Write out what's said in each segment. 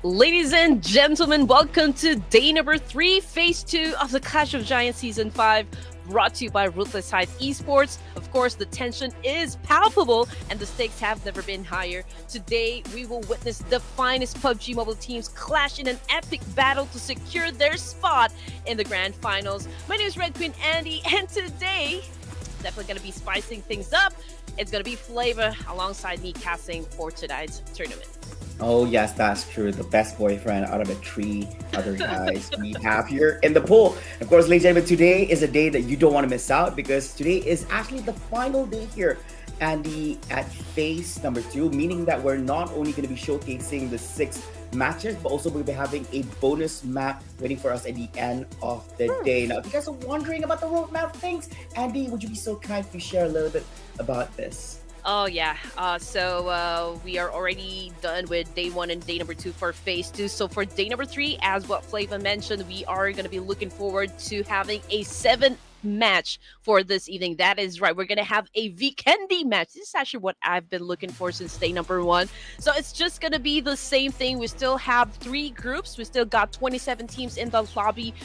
Ladies and gentlemen, welcome to day number 3, phase 2 of the Clash of Giants Season 5, brought to you by Ruthless Esports. Of course, the tension is palpable and the stakes have never been higher. Today, we will witness the finest PUBG Mobile teams clash in an epic battle to secure their spot in the grand finals. My name is Red Queen Andy, and today, definitely going to be spicing things up. It's going to be Flavor alongside me casting for tonight's tournament. Oh, yes, that's true. The best boyfriend out of the 3 other guys we have here in the pool. Of course, ladies and gentlemen, today is a day that you don't want to miss out because today is actually the final day here, Andy, at phase number 2, meaning that we're not only going to be showcasing the 6 matches, but also we'll be having a bonus map waiting for us at the end of the day. Now, if you guys are wondering about the roadmap things, Andy, would you be so kind to share a little bit about this? Oh, yeah. So we are already done with day 1 and day number 2 for phase 2. So for day number 3, as what Flava mentioned, we are going to be looking forward to having a 7 match for this evening. That is right. We're going to have a Vikendi match. This is actually what I've been looking for since day number 1. So it's just going to be the same thing. We still have 3 groups. We still got 27 teams in the lobby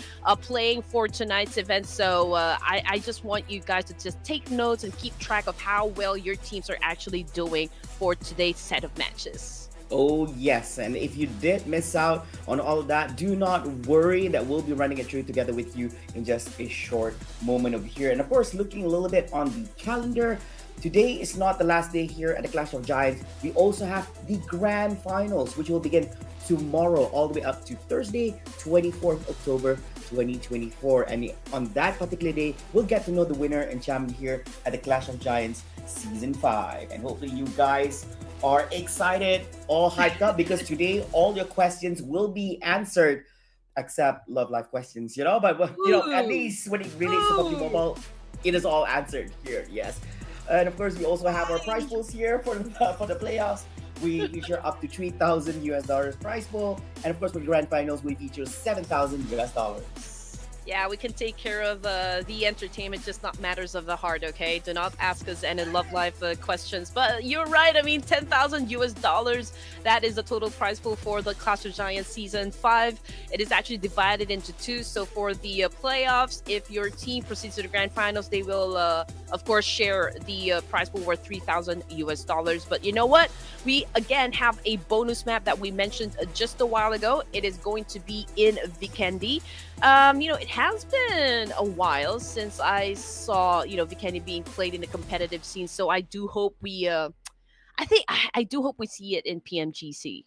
playing for tonight's event. So I just want you guys to just take notes and keep track of how well your teams are actually doing for today's set of matches. Oh, yes. And if you did miss out on all of that, do not worry that we'll be running it through together with you in just a short moment over here. And of course, looking a little bit on the calendar, today is not the last day here at the Clash of Giants. We also have the grand finals, which will begin tomorrow all the way up to Thursday, 24th October 2024. And on that particular day, we'll get to know the winner and champion here at the Clash of Giants Season 5. And hopefully you guys are excited, all hyped up, because today all your questions will be answered, except love life questions, but at least when it relates to PUBG Mobile, it is all answered here, yes. And of course, we also have our prize pools here for the playoffs. We feature up to $3,000 prize pool, and of course, for the grand finals, we feature $7,000. Yeah, we can take care of the entertainment, just not matters of the heart, okay? Do not ask us any love life questions. But you're right, I mean, $10,000, that is the total prize pool for the Clash of Giants Season 5. It is actually divided into 2. So for the playoffs, if your team proceeds to the grand finals, they will, of course, share the prize pool worth $3,000. But you know what? We, again, have a bonus map that we mentioned just a while ago. It is going to be in Vikendi. It has been a while since I saw, Vikendi being played in the competitive scene. So I do hope we, I do hope we see it in PMGC.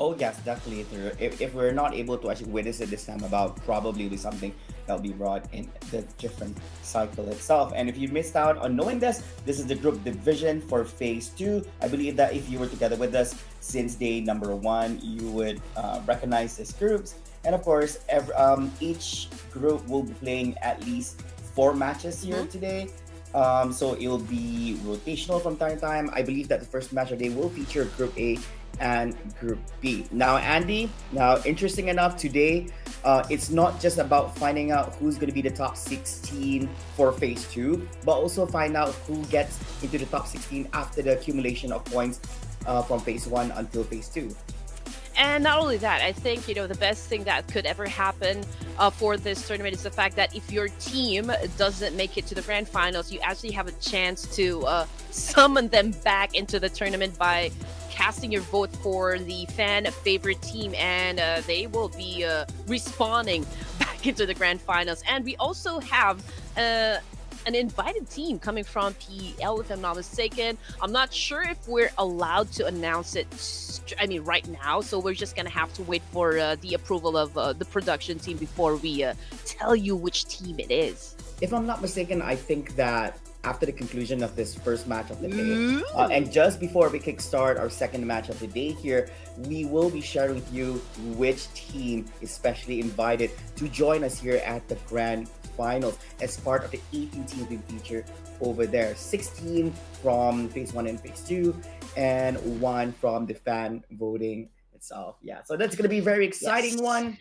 Oh yes, definitely. If we're not able to actually witness it this time about, probably be something that'll be brought in the different cycle itself. And if you missed out on knowing this is the group division for phase 2. I believe that if you were together with us since day number 1, you would recognize these groups. And of course, each group will be playing at least 4 matches here today. So it'll be rotational from time to time. I believe that the first match of the day will feature Group A and Group B. Now, Andy, interesting enough, today, it's not just about finding out who's going to be the top 16 for phase 2, but also find out who gets into the top 16 after the accumulation of points from phase 1 until phase 2. And not only that, I think, the best thing that could ever happen for this tournament is the fact that if your team doesn't make it to the grand finals, you actually have a chance to summon them back into the tournament by casting your vote for the fan favorite team, and they will be respawning back into the grand finals. And we also have an invited team coming from PEL, if I'm not mistaken. I'm not sure if we're allowed to announce it, right now. So we're just going to have to wait for the approval of the production team before we tell you which team it is. If I'm not mistaken, I think that after the conclusion of this first match of the day, and just before we kickstart our second match of the day here, we will be sharing with you which team is specially invited to join us here at the grand finals as part of the 18 teams we feature over there. 16 from phase 1 and phase 2, and 1 from the fan voting itself. Yeah, so that's gonna be a very exciting one,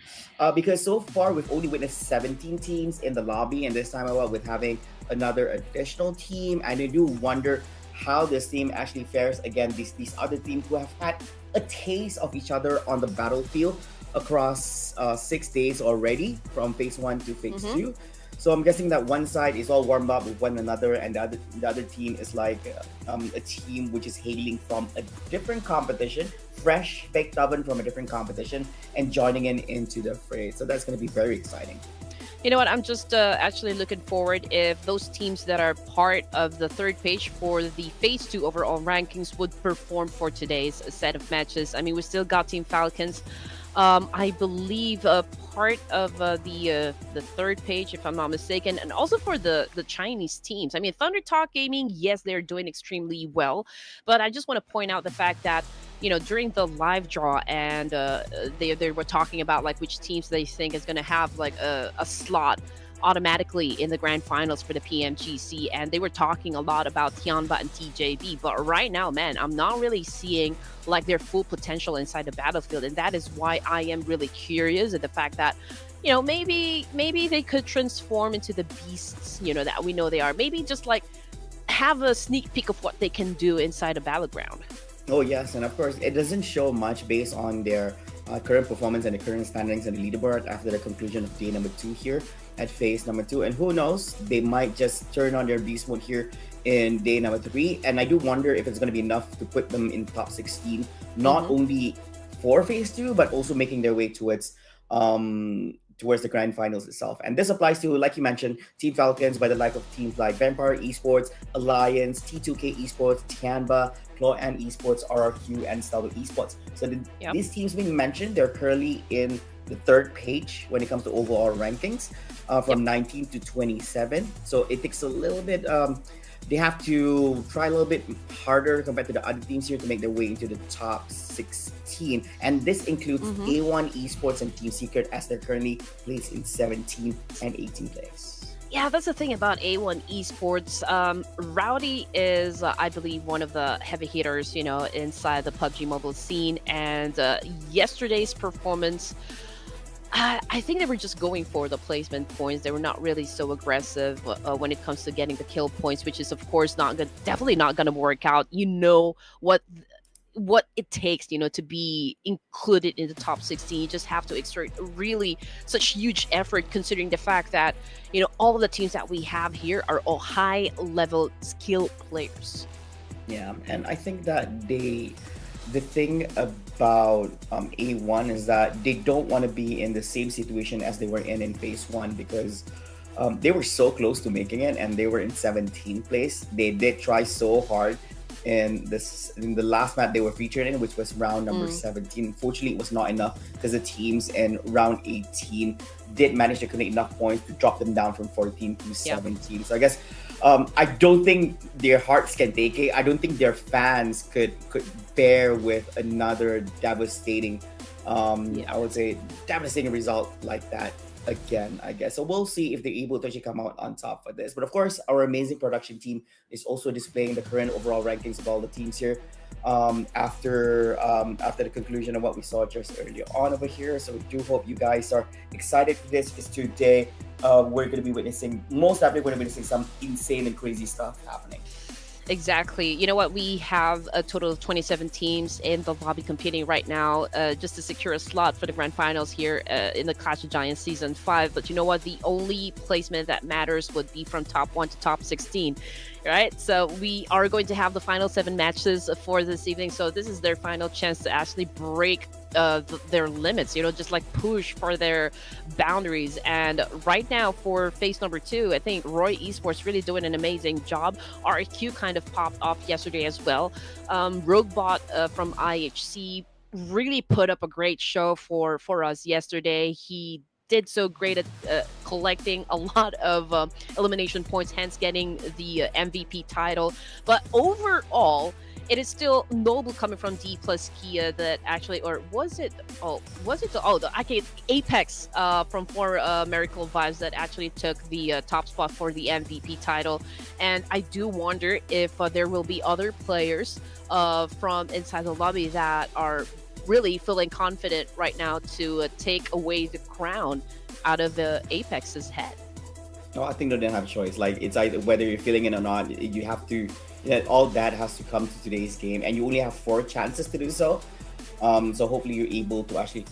because so far we've only witnessed 17 teams in the lobby, and this time around with having another additional team. And I do wonder how this team actually fares against these other teams who have had a taste of each other on the battlefield across 6 days already from phase 1 to phase Mm-hmm. 2. So I'm guessing that one side is all warmed up with one another, and the other team is like a team which is hailing from a different competition, fresh baked oven from a different competition, and joining in into the fray. So that's going to be very exciting. You know what? I'm just actually looking forward if those teams that are part of the third page for the Phase 2 overall rankings would perform for today's set of matches. I mean, we still got Team Falcons. I believe part of the third page, if I'm not mistaken, and also for the Chinese teams. I mean, Thunder Talk Gaming, yes, they're doing extremely well, but I just want to point out the fact that during the live draw, and they were talking about like which teams they think is going to have like a slot automatically in the grand finals for the PMGC, and they were talking a lot about TIANBA and TJB. But right now, man, I'm not really seeing like their full potential inside the battlefield, and that is why I am really curious at the fact that maybe they could transform into the beasts that we know they are. Maybe just like have a sneak peek of what they can do inside a battleground. Oh yes, and of course it doesn't show much based on their current performance and the current standings and the leaderboard after the conclusion of day number 2 here at phase number 2. And who knows, they might just turn on their beast mode here in day number 3. And I do wonder if it's going to be enough to put them in top 16, not only for phase 2, but also making their way towards the grand finals itself. And this applies to, like you mentioned, Team Falcons by the like of teams like Vampire Esports, Alliance, T2K Esports, TIANBA, Claw and Esports, RRQ, and Stalwart Esports. So these teams being mentioned, they're currently in the third page when it comes to overall rankings from 19 to 27. So it takes a little bit, they have to try a little bit harder compared to the other teams here to make their way into the top 16. And this includes A1 Esports and Team Secret, as they're currently placed in 17 and 18 place. Yeah, that's the thing about A1 Esports. Rowdy is, I believe, one of the heavy hitters, inside the PUBG Mobile scene. And yesterday's performance, I think they were just going for the placement points. They were not really so aggressive when it comes to getting the kill points, which is, of course, definitely not going to work out. What it takes, to be included in the top 16. You just have to exert really such huge effort, considering the fact that, all of the teams that we have here are all high level skill players. Yeah, and I think that the thing about A1 is that they don't want to be in the same situation as they were in phase 1, because they were so close to making it, and they were in 17th place. They did try so hard in the last map they were featured in, which was round number 17. Unfortunately, it was not enough because the teams in round 18 did manage to collect enough points to drop them down from 14 to 17. So I guess I don't think their hearts can take it. I don't think their fans could bear with another devastating, I would say, devastating result like that again, I guess. So we'll see if they're able to actually come out on top for this. But of course, our amazing production team is also displaying the current overall rankings of all the teams here after the conclusion of what we saw just earlier on over here. So we do hope you guys are excited for this, because today we're going to be witnessing, most likely we're going to be witnessing some insane and crazy stuff happening. Exactly. You know what? We have a total of 27 teams in the lobby competing right now just to secure a slot for the grand finals here in the Clash of Giants Season 5. But you know what? The only placement that matters would be from top 1 to top 16. Right? So we are going to have the final 7 matches for this evening. So this is their final chance to actually break their limits, just like push for their boundaries. And right now for phase number 2, I think Roy Esports really doing an amazing job. RQ kind of popped off yesterday as well. Roguebot from IHC really put up a great show for us yesterday. He did so great at collecting a lot of elimination points, hence getting the MVP title. But overall, it is still Noble coming from D plus Kia that actually, or was it the Apex from 4 Miracle Vibes that actually took the top spot for the MVP title. And I do wonder if there will be other players from inside the lobby that are really feeling confident right now to take away the crown out of the Apex's head. No, I think they don't have a choice. Like, it's either whether you're feeling it or not, you have to, all that has to come to today's game, and you only have 4 chances to do so. So hopefully you're able to actually,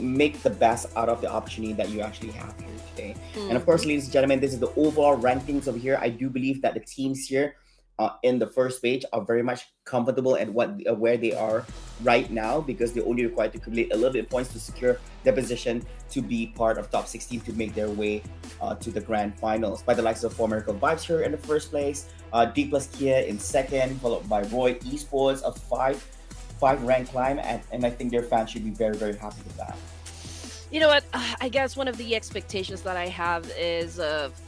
make the best out of the opportunity that you actually have here today. And of course, Mhm. ladies and gentlemen, this is the overall rankings over here. I do believe that the teams here in the first page are very much comfortable at where they are right now, because they're only required to accumulate a little bit of points to secure their position to be part of top 16 to make their way to the grand finals. By the likes of former Miracle Vibes here in the first place, D plus Kia in second, followed by Roy Esports, a five rank climb, and I think their fans should be very, very happy with that. You know what? I guess one of the expectations that I have is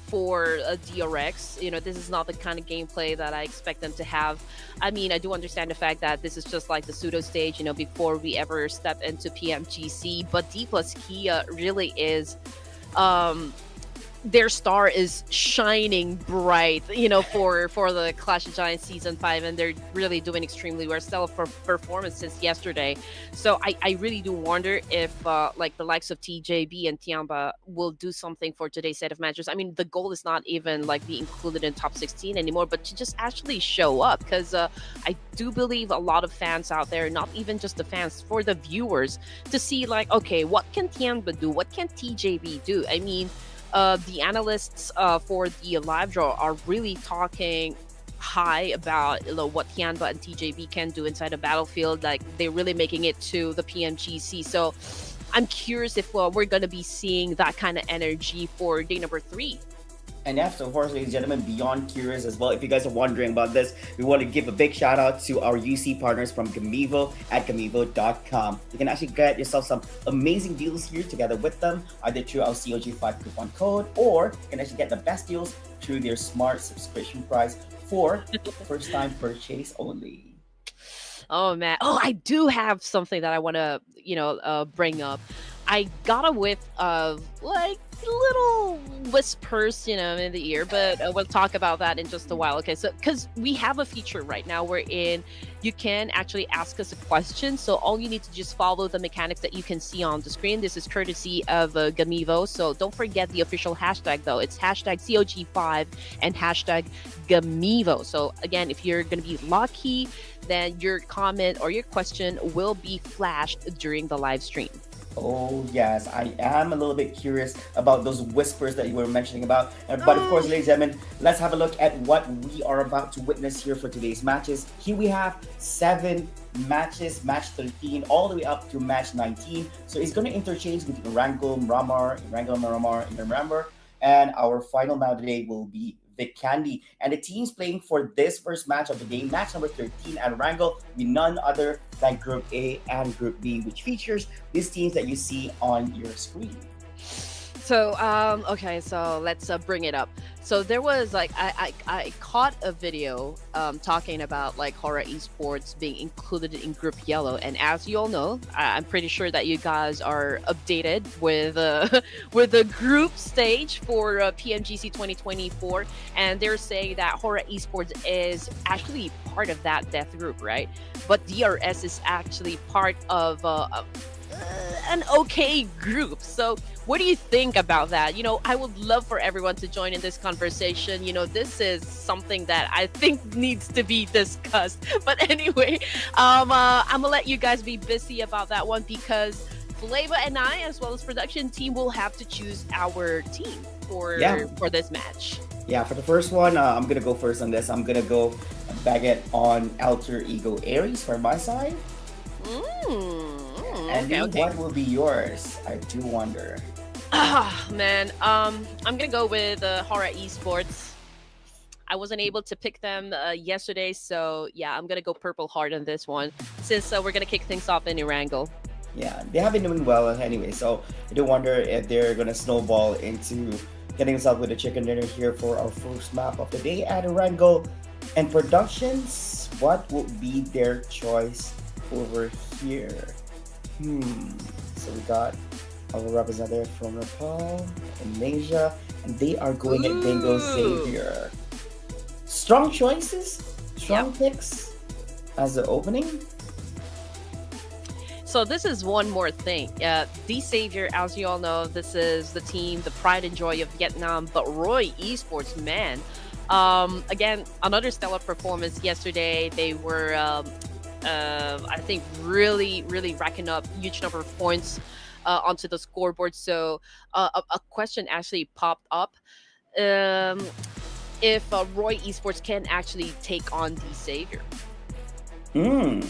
for DRX. This is not the kind of gameplay that I expect them to have. I mean, I do understand the fact that this is just like the pseudo stage, before we ever step into PMGC. But D plus Kia really is. Their star is shining bright, for the Clash of Giants season 5, and they're really doing extremely well. Stellar performance since yesterday. So I really do wonder if like the likes of TJB and TIANBA will do something for today's set of matches. I mean, the goal is not even like be included in top 16 anymore, but to just actually show up, because I do believe a lot of fans out there, not even just the fans, for the viewers, to see like, okay, what can TIANBA do? What can TJB do? I mean, the analysts for the live draw are really talking high about what TIANBA and TJB can do inside a battlefield. Like, they're really making it to the PMGC. So I'm curious if we're going to be seeing that kind of energy for day number 3. And yes, of course, ladies and gentlemen, beyond curious as well. If you guys are wondering about this, we want to give a big shout out to our UC partners from Gamivo at gamivo.com. You can actually get yourself some amazing deals here together with them, either through our COG5 coupon code, or you can actually get the best deals through their smart subscription price for first time purchase only. Oh man. Oh, I do have something that I want to, bring up. I got a whiff of like little whispers, in the ear, but we'll talk about that in just a while. Okay, so because we have a feature right now wherein you can actually ask us a question. So all you need to just follow the mechanics that you can see on the screen. This is courtesy of Gamivo. So don't forget the official hashtag though. It's hashtag COG5 and hashtag Gamivo. So again, if you're going to be lucky, then your comment or your question will be flashed during the live stream. Oh yes, I am a little bit curious about those whispers that you were mentioning about. But of course, ladies and gentlemen, let's have a look at what we are about to witness here for today's matches. Here we have 7 matches, match 13, all the way up to match 19. So it's going to interchange between ERANGEL, Mid-Miramar, and our final match today will be Vikendi. And the teams playing for this first match of the day, match number 13 at ERANGEL, be none other than Group A and Group B, which features these teams that you see on your screen. So okay, so let's bring it up. So there was like I caught a video talking about like HORAA Esports being included in Group Yellow, and as you all know, I'm pretty sure that you guys are updated with with the group stage for PMGC 2024, and they're saying that HORAA Esports is actually part of that death group, right? But DRS is actually part of an okay group. So what do you think about that? I would love for everyone to join in this conversation. This is something that I think needs to be discussed. But anyway, I'm gonna let you guys be busy about that one, because Flava and I, as well as production team, will have to choose our team for this match. Yeah, for the first one, I'm gonna go first on this. I'm gonna go Baguette on Alter Ego Aries for my side. Okay. What will be yours? I do wonder. Man, I'm gonna go with HORAA Esports. I wasn't able to pick them yesterday, so yeah, I'm gonna go Purple Heart on this one, since we're gonna kick things off in ERANGEL. Yeah, they have been doing well anyway, so I do wonder if they're gonna snowball into getting themselves with a chicken dinner here for our first map of the day at ERANGEL. And productions, what will be their choice over here? So we got our representative from Nepal and Malaysia, and they are going at Bingo Xavier. Strong choices, strong picks as the opening. So this is one more thing. The Savior, as you all know, this is the team, the pride and joy of Vietnam. But Roy Esports, man, again, another stellar performance yesterday. They were I think really racking up huge number of points onto the scoreboard. So a question actually popped up. Um, if Roy Esports can actually take on the Savior. Hmm.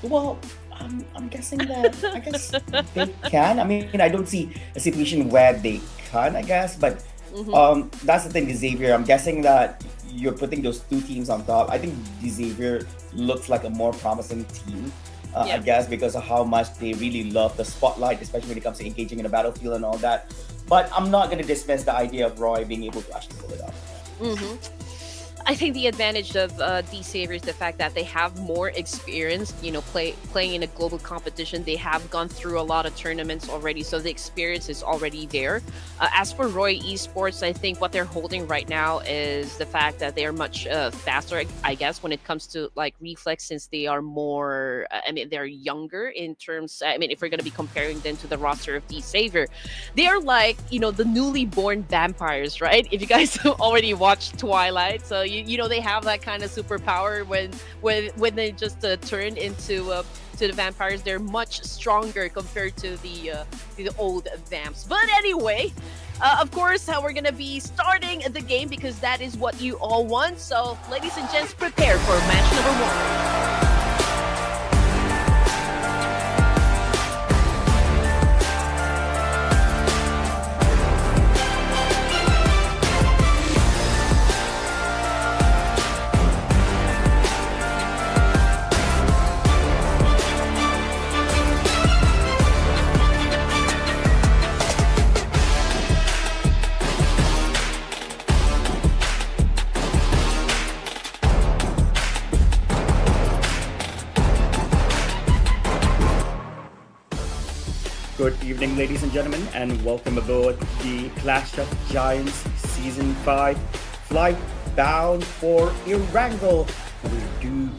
Well, I'm guessing that I guess they can. I mean, I don't see a situation where they can. I guess, but Hmm. that's the thing, Xavier. I'm guessing that you're putting those two teams on top. I think Xavier looks like a more promising team. I Yeah. guess because of how much they really love the spotlight, especially when it comes to engaging in the battlefield and all that. But I'm not going to dismiss the idea of Roy being able to actually pull it off. Hmm. I think the advantage of D Savior is the fact that they have more experience, playing in a global competition. They have gone through a lot of tournaments already, so the experience is already there. As for Roy Esports, I think what they're holding right now is the fact that they are much faster, I guess, when it comes to like reflex, since they are more, they're younger in terms, if we're going to be comparing them to the roster of D Savior, they are like, the newly born vampires, right? If you guys already watched Twilight, so they have that kind of superpower when they just turn into to the vampires. They're much stronger compared to the old vamps. But anyway, of course, we're gonna be starting the game because that is what you all want. So, ladies and gents, prepare for match number 1. Good evening, ladies and gentlemen, and welcome aboard the Clash of Giants Season 5 flight bound for ERANGEL.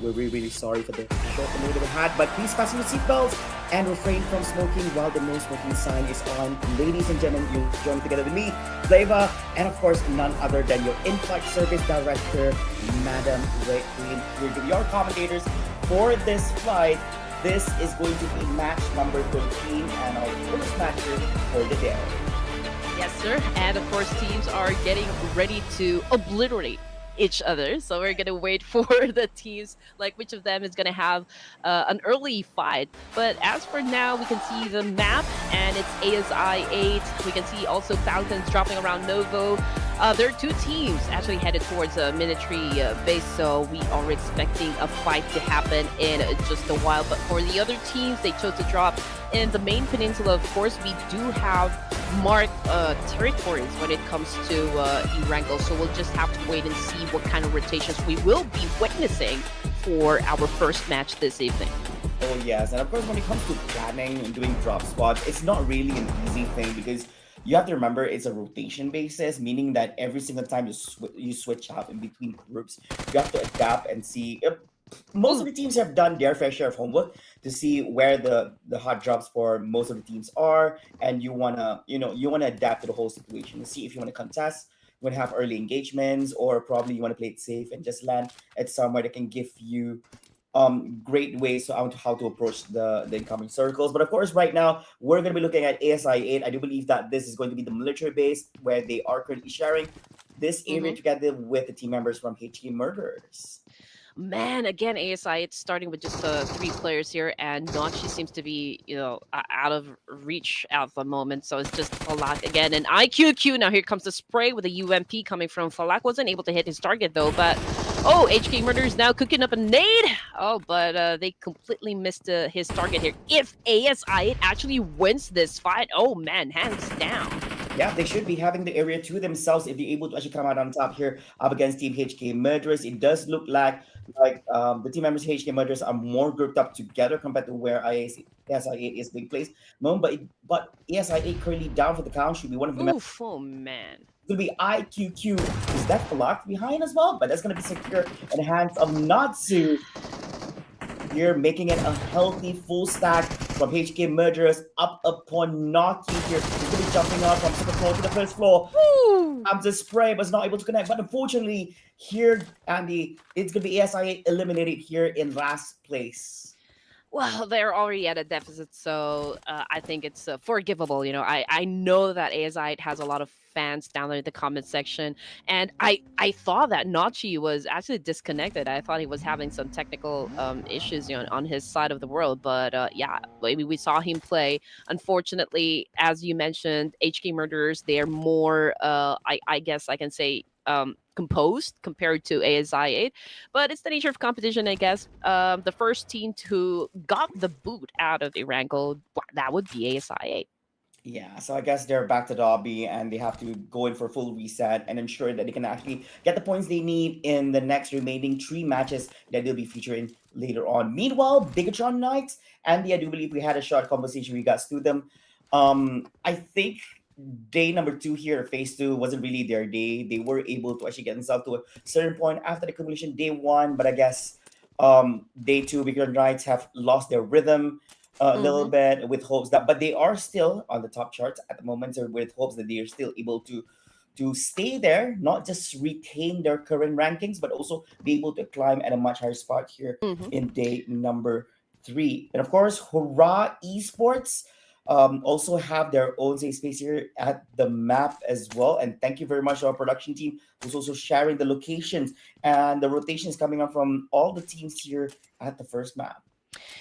We're really sorry for the short delay that we had, but please fasten your seatbelts and refrain from smoking while the no smoking sign is on. Ladies and gentlemen, you'll join together with me, Flava, and of course, none other than your in-flight service director, Madam Ray Queen, here to be your commentators for this flight. This is going to be match number 13 and our first match for the day. Yes, sir. And of course, teams are getting ready to obliterate each other. So we're going to wait for the teams, like which of them is going to have an early fight. But as for now, we can see the map and it's ASI 8. We can see also Falcons dropping around Novo. There are two teams actually headed towards a military base, so we are expecting a fight to happen in just a while. But for the other teams, they chose to drop in the main peninsula. Of course, we do have marked territories when it comes to ERANGEL, so we'll just have to wait and see what kind of rotations we will be witnessing for our first match this evening. Oh yes, and of course when it comes to planning and doing drop spots, it's not really an easy thing because you have to remember it's a rotation basis, meaning that every single time you switch out in between groups, you have to adapt and see. Most of the teams have done their fair share of homework to see where the hot drops for most of the teams are, and you wanna adapt to the whole situation to see if you want to contest, you want to have early engagements, or probably you want to play it safe and just land at somewhere that can give you great ways on how to approach the incoming circles. But of course, right now we're going to be looking at ASI 8. I do believe that this is going to be the military base where they are currently sharing this area together with the team members from HK Murderers. Man, again, ASI, it's starting with just 3 players here, and Notchi seems to be, out of reach at the moment. So it's just Falak again, and IQQ. Now here comes the spray with a UMP coming from Falak. Wasn't able to hit his target though, but HK Murderers now cooking up a nade. But they completely missed his target here. If ASI actually wins this fight, oh man, hands down. Yeah, they should be having the area to themselves if they're able to actually come out on top here up against Team HK Murderers. It does look like the team members of HK Murderers are more grouped up together compared to where ASI8 is being placed. No, but ASI8 currently down for the count should be one of the Oof, oh man. It's going to be IQQ. Is that locked behind as well? But that's going to be secure in the hands of Natsu. Here, making it a healthy full stack from HK Murderers up upon Naki here. He's going to be jumping out from second floor to the first floor. Woo! The spray was not able to connect, but unfortunately, here, Andy, it's going to be ASIA eliminated here in last place. Well, they're already at a deficit, so I think it's forgivable. I know that ASI has a lot of fans down there in the comment section, and I thought that Nachi was actually disconnected. I thought he was having some technical issues, on his side of the world. But yeah, maybe we saw him play. Unfortunately, as you mentioned, HK Murderers, they're more, I guess I can say, composed compared to ASI 8, but it's the nature of competition, I guess. The first team who got the boot out of ERANGEL, that would be ASI 8. Yeah, so I guess they're back to the lobby and they have to go in for full reset and ensure that they can actually get the points they need in the next remaining 3 matches that they'll be featuring later on. Meanwhile, BIGETRON Knights, Andy, I do believe we had a short conversation with regards to them. I think day number 2 here, phase 2, wasn't really their day. They were able to actually get themselves to a certain point after the accumulation day 1, but I guess day 2, BIGETRON Knights have lost their rhythm a little bit, with hopes that, but they are still on the top charts at the moment, so with hopes that they are still able to stay there, not just retain their current rankings, but also be able to climb at a much higher spot here in day number 3. And of course, HORAA Esports also have their own safe space here at the map as well. And thank you very much to our production team who's also sharing the locations and the rotations coming up from all the teams here at the first map.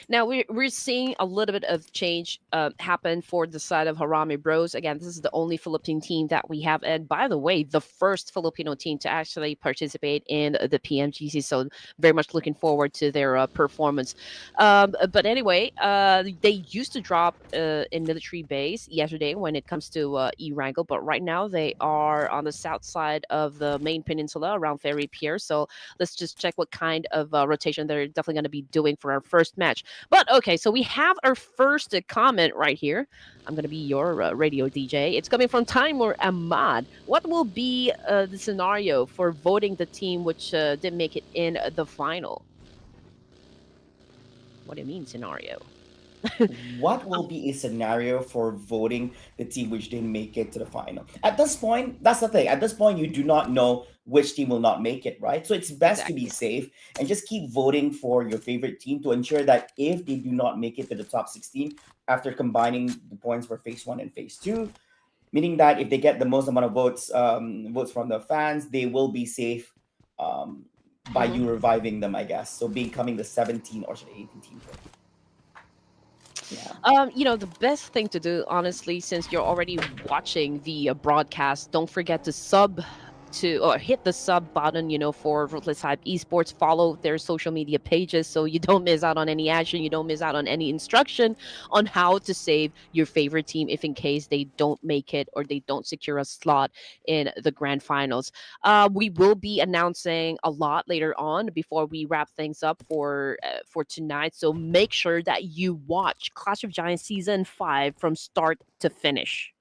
Now we're seeing a little bit of change happen for the side of Harame Bros. Again, this is the only Philippine team that we have, and by the way, the first Filipino team to actually participate in the PMGC. So very much looking forward to their performance. But anyway, they used to drop in military base yesterday when it comes to ERANGEL, but right now they are on the south side of the main peninsula around Ferry Pier. So let's just check what kind of rotation they're definitely going to be doing for our first match. But okay, so we have our first comment right here. I'm going to be your radio DJ. It's coming from Timur Ahmad. What will be the scenario for voting the team which didn't make it in the final? What do you mean, scenario? What will be a scenario for voting the team which didn't make it to the final? At this point, that's the thing. At this point, you do not know which team will not make it, right? So it's best to be safe and just keep voting for your favorite team to ensure that if they do not make it to the top 16 after combining the points for phase 1 and phase 2, meaning that if they get the most amount of votes from the fans, they will be safe by you reviving them, I guess. So becoming the 17 or 18 team. Yeah. The best thing to do, honestly, since you're already watching the broadcast, don't forget to sub to or hit the sub button, for Ruthless Hype Esports. Follow their social media pages so you don't miss out on any action, you don't miss out on any instruction on how to save your favorite team if in case they don't make it or they don't secure a slot in the grand finals. We will be announcing a lot later on before we wrap things up for tonight. So make sure that you watch Clash of Giants Season 5 from start to finish.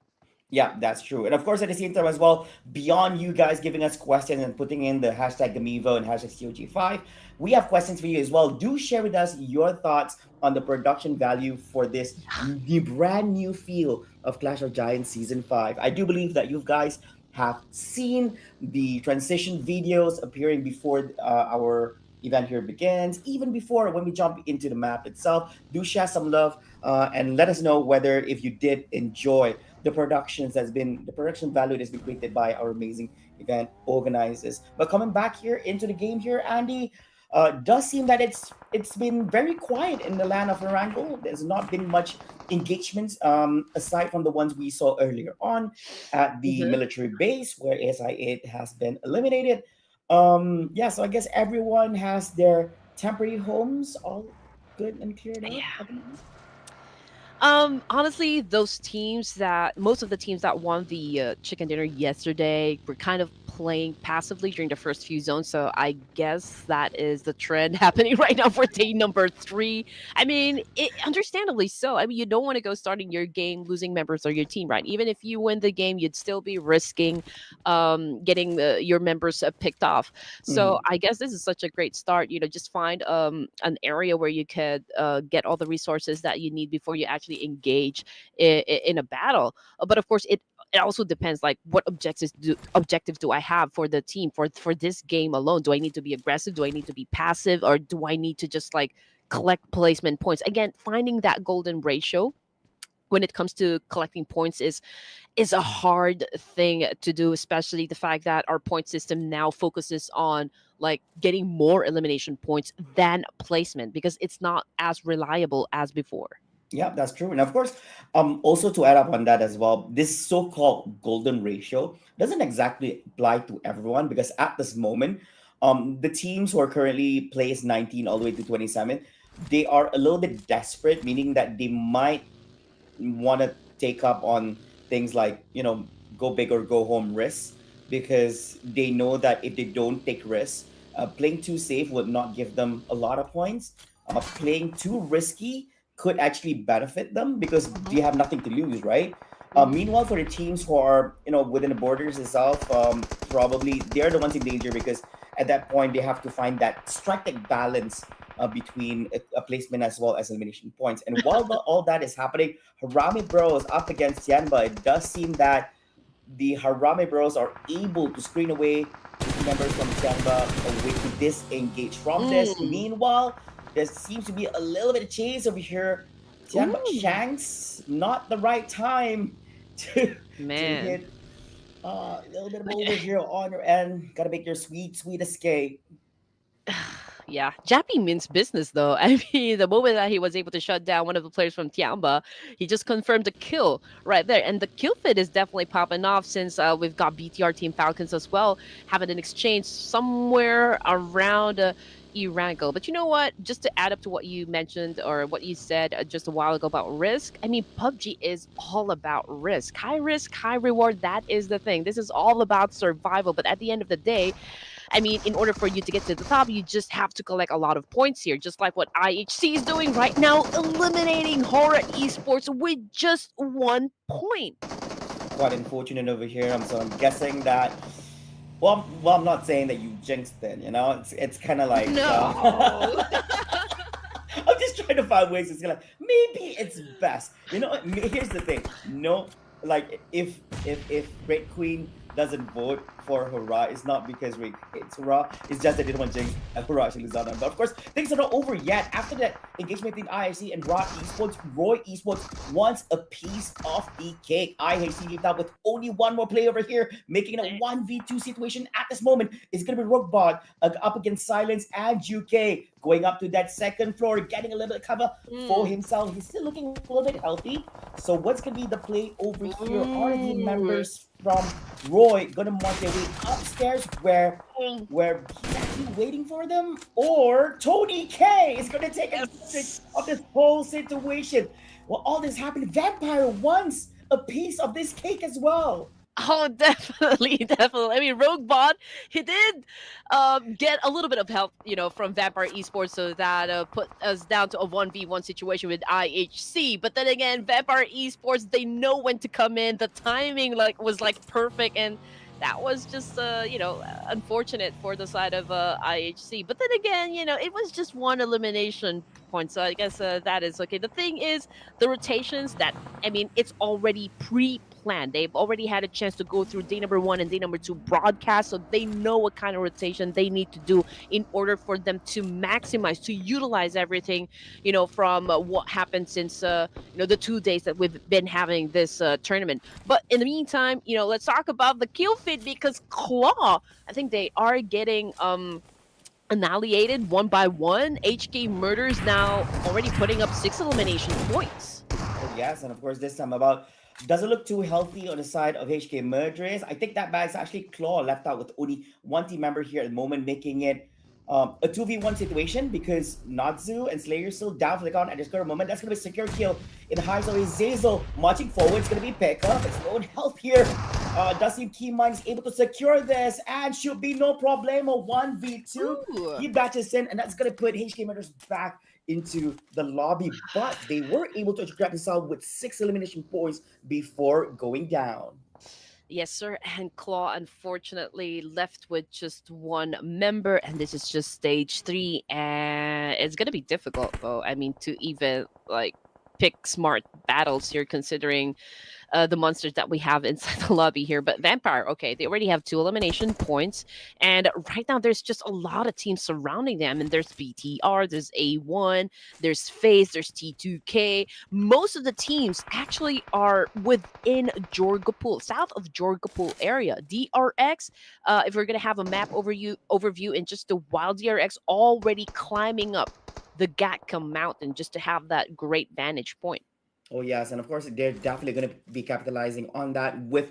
Yeah, that's true. And of course, at the same time as well, beyond you guys giving us questions and putting in the hashtag Gamivo and hashtag COG5, we have questions for you as well. Do share with us your thoughts on the production value for this brand new feel of Clash of Giants Season 5. I do believe that you guys have seen the transition videos appearing before our event here begins, even before when we jump into the map itself. Do share some love and let us know whether if you did enjoy the production value that's been created by our amazing event organizers. But coming back here into the game here, Andy, does seem that it's been very quiet in the land of ERANGEL. There's not been much engagements aside from the ones we saw earlier on at the military base where SI8 has been eliminated. Yeah, so I guess everyone has their temporary homes all good and cleared up. Yeah. Honestly, most of the teams that won the chicken dinner yesterday were kind of playing passively during the first few zones. So I guess that is the trend happening right now for day number 3. I mean, understandably so. I mean, you don't want to go starting your game losing members of your team, right? Even if you win the game, you'd still be risking getting your members picked off. So Mhm. I guess this is such a great start. Just find an area where you could get all the resources that you need before you actually engage in a battle. But of course, it also depends, like, what objectives do I have for the team for this game alone? Do I need to be aggressive? Do I need to be passive? Or do I need to just like collect placement points? Again, finding that golden ratio when it comes to collecting points is a hard thing to do, especially the fact that our point system now focuses on like getting more elimination points than placement, because it's not as reliable as before. Yeah, that's true. And of course, also to add up on that as well, this so-called golden ratio doesn't exactly apply to everyone because at this moment, the teams who are currently placed 19 all the way to 27, they are a little bit desperate, meaning that they might want to take up on things like, go big or go home risks because they know that if they don't take risks, playing too safe would not give them a lot of points. Playing too risky could actually benefit them because Hmm. they have nothing to lose, right? Hmm. Meanwhile, for the teams who are, within the borders itself, probably they're the ones in danger because at that point they have to find that strategic balance between a placement as well as elimination points. And while all that is happening, Harame Bros up against Tianba, it does seem that the Harame Bros are able to screen away the team members from Tianba away to disengage from this. Mm. Meanwhile, there seems to be a little bit of chase over here. Tianba Ooh, Shanks, not the right time to man. hit a little bit of over here on your end. Gotta make your sweet, sweet escape. Yeah, Jappy means business, though. I mean, the moment that he was able to shut down one of the players from Tiamba, he just confirmed the kill right there. And the kill fit is definitely popping off since we've got BTR Team Falcons as well having an exchange somewhere around ERANGEL. But you know what? Just to add up to what you mentioned or what you said just a while ago about risk, I mean, PUBG is all about risk, high reward. That is the thing. This is all about survival. But at the end of the day, I mean, in order for you to get to the top, you just have to collect a lot of points here, just like what IHC is doing right now, eliminating HORAA Esports with just 1 point. Quite unfortunate over here. So I'm guessing that. Well, I'm not saying that you jinxed it. It's kind of like No. I'm just trying to find ways. It's like maybe it's best. Here's the thing. No, like if Red Queen doesn't vote for Hurrah, it's not because Red hates Hurrah. It's just they didn't want Jinx and Hurrah actually lose out on. But of course, things are not over yet. After that engagement between IIC and Roy Esports wants a piece of the cake. IIC leave out with only one more play over here, making it a 1v2 situation at this moment. It's gonna be Rookbot up against Silence and UK. Going up to that second floor, getting a little bit of cover for Mm. himself. He's still looking a little bit healthy. So what's gonna be the play over here? Are the Mm. members from Roy gonna mark their way upstairs Mm. where he's actually waiting for them? Or Tony K is gonna take advantage Yes. of this whole situation? Well, all this happened. Vampire wants a piece of this cake as well. Oh, definitely, definitely. I mean, Rogue Bot, he did get a little bit of help, from Vampire Esports, so that put us down to a 1v1 situation with IHC. But then again, Vampire Esports, they know when to come in. The timing was like perfect, and that was just unfortunate for the side of IHC. But then again, it was just one elimination point, so I guess that is okay. The thing is, the rotations that, I mean, it's already pre-planned. They've already had a chance to go through day number 1 and day number 2 broadcast, so they know what kind of rotation they need to do in order for them to maximize, to utilize everything, from what happened since the 2 days that we've been having this tournament. But in the meantime, let's talk about the kill feed, because Claw, I think they are getting annihilated one by one. HK Murders now already putting up 6 elimination points. Oh, yes, and of course, this time about doesn't look too healthy on the side of HK Murderers. I think that bag's actually Claw left out with only one team member here at the moment, making it a 2v1 situation because Natsu and Slayer still down for the count at this current moment. That's going to be a secure kill in the highs of Zazel. Marching forward, it's going to be pickup. It's low and health here. Dustin Keyman is able to secure this and should be no problem. A 1v2. Ooh. He batches in, and that's going to put HK Matters back into the lobby. But they were able to grab themselves with 6 elimination points before going down. Yes, sir. And Claw, unfortunately, left with just one member, and this is just stage 3, and it's gonna be difficult, though. I mean, to even like pick smart battles here, considering the monsters that we have inside the lobby here. But Vampire, okay, they already have 2 elimination points, and right now there's just a lot of teams surrounding them. And there's BTR, there's A1, there's FaZe, there's T2K. Most of the teams actually are within Jorgapul, south of Jorgapul area. DRX, if we're gonna have a map overview in just a while, DRX already climbing up the Gatka mountain just to have that great vantage point. Oh yes, and of course they're definitely going to be capitalizing on that with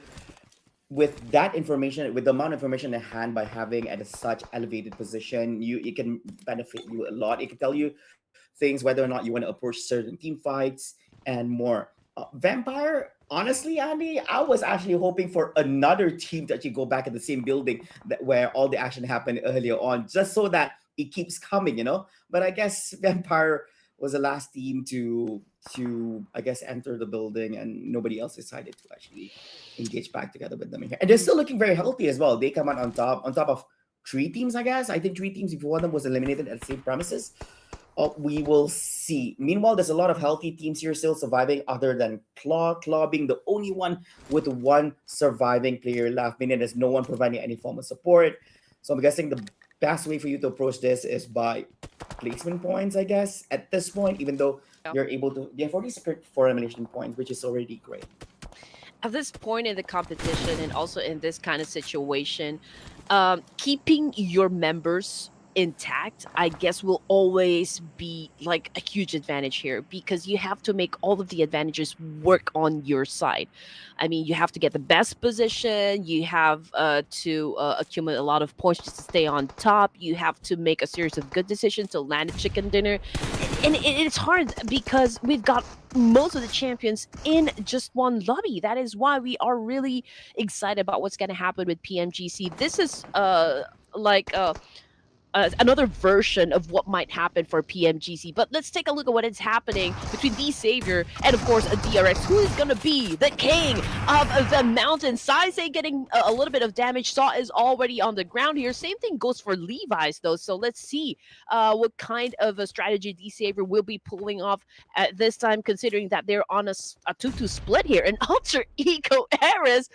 that information, with the amount of information at hand by having at a such elevated position. It can benefit you a lot. It can tell you things whether or not you want to approach certain team fights and more. Vampire, honestly, Andy, I was actually hoping for another team to actually go back in the same building where all the action happened earlier on, just so that it keeps coming, you know. But I guess Vampire was the last team to I guess enter the building, and nobody else decided to actually engage back together with them here. And they're still looking very healthy as well. They come out on top of 3 teams, I guess. I think 3 teams if one of them was eliminated at the same premises. We will see. Meanwhile, there's a lot of healthy teams here still surviving, other than Claw. Claw being the only one with 1 surviving player left, meaning there's no one providing any form of support. So I'm guessing the best way for you to approach this is by placement points, I guess, at this point, even though you're able to, you have already secured 4 elimination points, which is already great. At this point in the competition, and also in this kind of situation, keeping your members intact, I guess, will always be like a huge advantage here, because you have to make all of the advantages work on your side. I mean, you have to get the best position, you have to accumulate a lot of points just to stay on top, you have to make a series of good decisions to land a chicken dinner. And it's hard because we've got most of the champions in just one lobby. That is why we are really excited about what's going to happen with PMGC. This is another version of what might happen for PMGC. But let's take a look at what is happening between the Savior and, of course, a DRX. Who is going to be the king of the mountain? Saisei getting a little bit of damage. Saw is already on the ground here. Same thing goes for Levi's, though. So let's see what kind of a strategy the Savior will be pulling off at this time, considering that they're on a 2-2 split here. And Alter Ego Eris,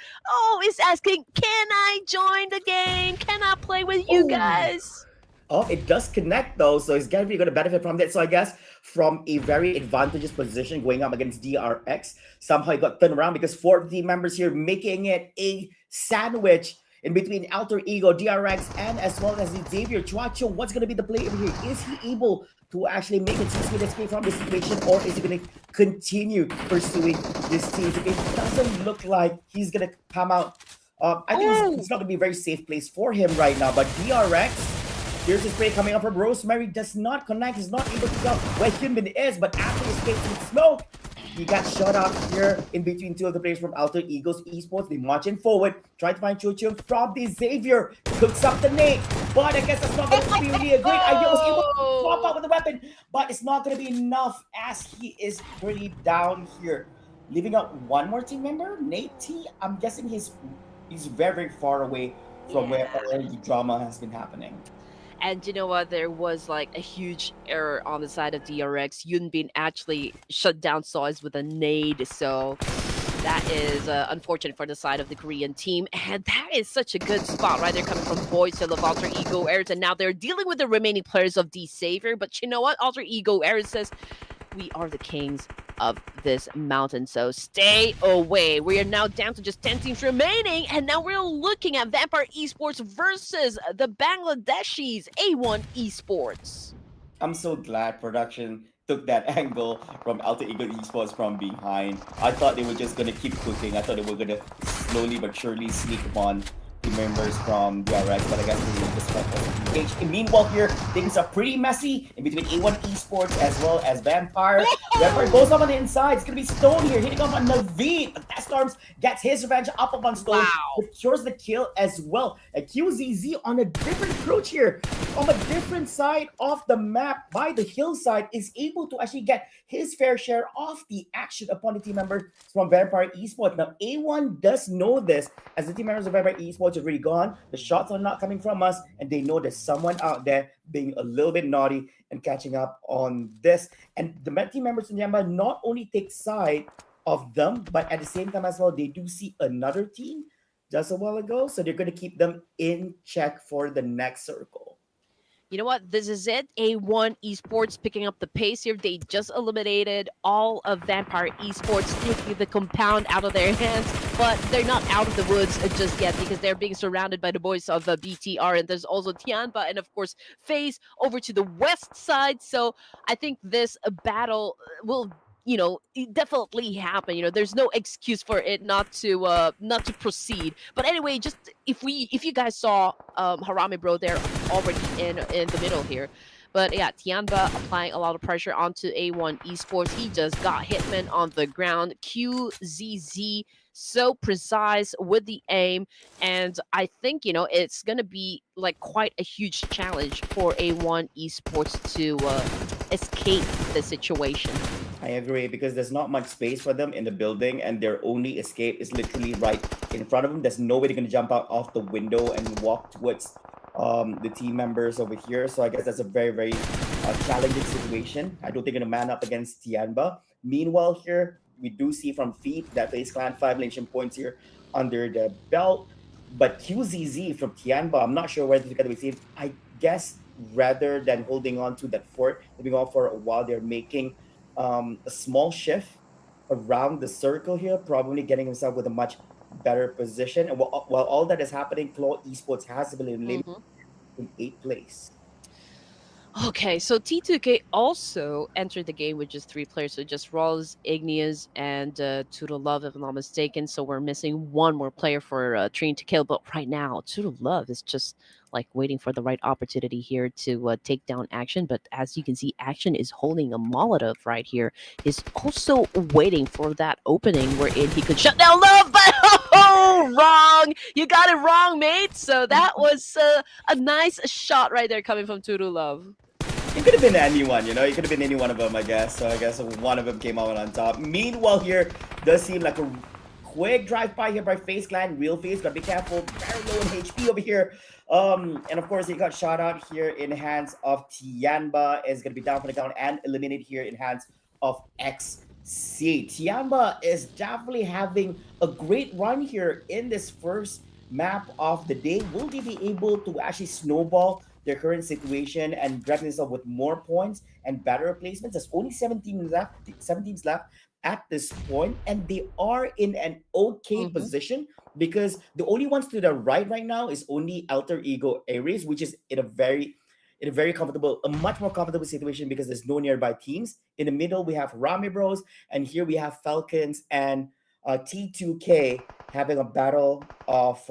is asking, can I join the game? Can I play with you guys? Oh, it does connect though, so he's definitely going to benefit from that. So I guess from a very advantageous position going up against DRX, somehow he got turned around because 4 team members here making it a sandwich in between Alter Ego, DRX, and as well as Xavier. Chuacho, what's going to be the play over here? Is he able to actually make it 6 minutes escape from this situation, or is he going to continue pursuing this team? It doesn't look like he's going to come out. I think it's not going to be a very safe place for him right now, but DRX, here's the spray coming up from Rosemary, does not connect, he's not able to tell where Hyunbin is, but after escaping smoke, he got shot out here in between 2 of the players from Alter Egos Esports. They marching forward, try to find Chuchum from the Xavier, cooks up the nade, but I guess that's not going to be really a great idea. Was able to swap out with the weapon, but it's not going to be enough as he is pretty down here. Leaving out 1 more team member, Nate T. I'm guessing he's very, very far away from where all the drama has been happening. And you know what? There was like a huge error on the side of DRX. Yunbin actually shut down Sois with a nade, so that is unfortunate for the side of the Korean team. And that is such a good spot, right? They're coming from Boys to love Alter Ego Eris, and now they're dealing with the remaining players of the Savior. But you know what? Alter Ego Eris says, we are the kings of this mountain, so stay away. We are now down to just 10 teams remaining, and now we're looking at Vampire Esports versus the Bangladeshis, A1 Esports. I'm so glad production took that angle from Alter Ego Esports from behind. I thought they were just gonna keep cooking. I thought they were gonna slowly but surely sneak upon team members from DRX, but I guess they just went for engage. And meanwhile here, things are pretty messy in between A1 Esports as well as Vampire. Vampire goes up on the inside. It's going to be Stone here, hitting up on Naveed. But Storms gets his revenge up on Stone. Wow. Secures the kill as well. And QZZ on a different approach here, on a different side of the map by the hillside, is able to actually get his fair share of the action upon the team members from Vampire Esports. Now, A1 does know this, as the team members of Vampire Esports are really gone. The shots are not coming from us, and they know there's someone out there being a little bit naughty and catching up on this. And the team members in TIANBA not only take side of them, but at the same time as well, they do see another team just a while ago, so they're going to keep them in check for the next circle. You know what? This is it. A1 Esports picking up the pace here. They just eliminated all of Vampire Esports, taking the compound out of their hands, but they're not out of the woods just yet because they're being surrounded by the boys of BTR, and there's also TIANBA, and of course FaZe over to the west side. So I think this battle will it definitely happen. There's no excuse for it not to proceed. But anyway, just if you guys saw HARAME bro, they're already in the middle here. But yeah, TIANBA applying a lot of pressure onto A1 Esports. He just got Hitman on the ground. QZZ so precise with the aim, and I think it's gonna be like quite a huge challenge for A1 Esports to escape the situation. I agree, because there's not much space for them in the building, and their only escape is literally right in front of them. There's no way they're going to jump out of the window and walk towards the team members over here. So I guess that's a very, very challenging situation. I don't think they're going to man up against TIANBA. Meanwhile here, we do see from Feet that FaZe Clan 5 nation points here under the belt. But QZZ from TIANBA, I'm not sure where they're going to be seen. I guess rather than holding on to that fort, moving on for a while, they're making a small shift around the circle here, probably getting himself with a much better position. And while all that is happening, Claw Esports has been eliminated in 8th place. Okay, so T2K also entered the game with just 3 players, so just Rawls, Igneous, and Toodle Love, if I'm not mistaken. So we're missing one more player for Train to Kill. But right now, Toodle Love is just like waiting for the right opportunity here to take down Action. But as you can see, Action is holding a Molotov right here. He's also waiting for that opening wherein he could shut down Love, but wrong! You got it wrong, mate! So that was a nice shot right there coming from Toodle Love. It could have been anyone, it could have been any one of them, I guess. So I guess one of them came out on top. Meanwhile here, does seem like a quick drive-by here by FaZe Clan. Real FaZe, gotta be careful. Very low in HP over here. And of course, he got shot out here in hands of TIANBA. Is gonna be down for the count and eliminated here in hands of XC. TIANBA is definitely having a great run here in this first map of the day. Will they be able to actually snowball their current situation and grab themselves with more points and better placements? There's only 7 teams left at this point, and they are in an okay position, because the only ones to the right now is only Alter Ego Ares, which is in a very comfortable, a much more comfortable situation because there's no nearby teams. In the middle, we have Rami Bros, and here we have Falcons and T2K having a battle of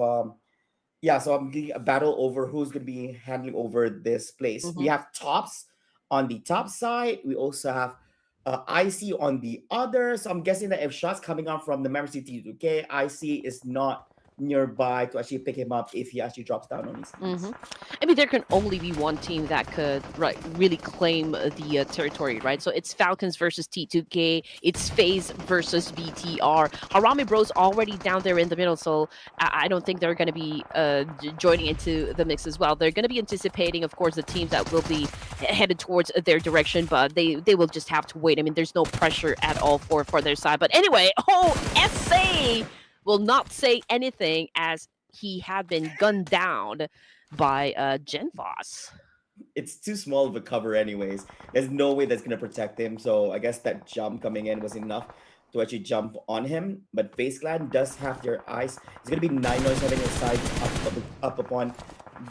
so I'm getting a battle over who's going to be handling over this place. We have Tops on the top side. We also have IC on the other. So I'm guessing that if shots coming out from the members of T2K, IC is not nearby to actually pick him up if he actually drops down on his knees. I mean, there can only be one team that could really claim the territory, right? So it's Falcons versus T2K, it's FaZe versus BTR. HARAME Bros already down there in the middle, so I don't think they're going to be joining into the mix as well. They're going to be anticipating, of course, the teams that will be headed towards their direction, but they will just have to wait. I mean, there's no pressure at all for their side. But anyway, SA will not say anything as he had been gunned down by Genvos. It's too small of a cover anyways. There's no way that's going to protect him. So I guess that jump coming in was enough to actually jump on him. But FaZe Clan does have their eyes. It's going to be 9 noise having his side up upon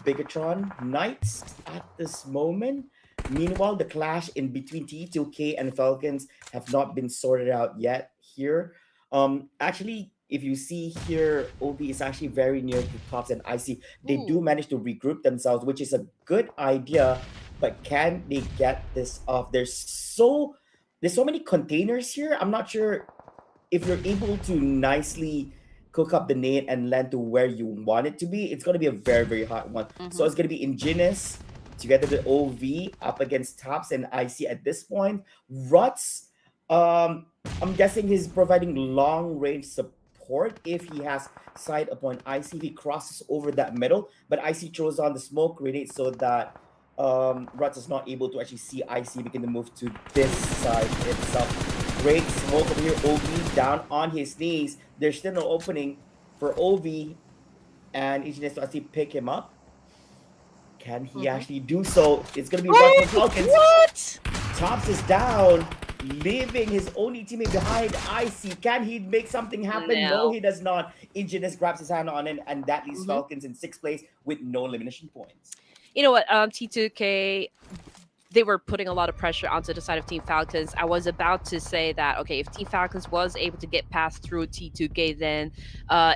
BIGETRON Knights at this moment. Meanwhile, the clash in between T2K and Falcons have not been sorted out yet here. Actually, if you see here, OB is actually very near to Tops and IC. They do Ooh. manage to regroup themselves, which is a good idea. But can they get this off? There's so many containers here. I'm not sure if you're able to nicely cook up the nade and land to where you want it to be. It's gonna be a very, very hot one. So Mm-hmm. it's gonna be Ingenious together with OV up against Tops and IC at this point. Ruts, um, I'm guessing he's providing long range support if he has sight upon IC. He crosses over that middle, but IC throws on the smoke grenade so that Ruts is not able to actually see IC begin to move to this side itself. Great smoke over here. OV down on his knees. There's still no opening for OV, and Ingenious to actually pick him up. Can he Mm-hmm. actually do so? It's gonna be Ruts and Oh, Falcons. what? Tops is down, leaving his only teammate behind. IC. Can he make something happen? No, No. he does not. Ingenious grabs his hand on it, and that leaves Mm-hmm. Falcons in sixth place with no elimination points. You know what? T2K, they were putting a lot of pressure onto the side of Team Falcons. I was about to say that, okay, if Team Falcons was able to get past through T2K, then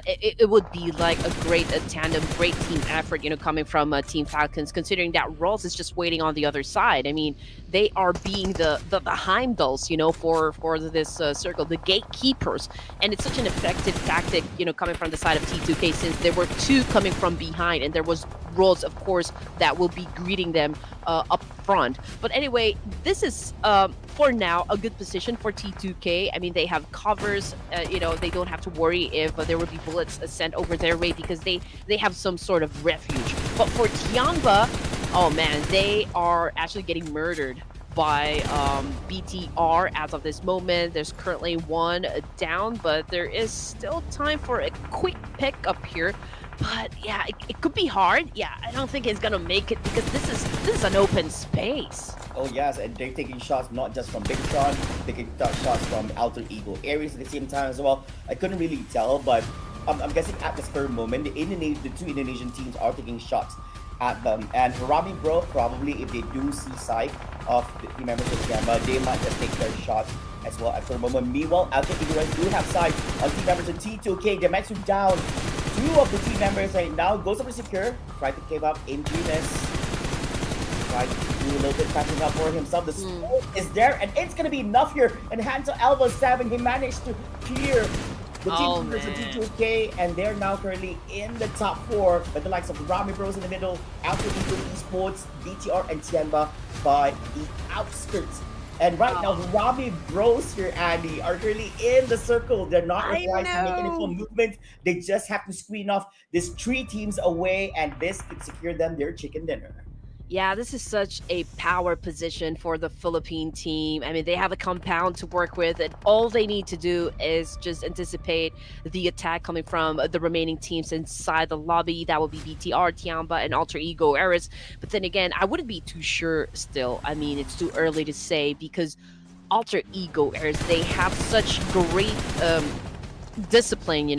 it would be like a great tandem, great team effort, coming from Team Falcons, considering that Rolls is just waiting on the other side. I mean, they are being the Heimdalls, for this circle, the gatekeepers. And it's such an effective tactic, coming from the side of T2K, since there were two coming from behind, and there was Rolls, of course, that will be greeting them up front. But anyway, this is for now a good position for T2K. I mean, they have covers. They don't have to worry if there will be bullets sent over their way, because they have some sort of refuge. But for TIANBA, oh man, they are actually getting murdered by BTR as of this moment. There's currently one down, but there is still time for a quick pick up here. But yeah, it could be hard. Yeah, I don't think it's gonna make it, because this is an open space. Oh yes, and they're taking shots not just from BIGETRON, they can shots from Alter Ego Ares at the same time as well. I couldn't really tell, but I'm guessing at this current moment, the two Indonesian teams are taking shots at them. And HARAME Bro, probably if they do see sight of the team members of TIANBA, they might just take their shot as well at the moment. Meanwhile, Alter Ego do have sight on team members of T2K. They're max down. Two of the team members right now goes over secure. Try to give up Ingenious. Try to do a little bit catching up for himself. The smoke is there, and it's gonna be enough here. And Hansel Alva 7, he managed to clear the team members of T2K, and they're now currently in the top 4 with the likes of Rami Bros in the middle, Alpha Ego Esports, BTR, and TIANBA by the outskirts. And right now, Rami Bros here, Andy, are currently in the circle. They're not required to make any full movement. They just have to screen off these 3 teams away, and this could secure them their chicken dinner. Yeah, this is such a power position for the Philippine team. I mean, they have a compound to work with, and all they need to do is just anticipate the attack coming from the remaining teams inside the lobby. That will be BTR, TIANBA, and Alter Ego Ares. But then again, I wouldn't be too sure still. I mean, it's too early to say, because Alter Ego Ares, they have such great discipline,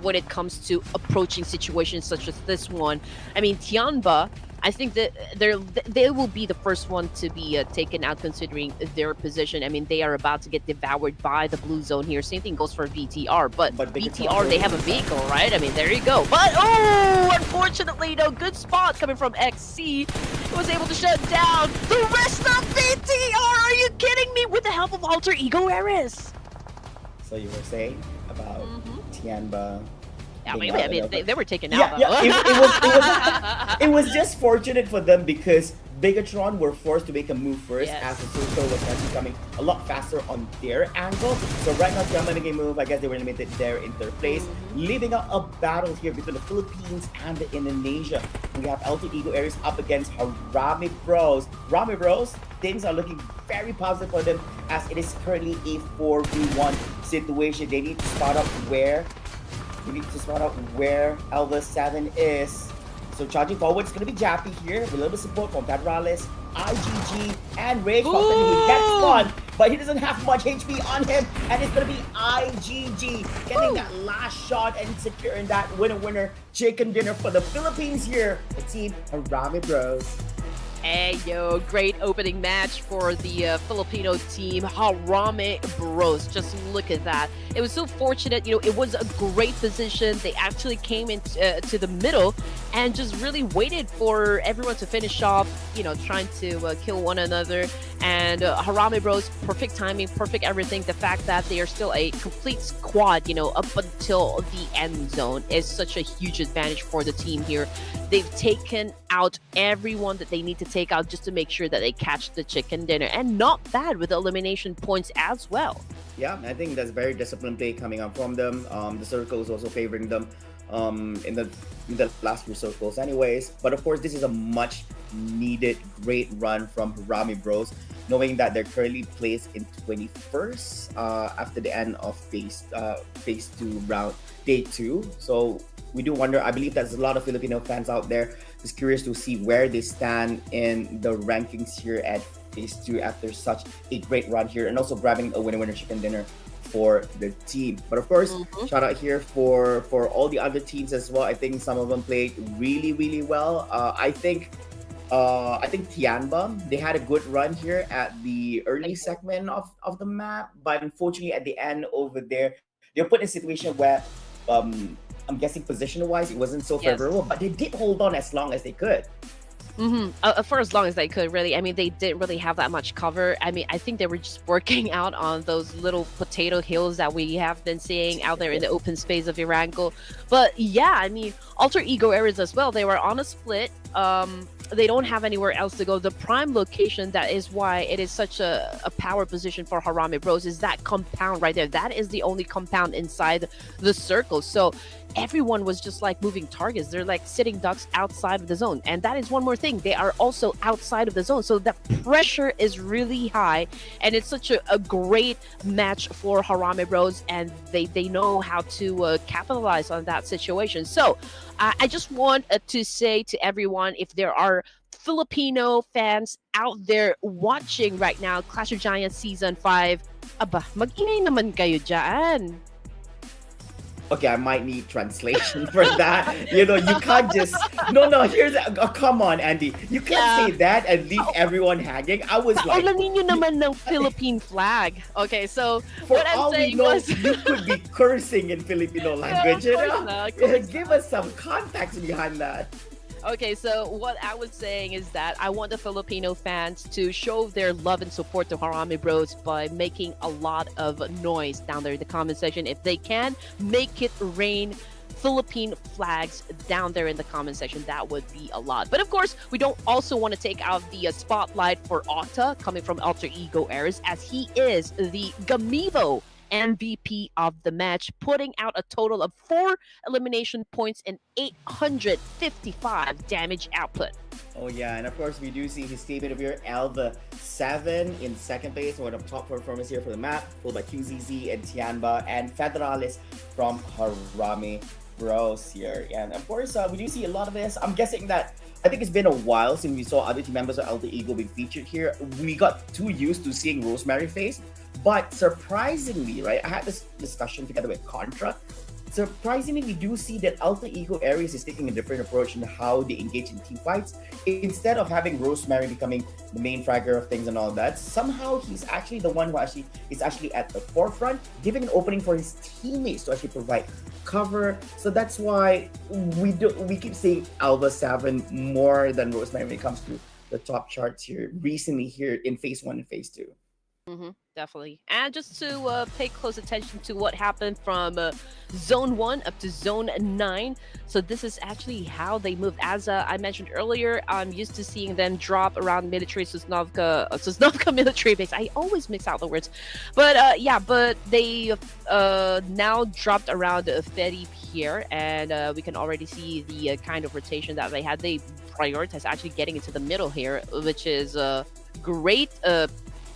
when it comes to approaching situations such as this one. I mean, TIANBA, I think that they will be the first one to be taken out, considering their position. I mean, they are about to get devoured by the blue zone here. Same thing goes for VTR, but VTR, they have a vehicle, right? I mean, there you go. But unfortunately, no good spot coming from XC. It was able to shut down the rest of VTR. Are you kidding me? With the help of Alter Ego Ares. So you were saying about TIANBA. I mean, they were taken out. It was just fortunate for them, because BIGETRON were forced to make a move first, as the circle was actually coming a lot faster on their angle. So right now, TIANBA making a move. I guess they were limited there in third place, leaving out a battle here between the Philippines and the Indonesia. We have Alter Ego Ares up against Harame Bros. Rami Bros, things are looking very positive for them, as it is currently a 4v1 situation. They need to spot out where Alva 7 is. So charging forward, it's going to be Jappy here with a little bit of support from Padrales, IGG, and Rage. He gets one, but he doesn't have much HP on him, and it's going to be IGG getting that last shot and securing that winner chicken dinner for the Philippines here. The team Harame Bros. Hey, yo, great opening match for the Filipino team, Harame Bros. Just look at that. It was so fortunate, it was a great position. They actually came into to the middle and just really waited for everyone to finish off, trying to kill one another. And Harame Bros, perfect timing, perfect everything. The fact that they are still a complete squad, up until the end zone is such a huge advantage for the team here. They've taken out everyone that they need to take out just to make sure that they catch the chicken dinner. And not bad with elimination points as well. Yeah, I think that's very disciplined play coming up from them. The circle is also favoring them in the last few circles anyways. But of course, this is a much needed great run from Harame Bros, knowing that they're currently placed in 21st after the end of phase 2 round day 2. So we do wonder, I believe there's a lot of Filipino fans out there who's curious to see where they stand in the rankings here at phase 2 after such a great run here, and also grabbing a winner chicken dinner for the team. But of course, shout out here for all the other teams as well. I think some of them played really well. I think TIANBA, they had a good run here at the early segment of the map, but unfortunately at the end over there, they were put in a situation where I'm guessing position-wise, it wasn't so favorable, but they did hold on as long as they could. For as long as they could, really. I mean, they didn't really have that much cover. I mean, I think they were just working out on those little potato hills that we have been seeing out there in the open space of ERANGEL. But yeah, I mean, alter ego areas as well. They were on a split. They don't have anywhere else to go. The prime location, that is why it is such a power position for Harame Bros, is that compound right there. That is the only compound inside the circle. So everyone was just like moving targets. They're like sitting ducks outside of the zone. And that is one more thing. They are also outside of the zone. So the pressure is really high. And it's such a great match for Harame Bros. And they know how to capitalize on that situation. So I just want to say to everyone, if there are Filipino fans out there watching right now, Clash of Giants Season 5, aba, mag-ingay naman kayo dyan. Okay, I might need translation for that. You can't just here's come on, Andy. You can't say that and leave everyone hanging. I was like, Paulanin nyo naman ng Philippine flag. Okay, so for what I'm all we saying know, was you could be cursing in Filipino language. Give us some context behind that. Okay, so what I was saying is that I want the Filipino fans to show their love and support to Harame Bros by making a lot of noise down there in the comment section. If they can, make it rain Philippine flags down there in the comment section. That would be a lot. But of course, we don't also want to take out the spotlight for Otta, coming from Alter Ego Airs, as he is the Gamivo MVP of the match, putting out a total of 4 elimination points and 855 damage output. Oh yeah, and of course we do see his teammate over here, Alva 7 in second place, one of the top performers here for the map, followed by QZZ and TIANBA and Federales from Harame Bros here. And of course, we do see a lot of this. I'm guessing that I think it's been a while since we saw other team members of Alter Ego being featured here. We got too used to seeing Rosemary face, but surprisingly, right, I had this discussion together with Contra. Surprisingly, we do see that Alter Ego Aries is taking a different approach in how they engage in team fights. Instead of having Rosemary becoming the main fragger of things and all that, somehow he's actually the one who is actually at the forefront, giving an opening for his teammates to actually provide cover. So that's why we keep seeing Alva 7 more than Rosemary when it comes to the top charts here recently here in phase 1 and phase 2. Definitely. And just to pay close attention to what happened from Zone 1 up to Zone 9. So this is actually how they moved. As I mentioned earlier, I'm used to seeing them drop around military Sosnovka military base. I always mix out the words. But but they now dropped around Ferry here. And we can already see the kind of rotation that they had. They prioritized actually getting into the middle here, which is a great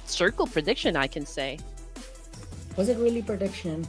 circle prediction, I can say. Was it really prediction?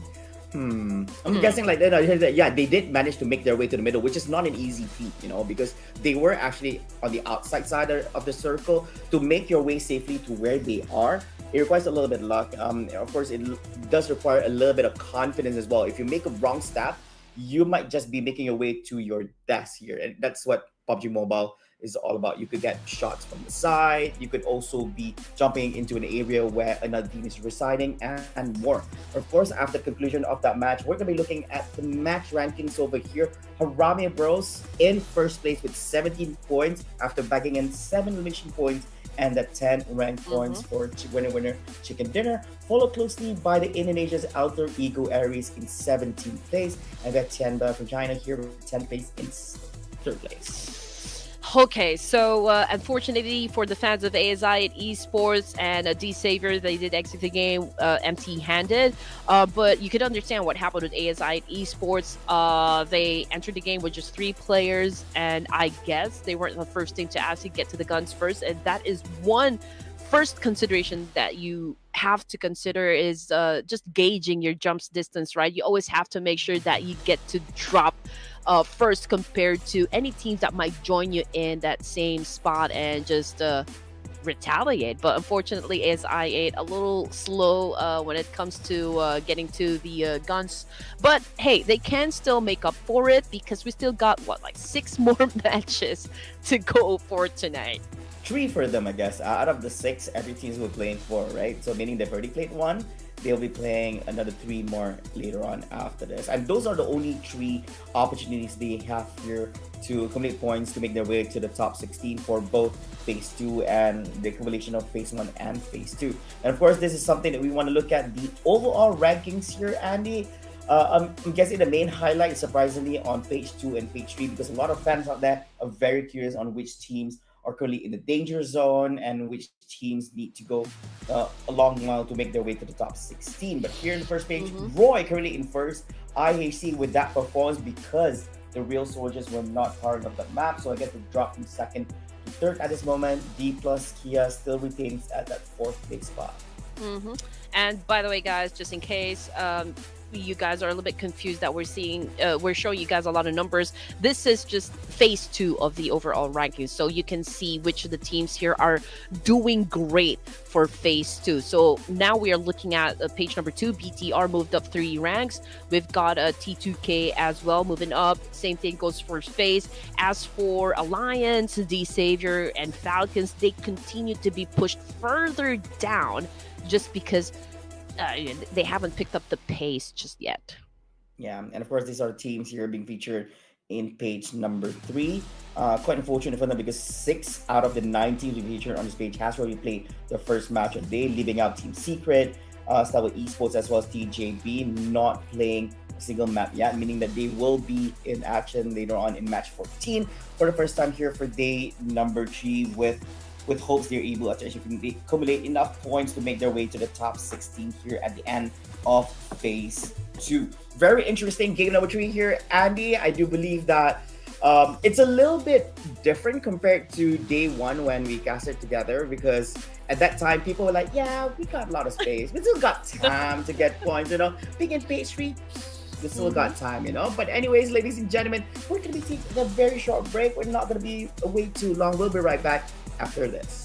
I'm guessing like they did manage to make their way to the middle, which is not an easy feat, because they were actually on the outside side of the circle. To make your way safely to where they are, it requires a little bit of luck. Of course, it does require a little bit of confidence as well. If you make a wrong step, you might just be making your way to your death here, and that's what PUBG Mobile is all about. You could get shots from the side. You could also be jumping into an area where another team is residing, and more. Of course, after the conclusion of that match, we're going to be looking at the match rankings over here. HARAME Bros in first place with 17 points after bagging in 7 elimination points and the 10 ranked points for winner chicken dinner, followed closely by the Indonesia's Alter Ego Aries in 17th place, and the TIANBA from China here with 10th place in third place. Okay, so unfortunately for the fans of ASI at Esports and D Savior, they did exit the game empty-handed. But you could understand what happened with ASI at Esports. They entered the game with just 3 players, and I guess they weren't the first team to actually get to the guns first. And that is one first consideration that you have to consider is just gauging your jumps distance, right? You always have to make sure that you get to drop first compared to any teams that might join you in that same spot and just retaliate. But unfortunately, ASI 8 a little slow when it comes to getting to the guns. But hey, they can still make up for it because we still got like 6 more matches to go for tonight. 3 for them, I guess. Out of the 6, every team will playing 4, right? So meaning they've already played 1. They'll be playing another 3 more later on after this. And those are the only 3 opportunities they have here to accumulate points to make their way to the top 16 for both Phase 2 and the accumulation of Phase 1 and Phase 2. And of course, this is something that we want to look at the overall rankings here, Andy. I'm guessing the main highlight is surprisingly on Page 2 and Page 3 because a lot of fans out there are very curious on which teams are currently in the danger zone and which teams need to go a long mile to make their way to the top 16. But here in the first page, Roy currently in first, IHC with that performance because the real soldiers were not part of the map. So I guess they dropped from second to third at this moment. D plus Kia still retains at that 4th place spot. And by the way, guys, just in case you guys are a little bit confused that we're showing you guys a lot of numbers, this is just phase 2 of the overall rankings, so you can see which of the teams here are doing great for phase 2. So now we are looking at page number 2. BTR moved up 3 ranks. We've got a T2K as well moving up. Same thing goes for phase. As for Alliance, D Savior, and Falcons, they continue to be pushed further down just because they haven't picked up the pace just yet. Yeah, and of course, these are teams here being featured in page number 3. Quite unfortunate for them because 6 out of the 9 teams we featured on this page has already played their first match of the day, leaving out Team Secret, Star with Esports, as well as TJB not playing a single map yet, meaning that they will be in action later on in match 14 for the first time here for day number 3 with hopes they're able to actually accumulate enough points to make their way to the top 16 here at the end of phase 2. Very interesting game number 3 here, Andy. I do believe that it's a little bit different compared to day 1 when we cast it together, because at that time people were like, yeah, we got a lot of space, we still got time to get points, you know. Big in page 3, we still got time, you know. But anyways, ladies and gentlemen, we're going to be taking a very short break. We're not going to be away too long. We'll be right back after this.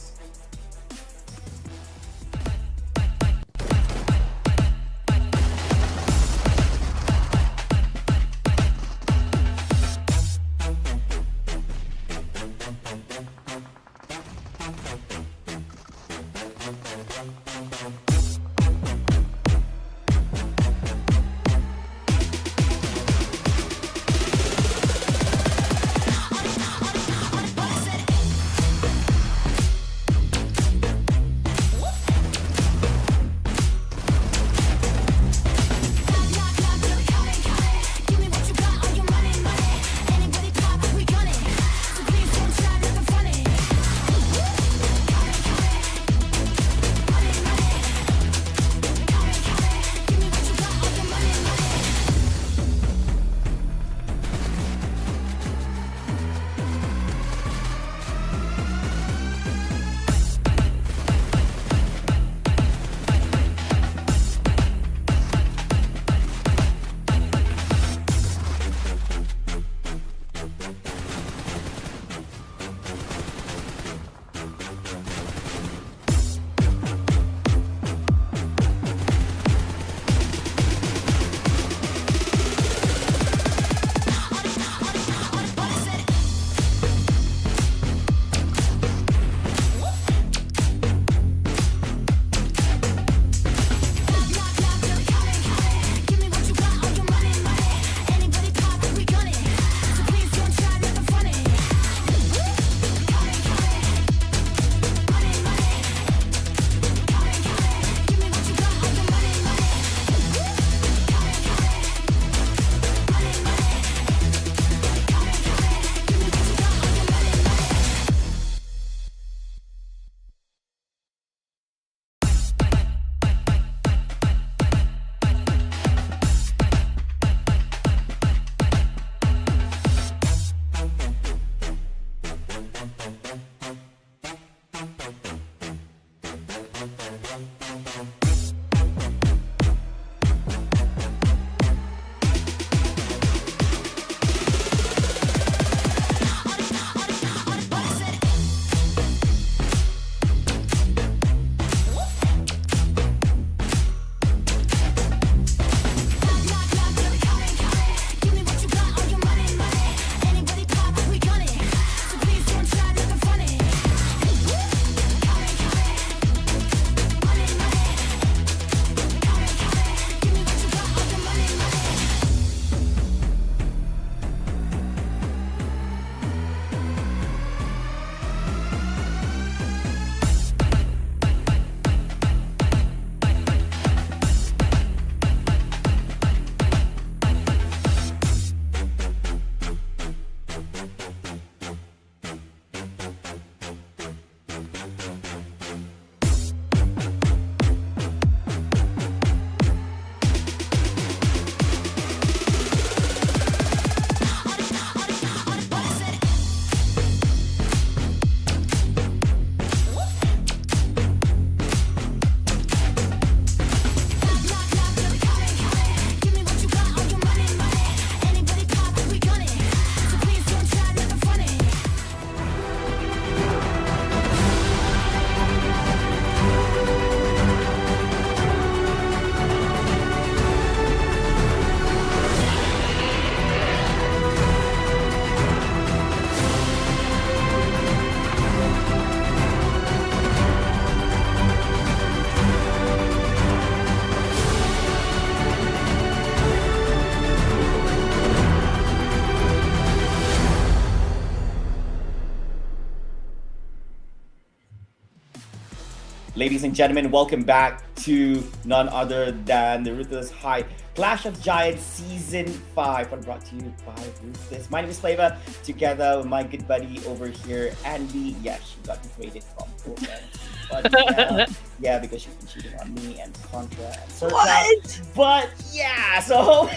Ladies and gentlemen, welcome back to none other than the Ruthless High Clash of Giants Season 5, one brought to you by Ruthless. My name is Flavor, together with my good buddy over here, Andy. Yeah, she got defrated from Portland. But yeah, because she's been cheating on me and Contra and Circa. What? But yeah, so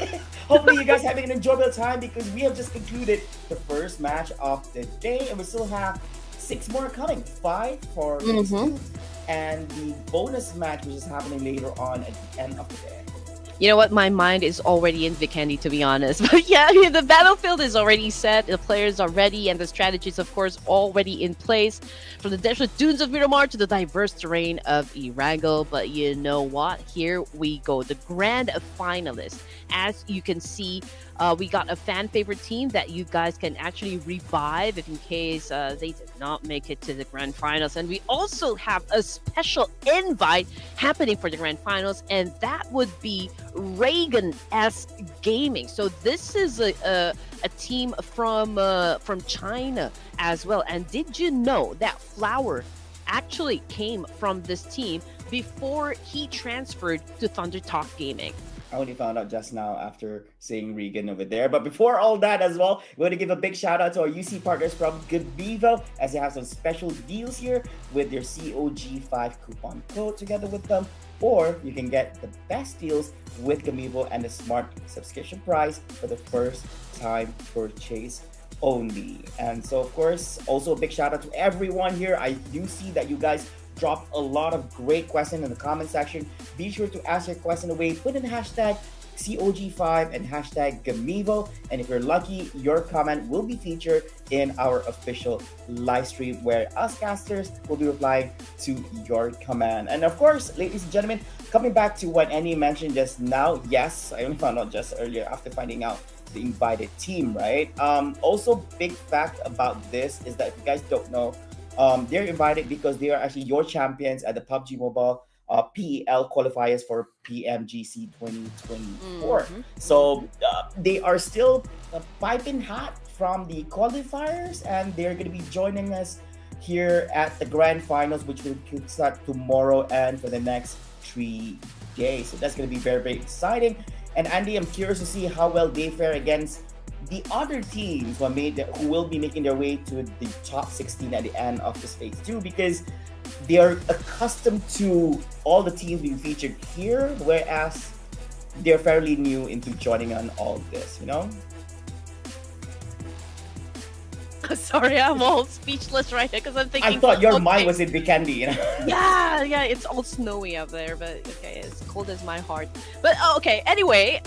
hopefully you guys are having an enjoyable time because we have just concluded the first match of the day and we still have 6 more coming. 5 for and the bonus match which is happening later on at the end of the day. You know what? My mind is already in Vikendi, to be honest. But yeah, the battlefield is already set. The players are ready, and the strategies, of course, already in place. From the desert dunes of Miramar to the diverse terrain of ERANGEL. But you know what? Here we go. The grand finalists. As you can see, we got a fan favorite team that you guys can actually revive if in case they did not make it to the grand finals. And we also have a special invite happening for the grand finals, and that would be Reagan S Gaming. So this is a team from China as well. And did you know that Flower actually came from this team before he transferred to Thunder Talk Gaming? I only found out just now after seeing Regan over there. But before all that as well, we're going to give a big shout out to our UC partners from Gamevo as they have some special deals here with their COG5 coupon code together with them. Or you can get the best deals with Gamevo and the smart subscription price for the first time purchase only. And so, of course, also a big shout out to everyone here. I do see that you guys dropped a lot of great questions in the comment section. Be sure to ask your question away. Put in hashtag COG5 and hashtag Gamevo. And if you're lucky, your comment will be featured in our official live stream where us casters will be replying to your comment. And of course, ladies and gentlemen, coming back to what Annie mentioned just now, yes, I only found out just earlier after finding out the invited team, right? Also, big fact about this is that if you guys don't know, they're invited because they are actually your champions at the PUBG Mobile PEL qualifiers for PMGC 2024. So they are still piping hot from the qualifiers, and they're going to be joining us here at the grand finals, which will start tomorrow and for the next 3 days. So that's going to be very, very exciting. And Andy, I'm curious to see how well they fare against the other teams who will be making their way to the top 16 at the end of this phase 2, because they are accustomed to all the teams being featured here, whereas they're fairly new into joining on all this, you know? Sorry, I'm all speechless right now because I'm thinking. I thought your mind was in Vikendi, you know? Yeah, it's all snowy up there, but okay, it's cold as my heart. But okay, anyway,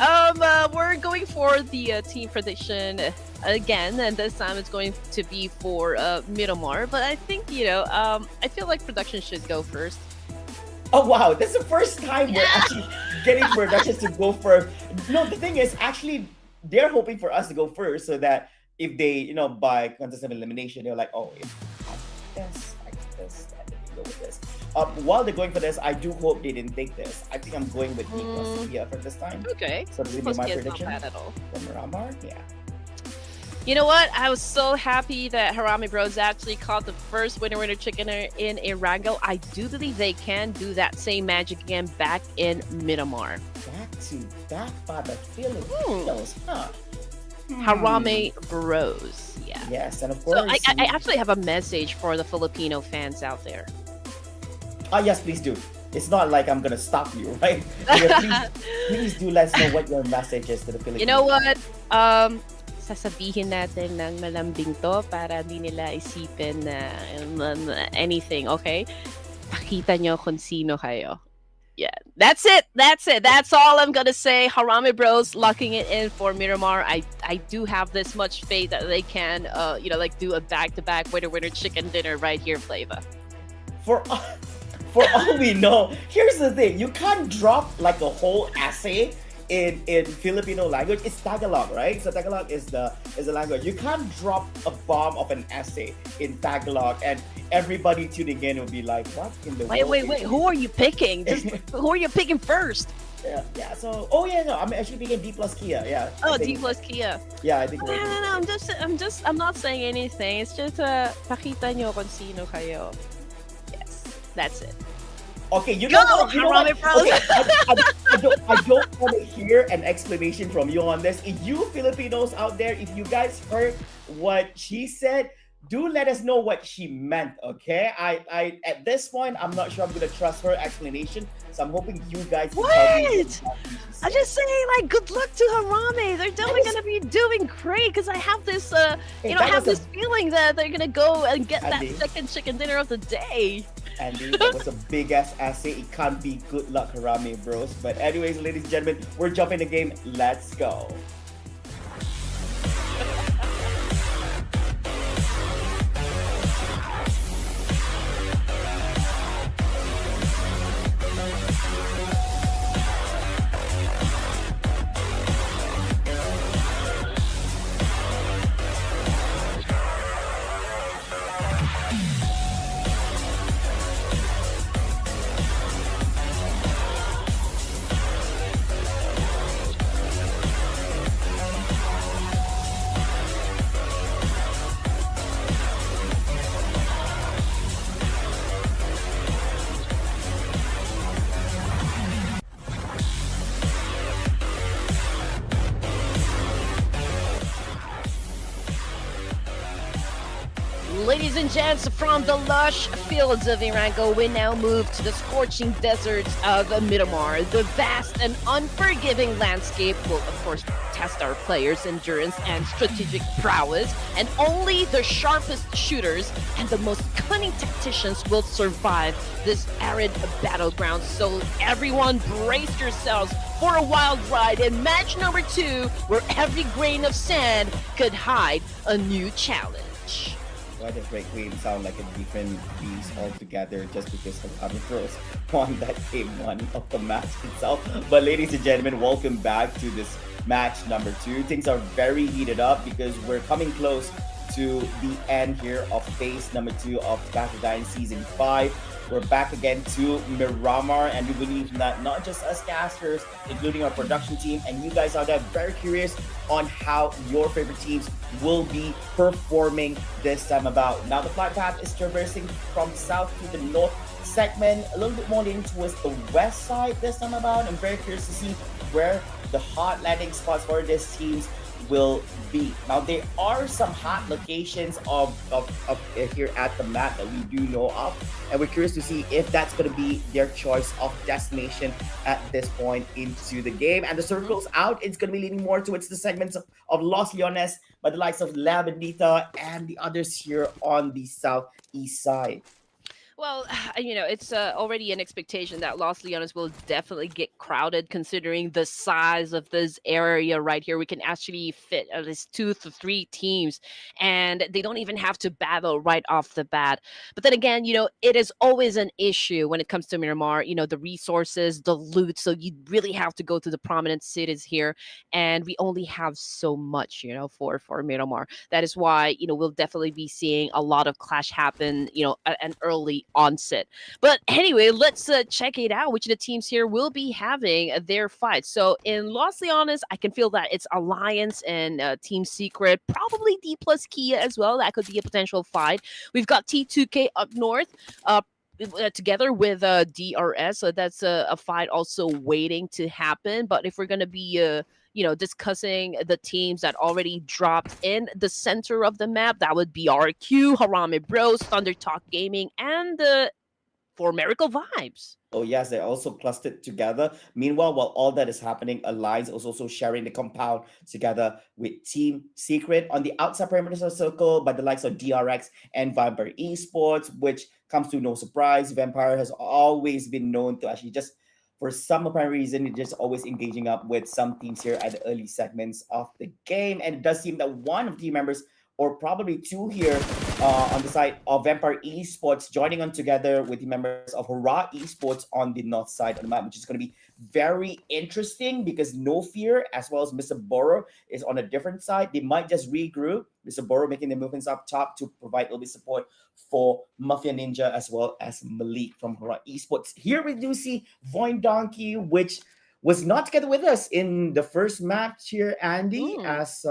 we're going for the team prediction again, and this time it's going to be for Miramar. But I think I feel like production should go first. Oh wow, that's the first time we're actually getting productions to go first. No, the thing is, actually, they're hoping for us to go first so that if they, by contest of elimination, they're like, oh, if I get this, and then they go with this. While they're going for this, I do hope they didn't take this. I think I'm going with D plus Kia for this time. Okay. So this is my prediction. Not bad at all. From Miramar, yeah. You know what? I was so happy that HARAME Bros actually caught the first winner chicken in ERANGEL. I do believe they can do that same magic again back in Miramar. Back to back by the Filipinos, huh? HARAME Bros. Yeah. Yes, and of course. So I actually have a message for the Filipino fans out there. Yes, please do. It's not like I'm gonna stop you, right? Please do let us know what your message is to the Filipinos. You know what? Sasabihin natin ng malambing to para di nila isipin na anything, okay? Pakita nyo kung sino kayo. Yeah, that's it. That's all I'm gonna say. HARAME Bros locking it in for Miramar. I do have this much faith that they can, do a back-to-back winner chicken dinner right here, Flavor. For all we know, here's the thing: you can't drop like a whole essay in Filipino language. It's Tagalog, right? So Tagalog is the language. You can't drop a bomb of an essay in Tagalog and everybody tuning in will be like, what in the world? Wait, who are you picking? Who are you picking first? Yeah, so I'm actually picking D plus Kia. Yeah. Oh, D plus Kia. Yeah, I think. No, I'm not saying anything. It's just pakita nyo kung sino kayo. Yes, that's it. Okay, you Go, know what? You know what? Harame Bros! Okay, I don't want to hear an explanation from you on this. If you Filipinos out there, if you guys heard what she said, do let us know what she meant. Okay, I at this point, I'm not sure I'm gonna trust her explanation. So I'm hoping you guys can tell me what What? exactly she I'm said. just saying, like, good luck to Harame. They're definitely just- gonna be doing great because I have this, Hey, I that have was this feeling that they're gonna go and get that Andy. second chicken dinner of the day. Andy, that was a big ass essay. It can't be good luck, Harame Bros. But anyways, ladies and gentlemen, we're jumping the game. Let's go. Ladies and gents, from the lush fields of ERANGEL, we now move to the scorching deserts of Mid-Miramar. The vast and unforgiving landscape will, of course, test our players' endurance and strategic prowess, and only the sharpest shooters and the most cunning tacticians will survive this arid battleground. So everyone brace yourselves for a wild ride in match number 2, where every grain of sand could hide a new challenge. Why does Red Queen sound like a different beast altogether just because of Harame Bros won that game 1 of the match itself? But ladies and gentlemen, welcome back to this match number 2. Things are very heated up because we're coming close to the end here of phase number 2 of BIGETRON Season 5. We're back again to Miramar, and we believe that not just us casters, including our production team, and you guys out there very curious on how your favorite teams will be performing this time about. Now the flight path is traversing from south to the north segment, a little bit more leaning towards the west side this time about. I'm very curious to see where the hot landing spots for these teams will be. Now there are some hot locations of here at the map that we do know of, and we're curious to see if that's going to be their choice of destination at this point into the game. And the circles out, it's going to be leaning more towards the segments of Los Leones by the likes of La Benita and the others here on the southeast side. Well, it's already an expectation that Los Leones will definitely get crowded considering the size of this area right here. We can actually fit at least 2 to 3 teams, and they don't even have to battle right off the bat. But then again, it is always an issue when it comes to Miramar, the resources, the loot. So you really have to go to the prominent cities here, and we only have so much, for Miramar. That is why, we'll definitely be seeing a lot of clash happen, an early onset. But anyway, let's check it out, which of the teams here will be having their fight. So in Los Leones, I can feel that it's Alliance and Team Secret, probably D plus Kia as well. That could be a potential fight. We've got T2K up north, together with DRS, so that's a fight also waiting to happen. But if we're going to be discussing the teams that already dropped in the center of the map, that would be RQ, Harame Bros, Thunder Talk Gaming, and For Miracle Vibes. Oh yes, they're also clustered together. Meanwhile, while all that is happening, Alliance is also sharing the compound together with Team Secret on the outside perimeter of the circle by the likes of DRX and Vampire Esports, which comes to no surprise. Vampire has always been known to actually just, for some apparent reason, just always engaging up with some teams here at the early segments of the game. And it does seem that one of the team members, or probably 2 here on the side of Vampire Esports, joining on together with the members of HORAA Esports on the north side of the map, which is going to be very interesting because No Fear as well as Mr. Boro is on a different side. They might just regroup. Mr. Boro making the movements up top to provide a little bit support for Mafia Ninja as well as Malik from HORAA Esports. Here we do see Void Donkey, which was not together with us in the first match here, Andy, as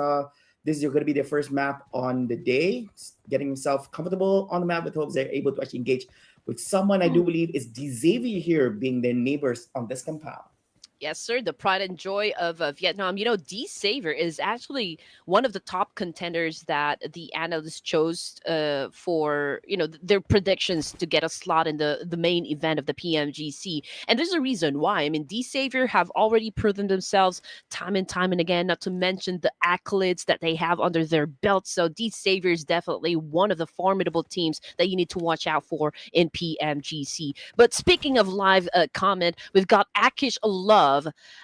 this is going to be their first map on the day, getting himself comfortable on the map with hopes they're able to actually engage with someone I do Mm. believe is Xavier here being their neighbors on this compound. Yes, sir. The pride and joy of Vietnam. You know, D Saver is actually one of the top contenders that the analysts chose for, their predictions to get a slot in the main event of the PMGC. And there's a reason why. I mean, D Saver have already proven themselves time and again, not to mention the accolades that they have under their belt. So D Saver is definitely one of the formidable teams that you need to watch out for in PMGC. But speaking of live comment, we've got Akish Love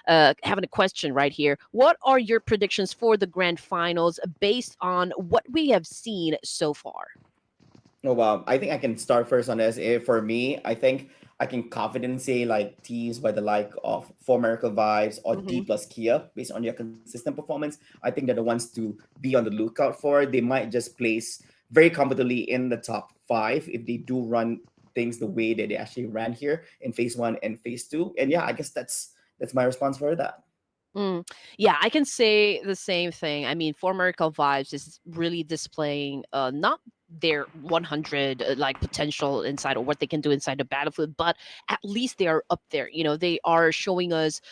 having a question right here. What are your predictions for the grand finals based on what we have seen so far? Oh wow, I think I can start first on this. For me, I think I can confidently say like teams by the like of For Miracle Vibes or D Hmm. plus Kia based on their consistent performance. I think they're the ones to be on the lookout for. They might just place very comfortably in the top five if they do run things the way that they actually ran here in phase one and phase two. And yeah, I guess that's my response for that. Mm. Yeah, I can say the same thing. I mean, For Miracle Vibes is really displaying not their 100 like potential inside or what they can do inside the battlefield, but at least they are up there. You know, they are showing us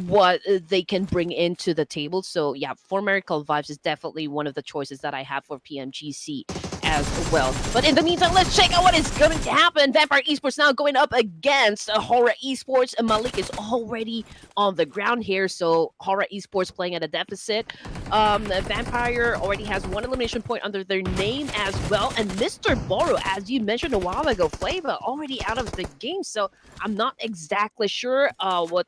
what they can bring into the table. So yeah, For Miracle Vibes is definitely one of the choices that I have for PMGC as well. But in the meantime, let's check out what is going to happen. Vampire Esports now going up against HORAA Esports. Malik is already on the ground here. So HORAA Esports playing at a deficit. Vampire already has one elimination point under their name as well. And Mr. Boro, as you mentioned a while ago, Flava already out of the game. So I'm not exactly sure what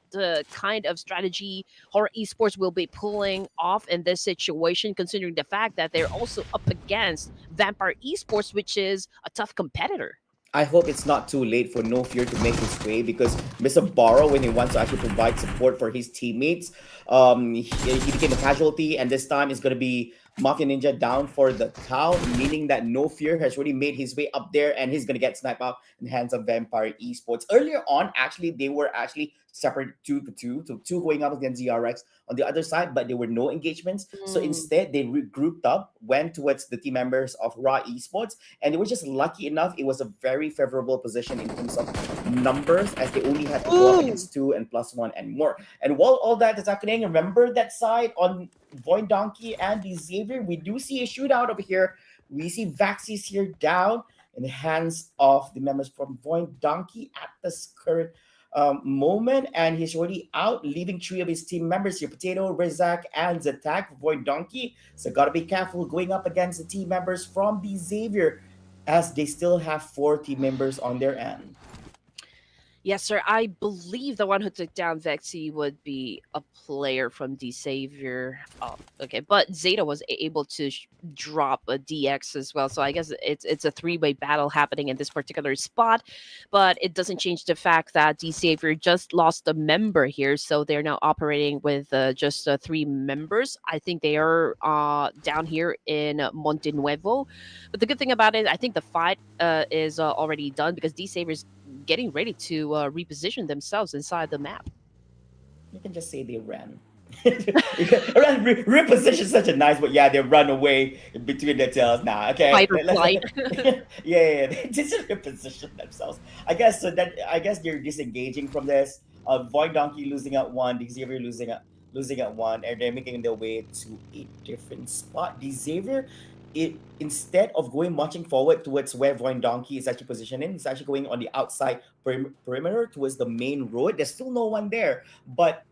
kind of strategy HORAA Esports will be pulling off in this situation, considering the fact that they're also up against Vampire Esports, which is a tough competitor. I hope it's not too late for No Fear to make his way because Mr. Borrow, when he wants to actually provide support for his teammates, he became a casualty, and this time it's going to be Mafia Ninja down for the count, meaning that No Fear has already made his way up there and he's going to get sniped out in the hands of Vampire Esports. Earlier on, actually, they were actually separate two to two, so two going up against ZRX on the other side, but there were no engagements. So Mm. instead, they regrouped up, went towards the team members of Raw Esports, and they were just lucky enough. It was a very favorable position in terms of numbers, as they only had to go up Ooh. against two and plus one and more. And while all that is happening, remember that side on Void Donkey and the Xavier, we do see a shootout over here. We see Vaxis here down in the hands of the members from Void Donkey at this current moment, and he's already out, leaving three of his team members here: Potato, Rizak, and Zatak, Void Donkey. So gotta be careful going up against the team members from the Xavier, as they still have four team members on their end. Yes, sir. I believe the one who took down Vexy would be a player from D Savior. Oh, okay. But Zeta was able to drop a DX as well. So I guess it's a three-way battle happening in this particular spot. But it doesn't change the fact that D Savior just lost a member here. So they're now operating with just three members. I think they are down here in Monte Nuevo. But the good thing about it, I think the fight is already done because D Savior's getting ready to reposition themselves inside the map. You can just say they ran. Reposition such a nice, but yeah, they run away between their tails. Nah, okay. Fight or flight. Yeah, they just reposition themselves. I guess so. That I guess they're disengaging from this. Void Donkey losing at one, Xavier losing at one, and they're making their way to a different spot. Xavier, it instead of going marching forward towards where Void Donkey is actually positioning, it's actually going on the outside perimeter towards the main road. There's still no one there, but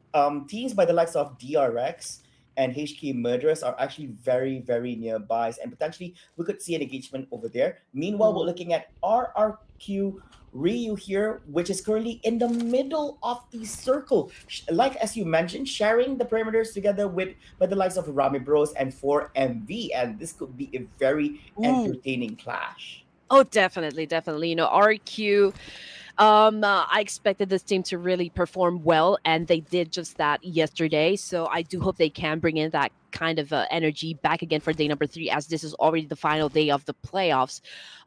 teams by the likes of DRX and HK Murderers are actually very, very nearby, and potentially we could see an engagement over there. Meanwhile, we're Mhm. looking at RRQ Ryu here, which is currently in the middle of the circle. Like as you mentioned, sharing the perimeters together with by the likes of Rami Bros and 4MV, and this could be a very Ooh. entertaining clash. Oh, definitely, definitely. You know, RQ. I expected this team to really perform well, and they did just that yesterday. So I do hope they can bring in that kind of energy back again for day number 3, as this is already the final day of the playoffs.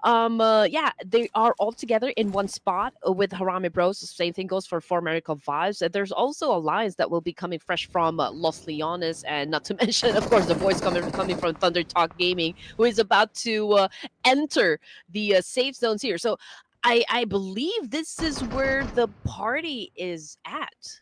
Yeah, they are all together in one spot with Harame Bros. The same thing goes for Four Miracle Vibes. There's also alliance that will be coming fresh from Los Leones, and not to mention, of course, the voice coming from Thunder Talk Gaming, who is about to enter the safe zones here. So I believe this is where the party is at.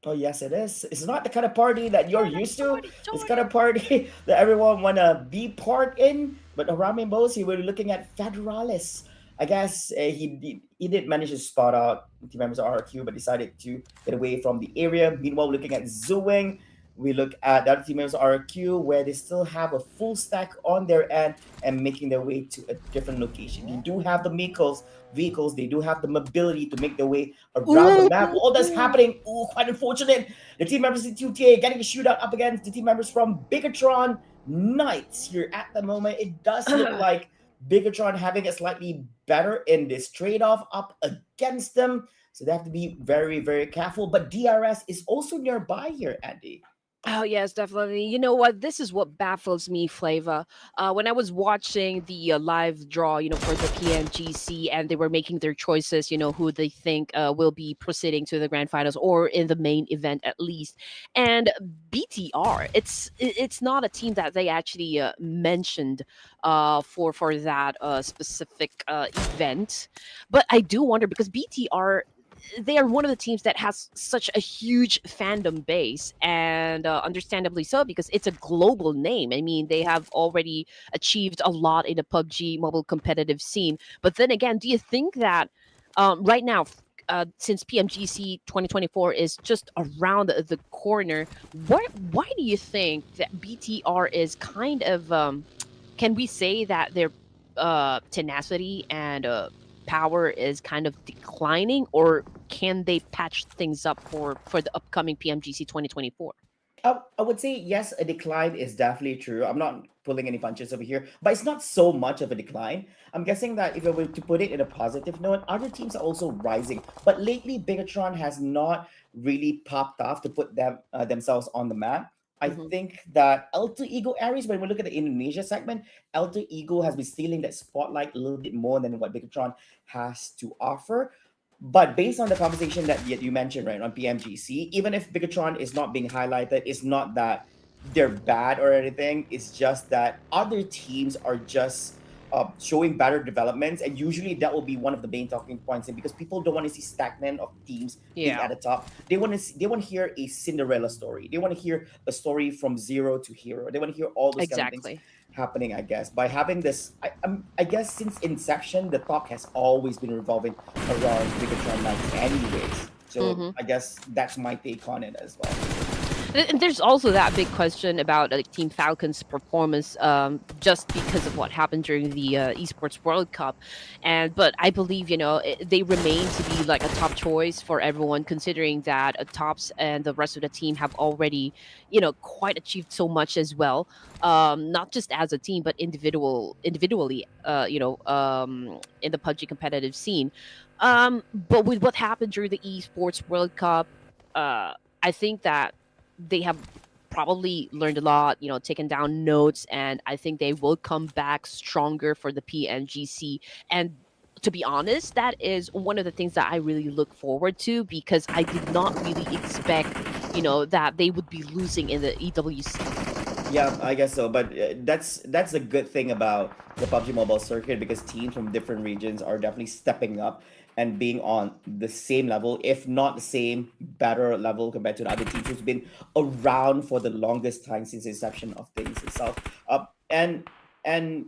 Oh yes, it is. It's not the kind of party that you're Party, used to. party, It's kind party. of party that everyone wanna be part in. But around Rainbows, he were looking at Federalis. I guess he did manage to spot out team members of RQ, but decided to get away from the area. Meanwhile, looking at Zooing, we look at the other team members of RQ where they still have a full stack on their end and making their way to a different location. You do have the vehicles, they do have the mobility to make their way around the map. All that's Ooh. happening, quite unfortunate. The team members in TUTA getting a shootout up against the team members from BIGETRON Knights here at the moment. It does look like BIGETRON having it slightly better in this trade-off up against them. So they have to be very, very careful. But DRS is also nearby here, Andy. Oh yes, definitely. You know what? This is what baffles me, Flavor. When I was watching the live draw, for the PMGC, and they were making their choices, who they think will be proceeding to the grand finals or in the main event at least. And BTR, it's not a team that they actually mentioned for that specific event. But I do wonder because BTR, they are one of the teams that has such a huge fandom base, and understandably so, because it's a global name. I mean, they have already achieved a lot in the PUBG mobile competitive scene. But then again, do you think that right now, since PMGC 2024 is just around the corner, why do you think that BTR is kind of, can we say that their tenacity and power is kind of declining, or can they patch things up for the upcoming PMGC 2024? I would say yes, a decline is definitely true. I'm not pulling any punches over here, but it's not so much of a decline. I'm guessing that if I were to put it in a positive note, other teams are also rising. But lately, Bigatron has not really popped off to put themselves on the map. I Hmm. think that Alter Ego Aries, when we look at the Indonesia segment, Alter Ego has been stealing that spotlight a little bit more than what Bigatron has to offer. But based on the conversation that you mentioned, right, on PMGC, even if Bigatron is not being highlighted, it's not that they're bad or anything. It's just that other teams are just showing better developments, and usually that will be one of the main talking points. And because people don't want to see stagnant of teams being Yeah, at the top, they want to hear a Cinderella story. They want to hear a story from zero to hero. They want to hear all those kind of things exactly. happening. I guess by having this, I guess since inception, the talk has always been revolving around Bigatron Knights, anyways. So Hmm. I guess that's my take on it as well. And there's also that big question about Team Falcon's performance, just because of what happened during the Esports World Cup. But I believe they remain to be like a top choice for everyone, considering that Tops and the rest of the team have already quite achieved so much as well. Not just as a team, but individually. In the PUBG competitive scene. But with what happened during the Esports World Cup, I think that they have probably learned a lot, taken down notes, and I think they will come back stronger for the PNGC. And to be honest, that is one of the things that I really look forward to, because I did not really expect, that they would be losing in the EWC. Yeah, I guess so. But that's a good thing about the PUBG Mobile circuit, because teams from different regions are definitely stepping up and being on the same level, if not the same, better level compared to the other teams who's been around for the longest time since the inception of things itself. And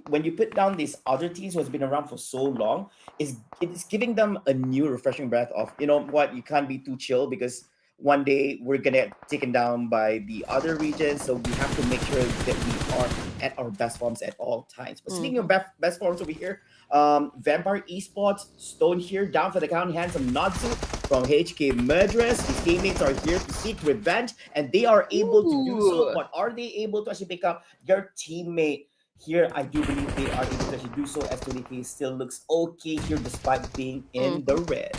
when you put down these other teams who has been around for so long, it's giving them a new refreshing breath of, you know what, you can't be too chill, because one day we're gonna get taken down by the other regions, so we have to make sure that we are at our best forms at all times. But speaking of Hmm. best forms over here, Vampire Esports, Stone here, down for the count, handsome Natsu from HK Murderers. His teammates are here to seek revenge, and they are able to do so. Ooh. But are they able to actually pick up their teammate here, I do believe they are able to actually do so, as 20K still looks okay here despite being in the red.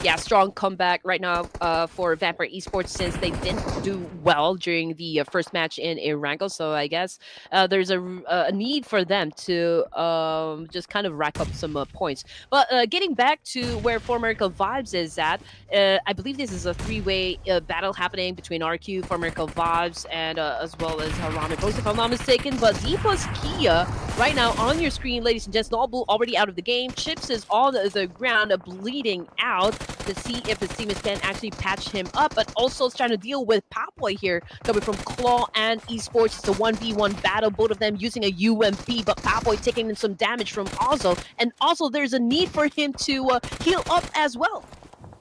Yeah, strong comeback right now for Vampire Esports since they didn't do well during the first match in ERANGEL. So I guess there's a need for them to just kind of rack up some points. But getting back to where Formerical Vibes is at, I believe this is a three-way battle happening between RQ, Formerical Vibes, and as well as HARAME Post, if I'm not mistaken. But D plus Kia right now on your screen, ladies and gents, Noble already out of the game. Chips is on the ground, bleeding out to see if his teammates can actually patch him up, but also trying to deal with Papoy here, coming from Claw and Esports. It's a 1v1 battle, both of them using a UMP, but Papoy taking in some damage from Ozzo, and also there's a need for him to heal up as well.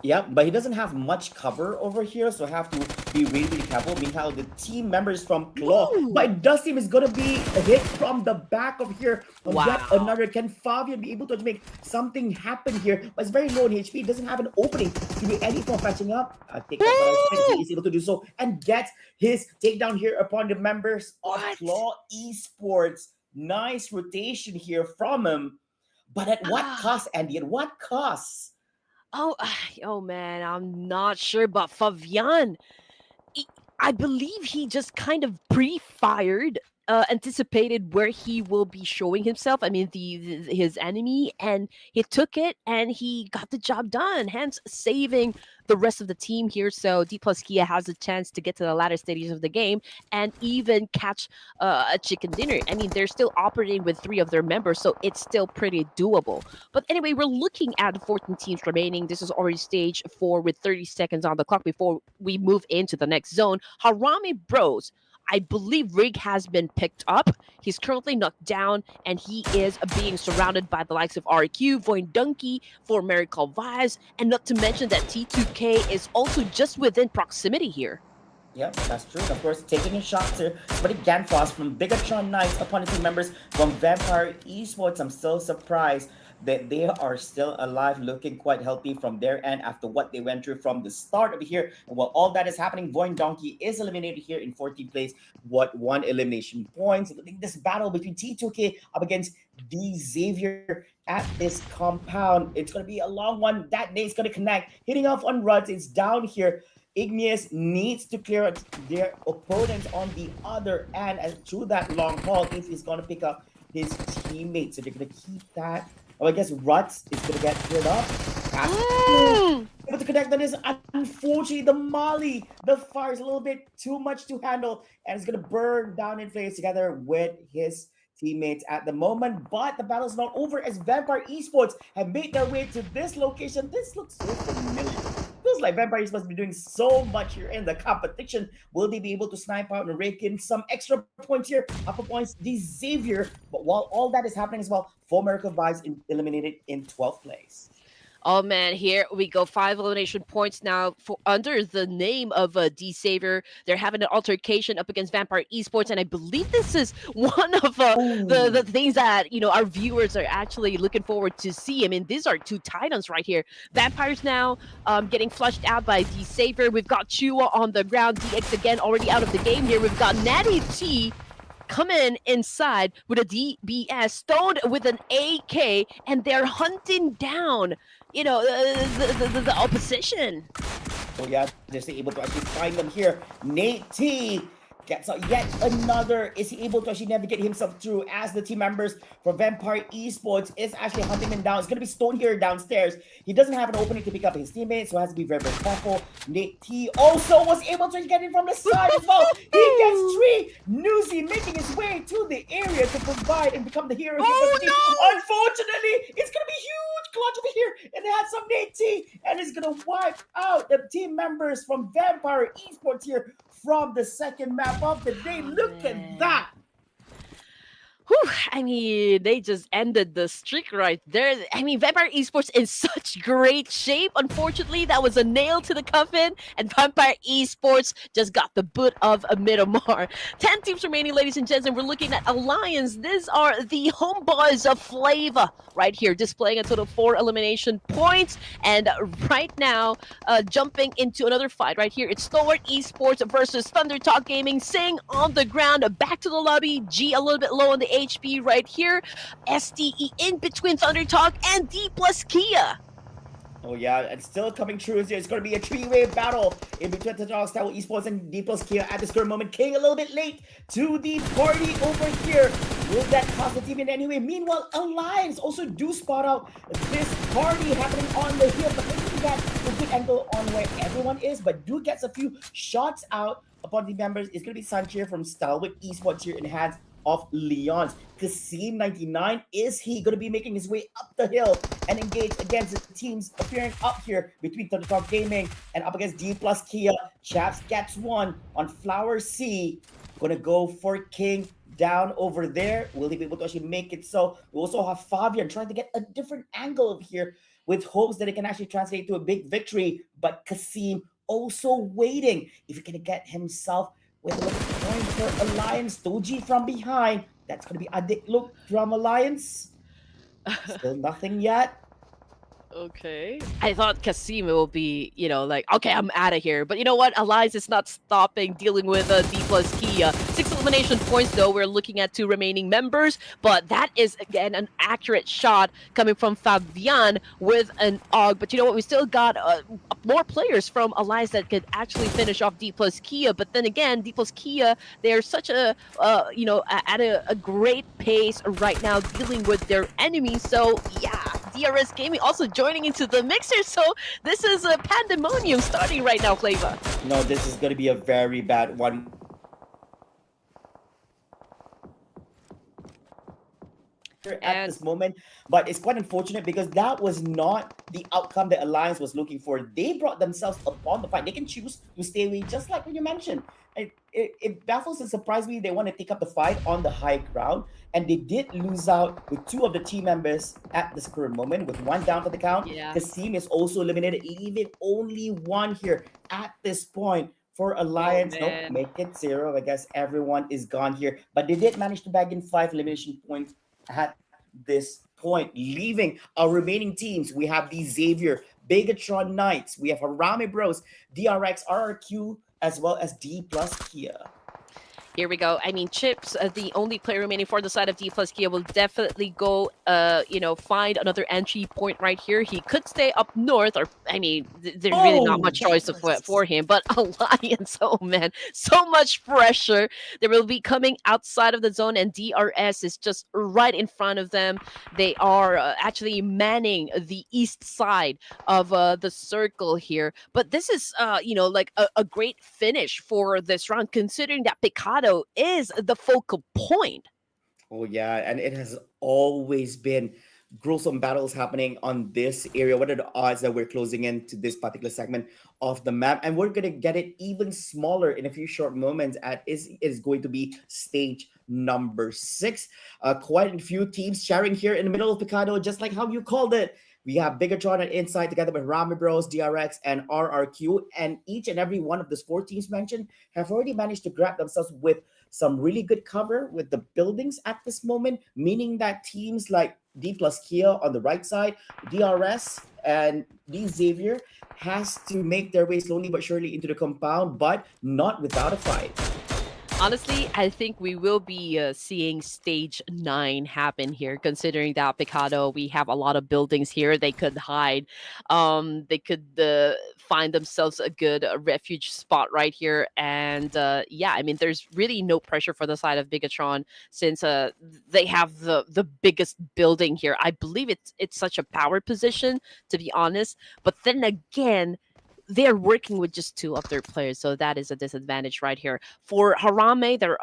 Yeah, but he doesn't have much cover over here, so have to be really, really careful. Meanwhile, the team members from Claw, but Dusty is going to be hit from the back of here. Wow. Yet another. Can Fabian be able to make something happen here? But it's very low in HP. He doesn't have an opening to do any form of patching up. I think that's what I was saying. He is able to do so and get his takedown here upon the members of Claw Esports. Nice rotation here from him. But at what cost, Andy? At what cost? Oh man, I'm not sure, but Fabian, I believe he just kind of pre-fired, anticipated where he will be showing himself. I mean, his enemy, and he took it and he got the job done. Hence, saving the rest of the team here. So D plus Kia has a chance to get to the latter stages of the game and even catch a chicken dinner. I mean, they're still operating with 3 of their members, so it's still pretty doable. But anyway, we're looking at the 14 teams remaining. This is already stage 4 with 30 seconds on the clock before we move into the next zone. HARAME Bros, I believe Rig has been picked up. He's currently knocked down, and he is being surrounded by the likes of RQ, Voindunky, Formerical Vibes, and not to mention that T2K is also just within proximity here. Yep, that's true. Of course, taking a shot here, but again, Ganfos from BIGETRON Knights upon the team members from Vampire Esports. I'm still surprised that they are still alive, looking quite healthy from their end after what they went through from the start of here. And while all that is happening, Voin Donkey is eliminated here in 14th place. What 1 elimination points? I think this battle between T2K up against the Xavier at this compound, it's going to be a long one. That Nate's going to connect, hitting off on Ruds. It's down here. Igneous needs to clear their opponents on the other end, and through that long haul, if he's going to pick up his teammates. So they're going to keep that. Oh, I guess Ruts is going to get cleared up. Able to connect on this. Unfortunately, the Molly, the fire is a little bit too much to handle, and it's going to burn down in flames together with his teammates at the moment. But the battle is not over, as Vampire Esports have made their way to this location. This looks so familiar. Feels like Vampire Esports be doing so much here in the competition. Will they be able to snipe out and rake in some extra points here? Upper points, the Xavier. But while all that is happening as well, Formerical Vibes eliminated in 12th place. Oh man, here we go. 5 elimination points now for under the name of D Savior. They're having an altercation up against Vampire Esports, and I believe this is one of the things that our viewers are actually looking forward to see. I mean, these are 2 titans right here. Vampires now getting flushed out by D Savior. We've got Chua on the ground. DX again already out of the game here. We've got Natty T coming inside with a DBS, stoned with an AK, and they're hunting down the opposition. So yeah, they're able to actually find them here. Nate T gets out yet another. Is he able to actually navigate himself through, as the team members from Vampire Esports is actually hunting him down? It's going to be Stone here downstairs. He doesn't have an opening to pick up his teammates, so has to be very, very careful. Nate T also was able to get in from the side as well. He gets 3. Newsy making his way to the area to provide and become the hero. Unfortunately, it's going to be huge clutch over here, and they had some Nate T, and it's going to wipe out the team members from Vampire Esports here from the second map of the day. Look at that. Whew. I mean, they just ended the streak right there. I mean, Vampire Esports in such great shape. Unfortunately, that was a nail to the coffin, and Vampire Esports just got the boot of a Miramar. 10 teams remaining, ladies and gents, and we're looking at Alliance. These are the homeboys of Flavor right here, displaying a total of 4 elimination points. And right now, jumping into another fight right here. It's Stalwart Esports versus Thunder Talk Gaming. Sing on the ground, back to the lobby. G a little bit low on the HP right here. STE in between Thunder Talk and D plus Kia. Oh yeah, and still coming true is it's going to be a three-way battle in between the Dog Style Esports and D plus Kia at this current moment. King a little bit late to the party over here. Will that cost the team in any way? Meanwhile, Alliance also do spot out this party happening on the hill, but they didn't get a good angle on where everyone is, but do gets a few shots out upon the members. It's going to be Sanchir from Stalwart Esports here in hands of Leon's. Kasim 99, is he going to be making his way up the hill and engage against the teams appearing up here between Thunder Talk Gaming and up against D plus Kia? Chaps gets one on Flower C. Gonna go for King down over there. Will he be able to actually make it? So we also have Fabian trying to get a different angle of here with hopes that it can actually translate to a big victory. But Kasim also waiting if he can get himself with a little point for Alliance. Doji from behind. That's going to be a dick look from Alliance. Still nothing yet. Okay. I thought Kasim will be, like, okay, I'm out of here. But you know what? Alliance is not stopping dealing with D plus Kia. 6 elimination points, though. We're looking at 2 remaining members. But that is, again, an accurate shot coming from Fabian with an AUG. But you know what? We still got more players from Alliance that could actually finish off D plus Kia. But then again, D plus Kia, they're such at a great pace right now dealing with their enemies. So, yeah, DRS Gaming also joining into the mixer, so this is a pandemonium starting right now, Flavor. No, this is going to be a very bad one. At this moment, but it's quite unfortunate because that was not the outcome that Alliance was looking for. They brought themselves upon the fight. They can choose to stay away, just like what you mentioned. It baffles and surprised me they want to take up the fight on the high ground, and they did lose out with 2 of the team members at this current moment, with 1 down for the count. Yeah. Kasim is also eliminated, leaving only 1 here at this point for Alliance. Nope, make it 0. I guess everyone is gone here, but they did manage to bag in 5 elimination points at this point, leaving our remaining teams. We have the Xavier, BIGETRON Knights, we have Harame Bros, DRX, RRQ, as well as D plus Kia. Here we go. I mean, Chips, the only player remaining for the side of D plus Kia, will definitely go, find another entry point right here. He could stay up north, or, I mean, there's really not much choice for him. But Alliance, oh man, so much pressure. They will be coming outside of the zone, and DRS is just right in front of them. They are actually manning the east side of the circle here. But this is, like a great finish for this round, considering that Picado is the focal point. Oh yeah, and it has always been gruesome battles happening on this area. What are the odds that we're closing into this particular segment of the map? And we're gonna get it even smaller in a few short moments. Is going to be stage number 6. Quite a few teams sharing here in the middle of Picado, just like how you called it. We have BIGETRON and Inside together with Harame Bros, DRX, and RRQ. And each and every one of those 4 teams mentioned have already managed to grab themselves with some really good cover with the buildings at this moment, meaning that teams like D plus Kia on the right side, DRS, and D Xavier has to make their way slowly but surely into the compound, but not without a fight. Honestly, I think we will be seeing stage 9 happen here, considering that Picado, we have a lot of buildings here they could hide. They could find themselves a good refuge spot right here. And yeah, I mean, there's really no pressure for the side of BIGETRON since they have the biggest building here. I believe it's such a power position, to be honest. But then again, they're working with just 2 of their players, so that is a disadvantage right here. For Harame, they're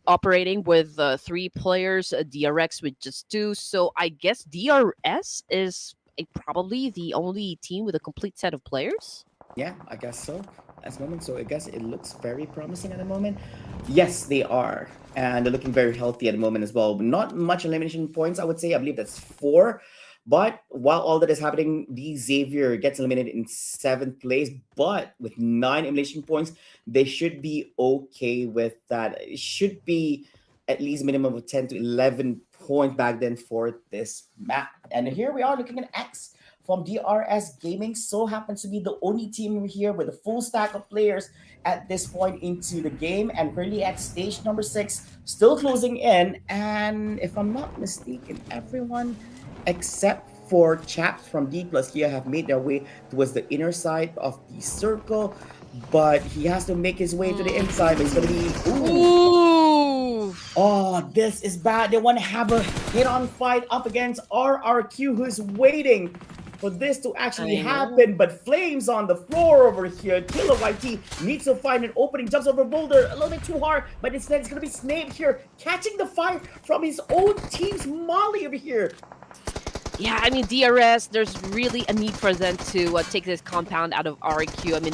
operating with 3 players, DRX with just 2, so I guess DRS is probably the only team with a complete set of players? Yeah, I guess so. at the moment, so I guess it looks very promising at the moment. Yes, they are, and they're looking very healthy at the moment as well. Not much elimination points, I would say. I believe that's 4. But while all that is happening, the Xavier gets eliminated in 7th place. But with 9 elimination points, they should be okay with that. It should be at least minimum of 10 to 11 points back then for this map. And here we are looking at X from DRS Gaming. So happens to be the only team here with a full stack of players at this point into the game, and currently at stage number 6, still closing in. And if I'm not mistaken, everyone except for chaps from D plus Kia have made their way towards the inner side of the circle, but he has to make his way to the inside. But it's gonna be oh, this is bad. They want to have a hit-on fight up against RRQ, who's waiting for this to actually happen. But Flames on the floor over here. Killer YT needs to find an opening, jumps over Boulder a little bit too hard, but instead it's gonna be Snape here catching the fire from his own team's Molly over here. Yeah, I mean, DRS, there's really a need for them to take this compound out of RQ. I mean,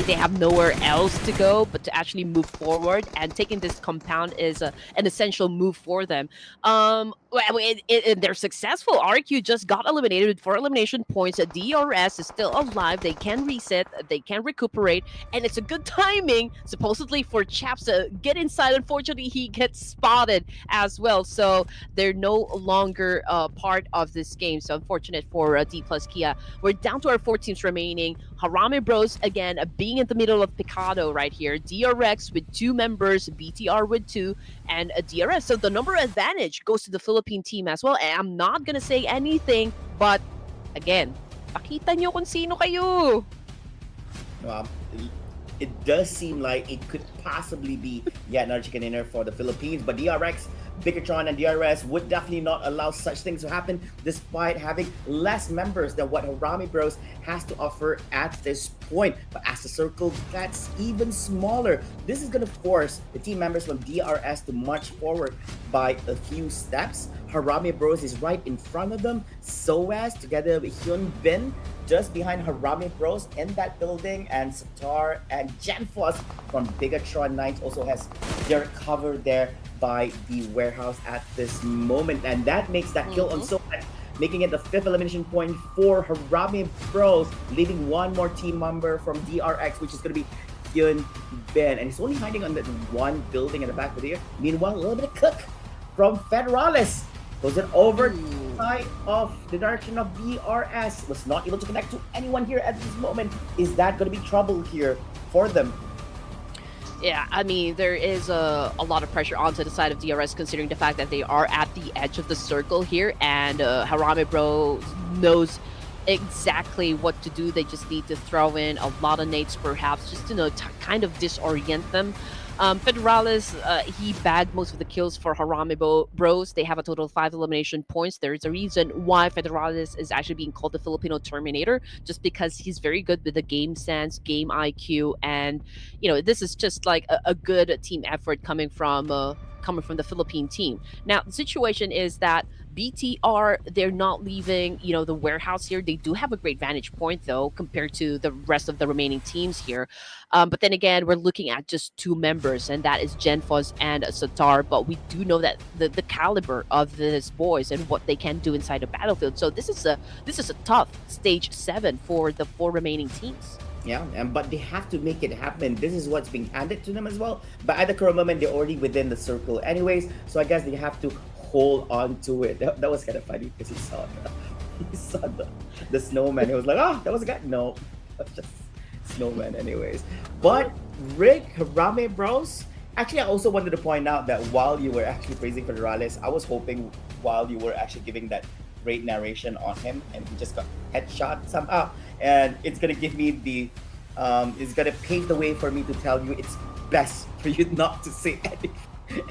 they have nowhere else to go but to actually move forward, and taking this compound is an essential move for them. They're successful. RQ just got eliminated with 4 elimination points. DRS is still alive. They can reset, they can recuperate, and it's a good timing, supposedly, for Chaps to get inside. Unfortunately, he gets spotted as well, so they're no longer part of this game. So unfortunate for D plus Kia. We're down to our 4 teams remaining. Harame Bros, again, being in the middle of Picado right here. DRX with 2 members, BTR with 2, and a DRS. So the number advantage goes to the Philippine team as well. And I'm not gonna say anything, but again, pakita nyo kung sino kayo. It does seem like it could possibly be yet another chicken dinner for the Philippines, but DRX, BIGETRON, and DRS would definitely not allow such things to happen, despite having less members than what Harame Bros has to offer at this point. But as the circle gets even smaller, this is going to force the team members from DRS to march forward by a few steps. Harame Bros is right in front of them, so as together with Hyun Bin just behind Harame Bros in that building, and Satar and Genfos from Bigetron Knights also has their cover there by the warehouse at this moment, and that makes that kill on Sohan, making it the 5th elimination point for Harame Bros, leaving one more team member from DRX, which is going to be Hyun Bin, and he's only hiding on that one building in the back of the air. Meanwhile, a little bit of cook from Federales goes it over to the side of the direction of BRS. Was not able to connect to anyone here at this moment. Is that going to be trouble here for them? Yeah, I mean, there is a lot of pressure onto the side of DRS, considering the fact that they are at the edge of the circle here, and Harame Bro knows exactly what to do. They just need to throw in a lot of nades, perhaps, just to kind of disorient them. Federales, he bagged most of the kills for Harame Bros. They have a total of 5 elimination points. There is a reason why Federales is actually being called the Filipino Terminator, just because he's very good with the game sense, game IQ, and this is just like a good team effort coming from the Philippine team. Now, the situation is that BTR, they're not leaving, the warehouse here. They do have a great vantage point, though, compared to the rest of the remaining teams here. But then again, we're looking at just 2 members, and that is Genfos and Satar. But we do know that the caliber of these boys and what they can do inside the battlefield. So this is a tough stage 7 for the 4 remaining teams. Yeah, but they have to make it happen. This is what's being handed to them as well. But at the current moment, they're already within the circle anyways. So I guess they have to hold on to it. That was kind of funny because he saw the snowman. He was like, that was a guy. No, that's just snowman anyways. But Rick, Harame Bros, actually, I also wanted to point out that while you were actually praising Federales, I was hoping while you were actually giving that great narration on him, and he just got headshot somehow, and it's gonna give me the it's gonna pave the way for me to tell you it's best for you not to say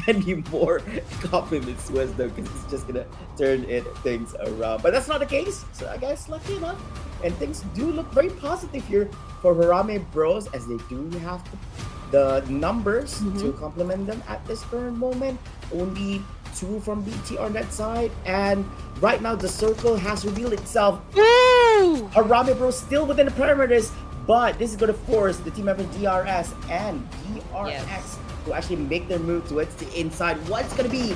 any more compliments to us, though, because it's just gonna turn things around. But that's not the case, so I guess lucky enough, and things do look very positive here for Harame Bros, as they do have the numbers to complement them at this current moment. Only 2 from BT on that side, and right now the circle has revealed itself. Harame Bros still within the perimeters, But this is going to force the team members DRS and DRX Yes. to actually make their move towards the inside. What's going to be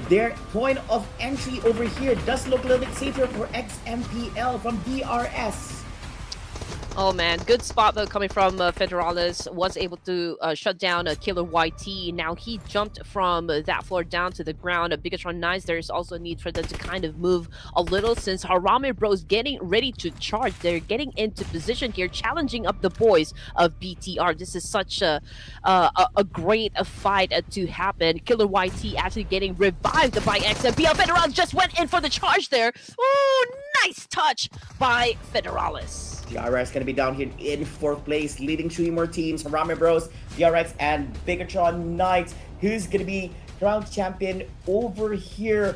their point of entry over here? Does look a little bit safer for XMPL from DRS. Oh man, good spot though coming from Federalis. Was able to shut down Killer YT. Now he jumped from that floor down to the ground. Bigetron nice. There's also a need for them to kind of move a little since Harame Bros getting ready to charge. They're getting into position here, challenging up the boys of BTR. This is such a great fight to happen. Killer YT actually getting revived by XMPL. Federalis just went in for the charge there. Oh, nice touch by Federalis. DRX going to be down here in 4th place, leading 3 more teams, Harame Bros, DRX, and Bigetron Knights. Who's going to be crowned champion over here?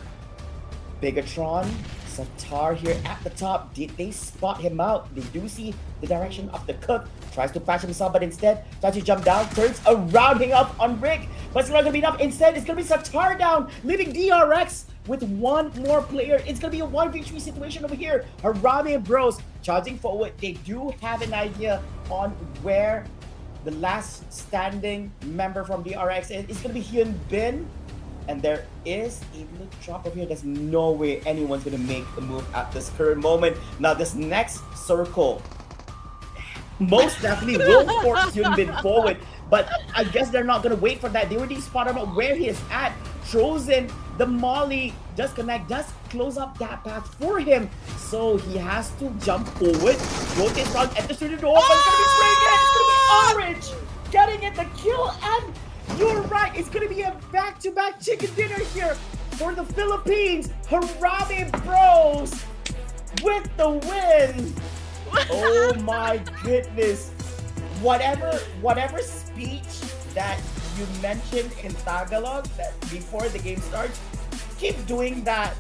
Bigetron, Satar here at the top. Did they spot him out? They do see the direction of the cook. Tries to patch himself, but instead tries to jump down, turns around, hang up on Rick. But it's not going to be enough. Instead, it's going to be Satar down, leaving DRX with 1 more player. It's going to be a 1v3 situation over here. Harame Bros charging forward. They do have an idea on where the last standing member from DRX is. It's going to be Hyun Bin. And there is a little drop over here. There's no way anyone's going to make the move at this current moment. Now, this next circle most definitely will force Hyun Bin forward. But I guess they're not going to wait for that. They already spotted out where he is at. Throws in the molly, does connect, does close up that path for him. So he has to jump forward, rotate around, enters through the door, but it's going to be spraying it. It's going to be Orange getting it the kill. And you're right, it's going to be a back-to-back chicken dinner here for the Philippines. Harame Bros with the win. Oh my goodness. Whatever speech that you mentioned in Tagalog that before the game starts, keep doing that.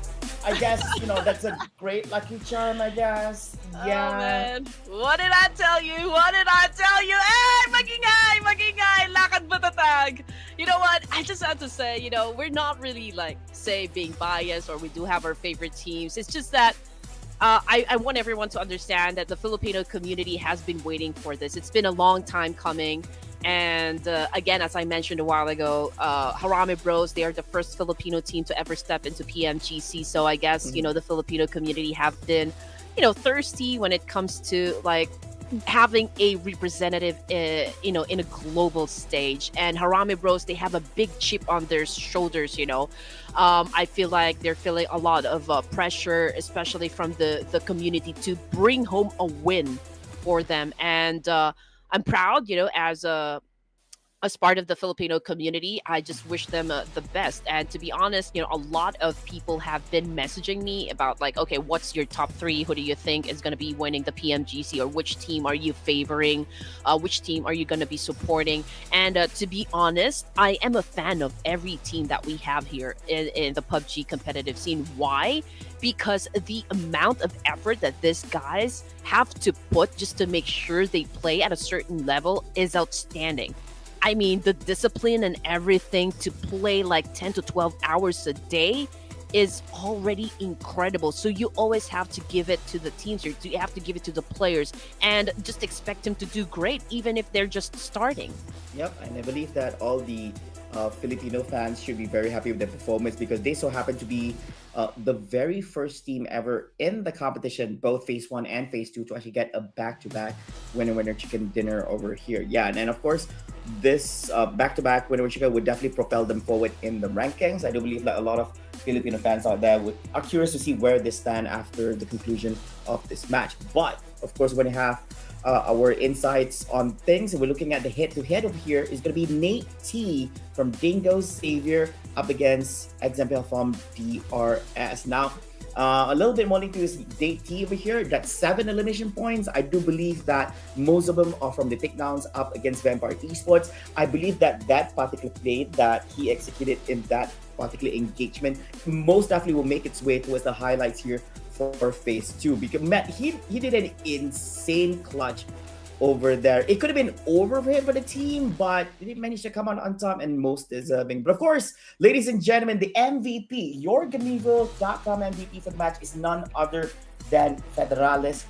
I guess, that's a great lucky charm, I guess. Yeah. Oh, man. What did I tell you? What did I tell you? Hey, magingay, lakad matatag. You know what? I just have to say, we're not really say being biased or we do have our favorite teams. It's just that I want everyone to understand that the Filipino community has been waiting for this. It's been a long time coming. And again, as I mentioned a while ago, Harame Bros, they are the first Filipino team to ever step into PMGC. So I guess, the Filipino community have been, thirsty when it comes to having a representative, in a global stage. And Harame Bros, they have a big chip on their shoulders, I feel like they're feeling a lot of pressure, especially from the community to bring home a win for them. And I'm proud, as part of the Filipino community. I just wish them the best. And to be honest, a lot of people have been messaging me about okay, what's your top 3? Who do you think is going to be winning the PMGC, or which team are you favoring? Which team are you going to be supporting? And to be honest, I am a fan of every team that we have here in the PUBG competitive scene. Why? Because the amount of effort that these guys have to put just to make sure they play at a certain level is outstanding. I mean, the discipline and everything to play 10 to 12 hours a day is already incredible. So you always have to give it to the teams here. You have to give it to the players and just expect them to do great, even if they're just starting. Yep, and I believe that all the Filipino fans should be very happy with their performance because they so happen to be the very first team ever in the competition, both phase 1 and phase 2, to actually get a back-to-back winner chicken dinner over here. Yeah, and of course, this back-to-back winner chicken would definitely propel them forward in the rankings. I do believe that a lot of Filipino fans out there are curious to see where they stand after the conclusion of this match. But of course, when you have our insights on things, and we're looking at the head-to-head over here, is going to be Nate T from Dingo's Savior up against XMPL from DRS. Now, a little bit more into this Nate T over here. That's 7 elimination points. I do believe that most of them are from the takedowns up against Vampire Esports. I believe that particular play that he executed in that particular engagement most definitely will make its way towards the highlights here for phase 2, because Matt, he did an insane clutch over there. It could have been over for him for the team, but he didn't manage to come on top and most deserving. But of course, ladies and gentlemen, the MVP, your Gamivo.com MVP for the match is none other than Federalis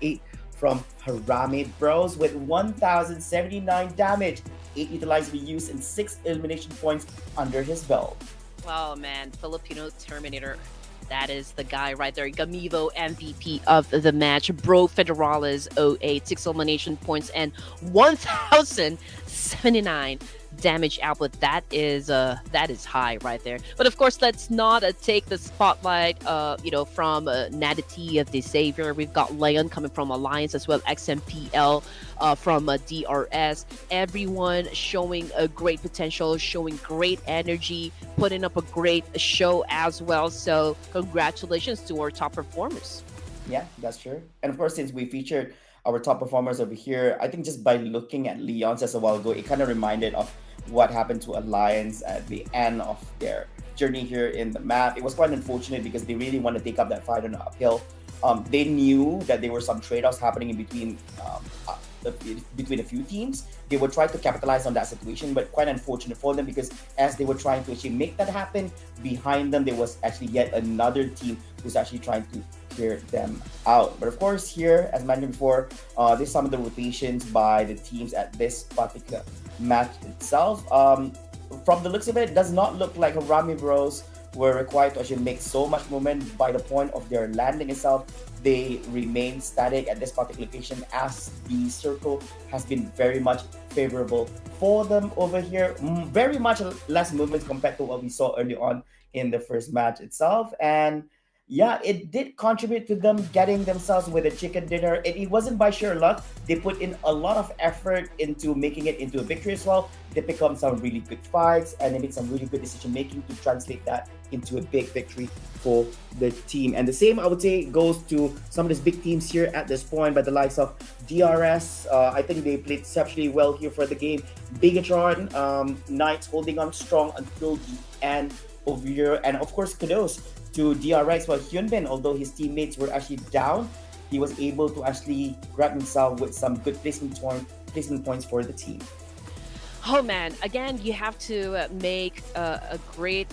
08 from HARAME Bros with 1,079 damage, 8 utilized use, and 6 elimination points under his belt. Oh man, Filipino Terminator. That is the guy right there. Gamivo MVP of the match. Bro Federales 08, 6 elimination points, and 1,079 damage output. That is high right there. But of course, let's not take the spotlight from Nadity of the Savior. We've got Leon coming from Alliance as well, XMPL from DRS. Everyone showing a great potential, showing great energy, putting up a great show as well. So congratulations to our top performers. Yeah, that's true. And of course, since we featured our top performers over here, I think just by looking at Leon's just a while ago, it kind of reminded of what happened to Alliance at the end of their journey here in the map. It was quite unfortunate because they really want to take up that fight on the uphill. They knew that there were some trade-offs happening in between a few teams. They would try to capitalize on that situation, but quite unfortunate for them because as they were trying to actually make that happen, behind them there was actually yet another team who's actually trying to clear them out. But of course, here, as mentioned before, there's some of the rotations by the teams at this particular match itself. From the looks of it does not look like HARAME Bros were required to actually make so much movement. By the point of their landing itself, they remain static at this particular location as the circle has been very much favorable for them over here. Very much less movement compared to what we saw early on in the first match itself. And yeah, it did contribute to them getting themselves with a chicken dinner. It wasn't by sheer luck. They put in a lot of effort into making it into a victory as well. They picked up some really good fights and they made some really good decision making to translate that into a big victory for the team. And the same, I would say, goes to some of these big teams here at this point, by the likes of DRS. I think they played exceptionally well here for the game. BIGETRON, Knights holding on strong until the end over here. And of course, kudos to DRX, while Hyunbin, although his teammates were actually down, he was able to actually grab himself with some good placement points for the team. Oh man, again, you have to make a great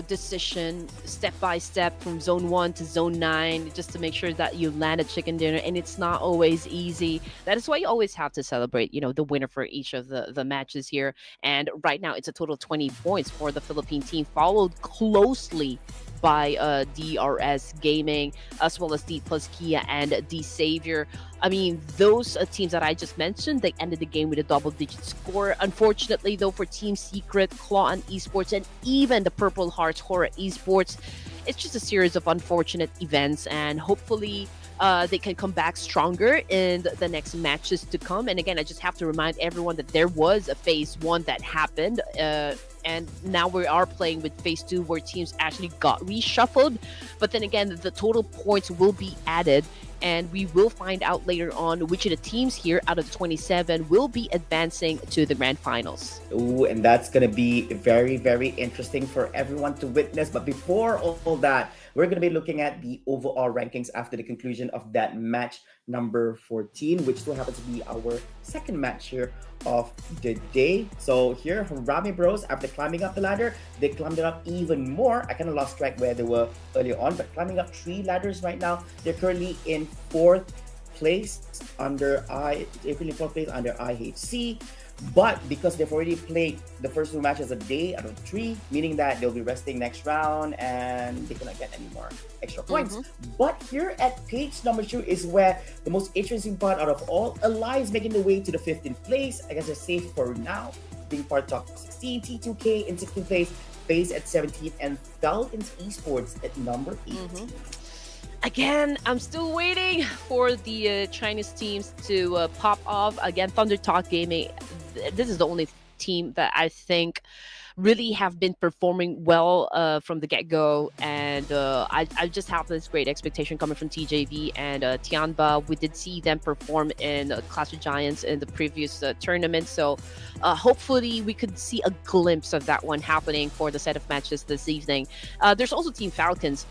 decision step by step from zone 1 to zone 9 just to make sure that you land a chicken dinner, and it's not always easy. That is why you always have to celebrate the winner for each of the matches here. And right now it's a total of 20 points for the Philippine team, followed closely by DRS Gaming as well as D Plus Kia and D Savior. I mean, those teams that I just mentioned, they ended the game with a double-digit score. Unfortunately, though, for Team Secret, Claw and Esports, and even the Purple Hearts HORAA Esports, it's just a series of unfortunate events, and hopefully they can come back stronger in the next matches to come. And again, I just have to remind everyone that there was a phase 1 that happened, and now we are playing with phase 2 where teams actually got reshuffled. But then again, the total points will be added, and we will find out later on which of the teams here out of the 27 will be advancing to the grand finals. Ooh, and that's going to be very, very interesting for everyone to witness. But before all that, we're going to be looking at the overall rankings after the conclusion of that match number 14, which still happens to be our second match here of the day. So here, HARAME Bros, after climbing up the ladder, they climbed it up even more. I kind of lost track where they were earlier on, but climbing up 3 ladders right now. They're currently in 4th place under IHC. But because they've already played the first 2 matches a day out of 3, meaning that they'll be resting next round and they cannot get any more extra points. But here at page number 2 is where the most interesting part out of all. Alliance making the way to the 15th place. I guess they're safe for now, being part of 16. T2K in 16th place, FaZe at 17th, and Falcons Esports at number 18. Again, I'm still waiting for the Chinese teams to pop off. Again, Thunder Talk Gaming, this is the only team that I think really have been performing well from the get-go. And I just have this great expectation coming from TJV and TIANBA. We did see them perform in Clash of Giants in the previous tournament. So hopefully we could see a glimpse of that one happening for the set of matches this evening. There's also Team Falcons.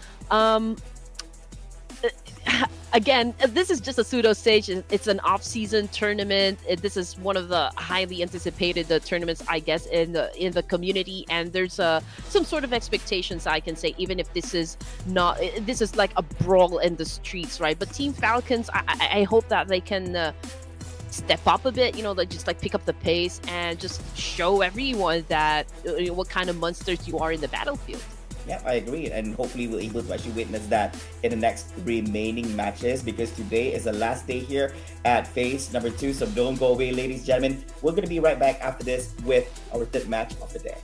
again, this is just a pseudo stage. It's an off-season tournament. This is one of the highly anticipated tournaments, I guess, in the community. And there's some sort of expectations, I can say, even if this is not. This is like a brawl in the streets, right? But Team Falcons, I hope that they can step up a bit. Like just like pick up the pace and just show everyone that what kind of monsters you are in the battlefield. Yeah, I agree, and hopefully we'll able to actually witness that in the next remaining matches, because today is the last day here at phase number 2. So don't go away, ladies and gentlemen. We're gonna be right back after this with our third match of the day.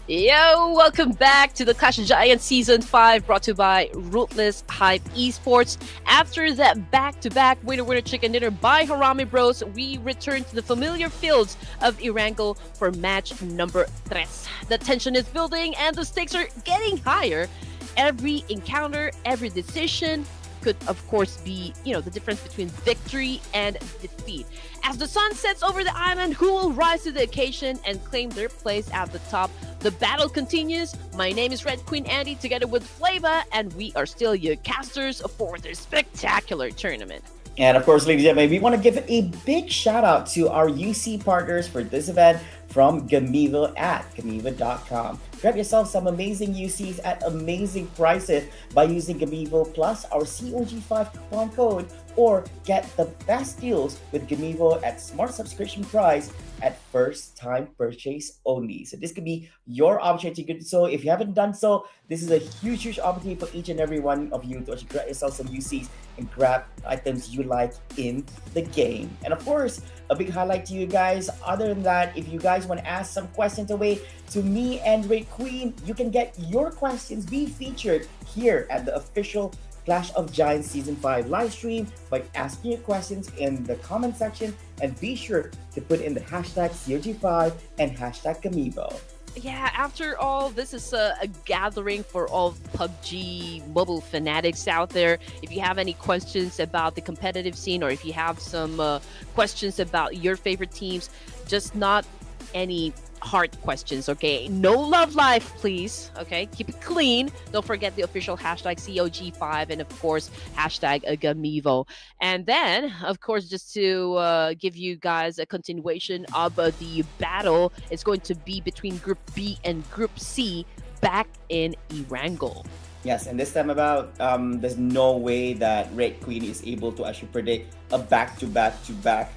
Yo, welcome back to the Clash of Giants Season 5, brought to you by Ruthless Hype Esports. After that back-to-back winner-winner chicken dinner by HARAME Bros, we return to the familiar fields of ERANGEL for match number 3. The tension is building and the stakes are getting higher. Every encounter, every decision could, of course, be, the difference between victory and defeat. As the sun sets over the island, who will rise to the occasion and claim their place at the top? The battle continues. My name is Red Queen Andy, together with Flava, and we are still your casters for this spectacular tournament. And of course, ladies and gentlemen, we want to give a big shout out to our UC partners for this event from Gamevo at Gamevo.com. Grab yourself some amazing UCs at amazing prices by using Gamevo plus our COG5 coupon code, or get the best deals with Gamevo at smart subscription price at first time purchase only. So this could be your opportunity to do so. If you haven't done so, this is a huge opportunity for each and every one of you to actually grab yourself some UCs and grab items you like in the game. And of course, a big highlight to you guys, other than that, if you guys want to ask some questions away to me and Ray Queen, you can get your questions be featured here at the official Clash of Giants Season 5 live stream by asking your questions in the comment section, and be sure to put in the hashtag COG5 and hashtag Gamibo. Yeah, after all, this is a gathering for all PUBG Mobile fanatics out there. If you have any questions about the competitive scene, or if you have some questions about your favorite teams, just not any hard questions, okay? No love life, please, okay? Keep it clean. Don't forget the official hashtag COG5 and, of course, hashtag Gamivo. And then, of course, just to give you guys a continuation of the battle, it's going to be between Group B and Group C back in ERANGEL. Yes, and this time about, there's no way that Red Queen is able to actually predict a back-to-back-to-back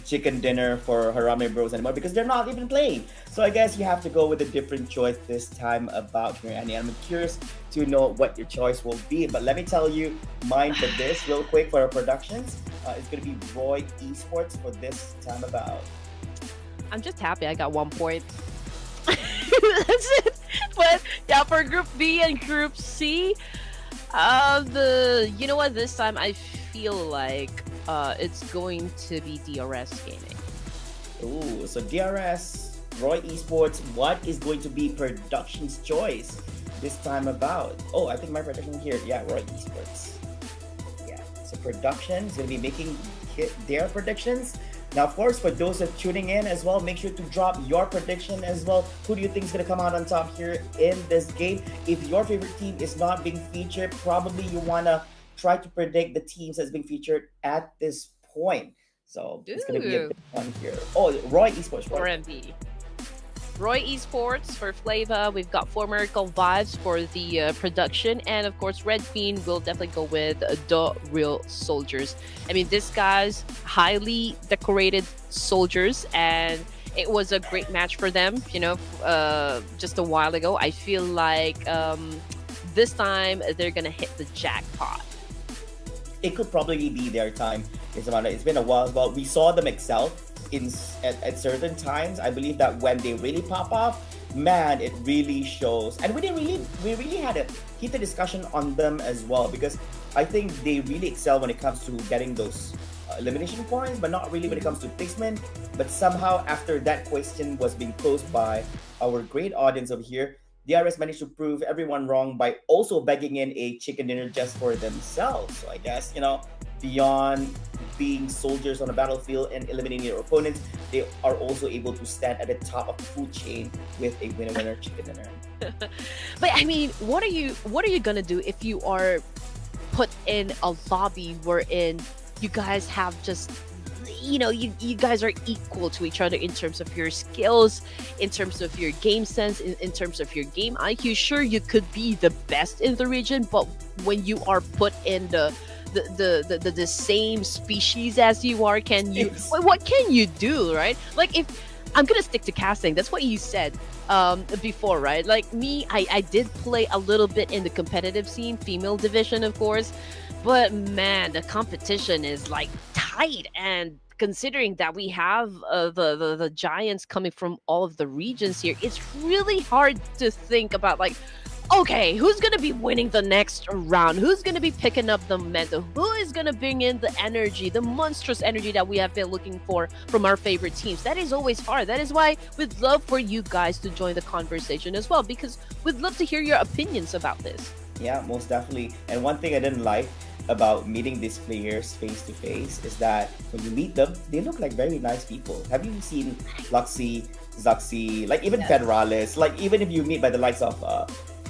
chicken dinner for Harame Bros anymore, because they're not even playing. So I guess you have to go with a different choice this time about here, Annie. I'm curious to know what your choice will be. But let me tell you mine for this real quick for our productions. It's going to be Roy Esports for this time about. I'm just happy I got 1 point. That's it. But yeah, for Group B and Group C, you know what? This time I feel like it's going to be DRS Gaming. Ooh, so DRS, Roy Esports. What is going to be production's choice this time about? Oh, I think my production here. Yeah, Roy Esports. Yeah, so production is going to be making their predictions. Now, of course, for those that are tuning in as well, make sure to drop your prediction as well. Who do you think is going to come out on top here in this game? If your favorite team is not being featured, probably you want to try to predict the teams that's being featured at this point. So it's going to be a big one here. Oh, Roy Esports. RMB. Roy Esports for Flava. We've got For Miracle Vibes for the production. And of course, Red Queen will definitely go with the Real Soldiers. I mean, these guys, highly decorated soldiers, and it was a great match for them, just a while ago. I feel like this time they're going to hit the jackpot. It could probably be their time. It's been a while as well. We saw them excel at certain times. I believe that when they really pop off, man, it really shows. And we really had a heated discussion on them as well, because I think they really excel when it comes to getting those elimination points, but not really when it comes to placement. But somehow, after that question was being posed by our great audience over here, DRS managed to prove everyone wrong by also begging in a chicken dinner just for themselves. So I guess, beyond being soldiers on the battlefield and eliminating their opponents, they are also able to stand at the top of the food chain with a winner chicken dinner. But I mean, what are you gonna do if you are put in a lobby wherein you guys have just you guys are equal to each other in terms of your skills, in terms of your game sense, in terms of your game IQ? Sure, you could be the best in the region, but when you are put in the same species as you are, what can you do, right? Like, if I'm gonna stick to casting, that's what you said before, right? Like me, I did play a little bit in the competitive scene, female division, of course, but man, the competition is like tight. And considering that we have the giants coming from all of the regions here, it's really hard to think about, like, okay, who's gonna be winning the next round? Who's gonna be picking up the momentum? Who is gonna bring in the energy, the monstrous energy that we have been looking for from our favorite teams? That is always hard. That is why we'd love for you guys to join the conversation as well, because we'd love to hear your opinions about this. Yeah, most definitely. And one thing I didn't like about meeting these players face to face is that when you meet them, they look like very nice people. Have you seen Luxy, Zaxi, like even Federalis, like even if you meet by the likes of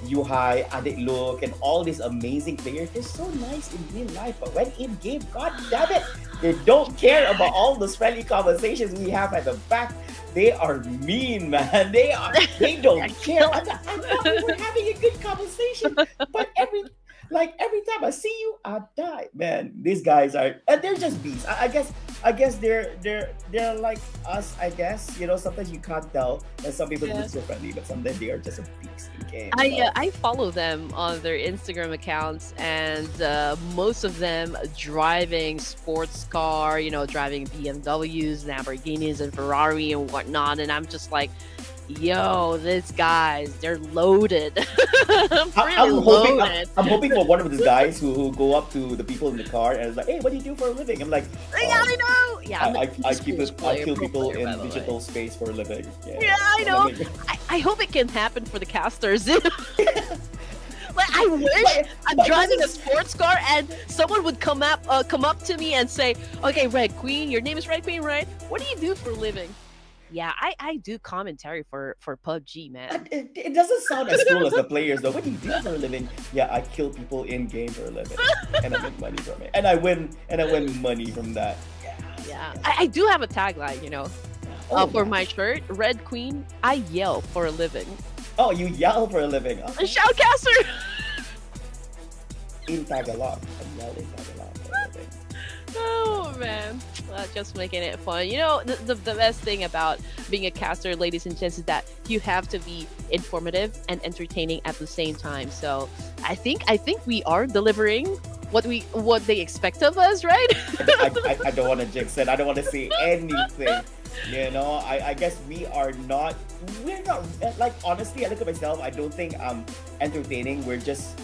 Yuhai, Adik Look, and all these amazing players, they're so nice in real life, but when in game, god damn it, they don't care about all those friendly conversations we have at the back. They are mean, man. They don't care. I thought we were having a good conversation, but every time I see you, I die, man. These guys are, and they're just beasts. I guess I guess they're like us. I guess sometimes you can't tell, and some people Yeah. look so friendly, but sometimes they are just a beast in game. I follow them on their Instagram accounts, and most of them driving sports car, driving BMWs, Lamborghinis, and Ferrari and whatnot. And I'm just like, yo, these guys, they're loaded. Pretty I'm hoping loaded. I'm hoping for one of these guys who go up to the people in the car and is like, "Hey, what do you do for a living?" I'm like, Yeah, I know. Yeah, I'm an I keep esports it. I player, kill pro people player, by in the way. digital space for a living. Yeah, I I'm know. like- I hope it can happen for the casters. Like, I wish I'm but driving a this is- sports car and someone would come up to me and say, "Okay, Red Queen, your name is Red Queen, right? What do you do for a living?" Yeah, I do commentary for PUBG, man. it doesn't sound as cool as the players though. What do you do for a living? Yeah, I kill people in game for a living, and I make money from it, and I win money from that. Yeah, I do have a tagline, for yeah. my shirt, Red Queen, I yell for a living. Oh, you yell for a living. Okay. Shoutcaster. In Tagalog. I'm yelling Tagalog for a living. Oh man, just making it fun. The best thing about being a caster, ladies and gents, is that you have to be informative and entertaining at the same time. So I think we are delivering what they expect of us, right? I don't want to jinx it. I don't want to say anything. I guess we're not like, honestly, I look at myself, I don't think I'm entertaining. I'm just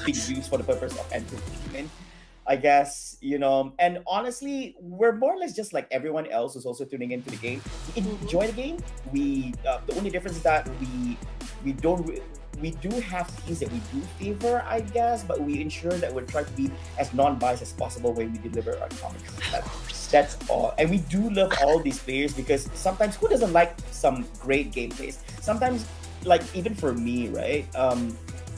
being used for the purpose of entertainment, I guess, and honestly, we're more or less just like everyone else who's also tuning into the game. We enjoy the game. We the only difference is that we don't we do have teams that we do favor, I guess, but we ensure that we're trying to be as non-biased as possible when we deliver our commentary. That's all. And we do love all these players because sometimes who doesn't like some great gameplays? Sometimes, like, even for me, right?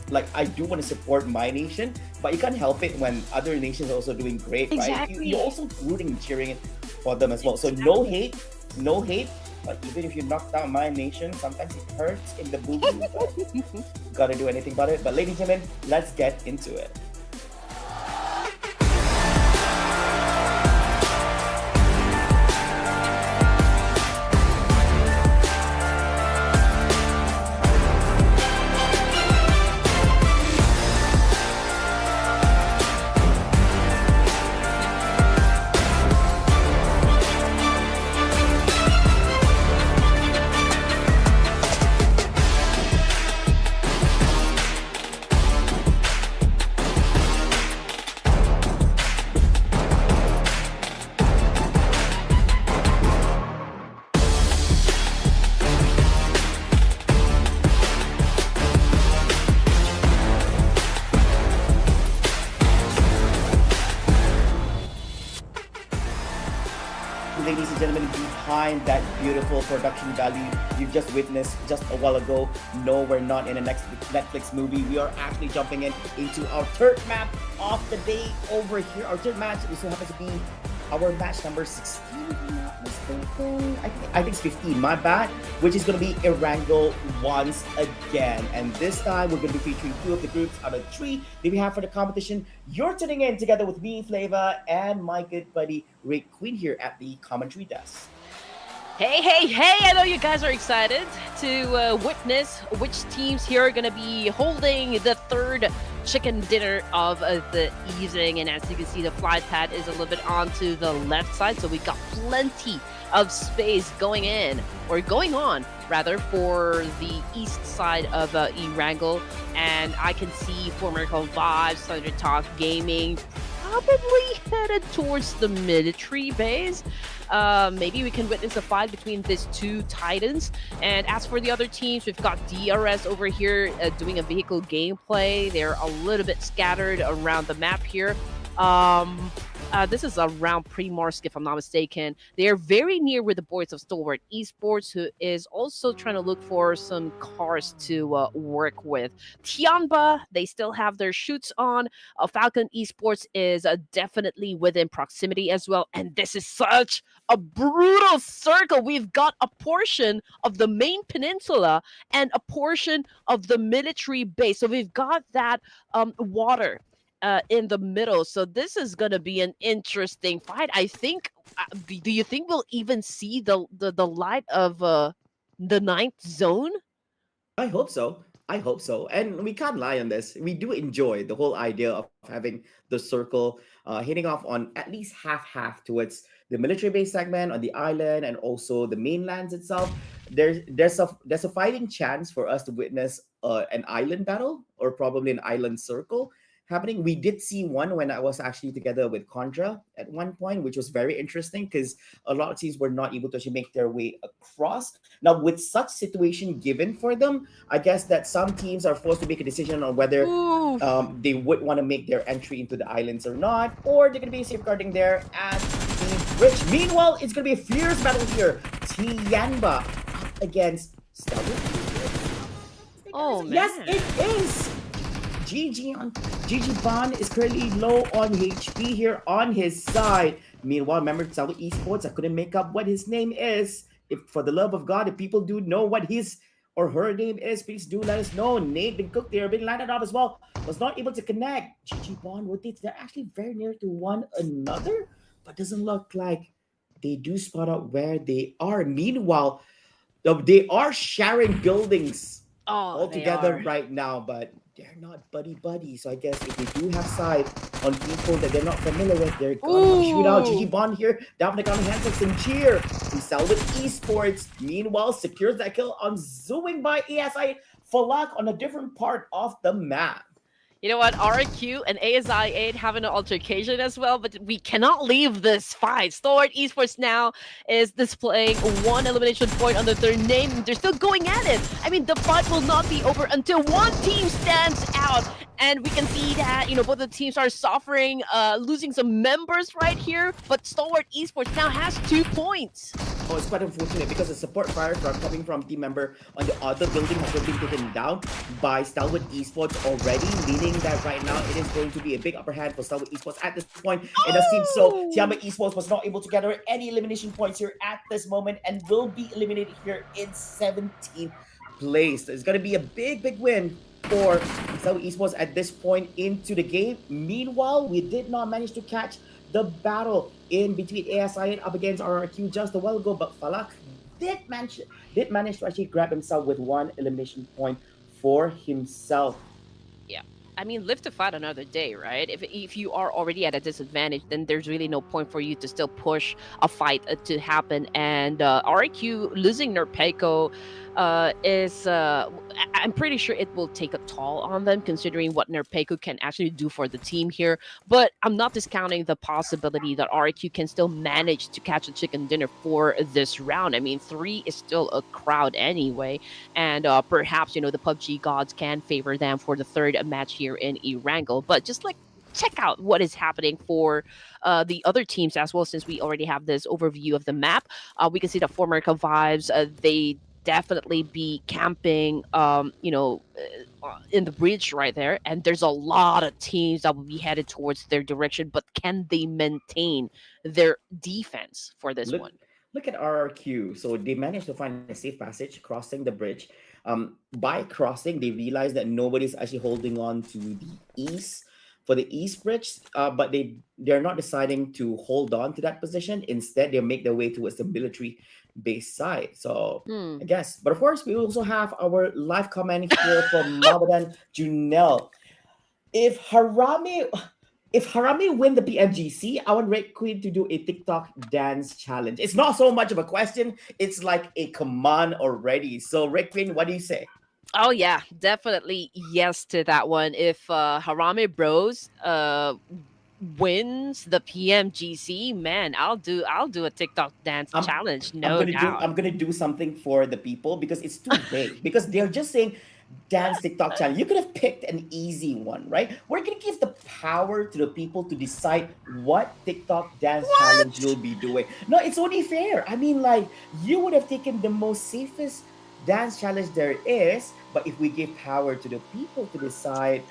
Like, I do want to support my nation, but you can't help it when other nations are also doing great, right? Exactly. You're also rooting and cheering for them as well. So no hate. But even if you knock down my nation, sometimes it hurts in the boo-boo, but gotta do anything about it. But ladies and gentlemen, let's get into it. Ladies and gentlemen, behind that beautiful production value you've just witnessed just a while ago, no, we're not in a next Netflix movie. We are actually jumping into our third map of the day over here. Our third match also happens to be our match number 16, if I'm not mistaken. I think it's 15, my bad, which is going to be ERANGEL once again. And this time, we're going to be featuring 2 of the groups out of 3 that we have for the competition. You're tuning in together with me, Flava, and my good buddy, Ray Queen, here at the commentary desk. Hey, I know you guys are excited to witness which teams here are going to be holding the third chicken dinner of the evening. And as you can see, the flight pad is a little bit onto the left side, so we got plenty of space going on rather, for the east side of ERANGEL. And I can see former Vibes, Thunder Talk Gaming probably headed towards the military base. Maybe we can witness a fight between these 2 titans. And as for the other teams, we've got DRS over here doing a vehicle gameplay. They're a little bit scattered around the map here. This is around Primorsk, if I'm not mistaken. They are very near with the boys of Stalwart Esports, who is also trying to look for some cars to work with. TIANBA, they still have their shoots on. Falcon Esports is definitely within proximity as well. And this is such a brutal circle. We've got a portion of the main peninsula and a portion of the military base. So we've got that water in the middle. So this is going to be an interesting fight. I think Do you think we'll even see the light of the ninth zone? I hope so. I hope so. And we can't lie on this. We do enjoy the whole idea of having the circle hitting off on at least half towards the military base segment on the island and also the mainlands itself. There's a fighting chance for us to witness an island battle or probably an island circle happening. We did see one when I was actually together with Contra at one point, which was very interesting because a lot of teams were not able to actually make their way across. Now, with such situation given for them, I guess that some teams are forced to make a decision on whether Ooh. they would want to make their entry into the islands or not, or they're going to be safeguarding there at the bridge. Meanwhile, it's going to be a fierce battle here. TIANBA up against Stalwart. Oh Yes, man. it is. GG Bond is currently low on HP here on his side. Meanwhile, remember Stalwart Esports, I couldn't make up what his name is. If for the love of God, if people do know what his or her name is, please do let us know. Nate and Cook, they are being landed up as well. Was not able to connect. GG Bond rotates. They're actually very near to one another, but doesn't look like they do spot out where they are. Meanwhile, they are sharing buildings Oh, all they together are. right now, but they're not buddy. So I guess if they do have side on people that they're not familiar with, they're gonna have a shootout. Ooh. GG Bond here, down the counter handsets and cheer. We sell with Esports. Meanwhile, secures that kill on zooming by ESI Falak on a different part of the map. You know what? RQ and ASI8 having an altercation as well, but we cannot leave this fight. Stalwart Esports now is displaying one elimination point under their name. They're still going at it. I mean, the fight will not be over until one team stands out. And we can see that, both the teams are suffering, losing some members right here. But Stalwart Esports now has 2 points. Oh, it's quite unfortunate because the support fire from coming from team member on the other building has been taken down by Stalwart Esports already, meaning that right now it is going to be a big upper hand for Stalwart Esports at this point. It does seem so. TIANBA Esports was not able to gather any elimination points here at this moment and will be eliminated here in 17th place. It's going to be a big win for Stalwart Esports at this point into the game. Meanwhile, we did not manage to catch the battle in between ASI and up against RRQ just a while ago, but Falak did manage to actually grab himself with one elimination point for himself. Yeah. I mean, live to fight another day, right? If you are already at a disadvantage, then there's really no point for you to still push a fight to happen. And RQ losing Nerpeco is I'm pretty sure it will take a toll on them, considering what Nerpeco can actually do for the team here. But I'm not discounting the possibility that RQ can still manage to catch a chicken dinner for this round. I mean, 3 is still a crowd anyway, and perhaps the PUBG gods can favor them for the third match here in ERANGEL. But just like check out what is happening for the other teams as well, since we already have this overview of the map. We can see the former vibes. They definitely be camping in the bridge right there, and there's a lot of teams that will be headed towards their direction, but can they maintain their defense for this one? Look at RRQ. So they managed to find a safe passage crossing the bridge. By crossing, they realized that nobody's actually holding on to the east for the east bridge, but they're not deciding to hold on to that position. Instead, they make their way towards the military base side. So I guess, but of course, we also have our live comment here from Mabadan Junel. If HARAME win the PMGC, I want Red Queen to do a TikTok dance challenge. It's not so much of a question, it's like a command already. So Red Queen, what do you say? Oh yeah, definitely yes to that one. If HARAME Bros wins the PMGC, man, I'll do a TikTok dance challenge, no doubt. I'm gonna do something for the people because it's too vague. Because they're just saying dance TikTok challenge. You could have picked an easy one, right? We're gonna give the power to the people to decide what TikTok dance challenge you'll be doing. No, it's only fair. I mean, like, you would have taken the most safest dance challenge there is, but if we give power to the people to decide,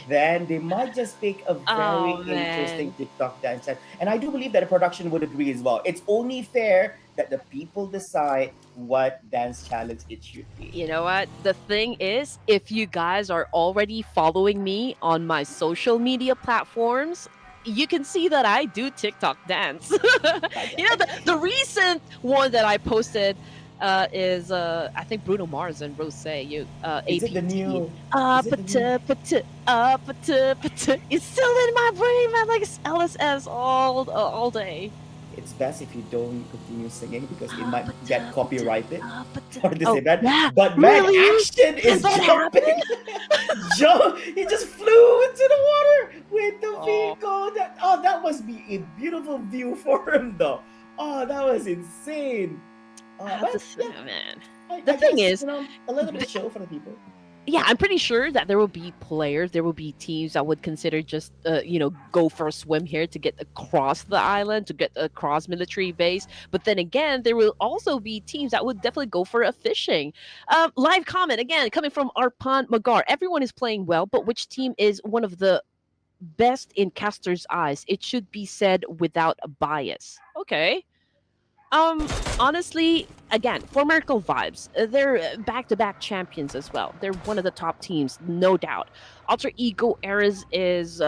then they might just pick a very interesting TikTok dance challenge. And I do believe that the production would agree as well. It's only fair that the people decide what dance challenge it should be. You know what? The thing is, if you guys are already following me on my social media platforms, you can see that I do TikTok dance. I The recent one that I posted is I think Bruno Mars and Rose you is it the APT. new? Is it the new? It's still in my brain, man. Like it's LSS all day. It's best if you don't continue singing because it Ah, might get pata, pata, copyrighted. pata. Sorry to say Oh that, yeah, but man, really? action Has is that jumping. happened? Jump! He just flew into the water with the Oh, vehicle. That must be a beautiful view for him, though. Oh, that was insane. But yeah, man. The I thing guess is, a little bit of show for the people. yeah, I'm pretty sure that there will be players, there will be teams that would consider just, go for a swim here to get across the island, to get across military base. But then again, there will also be teams that would definitely go for a fishing. Live comment again coming from Arpan Magar. Everyone is playing well, but which team is one of the best in casters' eyes? It should be said without bias. Okay. Um, Honestly, again, for Miracle Vibes, they're back-to-back champions as well. They're one of the top teams, no doubt. Alter Ego Eras is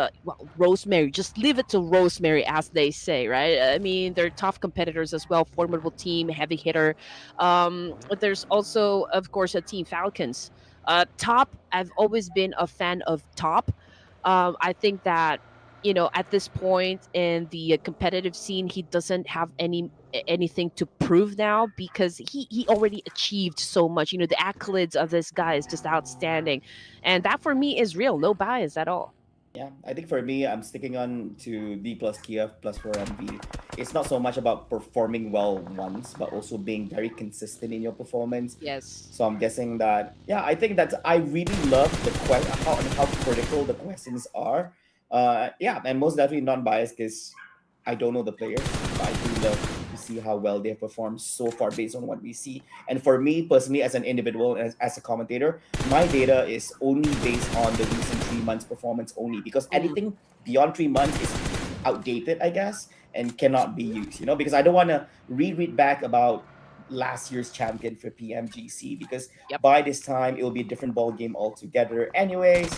Rosemary. Just leave it to Rosemary, as they say, right? I mean, they're tough competitors as well. Formidable team, heavy hitter. But there's also, of course, a Team Falcons. Top. I've always been a fan of Top. I think that at this point in the competitive scene, he doesn't have anything to prove now because he already achieved so much. The accolades of this guy is just outstanding, and that for me is real, no bias at all. Yeah, I think for me, I'm sticking on to D plus Kiev plus 4MB. It's not so much about performing well once, but also being very consistent in your performance. Yes. So I'm guessing that, yeah, I think that I really love the how critical the questions are. Yeah, and most definitely non-biased because I don't know the players, but I do love to see how well they have performed so far based on what we see. And for me personally, as an individual, as a commentator, my data is only based on the recent 3 months performance only because Mm, anything beyond 3 months is outdated, I guess, and cannot be used. Because I don't want to reread back about last year's champion for PMGC because yep. by this time it will be a different ball game altogether. Anyways,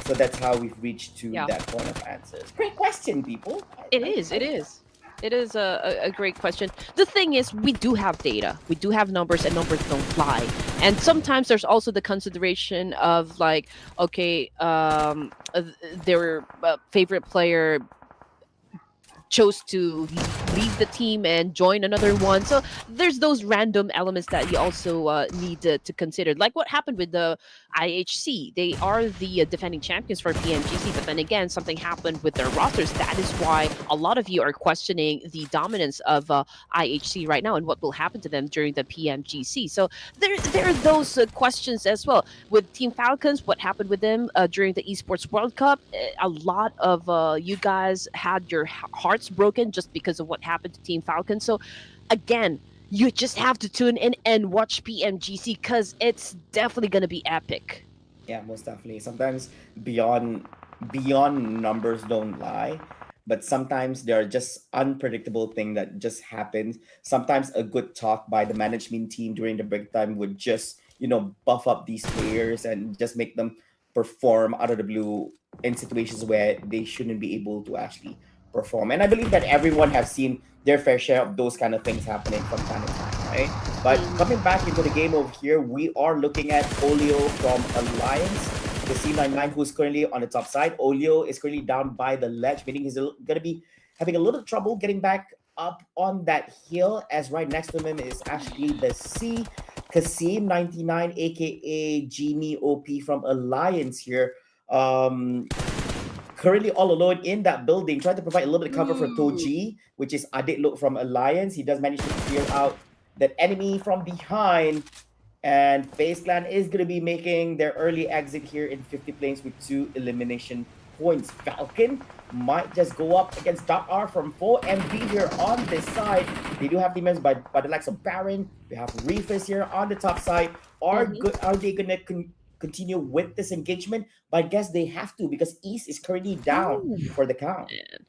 so that's how we've reached to Yeah. that point of answers. Great question, people. It is. It is. It is a great question. The thing is, we do have data, we do have numbers, and numbers don't lie. And sometimes there's also the consideration of like, okay, their favorite player chose to leave the team and join another one. So there's those random elements that you also need to consider. Like what happened with the IHC. They are the defending champions for PMGC, but then again, something happened with their rosters. That is why a lot of you are questioning the dominance of IHC right now and what will happen to them during the PMGC. So there are those questions as well. With Team Falcons, what happened with them during the Esports World Cup? A lot of you guys had your hearts broken just because of what happened to Team Falcons. So again, you just have to tune in and watch PMGC because it's definitely going to be epic. Yeah, most definitely. Sometimes beyond numbers don't lie, but sometimes there are just unpredictable thing that just happens. Sometimes a good talk by the management team during the break time would just buff up these players and just make them perform out of the blue in situations where they shouldn't be able to actually perform. And I believe that everyone has seen their fair share of those kind of things happening from time to time, right? But Mhm. coming back into the game over here, we are looking at Olio from Alliance, the C99 who's currently on the top side. Olio is currently down by the ledge, meaning he's going to be having a little trouble getting back up on that hill, as right next to him is actually the C. Kasim99, aka Genie OP from Alliance here. Currently all alone in that building, trying to provide a little bit of cover for Mm. Toji, which is Adit Look from Alliance. He does manage to clear out that enemy from behind. And FaZe Clan is going to be making their early exit here in 50 planes with 2 elimination points. Falcon might just go up against Dark R from 4MB here on this side. They do have teammates by the likes of Baron. We have Reefus here on the top side. Are they going to continue with this engagement? But I guess they have to because East is currently down Oh, for the count. man.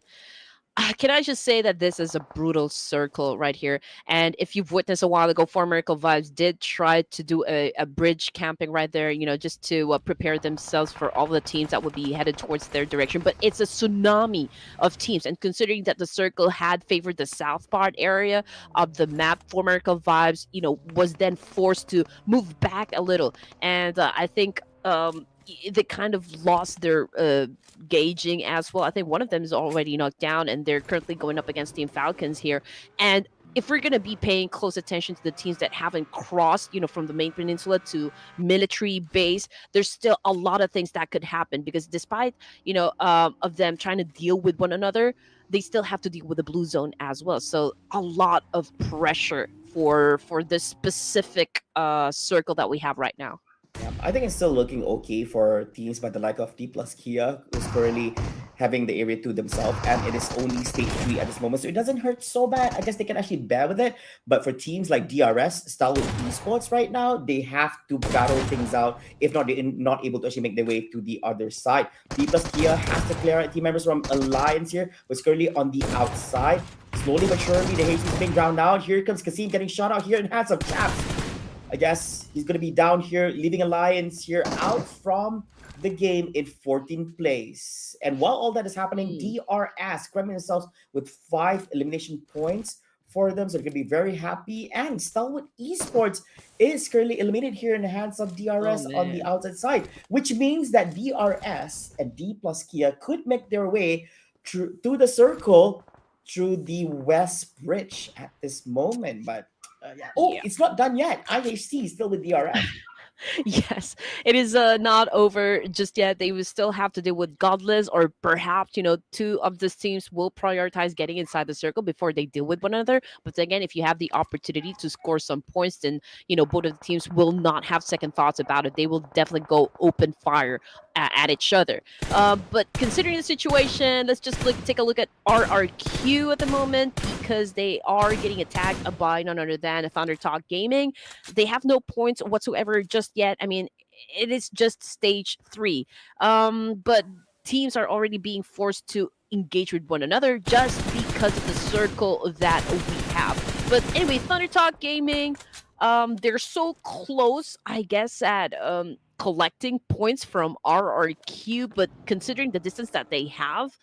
Can I just say that this is a brutal circle right here? And if you've witnessed a while ago, For Miracle Vibes did try to do a bridge camping right there, just to prepare themselves for all the teams that would be headed towards their direction. But it's a tsunami of teams. And considering that the circle had favored the south part area of the map, For Miracle Vibes, was then forced to move back a little. And I think. They kind of lost their gauging as well. I think one of them is already knocked down, and they're currently going up against Team Falcons here. And if we're going to be paying close attention to the teams that haven't crossed, from the main peninsula to military base, there's still a lot of things that could happen because despite, of them trying to deal with one another, they still have to deal with the blue zone as well. So a lot of pressure for this specific circle that we have right now. Yeah, I think it's still looking okay for teams by the like of D plus Kia, who's currently having the area to themselves, and it is only stage 3 at this moment, so it doesn't hurt so bad. I guess they can actually bear with it. But for teams like DRS, Starwood Esports right now, they have to battle things out. If not, they're not able to actually make their way to the other side. D plus Kia has to clear out team members from Alliance here, who's currently on the outside. Slowly but surely, the Hades is being drowned out. Here comes Kasim getting shot out here in hands of Chaps. I guess he's going to be down here, leaving Alliance here out from the game in 14th place. And while all that is happening, DRS cramming themselves with 5 elimination points for them. So they're going to be very happy. And Stalwart Esports is currently eliminated here in the hands of DRS on the outside side, which means that DRS and D plus Kia could make their way through the circle through the West Bridge at this moment. But it's not done yet. IHC is still with DRS. Yes, it is not over just yet. They will still have to deal with Godless, or perhaps, two of these teams will prioritize getting inside the circle before they deal with one another. But again, if you have the opportunity to score some points, then, both of the teams will not have second thoughts about it. They will definitely go open fire at each other. But considering the situation, let's just take a look at RRQ at the moment, because they are getting attacked by none other than Thunder Talk Gaming. They have no points whatsoever just yet. I mean, it is just stage 3. But teams are already being forced to engage with one another just because of the circle that we have. But anyway, Thunder Talk Gaming, they're so close, I guess, at collecting points from RRQ, but considering the distance that they have,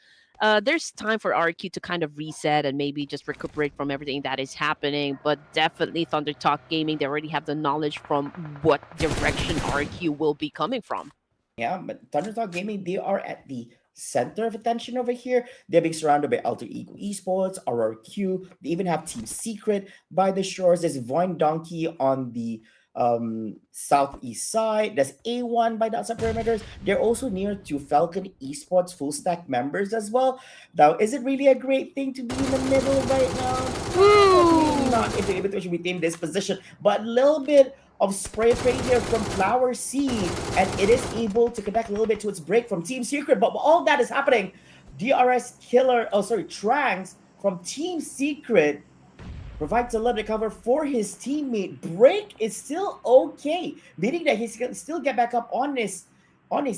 there's time for RQ to kind of reset and maybe just recuperate from everything that is happening. But definitely Thunder Talk Gaming, they already have the knowledge from what direction RQ will be coming from. Yeah, but Thunder Talk Gaming, they are at the center of attention over here. They're being surrounded by Alter Ego Esports, RRQ. They even have Team Secret by the shores. There's Voin Donkey on the southeast side. There's A1 by the outside perimeters. They're also near to Falcon Esports full stack members as well. Now, is it really a great thing to be in the middle right now? Maybe not if they're able to actually retain this position, but a little bit of spray here from Flower Seed, and it is able to connect a little bit to its break from Team Secret. But all that is happening, Trangs from Team Secret provides a little bit of cover for his teammate. Break is still okay, meaning that he can still get back up on his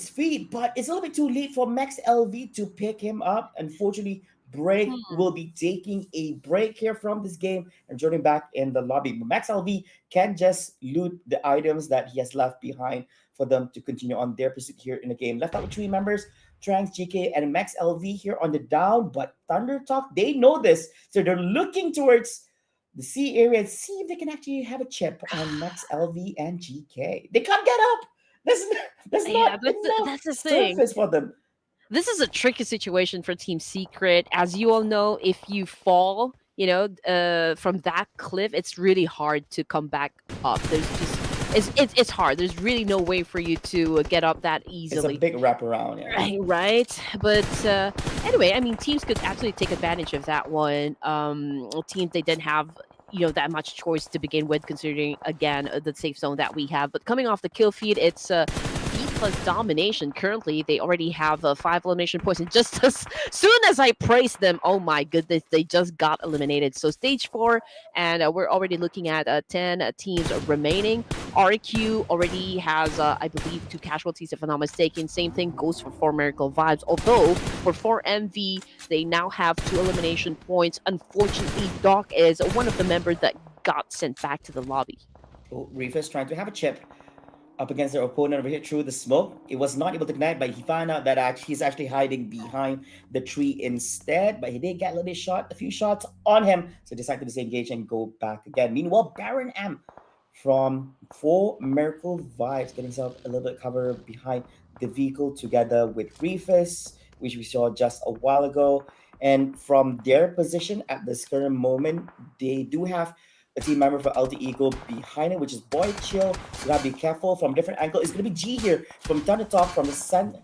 feet, but it's a little bit too late for Max LV to pick him up. Unfortunately, Break will be taking a break here from this game and joining back in the lobby. But Max LV can just loot the items that he has left behind for them to continue on their pursuit here in the game. Left out with 3 members, Tranks, GK, and Max LV here on the down, but Thunder Talk, they know this, so they're looking towards the C area and see if they can actually have a chip on Max LV and GK. They can't get up. That's not enough the thing. surface for them. This is a tricky situation for Team Secret. As you all know, if you fall, from that cliff, it's really hard to come back up. There's just it's hard. There's really no way for you to get up that easily. It's a big wraparound, yeah. Right. But anyway, I mean, teams could actually take advantage of that one. Teams, they didn't have that much choice to begin with, considering again the safe zone that we have. But coming off the kill feed, it's B plus domination. Currently, they already have 5 elimination points. And just as soon as I praised them, oh my goodness, they just got eliminated. So stage 4, and we're already looking at 10 teams remaining. RQ already has, I believe, 2 casualties, if I'm not mistaken. Same thing goes for 4 Miracle Vibes. Although for 4MV, they now have 2 elimination points. Unfortunately, Doc is one of the members that got sent back to the lobby. Oh, Reefus trying to have a chip up against their opponent over here through the smoke. It was not able to connect, but he found out that he's actually hiding behind the tree instead. But he did get a little bit shot, a few shots on him, so decided to disengage and go back again. Meanwhile, Baron M from 4 Miracle Vibes getting himself a little bit cover behind the vehicle together with Reefus, which we saw just a while ago. And from their position at this current moment, they do have a team member for Alter Ego behind it, which is Boy Chill. You gotta be careful from different angle. It's gonna be G here from down the top, from the center,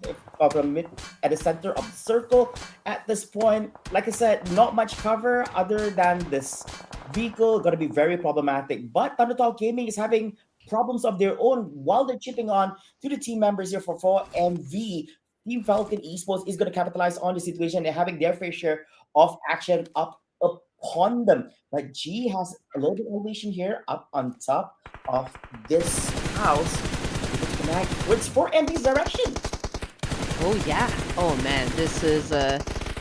from mid at the center of the circle. At this point, like I said, not much cover other than this vehicle. Gonna be very problematic. But Thundertalk Gaming is having problems of their own while they're chipping on to the team members here for 4MV. Team Falcon Esports is going to capitalize on the situation and having their fair share of action up upon them. But G has a little bit of elevation here up on top of this house. It's for MV's direction. Oh yeah. Oh man, this is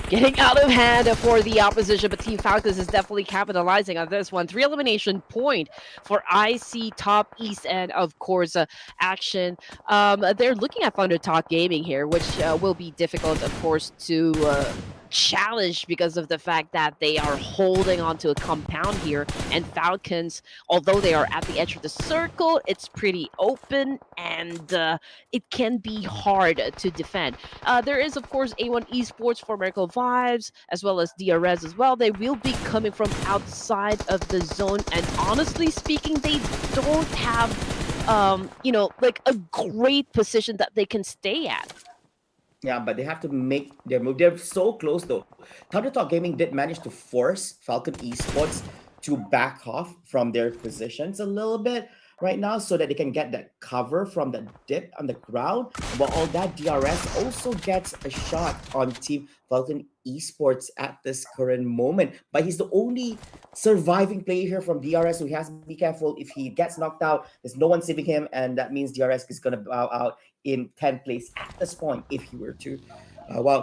getting out of hand for the opposition, but Team Falcons is definitely capitalizing on this one. 3 elimination point for IC Top East, and of course, Action. They're looking at Thundertalk Gaming here, which will be difficult, of course, to challenge because of the fact that they are holding onto a compound here, and Falcons, although they are at the edge of the circle, it's pretty open, and it can be hard to defend. There is, of course, A1 Esports for Miracle Vibes, as well as DRS as well. They will be coming from outside of the zone, and honestly speaking, they don't have, like a great position that they can stay at. Yeah, but they have to make their move. They're so close though. Thundertalk Gaming did manage to force Falcon Esports to back off from their positions a little bit right now so that they can get that cover from the dip on the ground. But all that, DRS also gets a shot on Team Falcon Esports at this current moment. But he's the only surviving player here from DRS, so he has to be careful. If he gets knocked out, there's no one saving him, and that means DRS is going to bow out in 10th place at this point if he were to.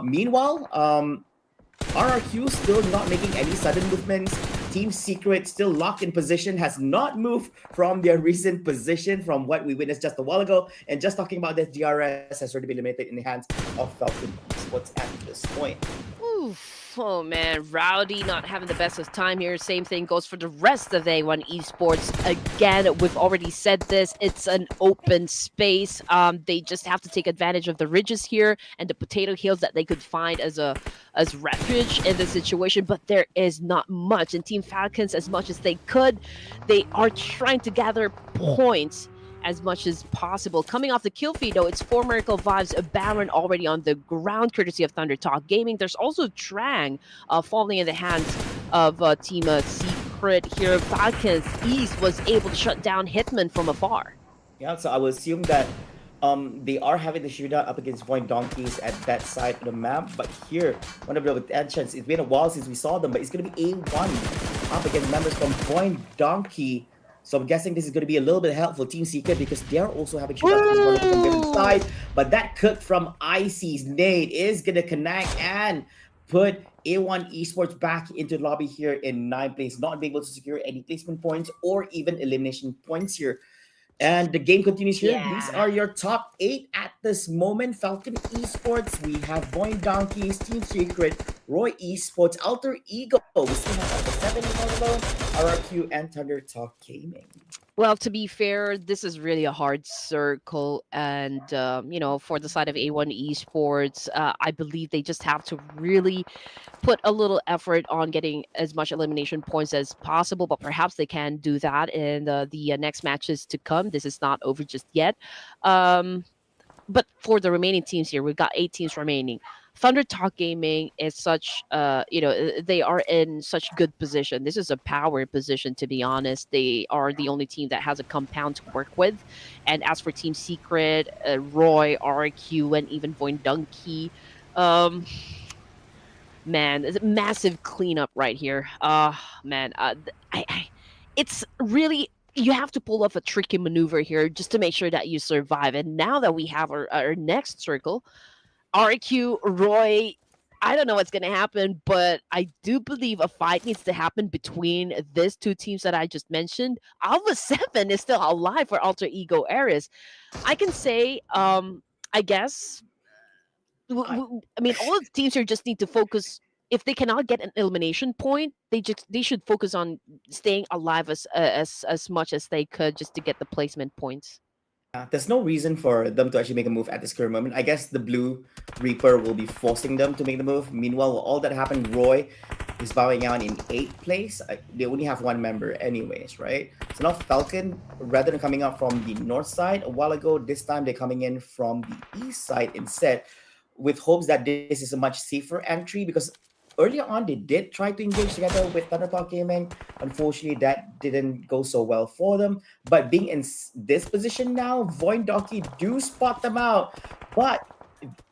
Meanwhile, RRQ still not making any sudden movements. Team Secret still locked in position, has not moved from their recent position from what we witnessed just a while ago. And just talking about this, DRS has already been eliminated in the hands of Falcon Esports at this point. Oof. Oh man, Rowdy not having the best of time here. Same thing goes for the rest of A1 Esports. Again, we've already said this. It's an open space. They just have to take advantage of the ridges here and the potato hills that they could find as refuge in the situation. But there is not much. And Team Falcons, as much as they could, they are trying to gather points as much as possible. Coming off the kill feed, though, it's 4 Miracle Vibes, a Baron already on the ground, courtesy of Thundertalk Gaming. There's also Trang falling in the hands of Team Secret here. Falcons East was able to shut down Hitman from afar. Yeah, so I would assume that they are having the shootout up against Void Donkeys at that side of the map. But here, one of the attentions, it's been a while since we saw them, but it's going to be A1 up against members from Void Donkey. So I'm guessing this is going to be a little bit helpful Team Secret because they're also having shootouts from different side. But that cook from IC's nade is going to connect and put A1 Esports back into the lobby here in 9th place, not being able to secure any placement points or even elimination points here. And the game continues here. Yeah. These are your top 8 at this moment. Falcon Esports, we have Void Donkeys, Team Secret, Roy Esports, Alter Ego. We still have the 7 alone, RRQ, and Thundertalk Gaming. Well, to be fair, this is really a hard circle. And, for the side of A1 Esports, I believe they just have to really put a little effort on getting as much elimination points as possible. But perhaps they can do that in the next matches to come. This is not over just yet. But for the remaining teams here, we've got 8 teams remaining. Thunder Talk Gaming is such, they are in such good position. This is a power position, to be honest. They are the only team that has a compound to work with. And as for Team Secret, Roy, RQ, and even Voin Donkey, um, man, it's a massive cleanup right here. Man, it's really, you have to pull off a tricky maneuver here just to make sure that you survive. And now that we have our next circle, RQ, Roy, I don't know what's going to happen, but I do believe a fight needs to happen between these two teams that I just mentioned. Alpha 7 is still alive for Alter Ego Ares. I can say, I guess, I mean, all of the teams here just need to focus. If they cannot get an elimination point, they should focus on staying alive as much as they could just to get the placement points. There's no reason for them to actually make a move at this current moment. I guess the Blue Reaper will be forcing them to make the move. Meanwhile, while all that happened, Roy is bowing out in 8th place. They only have one member anyways, right? So now Falcon, rather than coming out from the north side a while ago, this time they're coming in from the east side instead, with hopes that this is a much safer entry, because earlier on they did try to engage together with Thundertalk Gaming. Unfortunately, that didn't go so well for them. But being in this position now, Voin Donkey do spot them out. But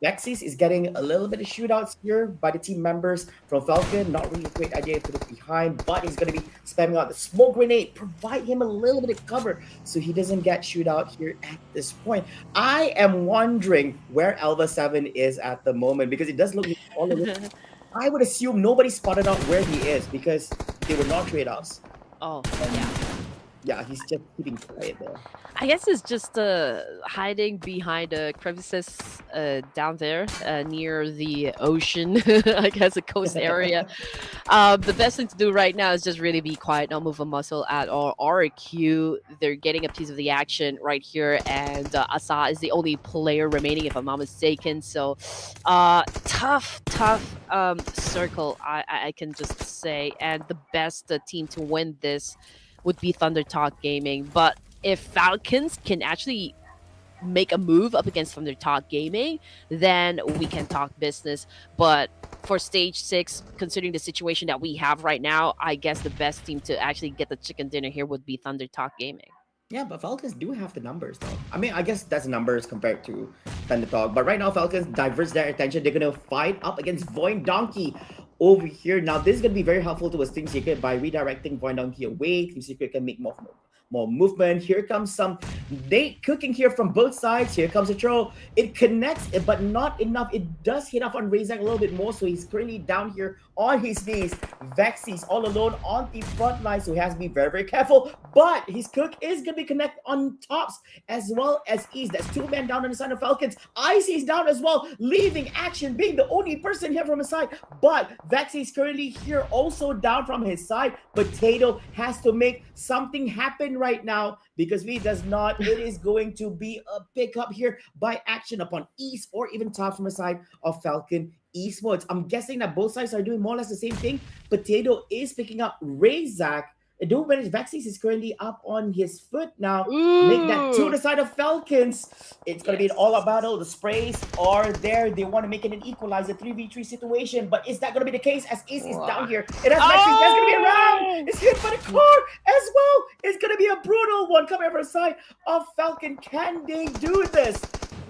Vexis is getting a little bit of shootouts here by the team members from Falcon. Not really a great idea to look behind, but he's going to be spamming out the smoke grenade, provide him a little bit of cover so he doesn't get shoot out here at this point. I am wondering where Alpha 7 is at the moment, because it does look like all of it. I would assume nobody spotted out where he is because they were not trade-offs. Oh, yeah. Yeah, he's just keeping quiet there. I guess it's just hiding behind crevices down there near the ocean, I guess a coast area. The best thing to do right now is just really be quiet, not move a muscle at all. RQ, they're getting a piece of the action right here, and Asa is the only player remaining, if I'm not mistaken. So, tough circle, I can just say. And the best team to win this would be Thunder Talk Gaming. But if Falcons can actually make a move up against Thunder Talk Gaming, then we can talk business. But for stage 6, considering the situation that we have right now, I guess the best team to actually get the chicken dinner here would be Thunder Talk Gaming. Yeah, but Falcons do have the numbers though. I mean, I guess that's numbers compared to Thunder Talk. But right now, Falcons diverts their attention. They're going to fight up against Voin Donkey over here. Now, this is going to be very helpful to us Team Secret by redirecting Voin Donkey away. Team Secret can make more movement. Here comes some Nate cooking here from both sides. Here comes a throw. It connects, but not enough. It does hit off on Razak a little bit more, so he's currently down here on his knees. Vexy's all alone on the front line, so he has to be very, very careful. But his cook is going to be connected on tops as well as East. That's 2 men down on the side of Falcons. Icy's down as well, leaving Action being the only person here from his side. But Vexy's currently here also down from his side. Potato has to make something happen right now, because if he does not, it is going to be a pickup here by Action upon East or even top from the side of Falcon Esports. I'm guessing that both sides are doing more or less the same thing. Potato is picking up Razak. Don't manage. Vexis is currently up on his foot now. Make that to the side of Falcons. It's going to be an all-out battle. The sprays are there. They want to make it an equalizer 3v3 situation. But is that going to be the case as Ace is down here? It has Vexis. That's going to be a round. It's hit by the car as well. It's going to be a brutal one coming over the side of Falcon. Can they do this?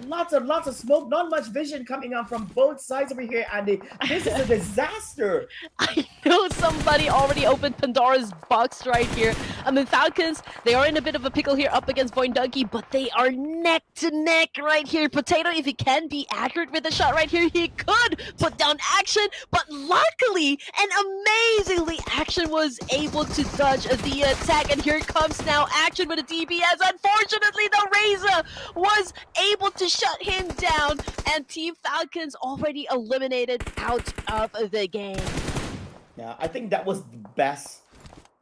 Lots of smoke, not much vision coming out from both sides over here, Andy. This is a disaster. I know somebody already opened Pandora's box right here. I mean, Falcons, they are in a bit of a pickle here up against Voin Donkey, but they are neck to neck right here. Potato, if he can be accurate with the shot right here, he could put down Action, but luckily and amazingly, Action was able to dodge the attack, and here comes now Action with a DPS. Unfortunately, the Razor was able to shut him down, and Team Falcons already eliminated out of the game. Yeah, I think that was the best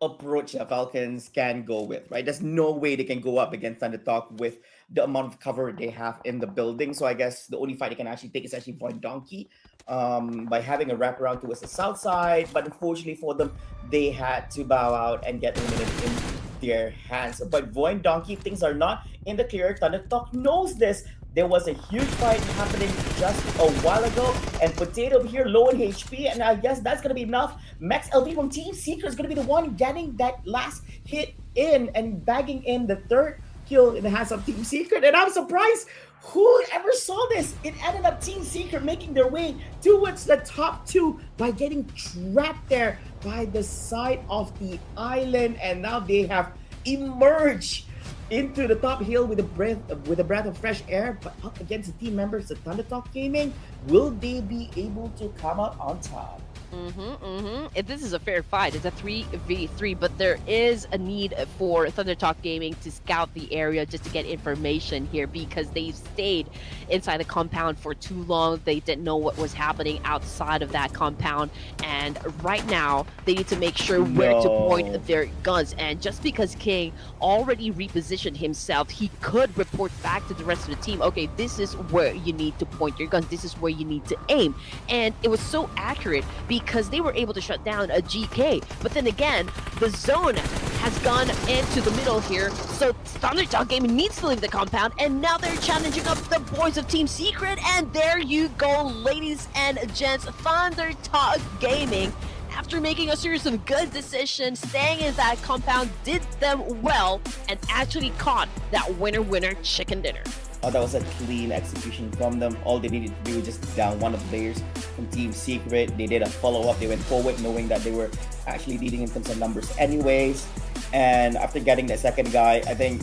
approach that Falcons can go with, right? There's no way they can go up against Thunder Talk with the amount of cover they have in the building. So I guess the only fight they can actually take is actually Voin Donkey by having a wraparound towards the south side. But unfortunately for them, they had to bow out and get eliminated in their hands. But Voin Donkey, things are not in the clear. Thunder Talk knows this, There was a huge fight happening just a while ago, and Potato here low in HP, and I guess that's gonna be enough. Max LV from Team Secret is gonna be the one getting that last hit in and bagging in the third kill in the hands of Team Secret, and I'm surprised who ever saw this. It ended up Team Secret making their way towards the top two by getting trapped there by the side of the island, and now they have emerged into the top hill with a breath of fresh air, but up against the team members of Thundertalk Gaming. Will they be able to come out on top? If this is a fair fight, it's a 3v3, but there is a need for Thundertalk Gaming to scout the area just to get information here, because they've stayed inside the compound for too long. They didn't know what was happening outside of that compound, and right now they need to make sure where to point their guns. And just because King already repositioned himself, he could report back to the rest of the team, okay, this is where you need to point your guns, this is where you need to aim. And it was so accurate because they were able to shut down a GK. But then again, the zone has gone into the middle here, so Thundertalk Gaming needs to leave the compound, and now they're challenging up the boys of Team Secret, and there you go, ladies and gents. Thundertalk Gaming, after making a series of good decisions, staying in that compound, did them well, and actually caught that winner chicken dinner. Oh, that was a clean execution from them. All they needed to do was just down one of the players from Team Secret. They did a follow-up. They went forward knowing that they were actually leading in terms of numbers anyways. And after getting the second guy, I think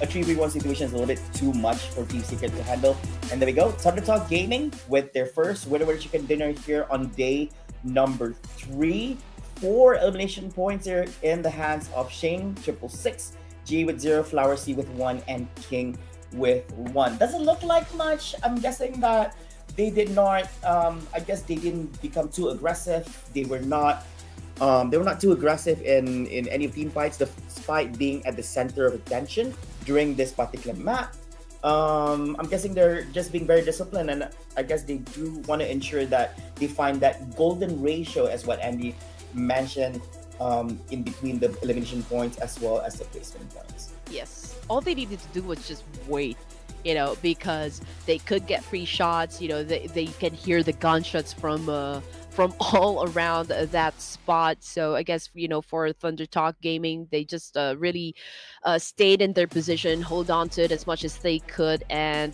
a 3v1 situation is a little bit too much for Team Secret to handle. And there we go. Thundertalk Gaming with their first winner chicken dinner here on day number 3. 4 elimination points here in the hands of Shane, 666, G with 0, Flower C with 1, and King with 1. Doesn't look like much. I'm guessing that they did not I guess they didn't become too aggressive. They were not too aggressive in any of team fights, despite being at the center of attention during this particular map. I'm guessing they're just being very disciplined, and I guess they do want to ensure that they find that golden ratio, as what Andy mentioned, in between the elimination points as well as the placement points. Yes, all they needed to do was just wait, because they could get free shots. They can hear the gunshots from all around that spot. So I guess, for Thundertalk Gaming, they just really stayed in their position, hold on to it as much as they could, and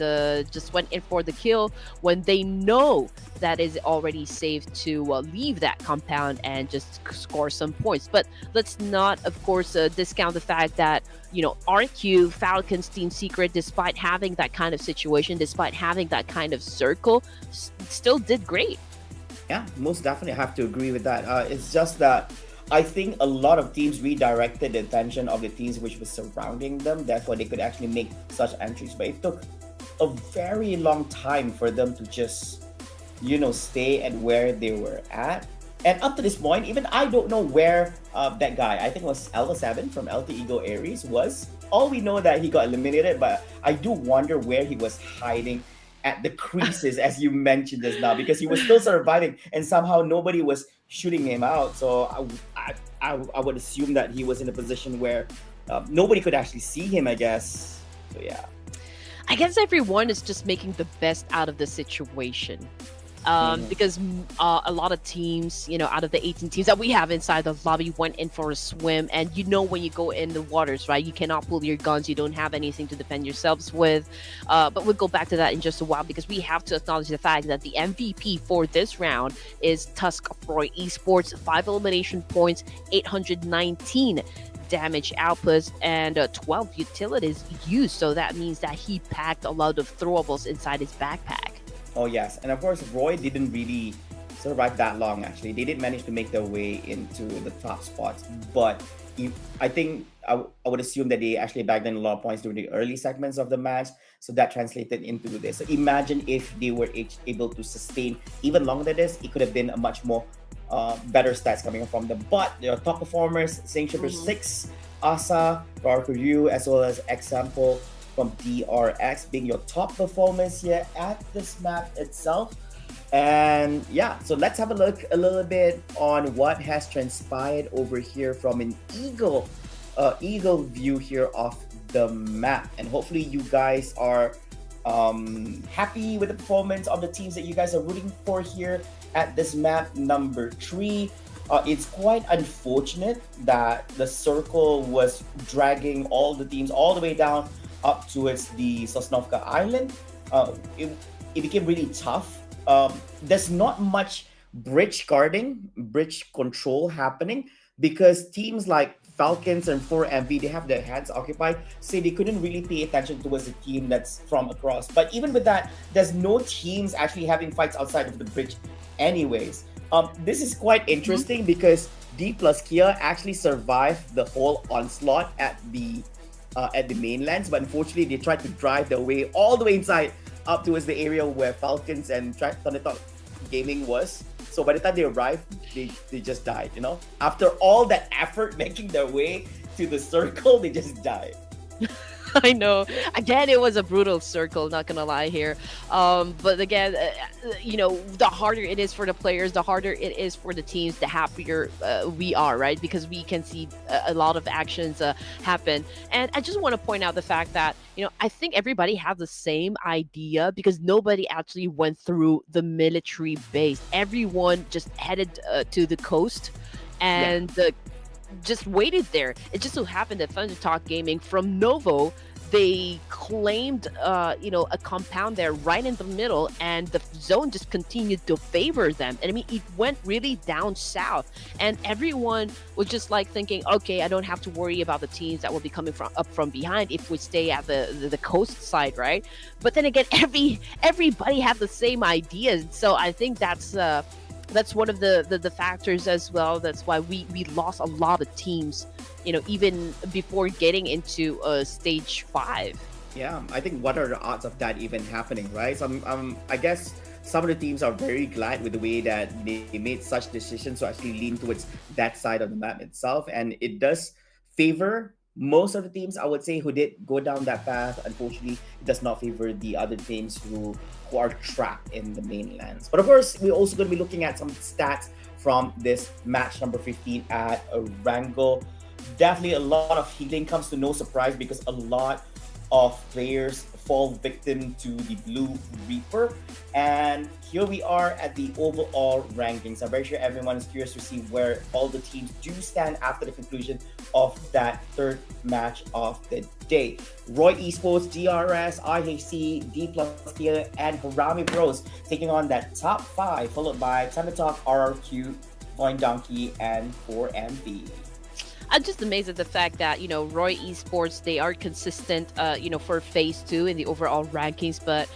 just went in for the kill when they know that is already safe to leave that compound and just score some points. But let's not, of course, discount the fact that, RQ, Falcons, Team Secret, despite having that kind of situation, despite having that kind of circle, still did great. Yeah, most definitely have to agree with that. It's just that I think a lot of teams redirected the attention of the teams which was surrounding them. That's why they could actually make such entries. But it took a very long time for them to just, stay at where they were at. And up to this point, even I don't know where that guy, I think it was Alpha 7 from LT Eagle Aries, was. All we know that he got eliminated, but I do wonder where he was hiding at the creases, as you mentioned just now, because he was still surviving and somehow nobody was shooting him out. So I would assume that he was in a position where nobody could actually see him, I guess. So yeah, I guess everyone is just making the best out of the situation. Because a lot of teams, out of the 18 teams that we have inside the lobby, went in for a swim. And when you go in the waters, right, you cannot pull your guns, you don't have anything to defend yourselves with. But we'll go back to that in just a while, because we have to acknowledge the fact that the MVP for this round is Tusk Froy Esports. 5 elimination points, 819 damage outputs, and 12 utilities used. So that means that he packed a lot of throwables inside his backpack. Oh yes, and of course Roy didn't really survive that long. Actually, they did manage to make their way into the top spots, but I think I would assume that they actually bagged in a lot of points during the early segments of the match, so that translated into this. So imagine if they were able to sustain even longer than this, it could have been a much more better stats coming from them. But their top performers, Saint 6, Asa, Ryu, as well as Example from DRX being your top performance here at this map itself. And yeah, so let's have a look a little bit on what has transpired over here from an eagle view here of the map. And hopefully you guys are Happy with the performance of the teams that you guys are rooting for here at this map number 3. It's quite unfortunate that the circle was dragging all the teams all the way down up towards the Sosnovka Island. It became really tough. There's not much bridge control happening because teams like Falcons and 4MV, they have their hands occupied, so they couldn't really pay attention towards the team that's from across. But even with that, there's no teams actually having fights outside of the bridge anyways. This is quite interesting because D plus Kia actually survived the whole onslaught at the mainlands, but unfortunately they tried to drive their way all the way inside up towards the area where Falcons and Thundertalk Gaming was. So by the time they arrived, they just died, you know? After all that effort making their way to the circle, they just died. I know. Again, it was a brutal circle, not gonna lie here. But again, the harder it is for the players, the harder it is for the teams, the happier we are, right? Because we can see a lot of actions happen. And I just want to point out the fact that, I think everybody has the same idea because nobody actually went through the military base. Everyone just headed to the coast and just waited there. It just so happened that Thundertalk Gaming from Novo, they claimed a compound there right in the middle, and the zone just continued to favor them. And I mean, it went really down south, and everyone was just like thinking, okay, I don't have to worry about the teams that will be coming up from behind if we stay at the coast side, right? But then again, everybody had the same idea. So I think that's one of the factors as well. That's why we lost a lot of teams, even before getting into stage 5. Yeah, I think what are the odds of that even happening, right? So I guess some of the teams are very glad with the way that they made such decisions to actually lean towards that side of the map itself, and it does favor most of the teams, I would say, who did go down that path. Unfortunately, it does not favor the other teams who are trapped in the mainlands. But of course, we're also going to be looking at some stats from this match number 15 at ERANGEL. Definitely a lot of healing, comes to no surprise because a lot of players fall victim to the Blue Reaper. And here we are at the overall rankings. I'm very sure everyone is curious to see where all the teams do stand after the conclusion of that third match of the day. Roy Esports, DRS, IHC, D plus Kia, and HARAME Bros taking on that top 5, followed by Thundertalk, RRQ, Voin Donkey, and 4MB. I'm just amazed at the fact that, Roy Esports, they are consistent, for phase 2 in the overall rankings, but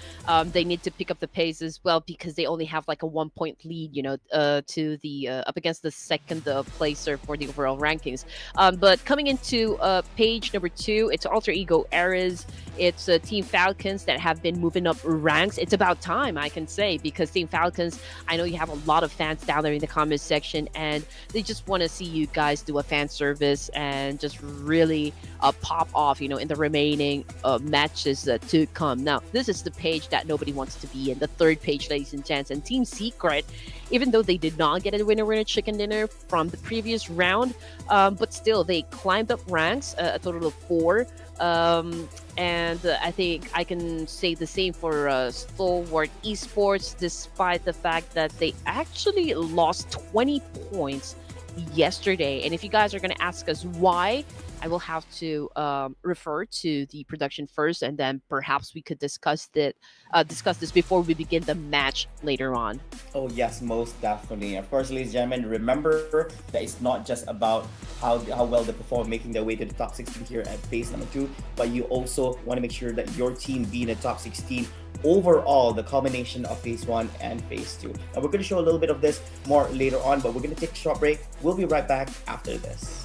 they need to pick up the pace as well because they only have like a 1-point lead, to the up against the second placer for the overall rankings. But coming into page number 2, it's Alter Ego Eras. It's Team Falcons that have been moving up ranks. It's about time, I can say, because Team Falcons, I know you have a lot of fans down there in the comments section, and they just want to see you guys do a fan service and just really pop off, in the remaining matches to come. Now, this is the page that nobody wants to be in, the third page, ladies and gents. And Team Secret, even though they did not get a winner chicken dinner from the previous round, but still they climbed up ranks, a total of 4. And I think I can say the same for Stalwart Esports, despite the fact that they actually lost 20 points yesterday. And if you guys are going to ask us why, I will have to refer to the production first, and then perhaps we could discuss this before we begin the match later on. Oh yes, most definitely. Of course, ladies and gentlemen, remember that it's not just about how well they perform making their way to the top 16 here at phase number 2, but you also want to make sure that your team be in the top 16 overall, the combination of phase 1 and phase 2. Now we're going to show a little bit of this more later on, but we're going to take a short break. We'll be right back after this.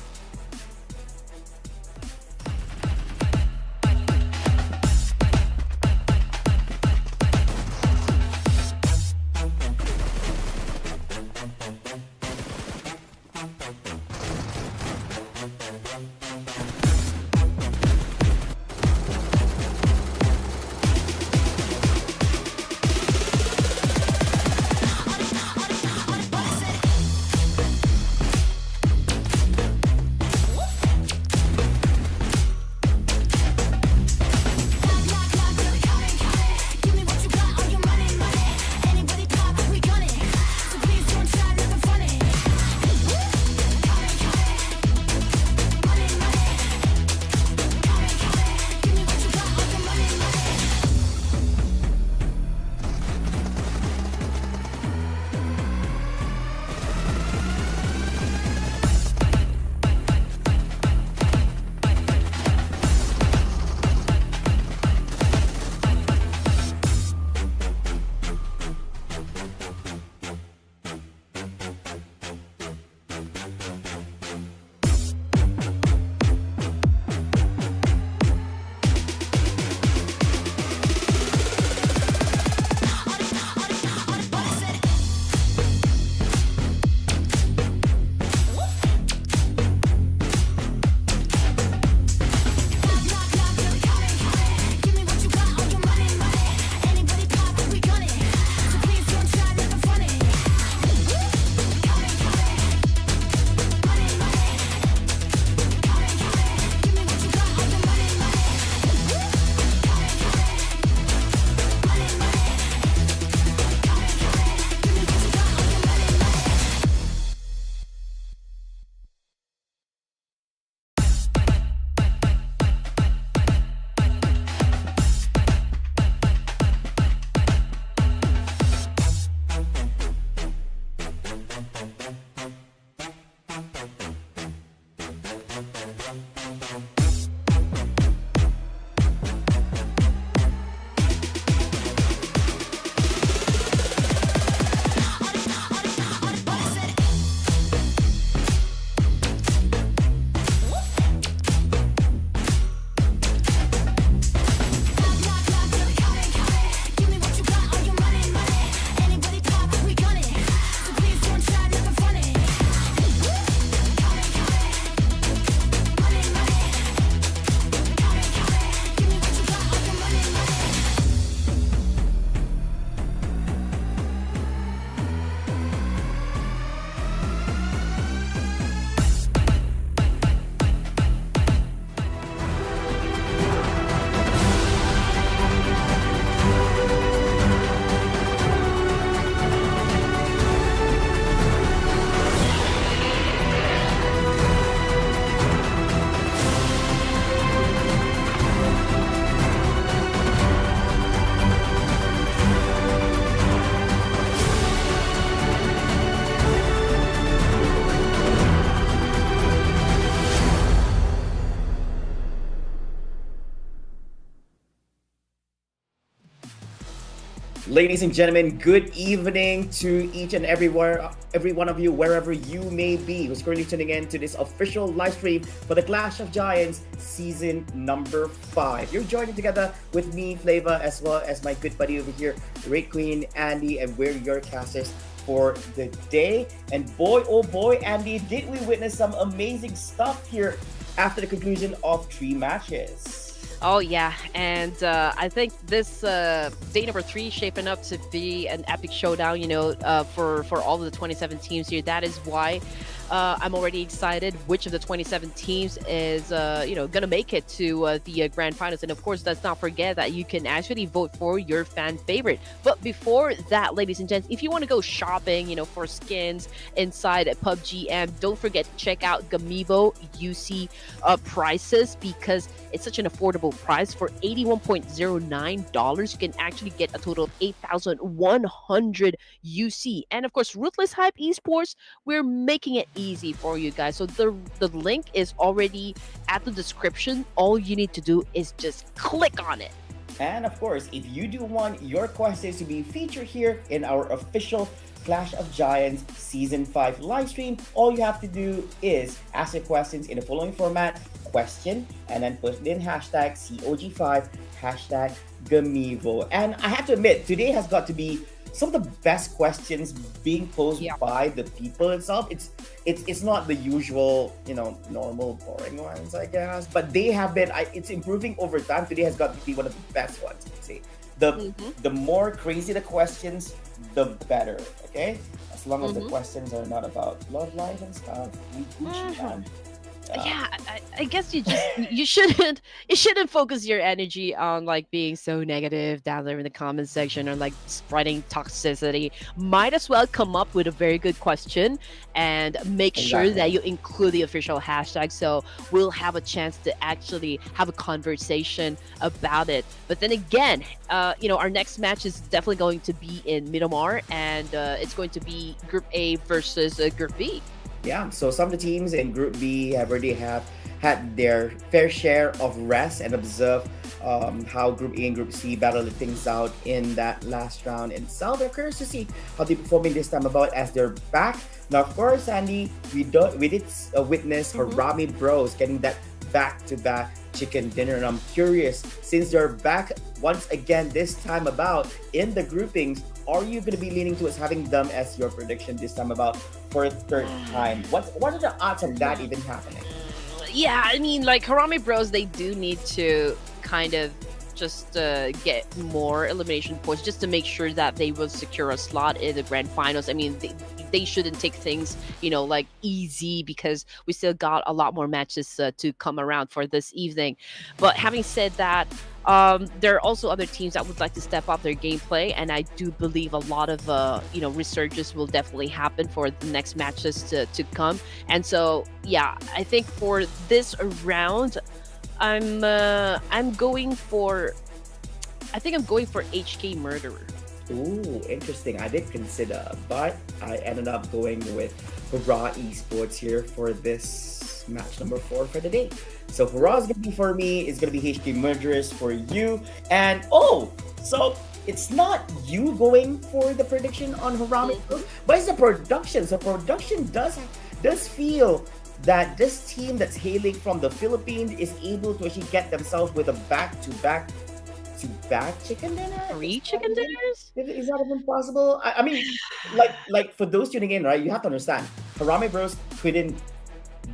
Ladies and gentlemen, good evening to each and every one of you, wherever you may be, who's currently tuning in to this official live stream for the Clash of Giants season number 5. You're joining together with me, Flava, as well as my good buddy over here, Great Queen Andy, and we're your casters for the day. And boy, oh boy, Andy, did we witness some amazing stuff here after the conclusion of 3 matches. Oh yeah, and I think this day number 3 shaping up to be an epic showdown. For all of the 27 teams here. That is why I'm already excited. Which of the 27 teams is gonna make it to the grand finals? And of course, let's not forget that you can actually vote for your fan favorite. But before that, ladies and gents, if you want to go shopping, for skins inside PUBG, and don't forget to check out Gamivo UC prices, because it's such an affordable price. For $81.09, you can actually get a total of 8,100 UC. And of course, Ruthless Hype Esports, we're making it easy for you guys. So the link is already at the description. All you need to do is just click on it. And of course, if you do want your questions to be featured here in our official Clash of Giants Season 5 live stream, all you have to do is ask your questions in the following format: question, and then put in hashtag COG5, hashtag Gamivo. And I have to admit, today has got to be some of the best questions being posed by the people itself. It's not the usual, normal boring ones, I guess, but they have been. It's improving over time. Today has got to be one of the best ones. I'd say the more crazy the questions, the better. Okay, as long as the questions are not about love life and stuff, we Gucci. Yeah, I guess you shouldn't focus your energy on like being so negative down there in the comment section, or like spreading toxicity. Might as well come up with a very good question and make sure that you include the official hashtag, so we'll have a chance to actually have a conversation about it. But then again, our next match is definitely going to be in Mid-Miramar, and it's going to be Group A versus Group B. Yeah, so some of the teams in Group B have already had their fair share of rest and observe how Group A and Group C battled things out in that last round itself. We're curious to see how they're performing this time about as they're back. Now, of course, Andy, we did witness HARAME Bros getting that back-to-back chicken dinner, and I'm curious, since they're back once again this time about in the groupings, are you going to be leaning towards having them as your prediction this time about for a third time? What are the odds of that even happening? Yeah, I mean, like HARAME Bros, they do need to kind of just get more elimination points just to make sure that they will secure a slot in the grand finals. I mean, they shouldn't take things, like easy, because we still got a lot more matches to come around for this evening. But having said that, there are also other teams that would like to step up their gameplay, and I do believe a lot of resurgence will definitely happen for the next matches to come. And so yeah, I think for this round, I'm going for HK Murderer. Ooh, interesting. I did consider, but I ended up going with HORAA Esports here for this match number 4 for the day. So HORAA is going to be for me, it's going to be HK Murderers for you. And so it's not you going for the prediction on HARAME, but it's the production. So production does feel that this team that's hailing from the Philippines is able to actually get themselves with a back-to-back chicken dinner? 3 chicken dinners? Is that even possible? I mean, like for those tuning in, right? You have to understand, HARAME Bros couldn't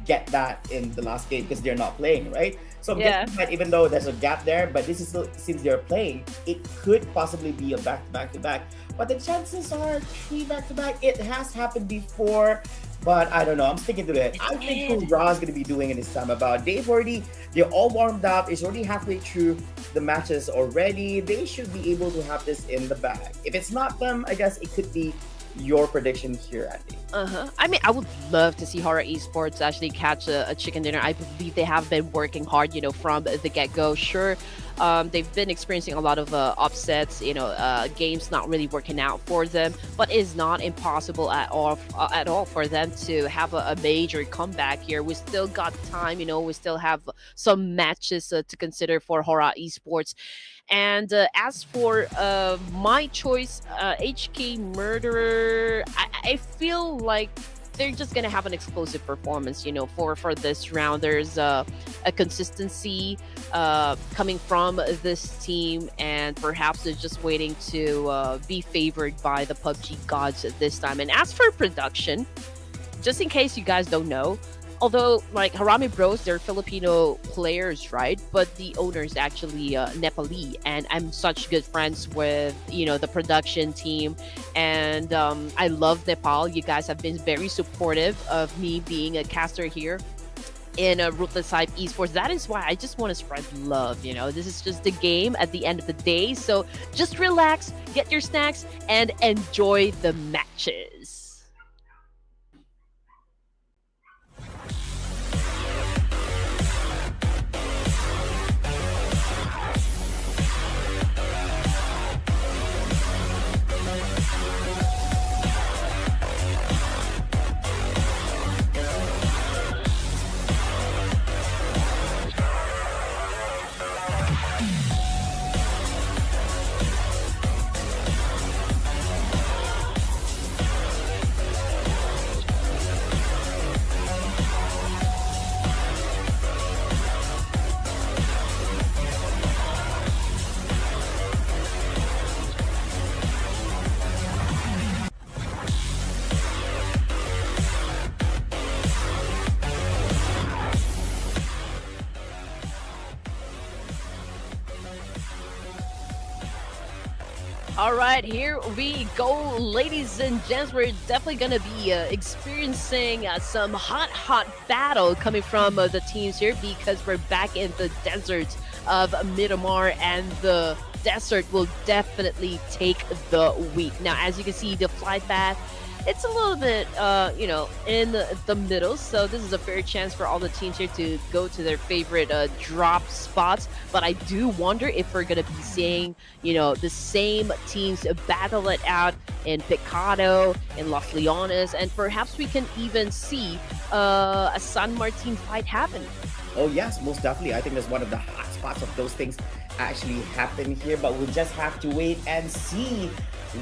get that in the last game because they're not playing, right? So I'm guessing that even though there's a gap there, but this is still, since they're playing, it could possibly be a back-to-back. But the chances are 3 back-to-back. It has happened before. But I don't know. I'm sticking to it. I think HORAA is going to be doing it this time about. They're all warmed up. It's already halfway through the matches already. They should be able to have this in the bag. If it's not them, I guess it could be your prediction here, Andy. I mean, I would love to see HORAA Esports actually catch a chicken dinner. I believe they have been working hard, from the get-go. Sure, They've been experiencing a lot of upsets, games not really working out for them, but it's not impossible at all for them to have a major comeback here. We still got time, we still have some matches to consider for HORAA Esports. And as for my choice, HK Murderer, I feel like they're just gonna have an explosive performance, for this round. There's a consistency coming from this team, and perhaps they're just waiting to be favored by the PUBG gods this time. And as for production, just in case you guys don't know, although like HARAME Bros, they're Filipino players, right? But the owner is actually Nepali, and I'm such good friends with the production team, and I love Nepal. You guys have been very supportive of me being a caster here in a Ruthless Hype Esports. That is why I just want to spread love. This is just the game at the end of the day, so just relax, get your snacks, and enjoy the matches. All right, here we go, ladies and gents. We're definitely going to be experiencing some hot battle coming from the teams here, because we're back in the desert of Mid-Miramar, and the desert will definitely take the week. Now, as you can see, the flight path, it's a little bit, in the middle. So this is a fair chance for all the teams here to go to their favorite drop spots. But I do wonder if we're going to be seeing, the same teams battle it out in Picado, in Los Leones, and perhaps we can even see a San Martin fight happen. Oh yes, most definitely. I think that's one of the hot spots of those things actually happen here, but we'll just have to wait and see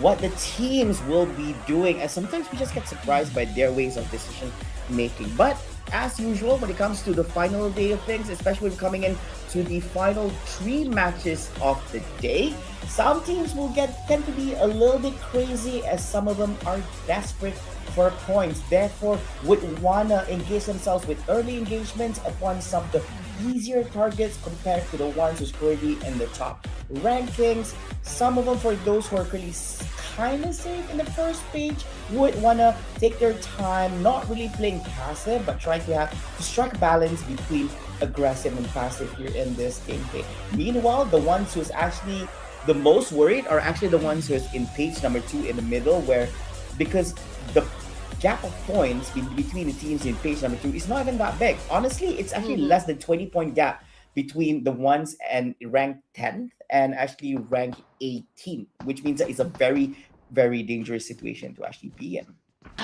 what the teams will be doing, and sometimes we just get surprised by their ways of decision making. But as usual, when it comes to the final day of things, especially when coming in to the final 3 matches of the day, some teams will tend to be a little bit crazy, as some of them are desperate for points, therefore would wanna engage themselves with early engagements upon some of the easier targets compared to the ones who's currently in the top rankings. Some of them, for those who are really kind of safe in the first page, would wanna take their time, not really playing passive, but trying to strike a balance between aggressive and passive here in this gameplay. Meanwhile, the ones who's actually the most worried are actually the ones who's in page number 2 in the middle, where because the gap of points between the teams in page number 2 is not even that big. Honestly, it's actually less than 20-point gap between the ones and ranked 10th and actually ranked 18, which means that it's a very, very dangerous situation to actually be in.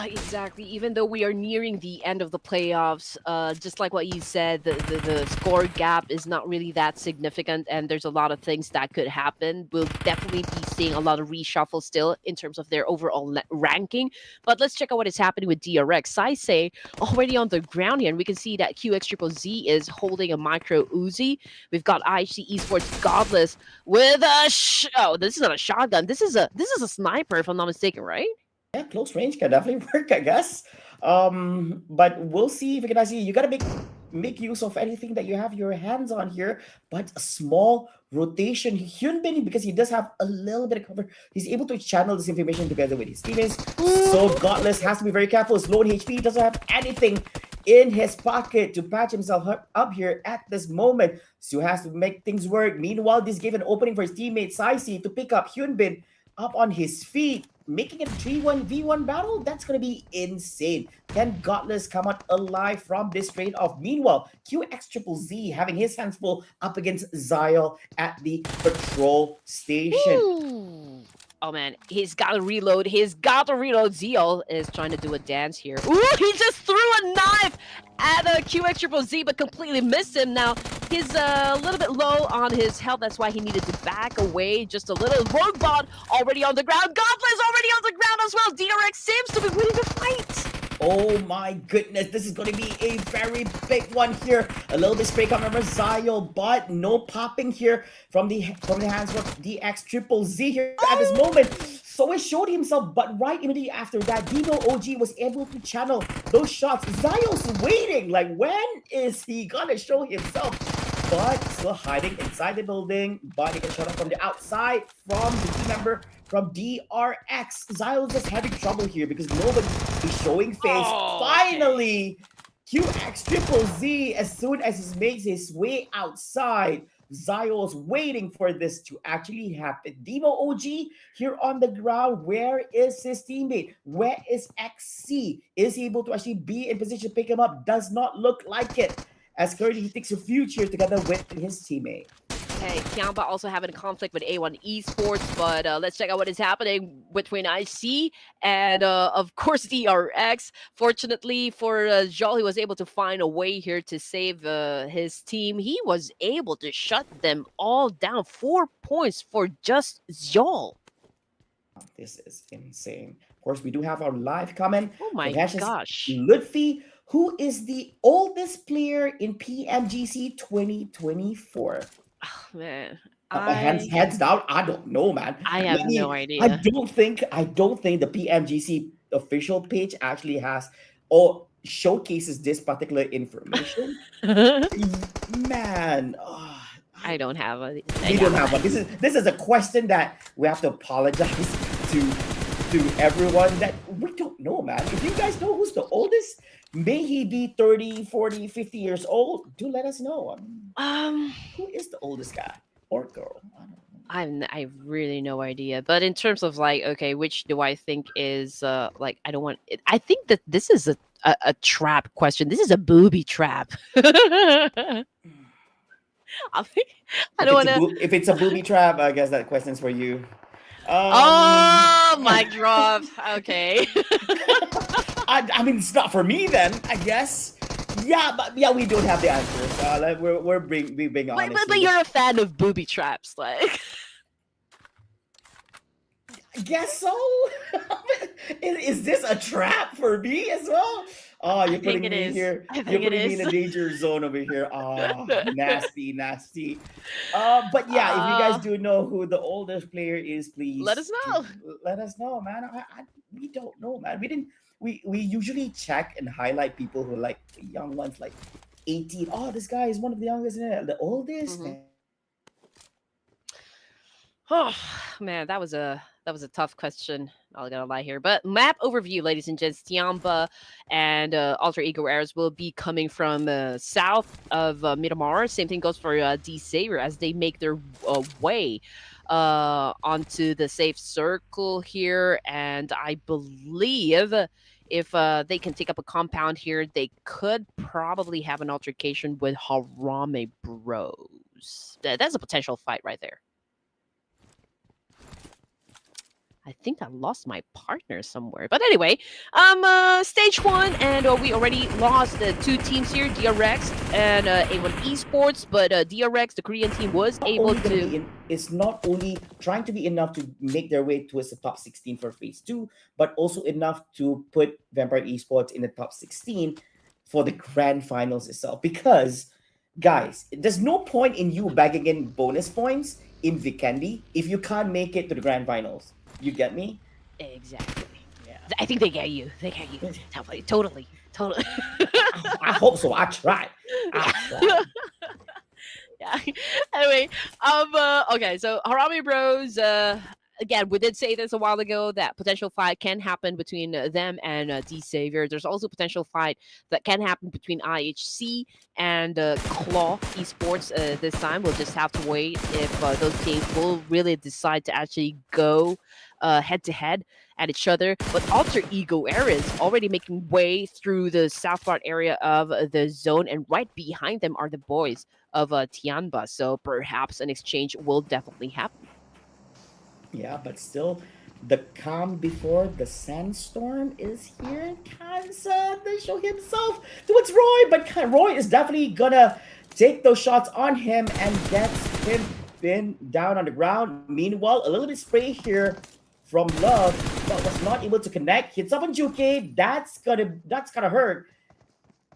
Exactly. Even though we are nearing the end of the playoffs, just like what you said, the score gap is not really that significant, and there's a lot of things that could happen. We'll definitely be seeing a lot of reshuffle still in terms of their overall ranking. But let's check out what is happening with DRX. I say already on the ground here, and we can see that QX is holding a micro Uzi. We've got IHC Esports Godless with a this is not a shotgun. This is a sniper, if I'm not mistaken, right? Yeah, close range can definitely work, I guess. But we'll see if you can actually. You gotta make use of anything that you have your hands on here. But a small rotation, Hyunbin, because he does have a little bit of cover, he's able to channel this information together with his teammates. So Godless has to be very careful. His low HP, doesn't have anything in his pocket to patch himself up here at this moment. So he has to make things work. Meanwhile, this gave an opening for his teammate Saisi to pick up Hyunbin up on his feet. making it a 3-1v1 battle? That's going to be insane. Can Godless come out alive from this trade-off? Meanwhile, QXZZZ having his hands full up against Zyle at the patrol station. Ooh. Oh man, he's got to reload. He's got to reload. Zeal is trying to do a dance here. Ooh, he just threw a knife at QXZZ, but completely missed him. Now, he's a little bit low on his health. That's why he needed to back away just a little. Roguebot already on the ground. Godless already on the ground as well. DRX seems to be winning the fight. Oh my goodness, this is going to be a very big one here. A little bit spray coming from Zyle, but no popping here from the hands of DXZZZ here at this moment. So it showed himself, but right immediately after that, Dino OG was able to channel those shots. Zyle's waiting, like when is he gonna show himself? But still hiding inside the building, but he gets shot up from the outside from the team member from DRX. Zyle's just having trouble here because nobody is showing face. Oh, Finally, QXZZZ, as soon as he makes his way outside, Zyle's waiting for this to actually happen. Demo OG here on the ground. Where is his teammate? Where is XC? Is he able to actually be in position to pick him up? Does not look like it, as currently he takes a future together with his teammate. Okay, TIANBA also having a conflict with A1 Esports, but let's check out what is happening between IC and, of course, DRX. Fortunately for Joel, he was able to find a way here to save his team. He was able to shut them all down. 4 points for just Joel. This is insane. Of course, we do have our live comment. Oh my gosh. Lutfi, who is the oldest player in PMGC 2024? Oh, man. Hands down. I don't know, man. I have no idea. I don't think the PMGC official page actually has or showcases this particular information. Man, I don't have a. We don't have one. This is a question that we have to apologize to everyone that we don't know, man. If you guys know who's the oldest, may he be 30, 40, 50 years old, do let us know. Who is the oldest guy or girl? I don't know. I have really no idea. But in terms of like, okay, which do I think is like, I don't want it. I think that this is a trap question. This is a booby trap. I don't want to. If it's a booby trap, I guess that question's for you. Oh, mic drop. Okay. I mean, it's not for me then, I guess. Yeah, but yeah, we don't have the answers. We're being honest. But you're a fan of booby traps, like. I guess so. Is this a trap for me as well? Oh, you're putting me here. You're putting me in a danger zone over here. Oh, nasty. But yeah, if you guys do know who the oldest player is, please let us know. Let us know, man. We don't know, man. We usually check and highlight people who are like the young ones, like 18. Oh, this guy is one of the youngest, the oldest. Mm-hmm. Oh man, that was a tough question. Not gonna lie here, but map overview, ladies and gents. TIANBA and Alter Ego Airs will be coming from south of Mid-Miramar. Same thing goes for D Saber as they make their way onto the safe circle here, and I believe if they can take up a compound here, they could probably have an altercation with HARAME Bros. That's a potential fight right there. I think I lost my partner somewhere. But anyway, stage 1, and we already lost the 2 teams here, DRX and A1 Esports. But DRX, the Korean team, was able to... It's not only trying to be enough to make their way towards the top 16 for phase 2, but also enough to put Vampire Esports in the top 16 for the grand finals itself. Because, guys, there's no point in you bagging in bonus points in Vikendi if you can't make it to the grand finals. You get me? Exactly. Yeah. I think they get you. Totally. I hope so. I tried. Yeah. Anyway, okay. So HARAME Bros. Again, we did say this a while ago that potential fight can happen between them and D Savior. There's also potential fight that can happen between IHC and Claw Esports this time. We'll just have to wait if those teams will really decide to actually go head-to-head at each other. But Alter Ego Era is already making way through the south part area of the zone, and right behind them are the boys of TIANBA. So perhaps an exchange will definitely happen. Yeah, but still, the calm before the sandstorm is here. Kansa to show himself towards Roy, but Roy is definitely gonna take those shots on him and gets him pinned down on the ground. Meanwhile, a little bit spray here from Love, but was not able to connect. Hits up on Juke. That's gonna hurt.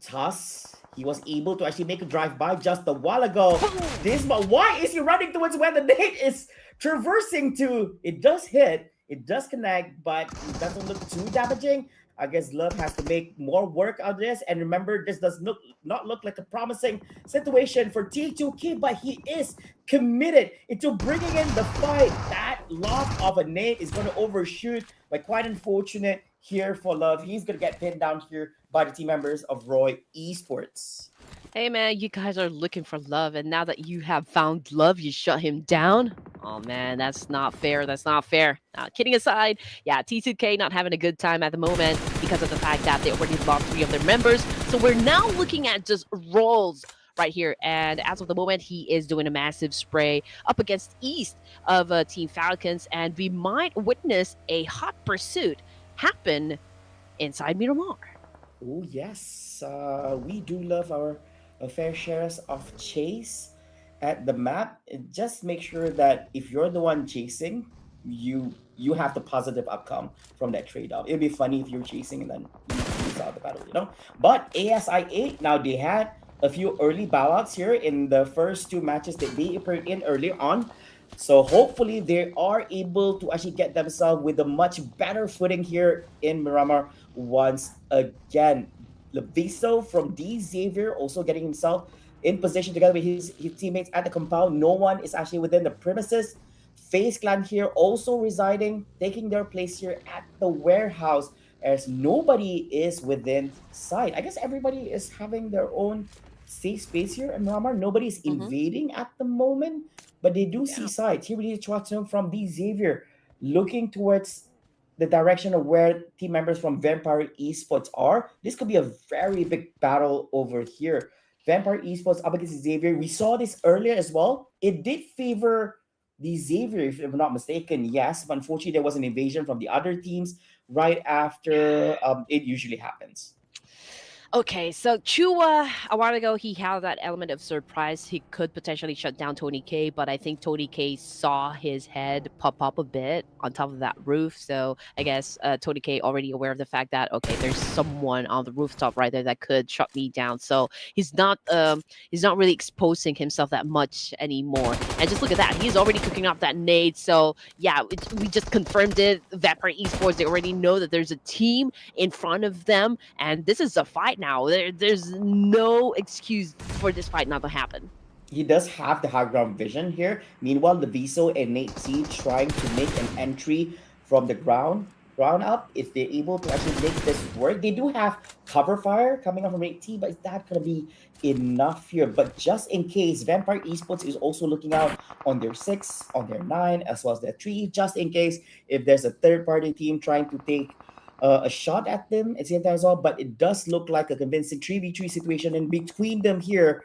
Tuss, he was able to actually make a drive by just a while ago. This, but why is he running towards where the nade is traversing to? It does hit, it does connect, but it doesn't look too damaging. I guess Love has to make more work out of this. And remember, this does not look like a promising situation for T2K, but he is committed into bringing in the fight. That loss of a nade is going to overshoot, but quite unfortunate here for Love. He's going to get pinned down here by the team members of Roy Esports. Hey man, you guys are looking for love, and now that you have found love, you shut him down? Oh man, that's not fair. That's not fair. Kidding aside, yeah, T2K not having a good time at the moment because of the fact that they already lost 3 of their members. So we're now looking at just roles right here. And as of the moment, he is doing a massive spray up against East of Team Falcons, and we might witness a hot pursuit happen inside Miramar. Oh yes, we do love our fair shares of chase at the map. Just make sure that if you're the one chasing, you have the positive outcome from that trade-off. It'd be funny if you're chasing and then you lose out the battle, you know? But ASI8, now they had a few early bowouts here in the first 2 matches that they appeared in early on. So hopefully they are able to actually get themselves with a much better footing here in Miramar once again. Leviso from D Xavier also getting himself in position together with his teammates at the compound. No one is actually within the premises. FaZe Clan here also residing, taking their place here at the warehouse as nobody is within sight. I guess everybody is having their own safe space here in Miramar. Nobody is invading at the moment, but they do see sight. Here we need to watch them from D Xavier looking towards the direction of where team members from Vampire Esports are. This could be a very big battle over here. Vampire Esports up against Xavier. We saw this earlier as well. It did favor the Xavier, if I'm not mistaken, yes, but unfortunately there was an invasion from the other teams right after it usually happens. Okay, so Chua, a while ago, he had that element of surprise. He could potentially shut down Tony K, but I think Tony K saw his head pop up a bit on top of that roof. So I guess Tony K already aware of the fact that, okay, there's someone on the rooftop right there that could shut me down. So he's not really exposing himself that much anymore. And just look at that. He's already cooking up that nade. So yeah, we just confirmed it. Vampire Esports, they already know that there's a team in front of them. And this is a fight now. There's no excuse for this fight not to happen. He does have the high ground vision here. Meanwhile, Leviso and Nate T trying to make an entry from the ground up. If they're able to actually make this work, they do have cover fire coming up from Nate T, but is that gonna be enough here? But just in case, Vampire Esports is also looking out on their 6, on their 9, as well as their 3, just in case if there's a third-party team trying to take a shot at them at the same time as well. But it does look like a convincing 3v3 situation in between them here,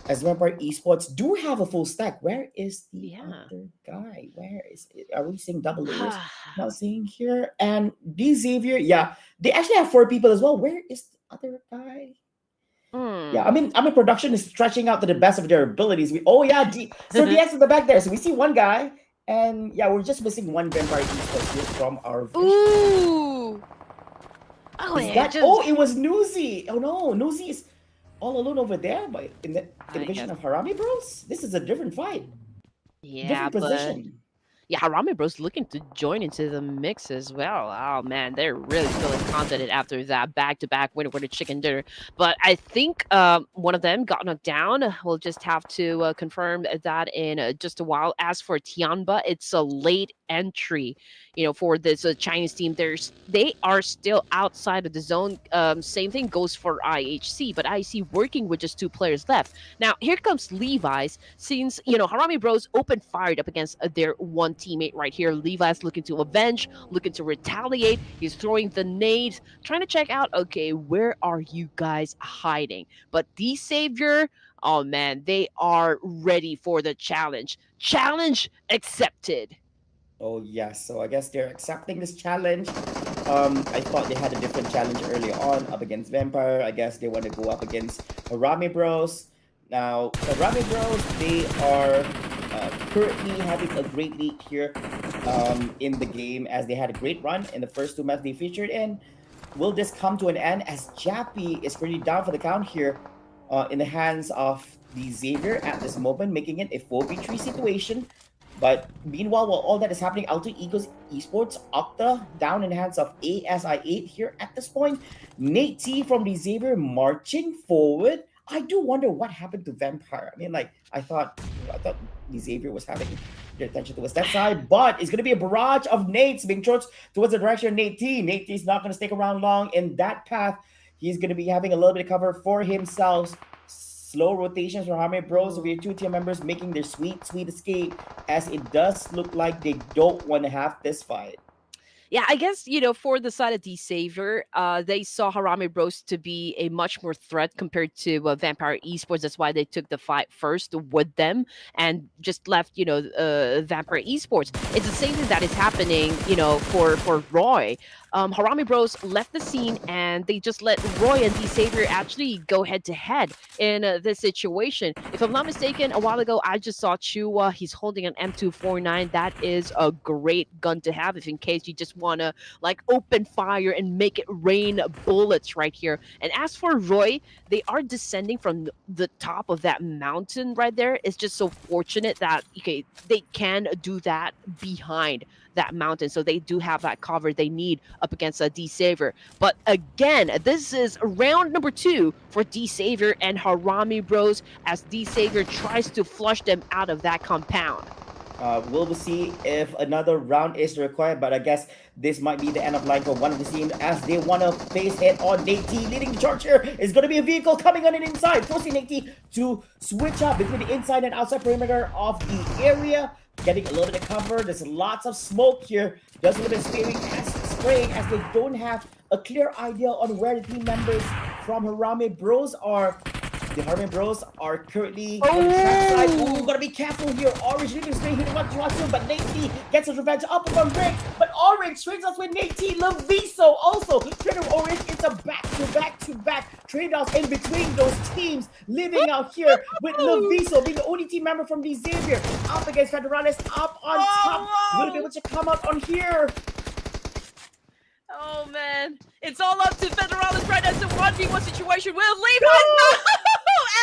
as Vampire Esports do have a full stack. Where is the other guy? Where is it? Are we seeing double layers? Not seeing here. And D Xavier, yeah, they actually have 4 people as well. Where is the other guy? Yeah, I mean, production is stretching out to the best of their abilities. So DX in the back there. So we see one guy, and yeah, we're just missing one Vampire Esports here from our vision. Ooh. Oh, it was Newsy. Oh no, Newsy is all alone over there, but in the division of Harame Bros. This is a different fight. Yeah, different position. Yeah, Harame Bros looking to join into the mix as well. Oh man, they're really feeling confident after that back-to-back winner with a chicken dinner. But I think one of them got knocked down. We'll just have to confirm that in just a while. As for TIANBA, it's a late entry, for this Chinese team. They are still outside of the zone. Same thing goes for IHC, but IHC working with just 2 players left. Now here comes Levi's, since Harame Bros open fired up against their 1 one teammate right here. Levi's looking to avenge, looking to retaliate. He's throwing the nades, trying to check out, okay, where are you guys hiding? But the Savior, oh man, they are ready for the challenge. Challenge accepted. Oh yes, so I guess they're accepting this challenge. I thought they had a different challenge early on up against Vampire. I guess they want to go up against HARAME Bros. Now, HARAME Bros, they are currently having a great lead here in the game as they had a great run in the first 2 maps they featured in. Will this come to an end as Jappy is pretty down for the count here in the hands of the Xavier at this moment, making it a 4v3 situation. But meanwhile, while all that is happening, Alter Egos Esports, Octa down in the hands of ASI8 here at this point. Nate T from the Xavier marching forward. I do wonder what happened to Vampire. I mean, like, I thought the Xavier was having their attention towards that side, but it's going to be a barrage of nades being thrown towards the direction of Nate T. Nate T is not going to stick around long in that path. He's going to be having a little bit of cover for himself. Slow rotations from HARAME Bros. We have 2 team members making their sweet escape, as it does look like they don't want to have this fight. Yeah, I guess, for the side of the Savior, they saw HARAME Bros to be a much more threat compared to Vampire Esports. That's why they took the fight first with them and just left, Vampire Esports. It's the same thing that is happening, for Roy. HARAME Bros left the scene and they just let Roy and the Savior actually go head to head in this situation. If I'm not mistaken, a while ago I just saw Chua. He's holding an M249. That is a great gun to have if in case you just want to open fire and make it rain bullets right here. And as for Roy, they are descending from the top of that mountain right there. It's just so fortunate that they can do that behind that mountain, so they do have that cover they need up against a D-Savior. But again, this is round number 2 for D-Savior and HARAME Bros as D-Savior tries to flush them out of that compound. We'll see if another round is required, but I guess this might be the end of line for one of the teams as they want to face head on. Nate T leading the charge here. Is going to be a vehicle coming on an inside, forcing Nate T to switch up between the inside and outside perimeter of the area. Getting a little bit of cover. There's lots of smoke here. Does a little bit of spraying as they don't have a clear idea on where the team members from HARAME Bros are. The HARAME Bros are currently on the track side. Ooh, gotta be careful here. Orange leaving straight here to watch him, but Nate T gets his revenge up on Rick. But Orange trades us with Nate T. Leviso also trading Orange. It's a back-to-back trade-offs in between those teams. Living out here with Leviso being the only team member from the Xavier. Up against Federales, up on top. Will be able to come out on here. Oh man, it's all up to Federales right now. It's a 1v1 situation. Will Levi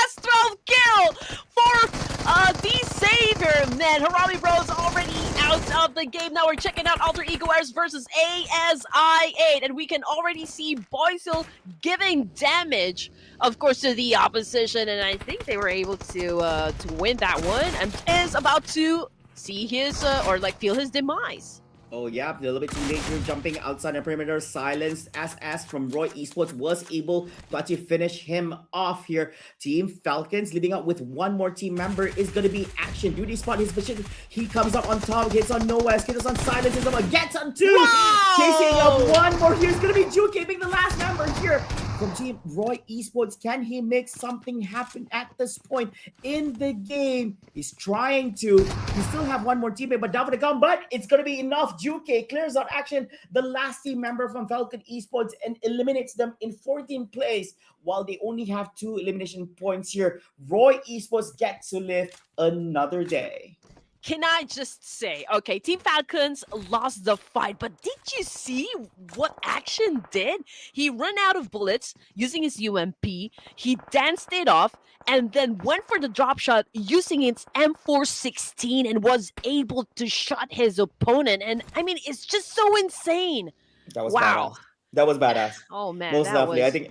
S12 kill for the Savior. Man, HARAME Bros already out of the game. Now we're checking out Alter Ego Airs versus ASI8, and we can already see Boysil giving damage, of course, to the opposition. And I think they were able to win that one, and is about to see his feel his demise. Oh yeah, a little bit too late here, jumping outside the perimeter. Silenced as from Roy Esports was able to actually finish him off here. Team Falcons leaving out with one more team member is going to be Action. Duty spot his position. He comes up on top, hits on Noes, hits on Silence, hits on gets on 2. Wow! Chasing up one more here. It's going to be Juke being the last member here from Team Roy Esports. Can he make something happen at this point in the game? He's trying to. He still have one more teammate, but down for the gun, but it's going to be enough. Juke clears out Action, the last team member from Falcon Esports, and eliminates them in 14th place. While they only have 2 elimination points here, Roy Esports gets to live another day. Can I just say, okay, Team Falcons lost the fight, but did you see what Action did? He ran out of bullets using his UMP, he danced it off, and then went for the drop shot using its M416 and was able to shot his opponent. And I mean, it's just so insane. That was wow. Badass. That was badass. Oh man, most lovely. Was... I think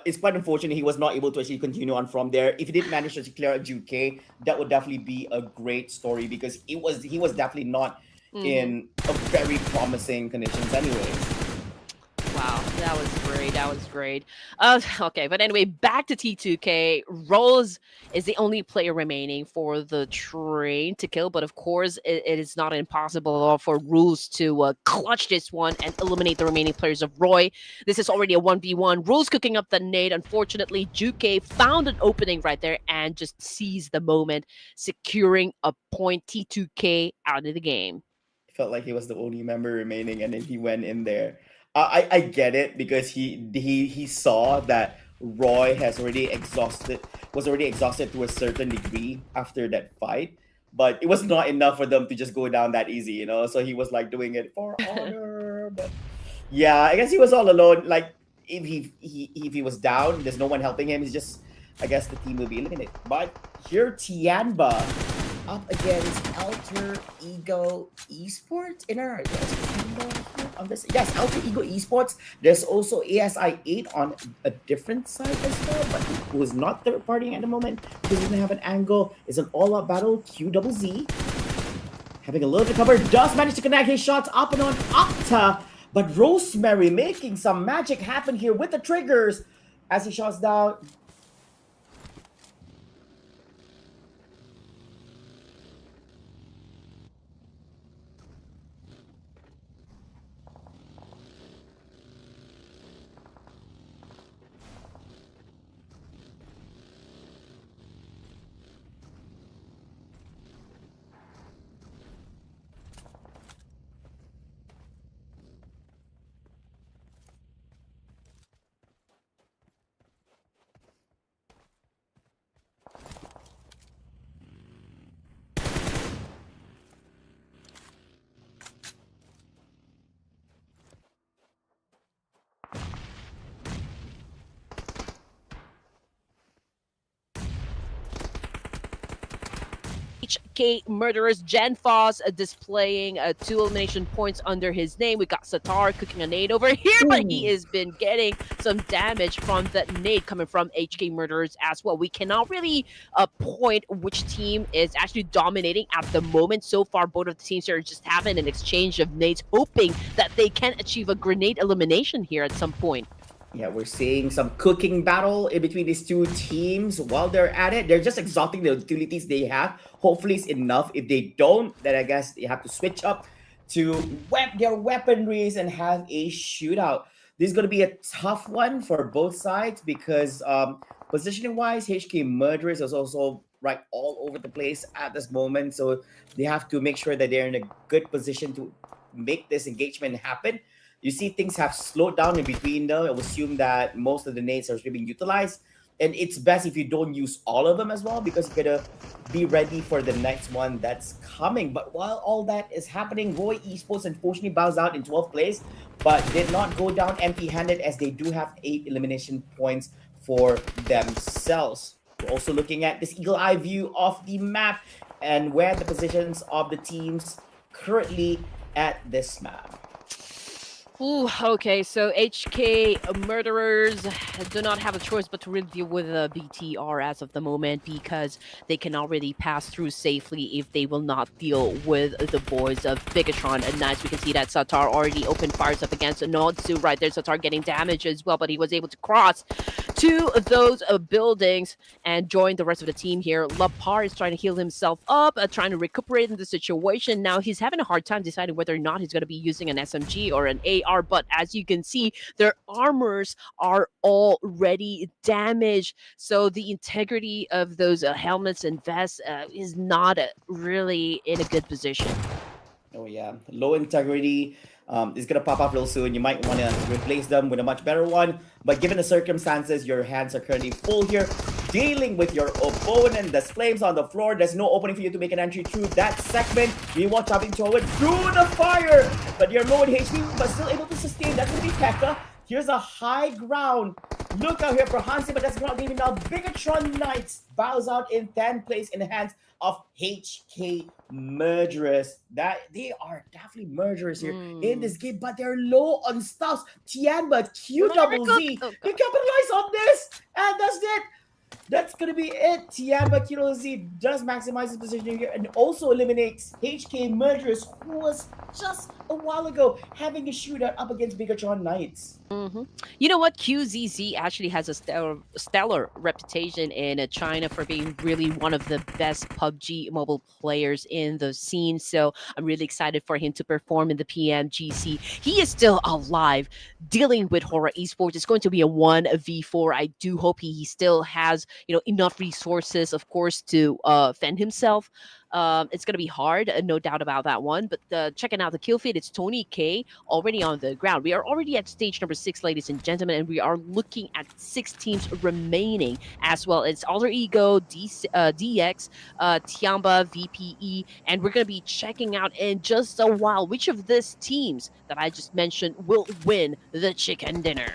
it's quite unfortunate he was not able to actually continue on from there. If he did manage to clear out Juke, that would definitely be a great story because he was definitely not in a very promising conditions anyways. Wow, that was great. great. That was great. Okay, but anyway, back to T2K. Rose is the only player remaining for the train to kill, but of course, it is not impossible at all for Rules to clutch this one and eliminate the remaining players of Roy. This is already a 1v1. Rules cooking up the nade. Unfortunately, Juke found an opening right there and just seized the moment, securing a point. T2K out of the game. Felt like he was the only member remaining, and then he went in there. I get it because he saw that Roy was already exhausted to a certain degree after that fight, but it was not enough for them to just go down that easy, you know. So he was like doing it for honor, but yeah, I guess he was all alone. Like if he was down, there's no one helping him. He's just, I guess the team will be eliminated. But here TIANBA up against Alter Ego Esports in our on this. Yes, Alter Ego Esports. There's also ASI8 on a different side as well, but who is not third partying at the moment because he doesn't have an angle. It's an all-out battle. QZZ having a little bit cover, does manage to connect his shots up and on Octa, but Rosemary making some magic happen here with the triggers as he shots down. HK Murderers, Genfos displaying 2 elimination points under his name. We got Satar cooking a nade over here, but he has been getting some damage from that nade coming from HK Murderers as well. We cannot really point which team is actually dominating at the moment. So far, both of the teams are just having an exchange of nades, hoping that they can achieve a grenade elimination here at some point. Yeah, we're seeing some cooking battle in between these two teams. While they're at it, they're just exhausting the utilities they have. Hopefully it's enough. If they don't, then I guess they have to switch up to their weaponries and have a shootout. This is going to be a tough one for both sides because positioning-wise, HK Murderers is also right all over the place at this moment. So they have to make sure that they're in a good position to make this engagement happen. You see things have slowed down in between though. I would assume that most of the nades are being utilized. And it's best if you don't use all of them as well because you gotta be ready for the next one that's coming. But while all that is happening, Roy Esports unfortunately bows out in 12th place, but did not go down empty-handed as they do have 8 elimination points for themselves. We're also looking at this eagle eye view of the map and where the positions of the teams currently at this map. Ooh, okay, so HK Murderers do not have a choice but to really deal with BTR as of the moment because they cannot really pass through safely if they will not deal with the boys of BIGETRON. And nice, we can see that Satar already opened fires up against Nodsu right there. Satar getting damage as well, but he was able to cross to those buildings and join the rest of the team here. Lapar is trying to heal himself up, trying to recuperate in the situation. Now he's having a hard time deciding whether or not he's going to be using an SMG or an AR. But as you can see, their armors are already damaged. So the integrity of those helmets and vests is not really in a good position. Oh yeah, low integrity. Is gonna pop up real soon. You might want to replace them with a much better one. But given the circumstances, your hands are currently full here. Dealing with your opponent, there's flames on the floor. There's no opening for you to make an entry through that segment. You want jumping forward through the fire, but you're low in HP, but still able to sustain. That's gonna be Pekka. Here's a high ground. Look out here for Hansi, but that's not giving now. BIGETRON Knights bows out in 10th place in the hands of HK Murderers. That they are definitely murderers here in this game, but they're low on stuffs. TIANBA, QZZ, they capitalize on this, and that's it. That's gonna be it. TIANBA Kilo Z does maximize his positioning here and also eliminates HK Murderers, who was just a while ago having a shootout up against BIGETRON Knights. hmm You know what? QZZ actually has a stellar reputation in China for being really one of the best PUBG Mobile players in the scene. So I'm really excited for him to perform in the PMGC. He is still alive, dealing with HORAA Esports. It's going to be a 1v4. I do hope he still has enough resources, of course, to fend himself. It's going to be hard, no doubt about that one. But checking out the kill feed, it's Tony K already on the ground. We are already at stage number 6, ladies and gentlemen, and we are looking at 6 teams remaining as well. It's Alter Ego, DX, TIANBA, VPE, and we're going to be checking out in just a while which of these teams that I just mentioned will win the chicken dinner.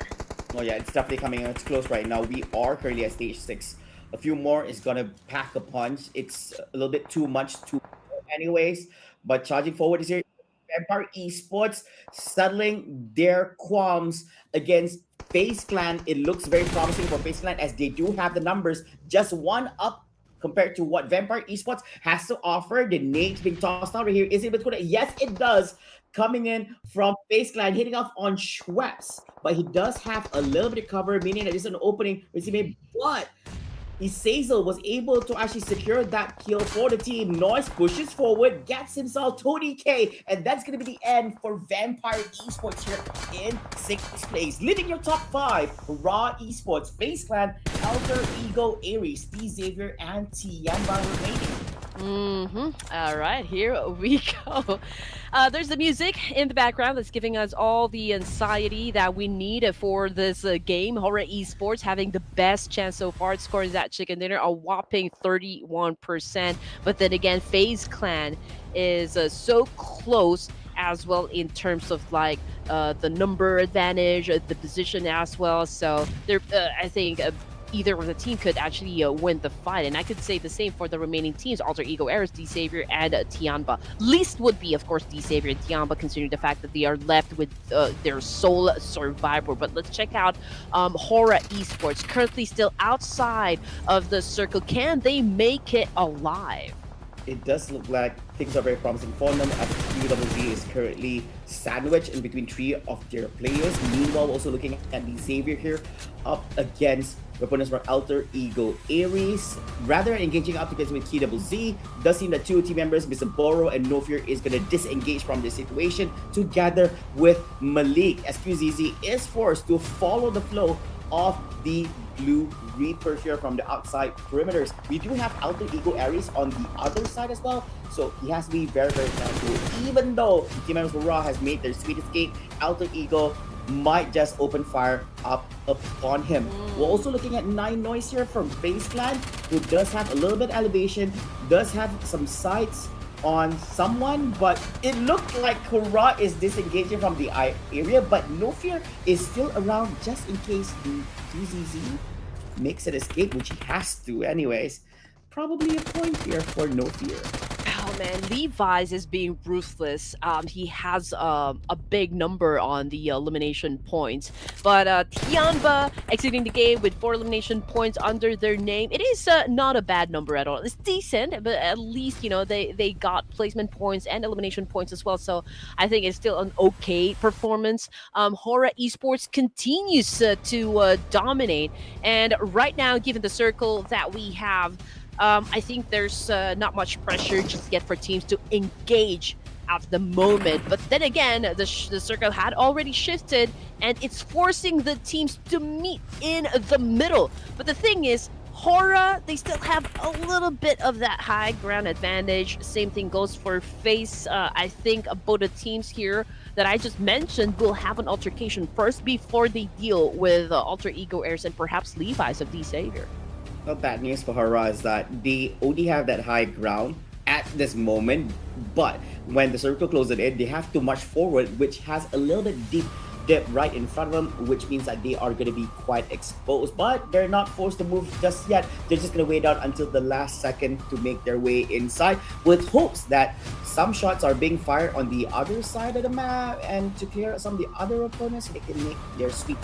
Oh yeah, it's definitely coming. It's close right now. We are currently at stage 6. A few more is gonna pack a punch. It's a little bit too much to anyways. But charging forward is here. Vampire Esports settling their qualms against FaZe Clan. It looks very promising for FaZe Clan as they do have the numbers, just one up compared to what Vampire Esports has to offer. The nade's being tossed out here. Is it going to? Yes, it does. Coming in from FaZe Clan, hitting off on Schweppes, but he does have a little bit of cover, meaning that there's an opening. But Isazel was able to actually secure that kill for the team. Noise pushes forward, gets himself Tony K, and that's going to be the end for Vampire Esports here in 6th place. Leading your top 5, HORAA Esports, FaZe Clan, Alter Ego, Ares, D Xavier, and TIANBA remaining. All right, here we go. There's the music in the background that's giving us all the anxiety that we need for this game. HORAA Esports having the best chance so far at scoring that chicken dinner, a whopping 31%. But then again, FaZe Clan is so close as well in terms of like the number advantage, the position as well. So there, I think. Either of the team could actually win the fight, and I could say the same for the remaining teams: Alter Ego, Ares, D Xavier, and TIANBA. Least would be, of course, D Xavier and TIANBA, considering the fact that they are left with their sole survivor. But let's check out HORAA Esports, currently still outside of the circle. Can they make it alive? It does look like things are very promising for them as PWZ is currently sandwiched in between 3 of their players. Meanwhile, also looking at the Xavier here up against opponents from Alter Ego Ares. Rather than engaging up against with KWZ, does seem that 2 team members, Mr. Boro and No Fear, is going to disengage from this situation together with Malik, as QZZ is forced to follow the flow of the Blue Reaper here from the outside perimeters. We do have Alter Ego Ares on the other side as well, so he has to be very, very careful. Even though team members HORAA has made their sweet escape, Alter Ego might just open fire up upon him. We're also looking at 9 Noise here from FaZe Clan, who does have a little bit elevation, does have some sights on someone, but it looked like HORAA is disengaging from the area, but No Fear is still around just in case the GZZ makes an escape, which he has to anyways. Probably a point here for No Fear. Oh man, Levi's is being ruthless. He has a big number on the elimination points, but TIANBA exiting the game with 4 elimination points under their name. It is not a bad number at all. It's decent, but at least they got placement points and elimination points as well. So I think it's still an okay performance. HORAA Esports continues to dominate, and right now, given the circle that we have. I think there's not much pressure just yet for teams to engage at the moment. But then again, the circle had already shifted, and it's forcing the teams to meet in the middle. But the thing is, HORAA, they still have a little bit of that high ground advantage. Same thing goes for FaZe. I think both the teams here that I just mentioned will have an altercation first before they deal with Alter Ego Ares and perhaps Levi's of D Xavier. Well, bad news for HORAA is that they only have that high ground at this moment, but when the circle closes in, they have to march forward, which has a little bit deep dip right in front of them, which means that they are going to be quite exposed, but they're not forced to move just yet. They're just going to wait out until the last second to make their way inside, with hopes that some shots are being fired on the other side of the map and to clear out some of the other opponents so they can make their sweet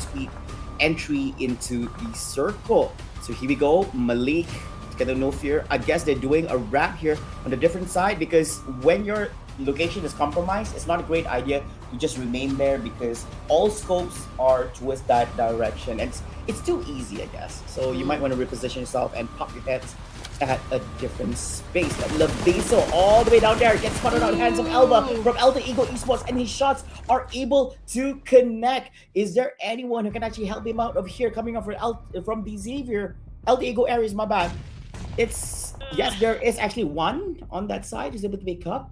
entry into the circle. So here we go, Malik together No Fear. I guess they're doing a wrap here on the different side, because when your location is compromised, it's not a great idea to just remain there, because all scopes are towards that direction, and it's too easy, I guess. So you might want to reposition yourself and pop your heads at a different space. But Leviso all the way down there gets spotted out hands of Elba from Alter Ego Esports, and his shots are able to connect. Is there anyone who can actually help him out of here, coming up from the Xavier? Alter Ego Aries, my bad. It's, yes, there is actually one on that side who's able to pick up.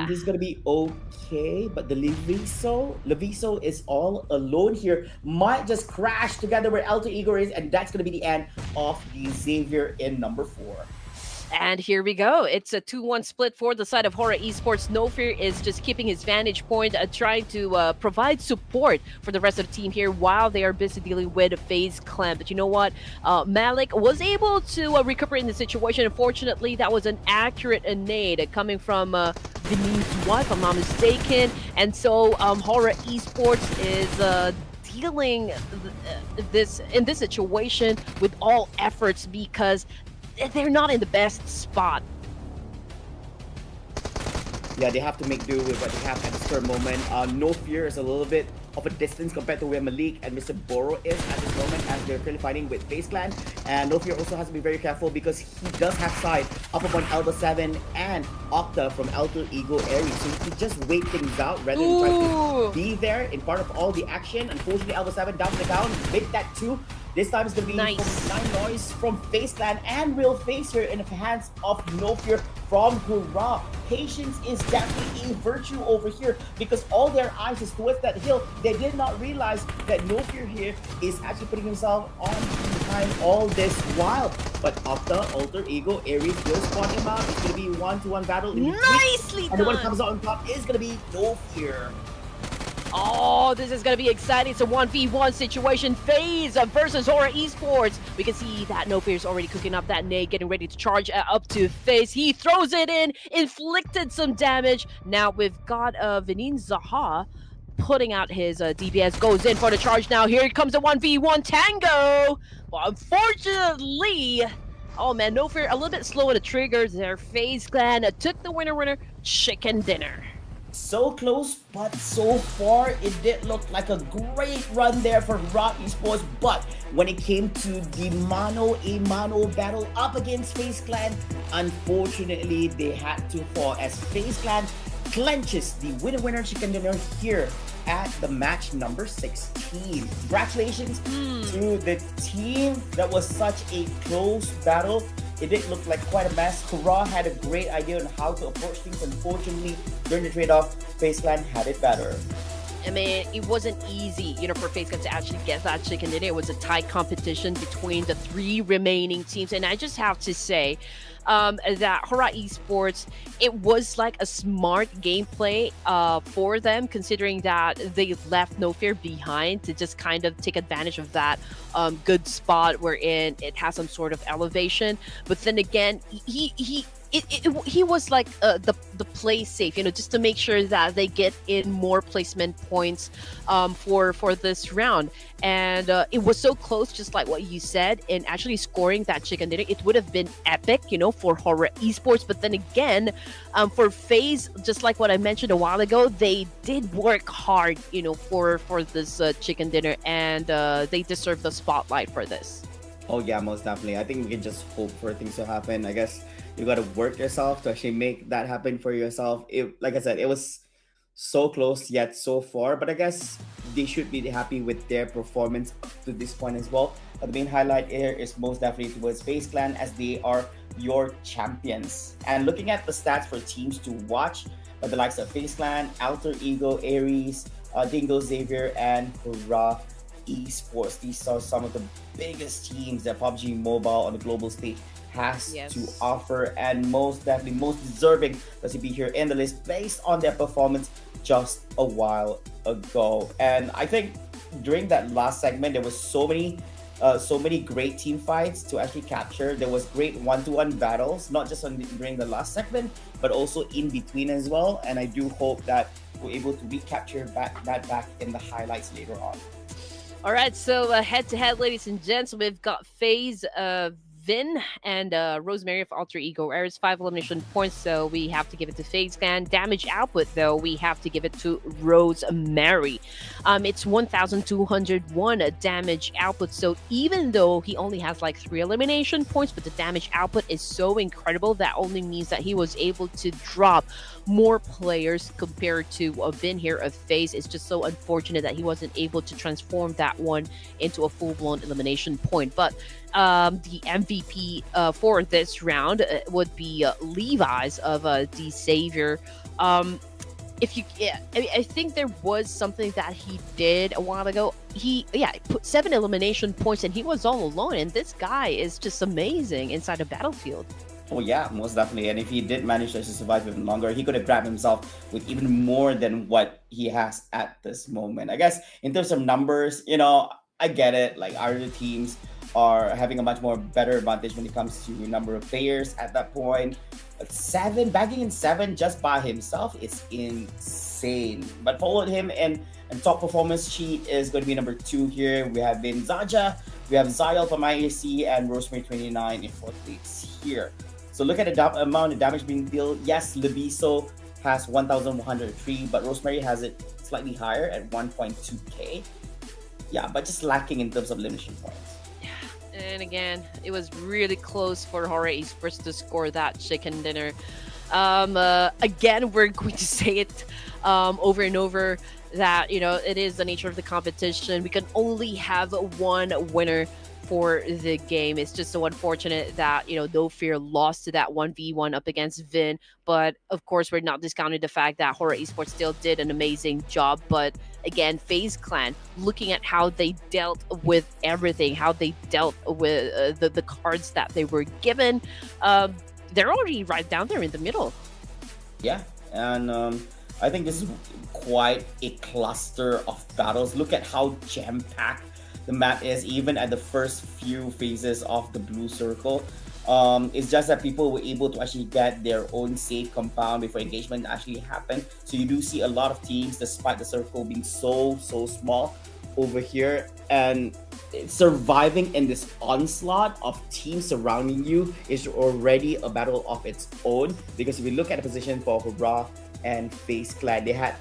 This is gonna be okay, but the Leviso is all alone here. Might just crash together where Alter Ego is, and that's gonna be the end of the Xavier in number 4. And here we go. It's a 2-1 split for the side of HORAA Esports. No Fear is just keeping his vantage point, trying to provide support for the rest of the team here while they are busy dealing with FaZe Clan. But you know what? Malik was able to recuperate in the situation. Unfortunately, that was an accurate nade coming from Vinny's wife, if I'm not mistaken. And so HORAA Esports is dealing in this situation with all efforts, because they're not in the best spot. Yeah, they have to make do with what they have at this current moment. No Fear is a little bit of a distance compared to where Malik and Mr. Boro is at this moment, as they're currently fighting with FaZe Clan. And No Fear also has to be very careful, because he does have sight up upon Elba 7 and Octa from Alter Ego Aries. So he can just wait things out rather than try to be there in part of all the action. Unfortunately, Elba 7 down to the down, make that 2. This time it's going to be nice. 9 noise from FaZe Clan and Real FaZe here in the hands of No Fear from HORAA. Patience is definitely a virtue over here, because all their eyes is towards that hill. They did not realize that No Fear here is actually putting himself on behind all this while. But Octa, Alter Ego, Aries will spot him out. It's going to be 1-to-1 battle. Nicely done! And the one comes out on top is going to be No Fear. Oh, this is going to be exciting. It's a 1v1 situation. FaZe versus HORAA Esports. We can see that No Fear is already cooking up that nade, getting ready to charge up to FaZe. He throws it in, inflicted some damage. Now we've got Vinin Zaha putting out his DPS, goes in for the charge now. Here comes a 1v1 tango. Well, unfortunately, oh man, No Fear a little bit slow on the triggers there. FaZe Clan took the winner chicken dinner. So close, but so far it did look like a great run there for HORAA Esports. But when it came to the mano-a-mano battle up against FaZe Clan, unfortunately they had to fall, as FaZe Clan clenches the winner chicken dinner here at the match number 16. Congratulations to the team. That was such a close battle. It did look like quite a mess. HORAA had a great idea on how to approach things. Unfortunately, during the trade-off, FaZe Clan had it better. I mean, it wasn't easy, for FaZe Clan to actually get that chicken dinner. It was a tight competition between the 3 remaining teams. And I just have to say that HORAA Esports, it was like a smart gameplay for them, considering that they left No Fear behind to just kind of take advantage of that good spot wherein it has some sort of elevation. But then again, he was like the play safe, just to make sure that they get in more placement points for this round. And it was so close, just like what you said, in actually scoring that chicken dinner. It would have been epic, for HORAA Esports. But then again, for FaZe, just like what I mentioned a while ago, they did work hard, for this chicken dinner, and they deserve the spotlight for this. Oh yeah, most definitely. I think we can just hope for things to happen. I guess you got to work yourself to actually make that happen for yourself. Like I said, it was so close yet so far, but I guess they should be happy with their performance up to this point as well. But the main highlight here is most definitely towards FaZe Clan, as they are your champions. And looking at the stats for teams to watch, by the likes of FaZe Clan, Alter Ego, Aries, Dingo Xavier, and HORAA Esports. These are some of the biggest teams that PUBG Mobile on the global stage has to offer, and most definitely most deserving to be here in the list based on their performance just a while ago. And I think during that last segment, there was so many great team fights to actually capture. There was great 1-to-1 battles, not just during the last segment, but also in between as well. And I do hope that we're able to recapture that back in the highlights later on. All right, so head to head, ladies and gents, we've got FaZe, Vin, and Rosemary of Alter Ego Airs, 5 elimination points, so we have to give it to FaZe Clan. Damage output, though, we have to give it to Rosemary. It's 1,201 damage output, so even though he only has like 3 elimination points, but the damage output is so incredible, that only means that he was able to drop more players compared to Vin here of FaZe. It's just so unfortunate that he wasn't able to transform that one into a full-blown elimination point. But the MVP for this round would be Levi's of the Savior. If you, yeah, I think there was something that he did a while ago. He put 7 elimination points, and he was all alone. And this guy is just amazing inside a battlefield. Oh yeah, most definitely. And if he did manage to survive even longer, he could have grabbed himself with even more than what he has at this moment. I guess in terms of numbers, I get it. Like other teams are having a much more better advantage when it comes to number of players at that point. But bagging in 7 just by himself is insane. But followed him and top performance sheet is going to be number 2 here. We have been Zaja, we have Zayel from IAC, and Rosemary 29 in 4th place here. So look at the amount of damage being dealt. Yes, Leviso has 1,103, but Rosemary has it slightly higher at 1.2k. Yeah, but just lacking in terms of elimination points. And again, it was really close for HORAA Esports to score that chicken dinner. Again, we're going to say it over and over that, it is the nature of the competition. We can only have one winner for the game. It's just so unfortunate that, No Fear lost to that 1v1 up against Vin. But of course, we're not discounting the fact that HORAA Esports still did an amazing job. But again, FaZe Clan, looking at how they dealt with everything, how they dealt with the cards that they were given, they're already right down there in the middle. Yeah, and I think this is quite a cluster of battles. Look at how jam-packed the map is, even at the first few phases of the blue circle. It's just that people were able to actually get their own safe compound before engagement actually happened. So you do see a lot of teams, despite the circle being so small over here, and surviving in this onslaught of teams surrounding you is already a battle of its own. Because if you look at the position for HORAA and FaZe Clan, they had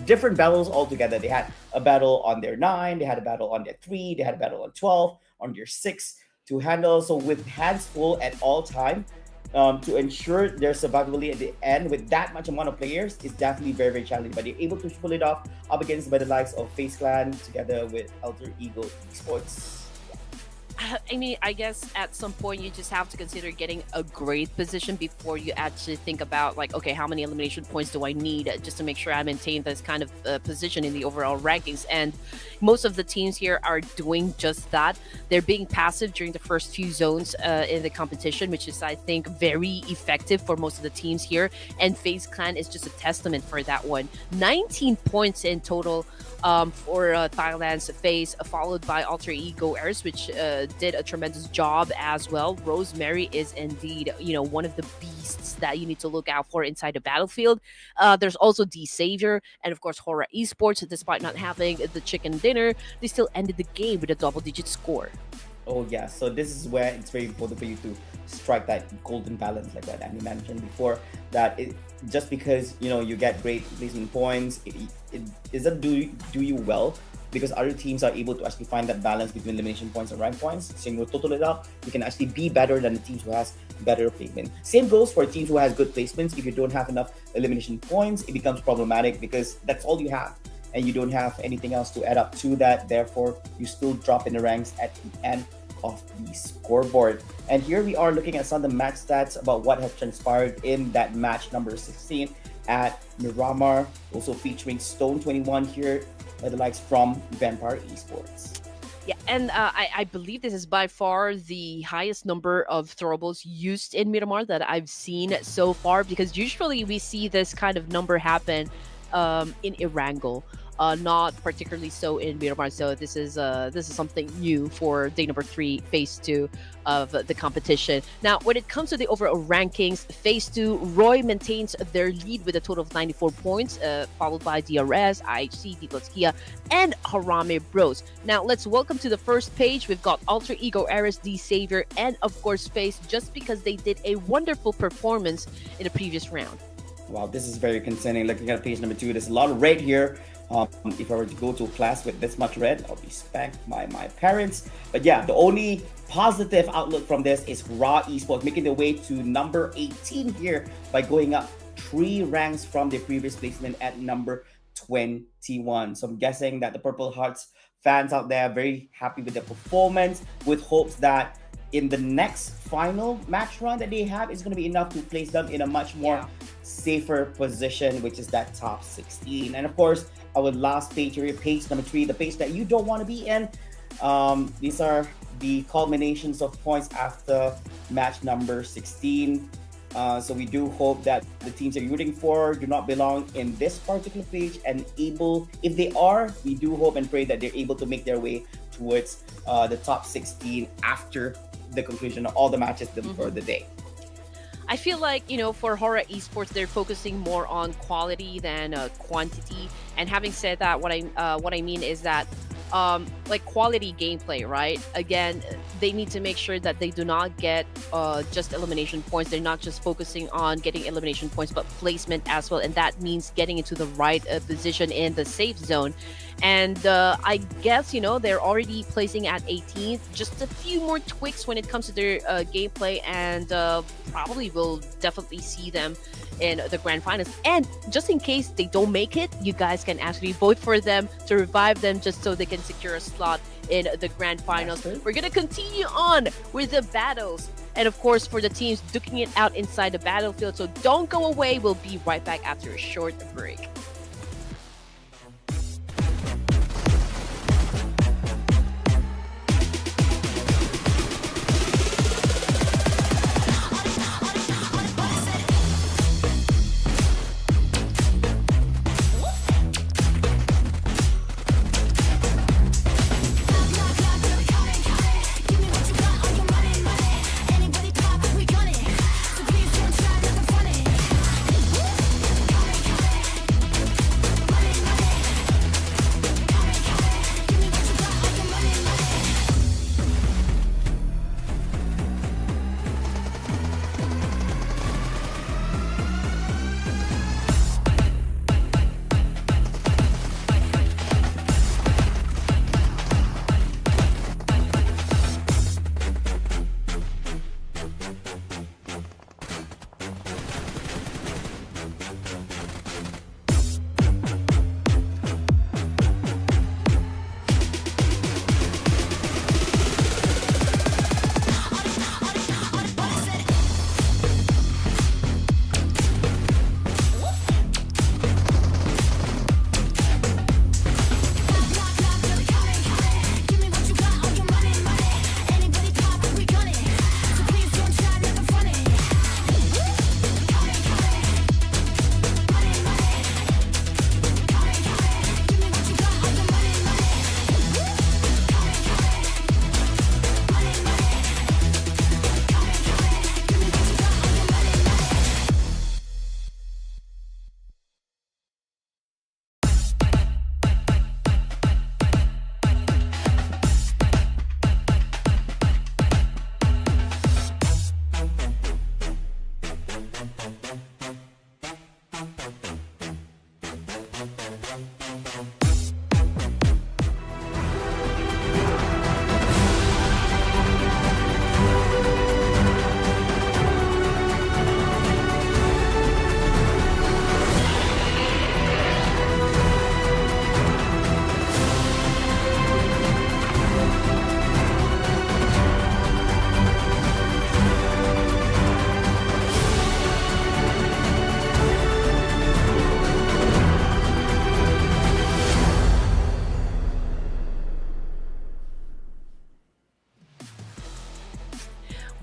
different battles altogether. They had a battle on their 9, they had a battle on their 3, they had a battle on 12, on their 6 to handle. So with hands full at all time, to ensure their survivability at the end with that much amount of players is definitely very challenging. But they're able to pull it off up against by the likes of FaZe Clan together with Alter Ego Esports. I mean, I guess at some point you just have to consider getting a great position before you actually think about, like, okay, how many elimination points do I need just to make sure I maintain this kind of position in the overall rankings? And most of the teams here are doing just that. They're being passive during the first few zones in the competition, which is, I think, very effective for most of the teams here. And FaZe Clan is just a testament for that one. 19 points in total for Thailand's FaZe, followed by Alter Ego Airs, which did a tremendous job as well. Rosemary is indeed, one of the beasts that you need to look out for inside the battlefield. There's also the Savior, and of course HORAA Esports. Despite not having the chicken dinner, they still ended the game with a double-digit score. Oh yeah, so this is where it's very important for you to strike that golden balance, like what Andy mentioned before. That just because you get great placement points, it doesn't do you well, because other teams are able to actually find that balance between elimination points and rank points. So you total it up, you can actually be better than the teams who has better placement. Same goes for teams who has good placements. If you don't have enough elimination points, it becomes problematic because that's all you have, and you don't have anything else to add up to that. Therefore, you still drop in the ranks at the end of the scoreboard. And here we are looking at some of the match stats about what has transpired in that match number 16 at Miramar, also featuring Stone21 here by the likes from Vampire Esports. Yeah, and I believe this is by far the highest number of throwables used in Miramar that I've seen so far, because usually we see this kind of number happen in ERANGEL. not particularly so in Miramar. So this is something new for day number 3, phase 2 of the competition. Now, when it comes to the overall rankings, phase 2, Roy maintains their lead with a total of 94 points, followed by DRS, IHC, Diplotskia, and Harame Bros. Now, let's welcome to the first page. We've got Alter Ego, Ares, D Savior, and of course Face, just because they did a wonderful performance in the previous round. Wow, this is very concerning. Looking at page number 2, there's a lot of red here. If I were to go to a class with this much red, I'll be spanked by my parents. But yeah, the only positive outlook from this is HORAA Esports making their way to number 18 here by going up 3 ranks from their previous placement at number 21. So I'm guessing that the Purple Hearts fans out there are very happy with their performance, with hopes that in the next final match run that they have is going to be enough to place them in a much more safer position, which is that top 16. And of course, our last page here, page number 3, the page that you don't want to be in. These are the culminations of points after match number 16. So we do hope that the teams that you're rooting for do not belong in this particular page, and if they are, we do hope and pray that they're able to make their way towards the top 16 after the conclusion of all the matches for the day. I feel like, for HORAA Esports, they're focusing more on quality than quantity. And having said that, what I mean is that like quality gameplay, right? Again, they need to make sure that they do not get just elimination points. They're not just focusing on getting elimination points, but placement as well. And that means getting into the right position in the safe zone. And I guess, they're already placing at 18th. Just a few more tweaks when it comes to their gameplay, and probably will definitely see them in the grand finals. And just in case they don't make it, you guys can actually vote for them to revive them, just so they can secure a slot in the grand finals. We're going to continue on with the battles, and of course for the teams duking it out inside the battlefield. So don't go away. We'll be right back after a short break.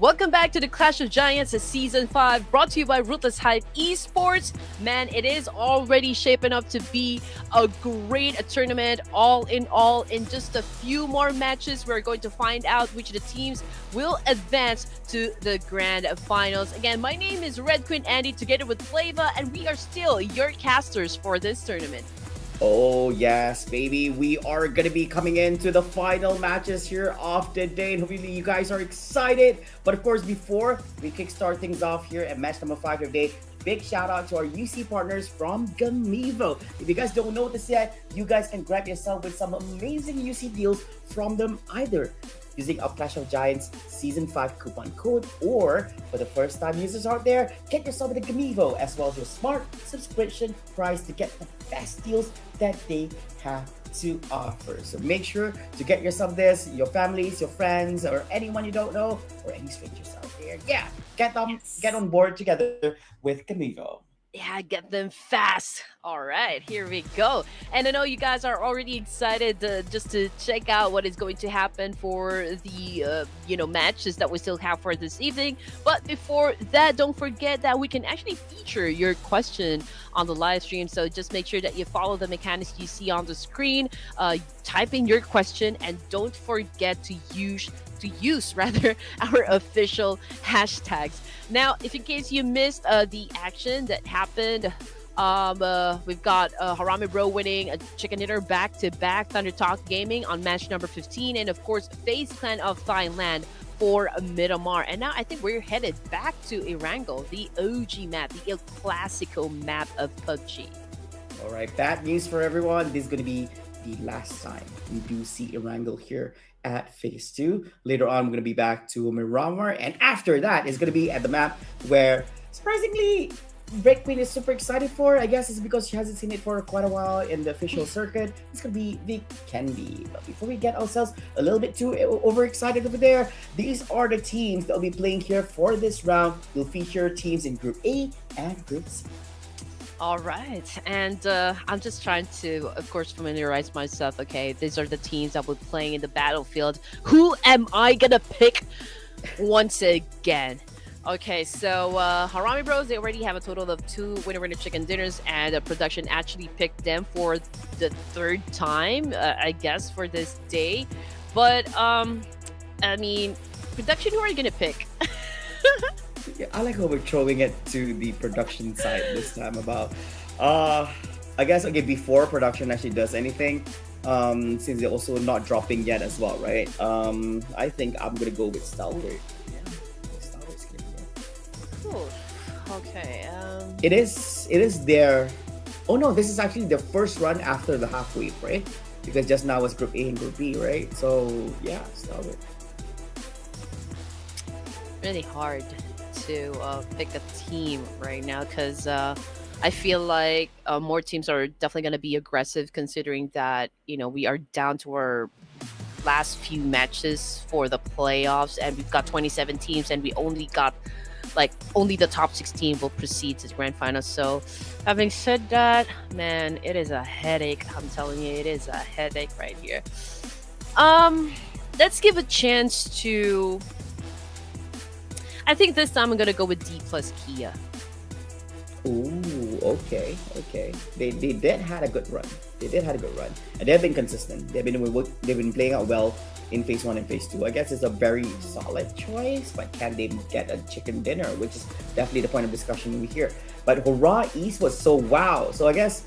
Welcome back to the Clash of Giants Season 5, brought to you by Ruthless Esports. Man, it is already shaping up to be a great tournament. All, in just a few more matches, we're going to find out which of the teams will advance to the grand finals. Again, my name is Red Queen Andy, together with Flava, and we are still your casters for this tournament. Oh yes, baby. We are going to be coming into the final matches here of the day. And hopefully you guys are excited. But of course, before we kickstart things off here at match number 5 of the day, big shout out to our UC partners from Gamivo. If you guys don't know this yet, you guys can grab yourself with some amazing UC deals from them, either using our Clash of Giants Season 5 coupon code, or for the first time users out there, get yourself with a Gamivo as well as your smart subscription price to get the best deals that they have to offer. So make sure to get yourself this, your families, your friends, or anyone you don't know, or any strangers out there. Yeah, get on board together with Gamivo. Yeah, get them fast. All right, here we go. And I know you guys are already excited just to check out what is going to happen for the matches that we still have for this evening. But before that, don't forget that we can actually feature your question on the live stream. So just make sure that you follow the mechanics you see on the screen. Type in your question, and don't forget to use our official hashtags. Now, if in case you missed the action that happened, we've got HARAME Bro winning a chicken dinner back-to-back Thunder Talk Gaming on match number 15, and of course FaZe Clan of Thailand for Mid-Miramar. And now I think we're headed back to ERANGEL, the OG map, the El Clasico map of PUBG. All right, bad news for everyone. This is going to be the last time we do see ERANGEL here at Phase 2. Later on, we're going to be back to Miramar, and after that, it's going to be at the map where, surprisingly, Red Queen is super excited for. I guess it's because she hasn't seen it for quite a while in the official circuit. It's going to be Vikendi. But before we get ourselves a little bit too overexcited over there, these are the teams that will be playing here for this round. We'll feature teams in Group A and Group C. All right, and I'm just trying to, of course, familiarize myself. Okay, these are the teams that we're playing in the battlefield. Who am I gonna pick once again? Okay, so HARAME Bros, they already have a total of 2 winner chicken dinners, and production actually picked them for the 3rd time, I guess, for this day. But I mean, production, who are you gonna pick? Yeah, I like how we're throwing it to the production side this time about I guess, okay, before production actually does anything, since they're also not dropping yet as well, right? I think I'm gonna go with Stalwart. Yeah, Stalwart's gonna be it. Cool. Okay. It is their, oh no, this is actually their first run after the half wave, right? Because just now was Group A and Group B, right? So yeah, Stalwart. Really hard to pick a team right now, because I feel like more teams are definitely going to be aggressive, considering that we are down to our last few matches for the playoffs, and we've got 27 teams, and we only got only the top 16 will proceed to the grand final. So having said that, man, it is a headache. I'm telling you, it is a headache right here. Let's give a chance to, I think this time I'm gonna go with D plus Kia. Ooh, okay. They did had a good run. And they've been consistent. They've been playing out well in Phase 1 and Phase 2. I guess it's a very solid choice, but can they get a chicken dinner? Which is definitely the point of discussion over here. But HORAA East was so wow. So I guess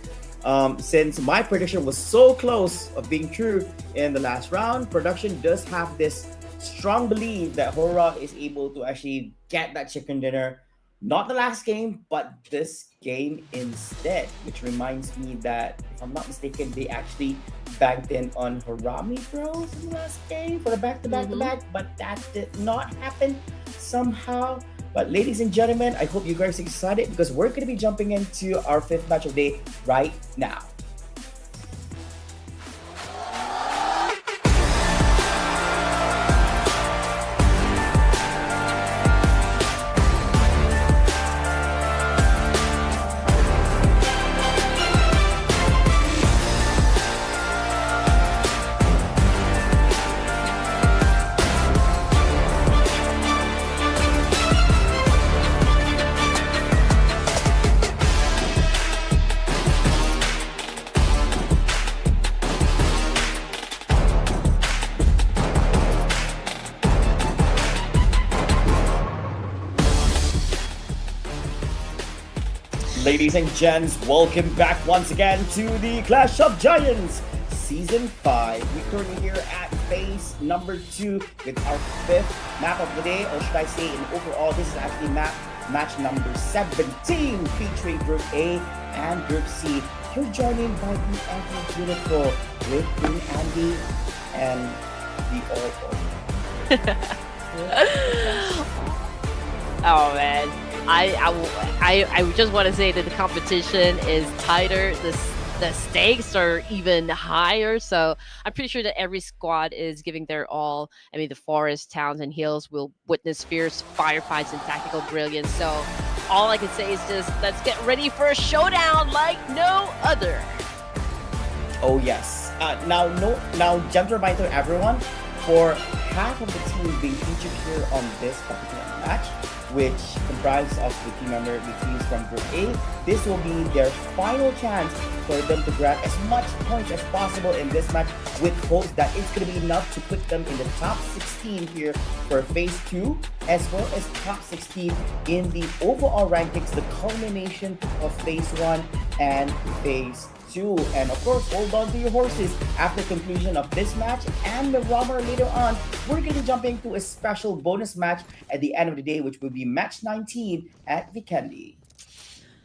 since my prediction was so close of being true in the last round, production does have this strong belief that HORAA is able to actually get that chicken dinner, not the last game, but this game instead. Which reminds me that, if I'm not mistaken, they actually banked in on HARAME Bros in the last game for the back-to-back, but that did not happen somehow. But ladies and gentlemen, I hope you guys are excited, because we're going to be jumping into our 5th match of the day right now. Ladies and gents, welcome back once again to the Clash of Giants Season 5. We're currently here at phase number 2 with our 5th map of the day, or should I say in overall, this is actually match number 17 featuring Group A and Group C. You're joined by the ever beautiful with Queen Andy and the Oracle. Oh man, I just want to say that the competition is tighter. The stakes are even higher. So I'm pretty sure that every squad is giving their all. I mean, the forest, towns, and hills will witness fierce firefights and tactical brilliance. So all I can say is just let's get ready for a showdown like no other. Oh yes. Now, gentle reminder to everyone, for half of the teams being featured here on this particular match, which comprises of the teams from Group A, this will be their final chance for them to grab as much points as possible in this match, with hopes that it's going to be enough to put them in the top 16 here for Phase 2, as well as top 16 in the overall rankings, the culmination of Phase 1 and Phase 2. And of course, hold on to your horses. After conclusion of this match and Mid-Miramar later on, we're going to be jumping to a special bonus match at the end of the day, which will be match 19 at Vikendi.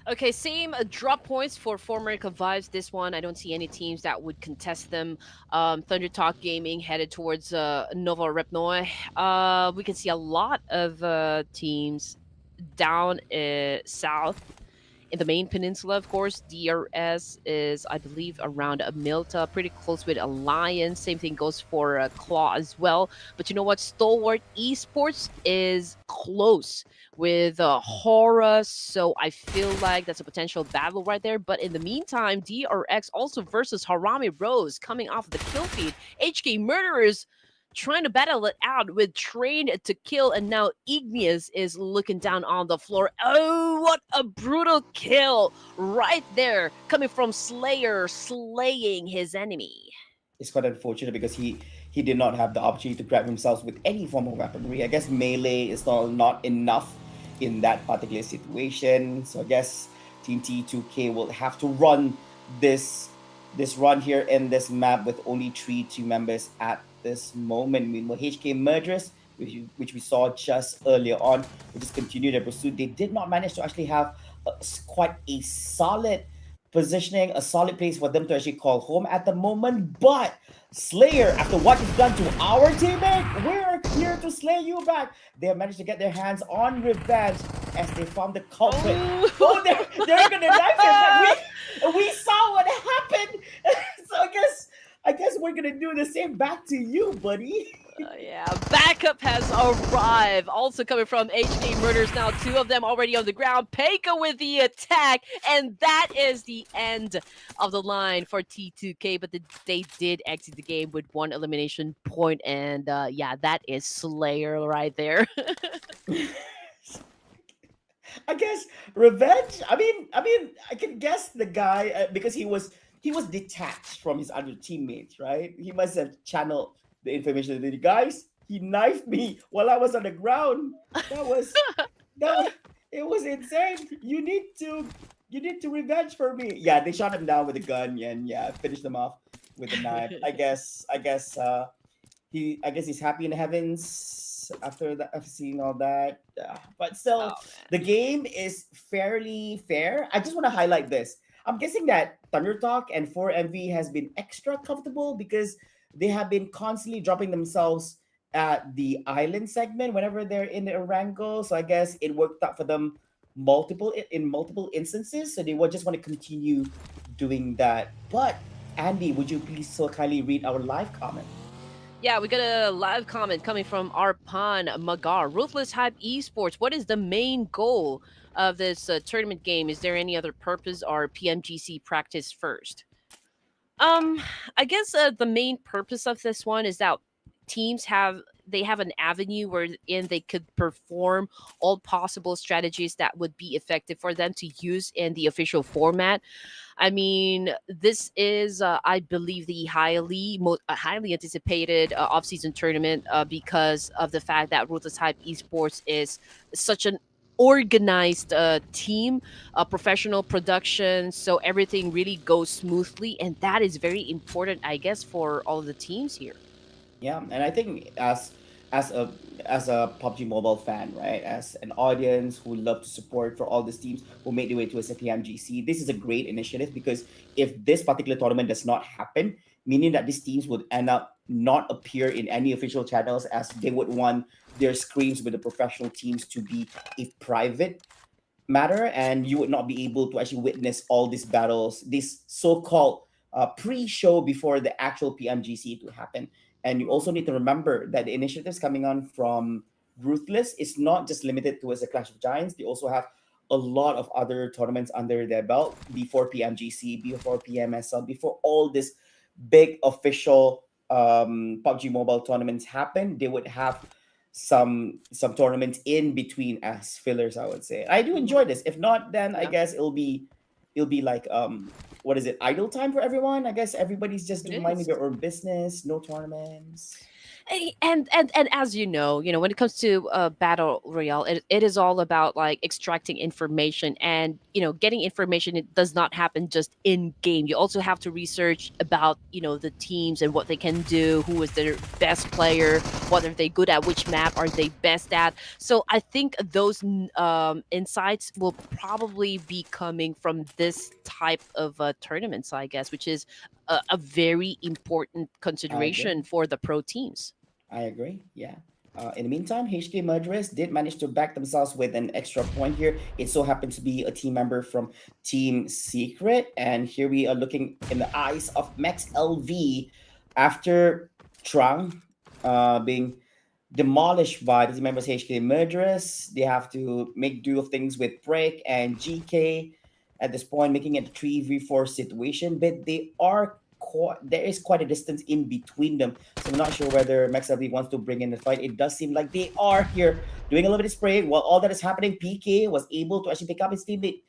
Okay, same drop points for America Vibes. This one, I don't see any teams that would contest them. Thunder Talk Gaming headed towards Nova Repnoy. We can see a lot of teams down south in the main peninsula. Of course, DRS is, I believe, around Milta, pretty close with Alliance. Same thing goes for Claw as well. But you know what? Stalwart Esports is close with HORAA, so I feel like that's a potential battle right there. But in the meantime, DRX also versus HARAME Rose coming off the kill feed. HK Murderers trying to battle it out with Trained to Kill, and now Igneous is looking down on the floor. Oh, what a brutal kill right there, coming from Slayer, slaying his enemy. It's quite unfortunate because he did not have the opportunity to grab himself with any form of weaponry. I guess melee is not enough in that particular situation. So I guess Team T2K will have to run this run here in this map with only 3 team members at this moment. Meanwhile, HK Murderers, which we saw just earlier on, will just continue their pursuit. They did not manage to actually have quite a solid positioning, a solid place for them to actually call home at the moment. But Slayer, after what you've done to our teammate, we're here to slay you back. They have managed to get their hands on revenge as they found the culprit. Oh, they're gonna knife him. We saw what happened. So I guess we're gonna do the same back to you, buddy. Yeah, backup has arrived. Also coming from HK Murders now, 2 of them already on the ground. Peika with the attack, and that is the end of the line for T2K. But they did exit the game with 1 elimination point, and yeah, that is Slayer right there. I guess revenge. I mean, I can guess the guy because he was detached from his other teammates, right? He must have channeled the information to the guys. He knifed me while I was on the ground. That was it was insane. You need to revenge for me. Yeah, they shot him down with a gun and yeah, finished him off with a knife. I guess he's happy in the heavens after seeing all that. But still, the game is fairly fair. I just want to highlight this. I'm guessing that Thunder Talk and 4MV has been extra comfortable because they have been constantly dropping themselves at the island segment whenever they're in the ERANGEL. So I guess it worked out for them in multiple instances. So they would just want to continue doing that. But Andy, would you please so kindly read our live comment? Yeah, we got a live comment coming from Arpan Magar. Ruthless Hype Esports, what is the main goal of this tournament game? Is there any other purpose, or PMGC practice first? I guess the main purpose of this one is that teams have an avenue wherein they could perform all possible strategies that would be effective for them to use in the official format. I mean, this is, I believe, the highly anticipated off-season tournament because of the fact that Ruthless Hype Esports is such an organized team, professional production, so everything really goes smoothly, and that is very important, I guess, for all the teams here. Yeah, and I think as a as a PUBG Mobile fan, right, as an audience who love to support for all these teams who made their way to a PMGC, this is a great initiative because if this particular tournament does not happen, meaning that these teams would end up not appear in any official channels as they would want their screams with the professional teams to be a private matter, and you would not be able to actually witness all these battles, this so-called pre-show before the actual PMGC to happen. And you also need to remember that the initiatives coming on from Ruthless is not just limited to as a Clash of Giants. They also have a lot of other tournaments under their belt before PMGC, before PMSL, before all this big official PUBG Mobile tournaments happen. They would have some tournaments in between as fillers, I would say. I do Mhm. enjoy this. If not, then I Yeah, guess it'll be like what is it, idle time for everyone. I guess everybody's just it doing minding is. their own business, no tournaments. And as you know, when it comes to battle royale, it is all about like extracting information, and getting information. It does not happen just in game. You also have to research about the teams and what they can do, who is their best player, what are they good at, which map are they best at. So I think those insights will probably be coming from this type of tournaments, I guess, which is a very important I agree. consideration for the pro teams. I agree. Yeah. In the meantime, HK Murderers did manage to back themselves with an extra point here. It so happens to be a team member from Team Secret. And here we are looking in the eyes of Max LV after Trang being demolished by the team members HK Murderers. They have to make do of things with Break and GK at this point, making it a 3v4 situation. But they are there is quite a distance in between them. So I'm not sure whether Max LV wants to bring in the fight. It does seem like they are here doing a little bit of spraying. While all that is happening, PK was able to actually pick up his teammate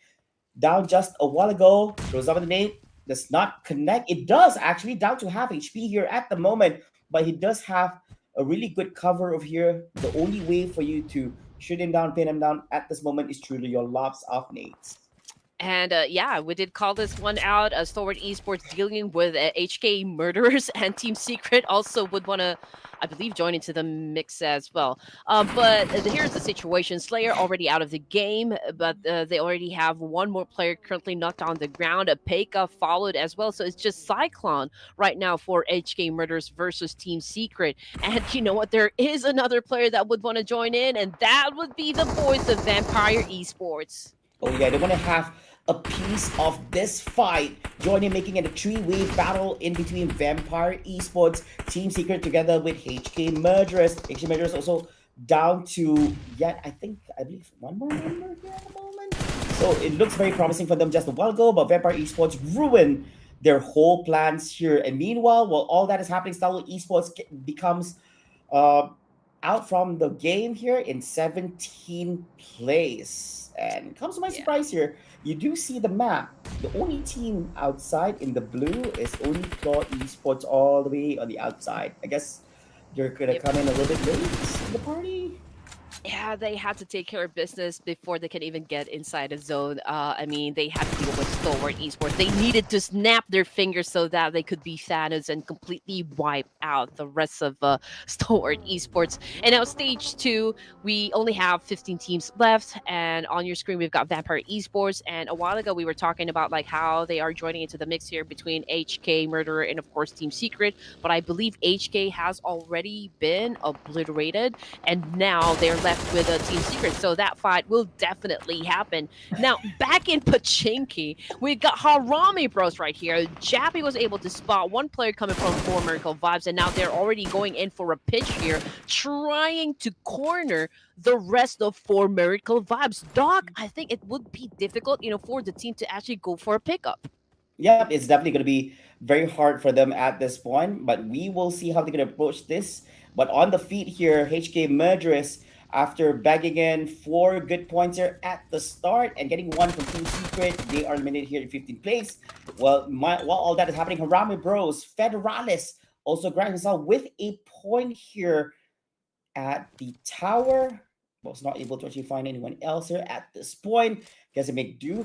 down just a while ago. Throws up the nade, does not connect. It does actually down to half HP here at the moment, but he does have a really good cover of here. The only way for you to shoot him down, pin him down at this moment is truly your lobs of nades. And yeah, we did call this one out. Stalwart Esports dealing with HK Murderers, and Team Secret also would want to, I believe, join into the mix as well. But here's the situation: Slayer already out of the game, but they already have one more player currently knocked on the ground. A Pekka followed as well, so it's just Cyclone right now for HK Murderers versus Team Secret. And you know what? There is another player that would want to join in, and that would be the boys of Vampire Esports. Oh yeah, they want to have a piece of this fight. Joining, making it a three-way battle in between Vampire Esports, Team Secret together with HK Murderers. HK Murderers also down to yet I believe one more member here at the moment. So it looks very promising for them just a while ago, but Vampire Esports ruined their whole plans here. And meanwhile, while all that is happening, Stalwart Esports becomes uh, out from the game here in 17th place. And comes to my Yeah. surprise here, you do see the map. The only team outside in the blue is only Claw Esports all the way on the outside. I guess you're gonna Yep. come in a little bit late in the party. Yeah, they had to take care of business before they can even get inside the zone. I mean, they had to deal with Stalwart Esports. They needed to snap their fingers so that they could be Thanos and completely wipe out the rest of Stalwart Esports. And now, stage two, we only have 15 teams left. And on your screen, we've got Vampire Esports. And a while ago, we were talking about like how they are joining into the mix here between HK Murderer and, of course, Team Secret. But I believe HK has already been obliterated, and now they're left with a Team Secret. So that fight will definitely happen. Now, back in Pachinki, we've got Harame Bros right here. Jappy was able to spot one player coming from Four Miracle Vibes, and now they're already going in for a pitch here, trying to corner the rest of Four Miracle Vibes. Doc, I think it would be difficult, for the team to actually go for a pickup. Yep, it's definitely going to be very hard for them at this point, but we will see how they're going to approach this. But on the feet here, HK Murderous, after bagging in 4 good points here at the start and getting one from Team Secret, they are eliminated here in 15th place. Well, while all that is happening, Harame Bros, Federalis also grabbed himself with a point here at the tower. was not able to actually find anyone else here at this point. Guess they make do.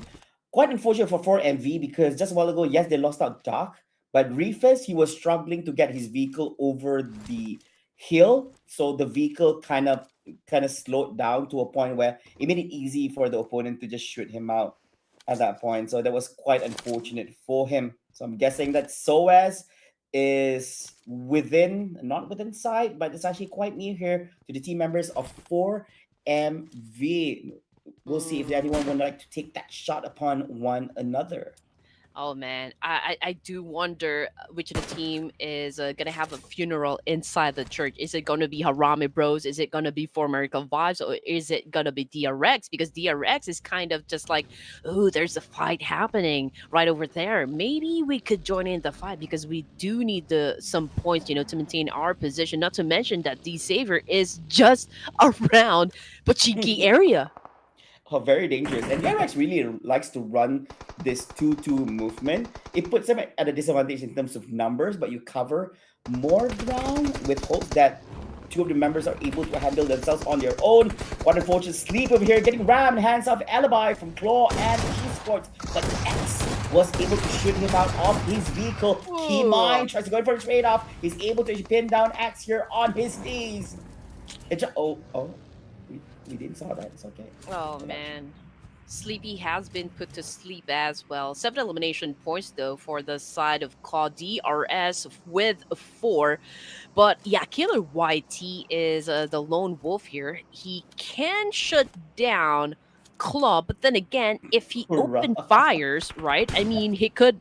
Quite unfortunate for 4MV because just a while ago, yes, they lost out Doc, but Ruthless, he was struggling to get his vehicle over the hill, so the vehicle kind of slowed down to a point where it made it easy for the opponent to just shoot him out at that point. So that was quite unfortunate for him. So I'm guessing that SOAS is within, not within sight, but it's actually quite near here to the team members of 4MV. We'll see if anyone would like to take that shot upon one another. Oh man, I do wonder which of the team is gonna have a funeral inside the church. Is it gonna be Harame Bros? Is it gonna be For American Vibes? Or is it gonna be DRX? Because DRX is kind of just like, oh, there's a fight happening right over there. Maybe we could join in the fight because we do need some points, to maintain our position. Not to mention that D Savior is just around Pachinki area. Oh, very dangerous. And Yarax really likes to run this 2-2 movement. It puts them at a disadvantage in terms of numbers, but you cover more ground with hopes that two of the members are able to handle themselves on their own. What unfortunate sleep over here, getting rammed, hands off Alibi from Claw and Esports. But X was able to shoot him out of his vehicle. Key Mine tries to go for a trade-off. He's able to pin down X here on his knees. We didn't saw that. It's okay. Oh man. Sleepy has been put to sleep as well. 7 elimination points though for the side of Claw. DRS with 4. But yeah, Killer YT is the lone wolf here. He can shut down Claw, but then again, if he open fires, right? I mean, he could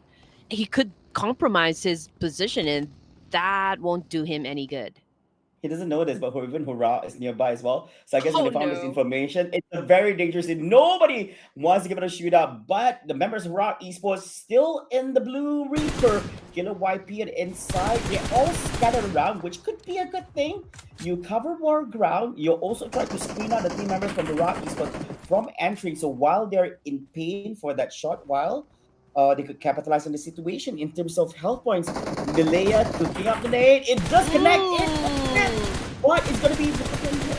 compromise his position, and that won't do him any good. He doesn't know this, but even HORAA is nearby as well. So I guess when they found this information, it's a very dangerous thing. Nobody wants to give it a shootout, but the members of HORAA Esports still in the Blue Reaper. Killer YP and inside, they're all scattered around, which could be a good thing. You cover more ground. You also try to screen out the team members from the HORAA Esports from entering. So while they're in pain for that short while, they could capitalize on the situation in terms of health points. Milea cooking up the nade. It does connect. What is going to be?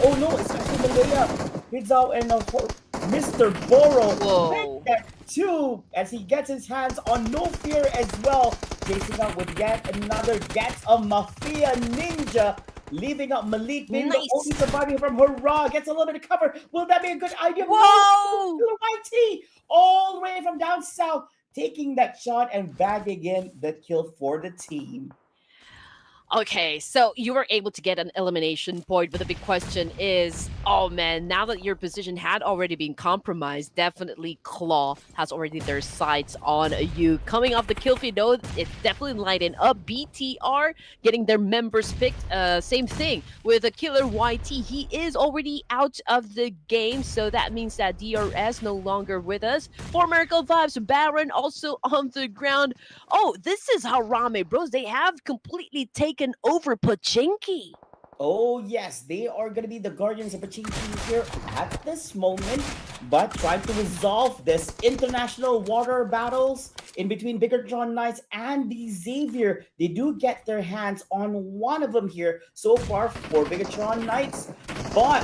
Oh no, it's actually Milea. Hits out and Mr. Boro. Make that 2 as he gets his hands on No Fear as well. Facing out with yet another gets a Mafia Ninja. Leaving out Malik being the only survivor from HORAA. Gets a little bit of cover. Will that be a good idea? Whoa! YT all the way from down south. Taking that shot and bagging in the kill for the team. Okay, so you were able to get an elimination point, but the big question is, oh man, now that your position had already been compromised, definitely Claw has already their sights on you. Coming off the kill feed, though, it's definitely lighting up. BTR getting their members picked. Same thing with a Killer YT. He is already out of the game, so that means that DRS no longer with us. For Miracle Vibes, Baron also on the ground. Oh, this is Harame Bros. They have completely taken over Pachinki. Oh yes, they are going to be the guardians of Pachinki here at this moment, but trying to resolve this international water battles in between BIGETRON Knights and the Xavier. They do get their hands on one of them here so far for BIGETRON Knights, but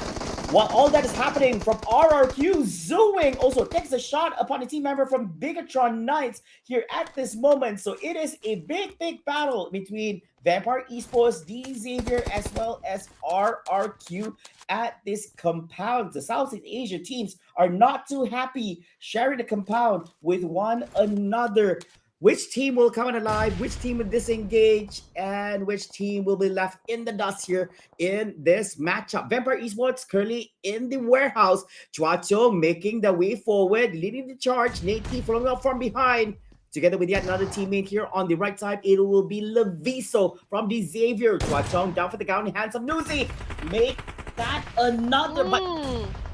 while all that is happening from RRQ, Zooing also takes a shot upon a team member from BIGETRON Knights here at this moment. So it is a big battle between Vampire Esports, D Xavier, as well as RRQ at this compound. The Southeast Asia teams are not too happy sharing the compound with one another. Which team will come out alive, which team will disengage, and which team will be left in the dust here in this matchup. Vampire Esports currently in the warehouse. Chuacho making the way forward, leading the charge. Nate T following up from behind. Together with yet another teammate here on the right side, it will be Leviso from the Xavier. Chuachong down for the count in hands of Nuzi. Make that another, but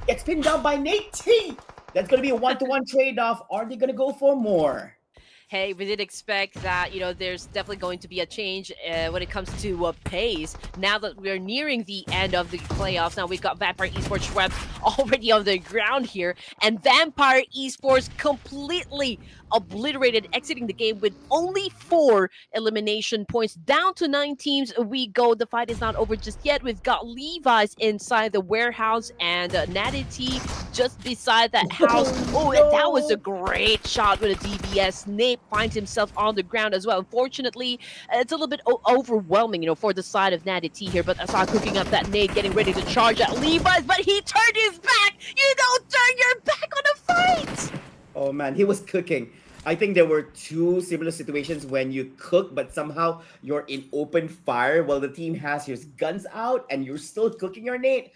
gets pinned down by Nate T. That's going to be a 1-to-1 trade-off. Are they going to go for more? Hey, we did expect that, there's definitely going to be a change when it comes to pace. Now that we're nearing the end of the playoffs, now we've got Vampire Esports reps already on the ground here, and Vampire Esports completely obliterated, exiting the game with only 4 elimination points. Down to 9 teams we go. The fight is not over just yet. We've got Levi's inside the warehouse and Natty T just beside that house. Oh, and that was a great shot with a DBS. Snape finds himself on the ground as well. Unfortunately, it's a little bit overwhelming, for the side of Natty T here. But I saw cooking up that nade, getting ready to charge at Levi's, but he turned his back. You don't turn your back on a fight. Oh man, he was cooking. I think there were 2 similar situations when you cook, but somehow you're in open fire while the team has your guns out and you're still cooking your nade.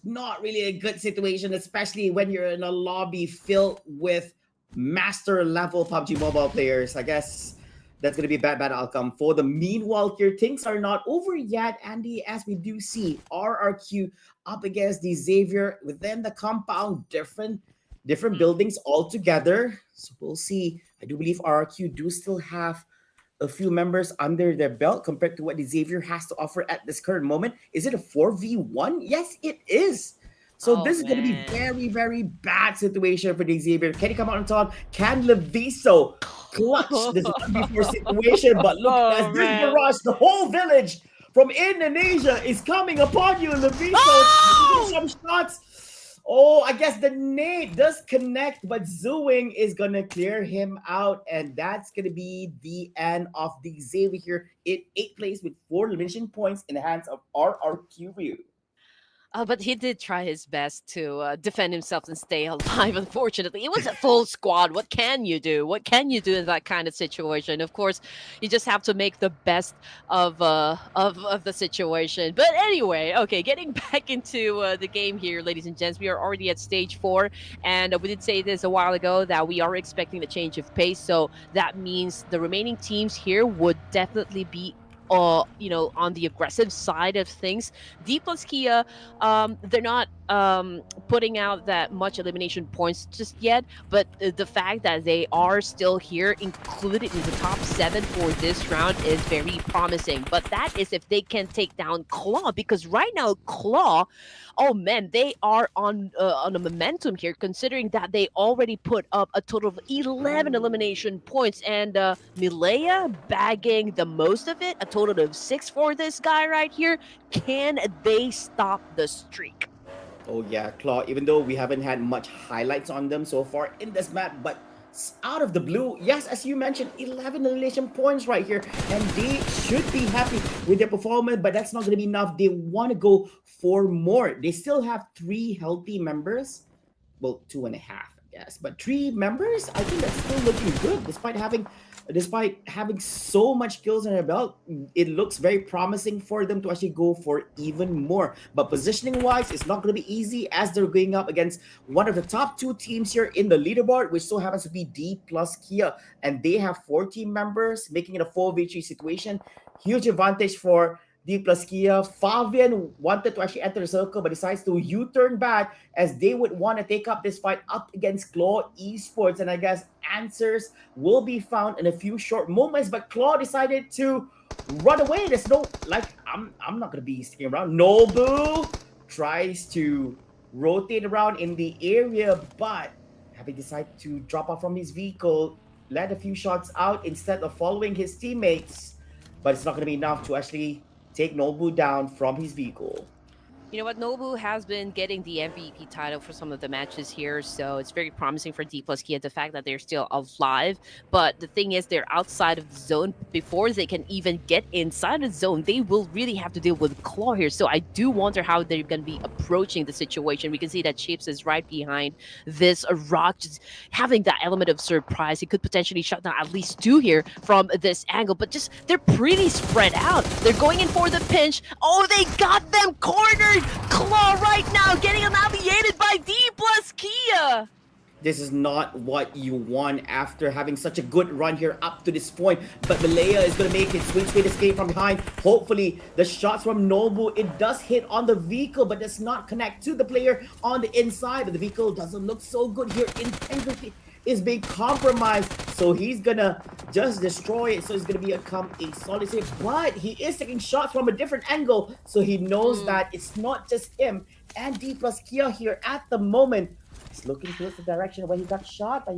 Not really a good situation, especially when you're in a lobby filled with master level PUBG Mobile players. I guess that's going to be a bad outcome for the meanwhile here. Things are not over yet, Andy, as we do see RRQ up against the Xavier within the compound, different buildings altogether. So we'll see. I do believe RRQ do still have a few members under their belt compared to what the Xavier has to offer at this current moment. Is it a 4v1? Yes, it is. So this is going to be very, very bad situation for the Xavier. Can he come out on top? Can Leviso clutch this 1v4 situation? But look, as this barrage, the whole village from Indonesia is coming upon you, Leviso. Some shots. Oh, I guess the nade does connect, but Zooing is going to clear him out, and that's going to be the end of the Xavier here in 8th place with 4 elimination points in the hands of RRQ Ryu. But he did try his best to defend himself and stay alive. Unfortunately, it was a full squad. What can you do? What can you do in that kind of situation? Of course, you just have to make the best of the situation. But anyway, okay, getting back into the game here, ladies and gents, we are already at stage 4, and we did say this a while ago that we are expecting the change of pace. So that means the remaining teams here would definitely be on the aggressive side of things. D plus Kia, they're not putting out that much elimination points just yet, but the fact that they are still here, included in the top 7 for this round, is very promising. But that is if they can take down Claw, because right now Claw, oh man, they are on a momentum here, considering that they already put up a total of 11 elimination points, and Milea bagging the most of it, a total of 6 for this guy right here. Can they stop the streak? Oh yeah, Claw, even though we haven't had much highlights on them so far in this map, but out of the blue, yes, as you mentioned, 11 elimination points right here, and they should be happy with their performance, but that's not going to be enough. They want to go for more. They still have 3 healthy members. Well, 2.5, I guess, but 3 members, I think that's still looking good despite having so much kills in their belt. It looks very promising for them to actually go for even more. But positioning wise, it's not going to be easy, as they're going up against one of the top 2 teams here in the leaderboard, which so happens to be D plus Kia, and they have 4 team members, making it a 4v3 situation. Huge advantage for D plus Kia. Fabian wanted to actually enter the circle, but decides to U-turn back, as they would want to take up this fight up against Claw Esports. And I guess answers will be found in a few short moments, but Claw decided to run away. There's no, I'm not going to be sticking around. Nobu tries to rotate around in the area, but having decided to drop off from his vehicle, let a few shots out instead of following his teammates. But it's not going to be enough to actually take Nobu down from his vehicle. You know what? Nobu has been getting the MVP title for some of the matches here, so it's very promising for D plus Kia, the fact that they're still alive. But the thing is, they're outside of the zone. Before they can even get inside the zone, they will really have to deal with Claw here. So I do wonder how they're going to be approaching the situation. We can see that Chips is right behind this rock, just having that element of surprise. He could potentially shut down at least 2 here from this angle, but just they're pretty spread out. They're going in for the pinch. Oh, they got them cornered! Claw right now getting annihilated by D plus Kia. This is not what you want after having such a good run here up to this point. But Malaya is going to make his sweet escape from behind. Hopefully, the shots from Nobu, it does hit on the vehicle, but does not connect to the player on the inside. But the vehicle doesn't look so good here. Integrity is being compromised. So he's gonna just destroy it. So it's gonna become a solid save. But he is taking shots from a different angle. So he knows that it's not just him and D plus Kia here at the moment. He's looking towards the direction where he got shot, but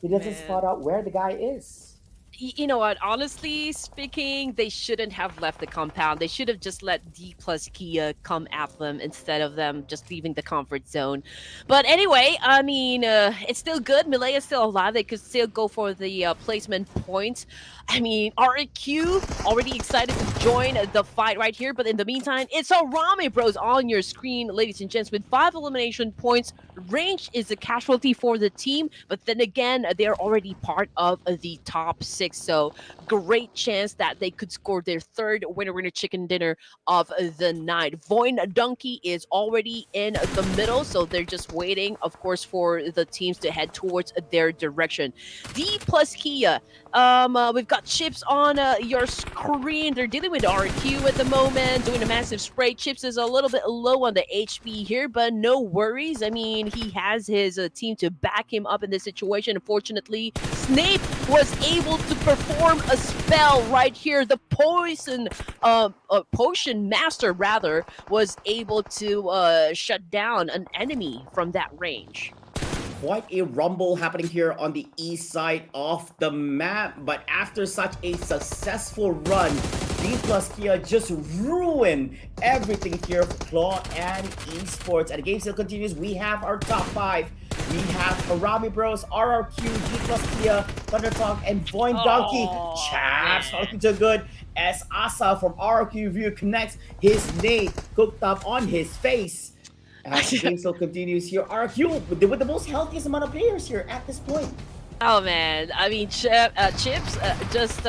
he doesn't Man. spot out where the guy is. You know what? Honestly speaking, they shouldn't have left the compound. They should have just let D plus Kia come at them instead of them just leaving the comfort zone. But anyway, I mean, it's still good. Melee is still alive. They could still go for the placement points. I mean, RQ already excited to join the fight right here. But in the meantime, it's HARAME Bros on your screen, ladies and gents, with 5 elimination points. Range is a casualty for the team, but then again, they're already part of the top 6. So great chance that they could score their 3rd winner chicken dinner of the night. Void Donkey is already in the middle, so they're just waiting, of course, for the teams to head towards their direction. D plus Kia, we've got Chips on your screen. They're dealing with RQ at the moment, doing a massive spray. Chips is a little bit low on the HP here, but no worries. I mean, he has his team to back him up in this situation. Unfortunately, Snape was able to perform a spell right here. The potion master rather was able to shut down an enemy from that range. Quite a rumble happening here on the east side of the map, but after such a successful run, D plus Kia just ruined everything here for Claw and Esports. And the game still continues. We have our top 5. We have HARAME Bros, RRQ, D plus Kia, Thundertalk, and Void Donkey. Chaps, not looking too good as Asa from RRQ View connects his nade cooked up on his face. As the game still continues here, RQ with the most healthiest amount of players here at this point. Oh man, I mean, Chips just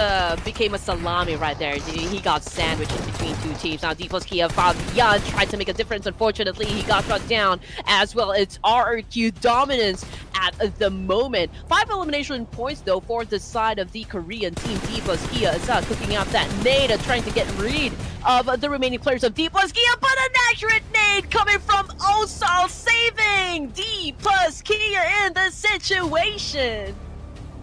became a salami right there. He got sandwiched in between 2 teams. Now D plus Kia found Yan, tried to make a difference. Unfortunately, he got shot down as well. It's RRQ dominance at the moment. 5 elimination points though for the side of the Korean team. D plus Kia is cooking out that nade, trying to get rid of the remaining players of D plus Kia, but an accurate nade coming from Osal, saving D plus Kia in the situation.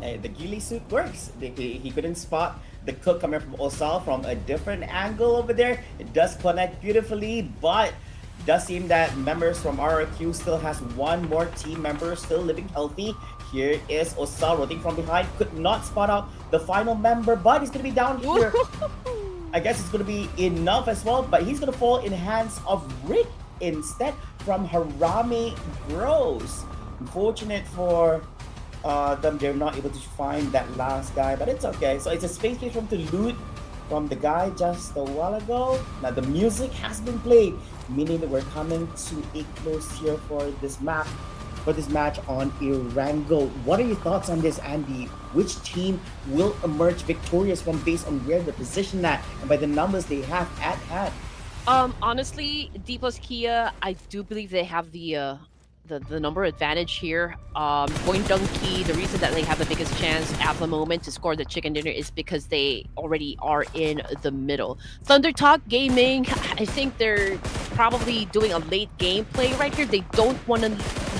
The ghillie suit works. He couldn't spot the cook coming from Osal from a different angle over there. It does connect beautifully, but it does seem that members from RRQ still has one more team member still living healthy. Here is Osal rotating from behind. Could not spot out the final member, but he's going to be down here. I guess it's going to be enough as well, but he's going to fall in the hands of Rick instead from HARAME Bros. Unfortunate for them, they're not able to find that last guy, but it's okay. So it's a space for him to loot from the guy just a while ago. Now the music has been played, meaning that we're coming to a close here for this map, for this match on ERANGEL. What are your thoughts on this, Andy? Which team will emerge victorious from based on where they're positioned at and by the numbers they have at hand? Honestly, D plus Kia, I do believe they have the number advantage here. Void Donkey, the reason that they have the biggest chance at the moment to score the chicken dinner is because they already are in the middle. Thundertalk Gaming, I think they're probably doing a late gameplay right here. They don't want to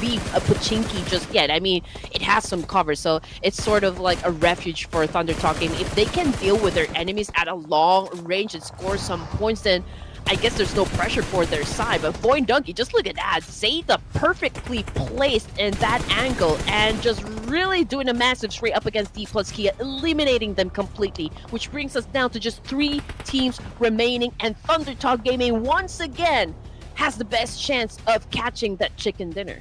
leave a Pachinki just yet. I mean, it has some cover, so it's sort of like a refuge for Thundertalk Gaming. If they can deal with their enemies at a long range and score some points, then I guess there's no pressure for their side. But Void Donkey, just look at that. Zeta perfectly placed in that angle and just really doing a massive spray up against D plus Kia, eliminating them completely, which brings us down to just 3 teams remaining, and Thundertalk Gaming once again has the best chance of catching that chicken dinner.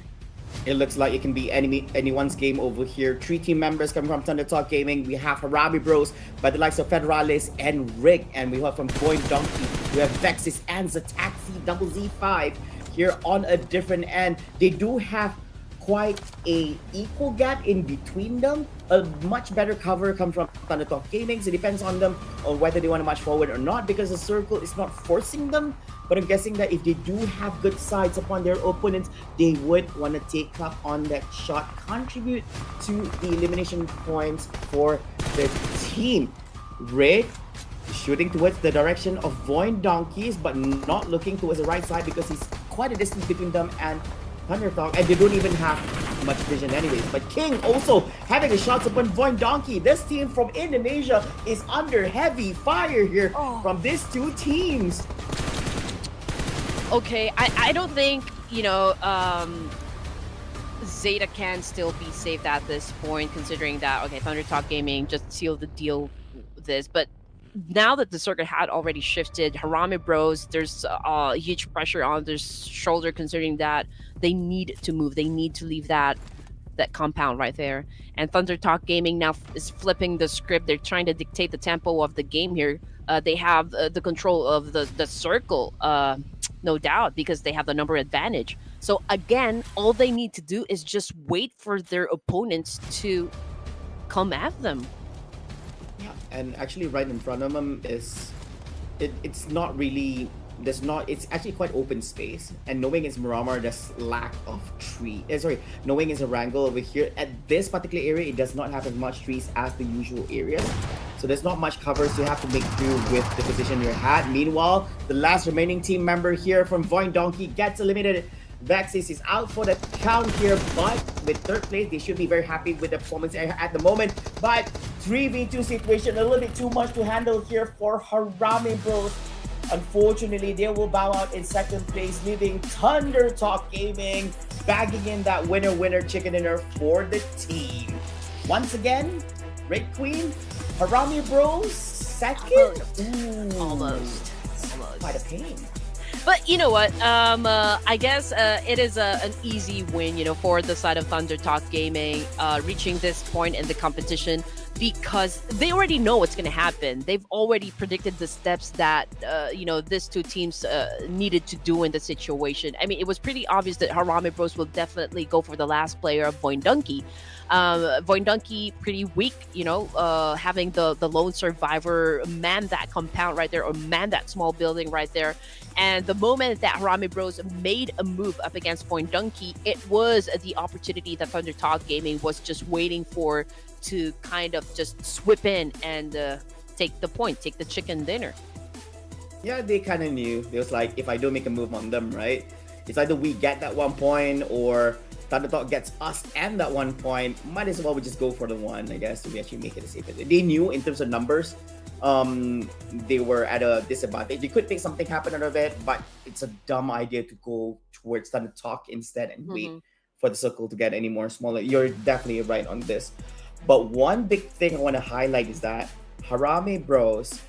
It looks like it can be anyone's game over here. 3 team members coming from Thundertalk Gaming. We have HARAME Bros by the likes of Federalis and Rick. And we have from Void Donkey, we have Vexis and Zataxi Double Z5 here on a different end. They do have quite a equal gap in between them. A much better cover comes from Thundertalk Gaming. So it depends on them on whether they want to march forward or not, because the circle is not forcing them. But I'm guessing that if they do have good sides upon their opponents, they would want to take up on that shot, contribute to the elimination points for the team. Rick shooting towards the direction of Void Donkeys, but not looking towards the right side because he's quite a distance between them and Thundertalk, and they don't even have much vision anyways. But King also having a shots upon Voin Donkey. This team from Indonesia is under heavy fire here from these two teams. Okay, I don't think, you know, Zeta can still be saved at this point, considering that, okay, Thunder Talk Gaming just sealed the deal with this. But now that the circuit had already shifted, Harame Bros, there's huge pressure on their shoulder, considering that they need to move. They need to leave that compound right there. And Thunder Talk Gaming now is flipping the script. They're trying to dictate the tempo of the game here. They have the control of the circle, no doubt, because they have the number advantage. So again, all they need to do is just wait for their opponents to come at them. Yeah, and actually right in front of them is it's not really it's actually quite open space, and knowing it's Miramar, there's lack of tree. Knowing it's ERANGEL over here at this particular area, it does not have as much trees as the usual areas. So there's not much cover, so you have to make do with the position you're at. Meanwhile, the last remaining team member here from Voin Donkey gets eliminated. Vexis is out for the count here, but with third place, they should be very happy with the performance at the moment. But 3v2 situation, a little bit too much to handle here for Harame Bros. Unfortunately, they will bow out in second place, leaving Thunder Talk Gaming bagging in that winner chicken dinner for the team. Once again, Red Queen, Harame Bros second. Almost. Quite a pain. But you know what? I guess it is an easy win, you know, for the side of Thunder Talk Gaming, reaching this point in the competition, because they already know what's going to happen. They've already predicted the steps that you know, these two teams needed to do in the situation. I mean, it was pretty obvious that Harame Bros will definitely go for the last player of Voin Donkey. Voin Donkey pretty weak, you know, having the lone survivor man that compound right there, or man that small building right there. And the moment that Harame Bros made a move up against Voin Donkey, it was the opportunity that Thunder Talk Gaming was just waiting for, to kind of just swoop in and take the point, take the chicken dinner. Yeah, they kind of knew. It was like, if I don't make a move on them, right, it's either we get that 1 point or Thunder Talk gets us and that 1 point. Might as well we just go for the one, I guess, to actually make it a safe. They knew in terms of numbers, they were at a disadvantage. They could make something happen out of it, but it's a dumb idea to go towards Thunder Talk instead and wait for the circle to get any more smaller. You're definitely right on this. But one big thing I want to highlight is that Harame Bros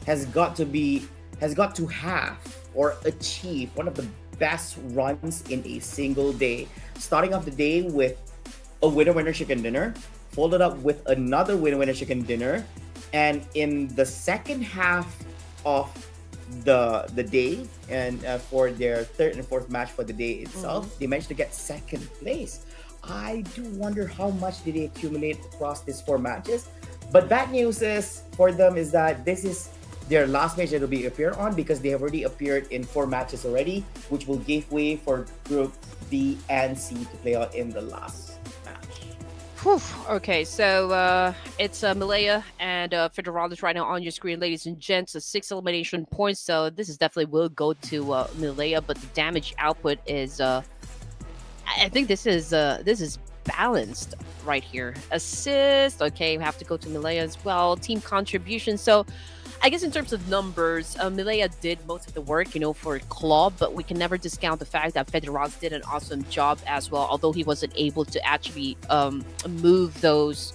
has got to have or achieve one of the best runs in a single day. Starting off the day with a winner chicken dinner, followed up with another winner chicken dinner, and in the second half of the day, and for their third and fourth match for the day itself, they managed to get second place. I do wonder how much did they accumulate across these 4 matches. But bad news is for them is that this is their last match that will be appear on, because they have already appeared in 4 matches already, which will give way for Group B and C to play out in the last match. Whew. Okay, so it's Malaya and Federalis right now on your screen, ladies and gents. 6 elimination points, so this is definitely will go to Malaya, but the damage output is I think this is balanced right here. Assist, okay, we have to go to Malaya as well. Team contribution, so I guess in terms of numbers, Malaya did most of the work, you know, for Claw, but we can never discount the fact that Federalis did an awesome job as well, although he wasn't able to actually move those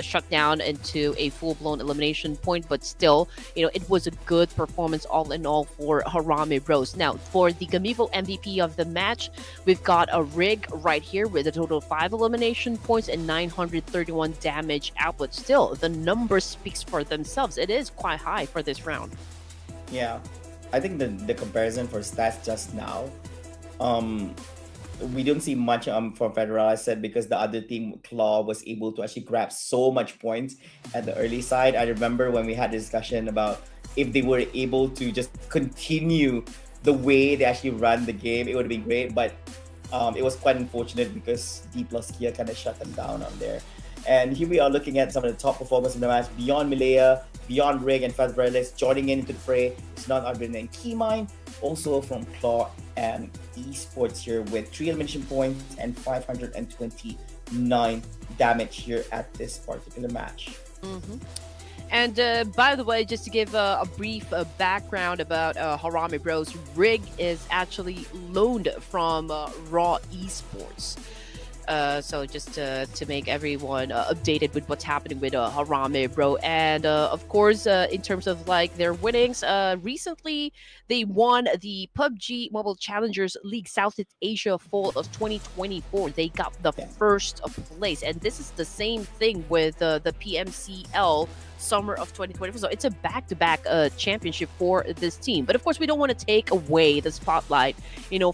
shutdown into a full-blown elimination point, but still, you know, it was a good performance all in all for Harame Bros. Now, for the Gamivo MVP of the match, we've got a Rig right here with a total of 5 elimination points and 931 damage output. Still, the number speaks for themselves. It is quite high for this round. Yeah, I think the comparison for stats just now, we don't see much from Federal, I said, because the other team, Claw, was able to actually grab so much points at the early side. I remember when we had a discussion about if they were able to just continue the way they actually ran the game, it would have been great. But it was quite unfortunate because D plus Kia kind of shut them down on there. And here we are looking at some of the top performers in the match, beyond Malaya, beyond Rig and Federalis joining into the fray. It's not other than Keymine, also from Claw and Esports here with 3 elimination points and 529 damage here at this particular match. Hmm. And by the way, just to give a brief background about Harame Bros, Rig is actually loaned from Raw Esports. So just to make everyone updated with what's happening with Harame Bro. And of course, in terms of like their winnings, recently they won the PUBG Mobile Challengers League Southeast Asia Fall of 2024. They got the first place, and this is the same thing with the PMCL summer of 2024. So it's a back-to-back championship for this team. But of course, we don't want to take away the spotlight,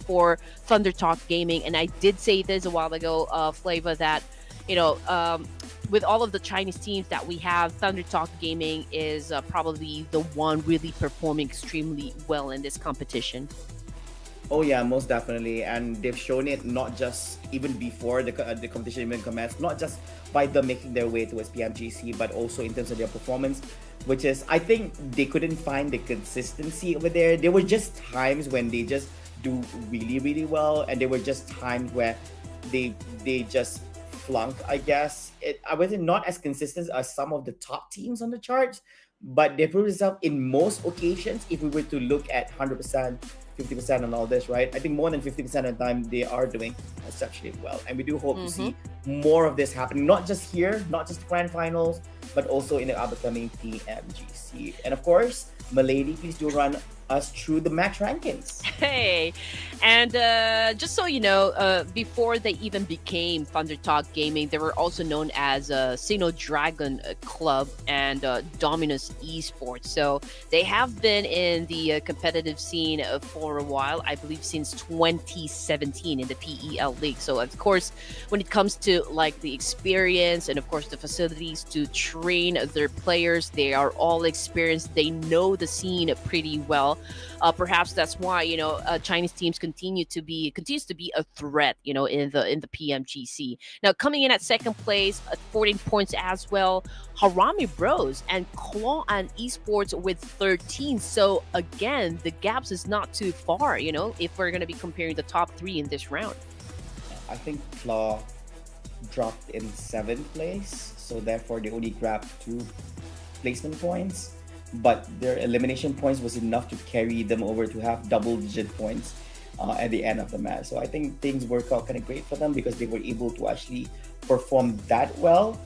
for Thunder Talk Gaming. And I did say this a while ago, Flava, that with all of the Chinese teams that we have, Thunder Talk Gaming is probably the one really performing extremely well in this competition. Oh yeah, most definitely, and they've shown it not just even before the competition even commenced, not just by them making their way towards PMGC, but also in terms of their performance, which is, I think they couldn't find the consistency over there. There were just times when they just do really, really well, and there were just times where they just flunk, I guess. I wasn't not as consistent as some of the top teams on the charts, but they proved themselves in most occasions. If we were to look at 100%, 50% on all this, right? I think more than 50% of the time they are doing exceptionally well. And we do hope to see more of this happening, not just here, not just the grand finals, but also in the upcoming PMGC. And of course, Milady, please do run us through the match rankings. Hey, and just so you know, before they even became Thunder Talk Gaming, they were also known as Sino Dragon Club and Dominus Esports. So they have been in the competitive scene for a while, I believe since 2017 in the PEL League. So of course, when it comes to like the experience and of course the facilities to train their players, they are all experienced. They know the scene pretty well. Perhaps that's why Chinese teams continues to be a threat in the PMGC. Now coming in at second place at 14 points as well, Harame Bros and Claw and Esports with 13. So again, the gaps is not too far. If we're gonna be comparing the top three in this round. I think Claw dropped in 7th place, so therefore they only grabbed 2 placement points. But their elimination points was enough to carry them over to have double-digit points at the end of the match. So I think things work out kind of great for them because they were able to actually perform that well.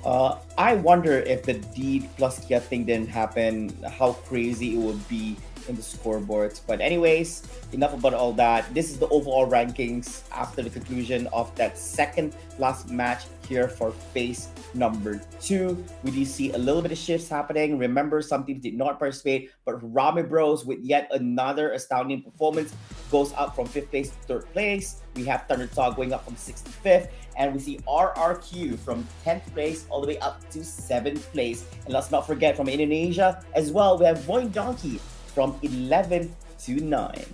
I wonder if the D plus Kia thing didn't happen, how crazy it would be in the scoreboards. But anyways, enough about all that. This is the overall rankings after the conclusion of that second last match here for phase number 2. We do see a little bit of shifts happening. Remember, some teams did not participate, but Harame Bros with yet another astounding performance goes up from 5th place to 3rd place. We have Thunder Talk going up from 6th to 5th, and we see RRQ from 10th place all the way up to 7th place. And let's not forget, from Indonesia as well, we have Void Donkey from 11 to 9.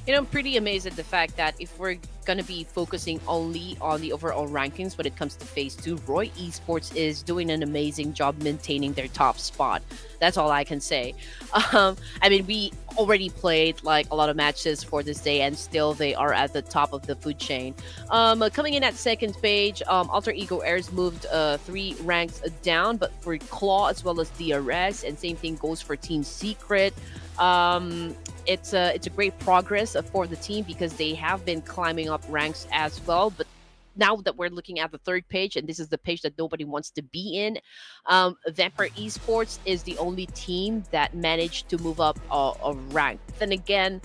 I'm pretty amazed at the fact that if we're going to be focusing only on the overall rankings when it comes to phase 2, Roy Esports is doing an amazing job maintaining their top spot. That's all I can say. We already played like a lot of matches for this day, and still they are at the top of the food chain. Coming in at second page, Alter Ego Airs moved 3 ranks down, but for Claw as well as DRS, and same thing goes for Team Secret. It's a great progress for the team because they have been climbing up ranks as well. But now that we're looking at the 3rd page, and this is the page that nobody wants to be in, Vampire Esports is the only team that managed to move up a rank. Then again,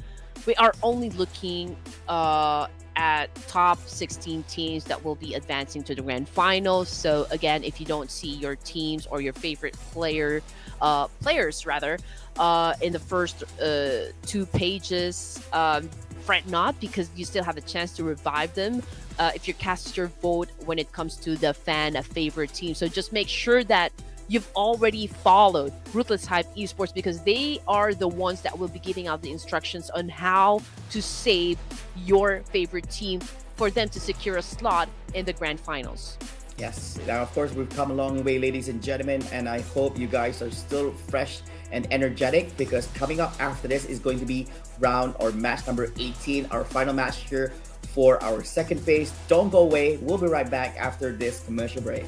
we are only looking at top 16 teams that will be advancing to the grand finals. So again, if you don't see your teams or your favorite players in the first 2 pages, fret not, because you still have a chance to revive them if you cast your vote when it comes to the fan favorite team. So just make sure that you've already followed Ruthless Hype Esports, because they are the ones that will be giving out the instructions on how to save your favorite team for them to secure a slot in the grand finals. Yes. Now, of course, we've come a long way, ladies and gentlemen, and I hope you guys are still fresh and energetic because coming up after this is going to be round or match number 18, our final match here for our second phase. Don't go away. We'll be right back after this commercial break.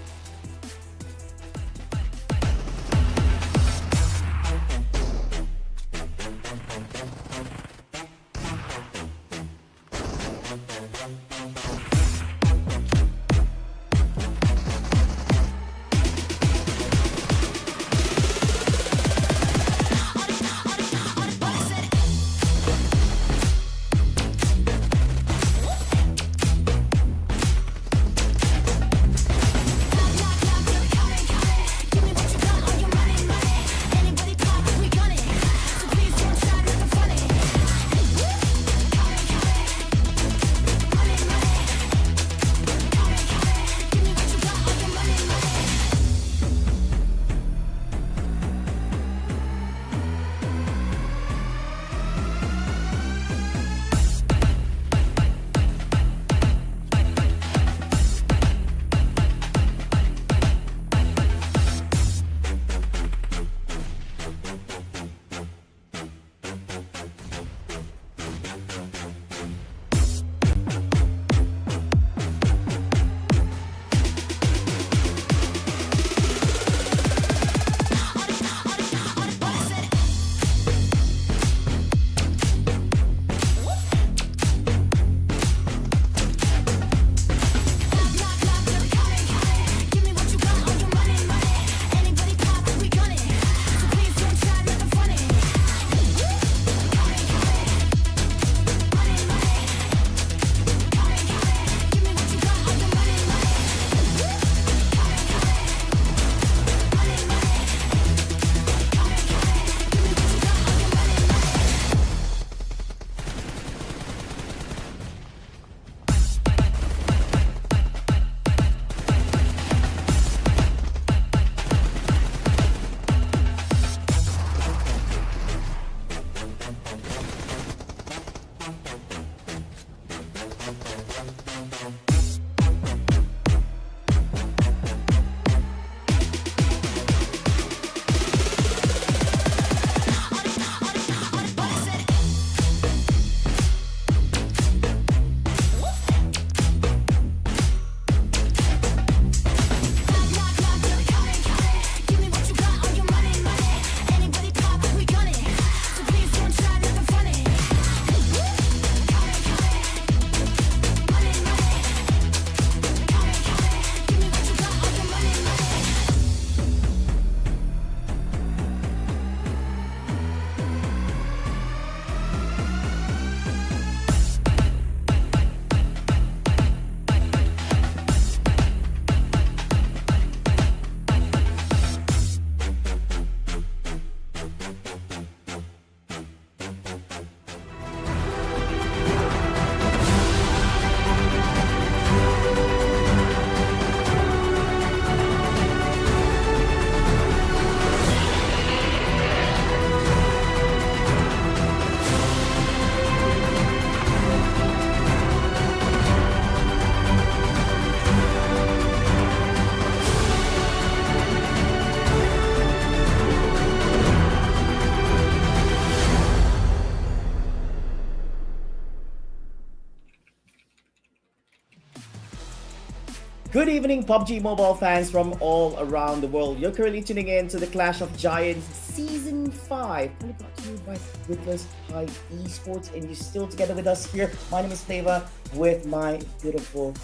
Good evening, PUBG Mobile fans from all around the world. You're currently tuning in to the Clash of Giants Season 5. Only brought to you by Ruthless Esports, and you're still together with us here. My name is Flava with my beautiful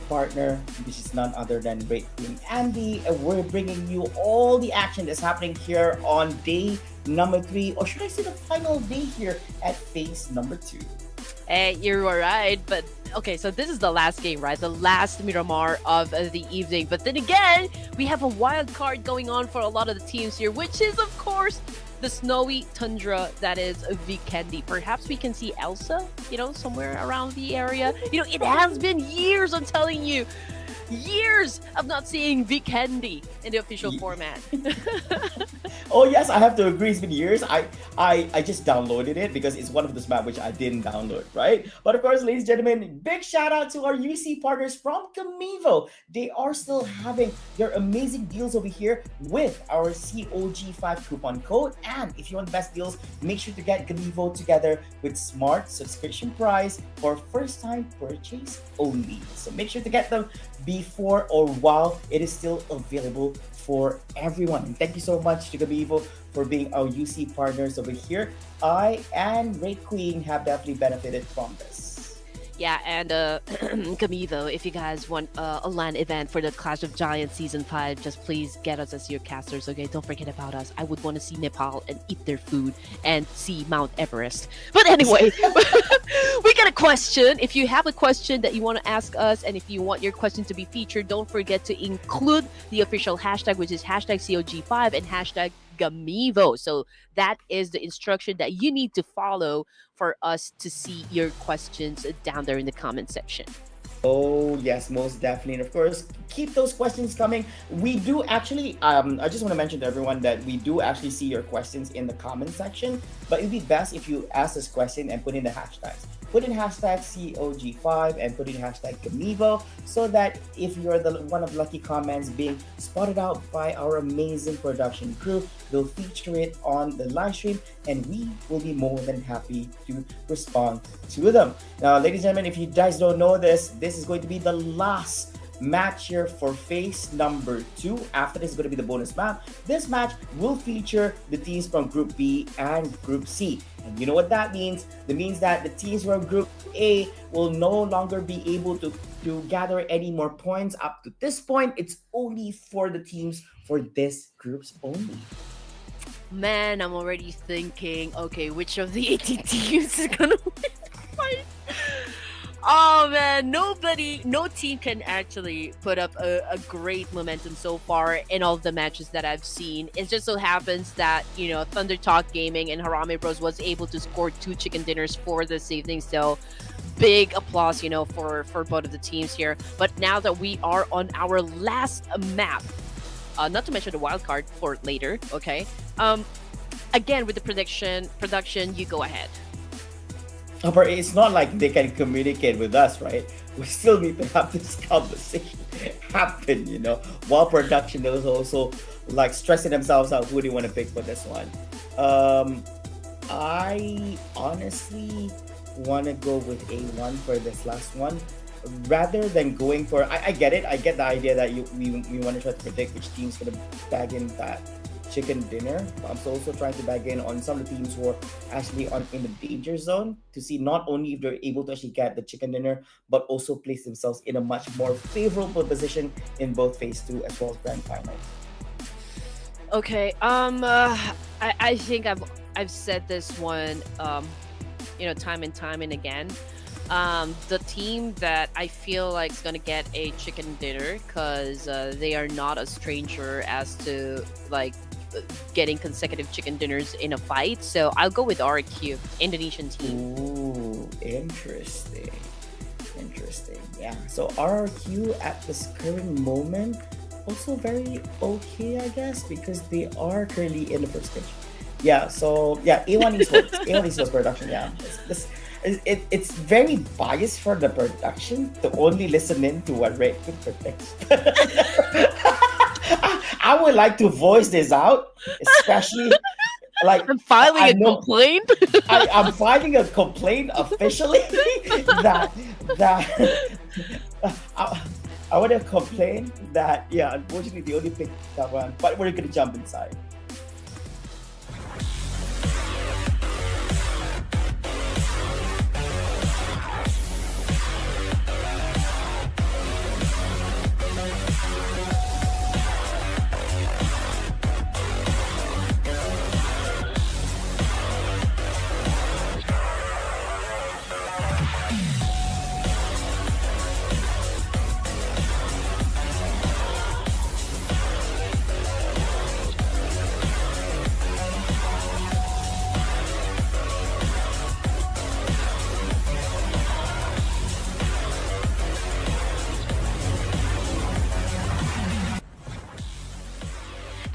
partner, which is none other than Great Queen Andy, and we're bringing you all the action that's happening here on day number 3, or should I say the final day here at phase number 2. Hey, you're right, but okay, so this is the last game, right? The last Miramar of the evening. But then again, we have a wild card going on for a lot of the teams here, which is, of course, the snowy tundra that is Vikendi. Perhaps we can see Elsa, somewhere around the area. It has been years, I'm telling you. Years of not seeing Vikendi in the official Ye- format. Oh yes, I have to agree. It's been years. I just downloaded it because it's one of those maps which I didn't download, right? But of course, ladies and gentlemen, big shout out to our UC partners from Camivo. They are still having their amazing deals over here with our COG5 coupon code. And if you want the best deals, make sure to get Camivo together with smart subscription price for first time purchase only. So make sure to get them before or while it is still available for everyone. And thank you so much to Gabivo for being our UC partners over here. I and Ray Queen have definitely benefited from this. Yeah, and Gamivo, if you guys want a LAN event for the Clash of Giants Season 5, just please get us as your casters, okay? Don't forget about us. I would want to see Nepal and eat their food and see Mount Everest. But anyway, we got a question. If you have a question that you want to ask us, and if you want your question to be featured, don't forget to include the official hashtag, which is hashtag COG5 and hashtag Gamivo. So that is the instruction that you need to follow for us to see your questions down there in the comment section. Oh yes, most definitely, and of course, keep those questions coming. We do actually. I just want to mention to everyone that we do actually see your questions in the comment section. But it'd be best if you ask this question and put in the hashtags. Put in hashtag COG5 and put in hashtag Gamivo, so that if you're the one of lucky comments being spotted out by our amazing production crew, they'll feature it on the live stream, and we will be more than happy to respond to them. Now, ladies and gentlemen, if you guys don't know this, this is going to be the last match here for phase number 2. After this is going to be the bonus map. This match will feature the teams from Group B and Group C. And you know what that means? That means that the teams from Group A will no longer be able to gather any more points. Up to this point, it's only for the teams for this groups only. Man, I'm already thinking, okay, which of the 18 teams is gonna win the fight? Oh man, no team can actually put up a great momentum so far in all of the matches that I've seen. It just so happens that, you know, Thunder Talk Gaming and Harame Bros was able to score 2 chicken dinners for this evening. So big applause, you know, for both of the teams here. But now that we are on our last map, not to mention the wild card for later, okay? Again, with the production, you go ahead. But it's not like they can communicate with us, right? We still need to have this conversation happen, you know, while production is also like stressing themselves out who they want to pick for this one. I honestly want to go with A1 for this last one. Rather than going for, I get it. I get the idea that we want to try to predict which team's going to bag in that chicken dinner. I'm also trying to bag in on some of the teams who are actually in the danger zone to see not only if they're able to actually get the chicken dinner, but also place themselves in a much more favorable position in both phase 2 as well as grand finals. Okay. I think I've said this one, you know, time and again. The team that I feel like is gonna get a chicken dinner, because they are not a stranger as to like getting consecutive chicken dinners in a fight. So I'll go with RQ, Indonesian team. Ooh, interesting. Yeah. So RRQ at this current moment also very okay, I guess, because they are currently in the first stage. Yeah. So yeah, A1 Esports, A1 Esports production. Yeah. It's very biased for the production to only listen in to what Red predicts. I would like to voice this out, especially like I'm filing a complaint. I'm filing a complaint officially that I want to complain that unfortunately they only picked that one, but we're gonna jump inside.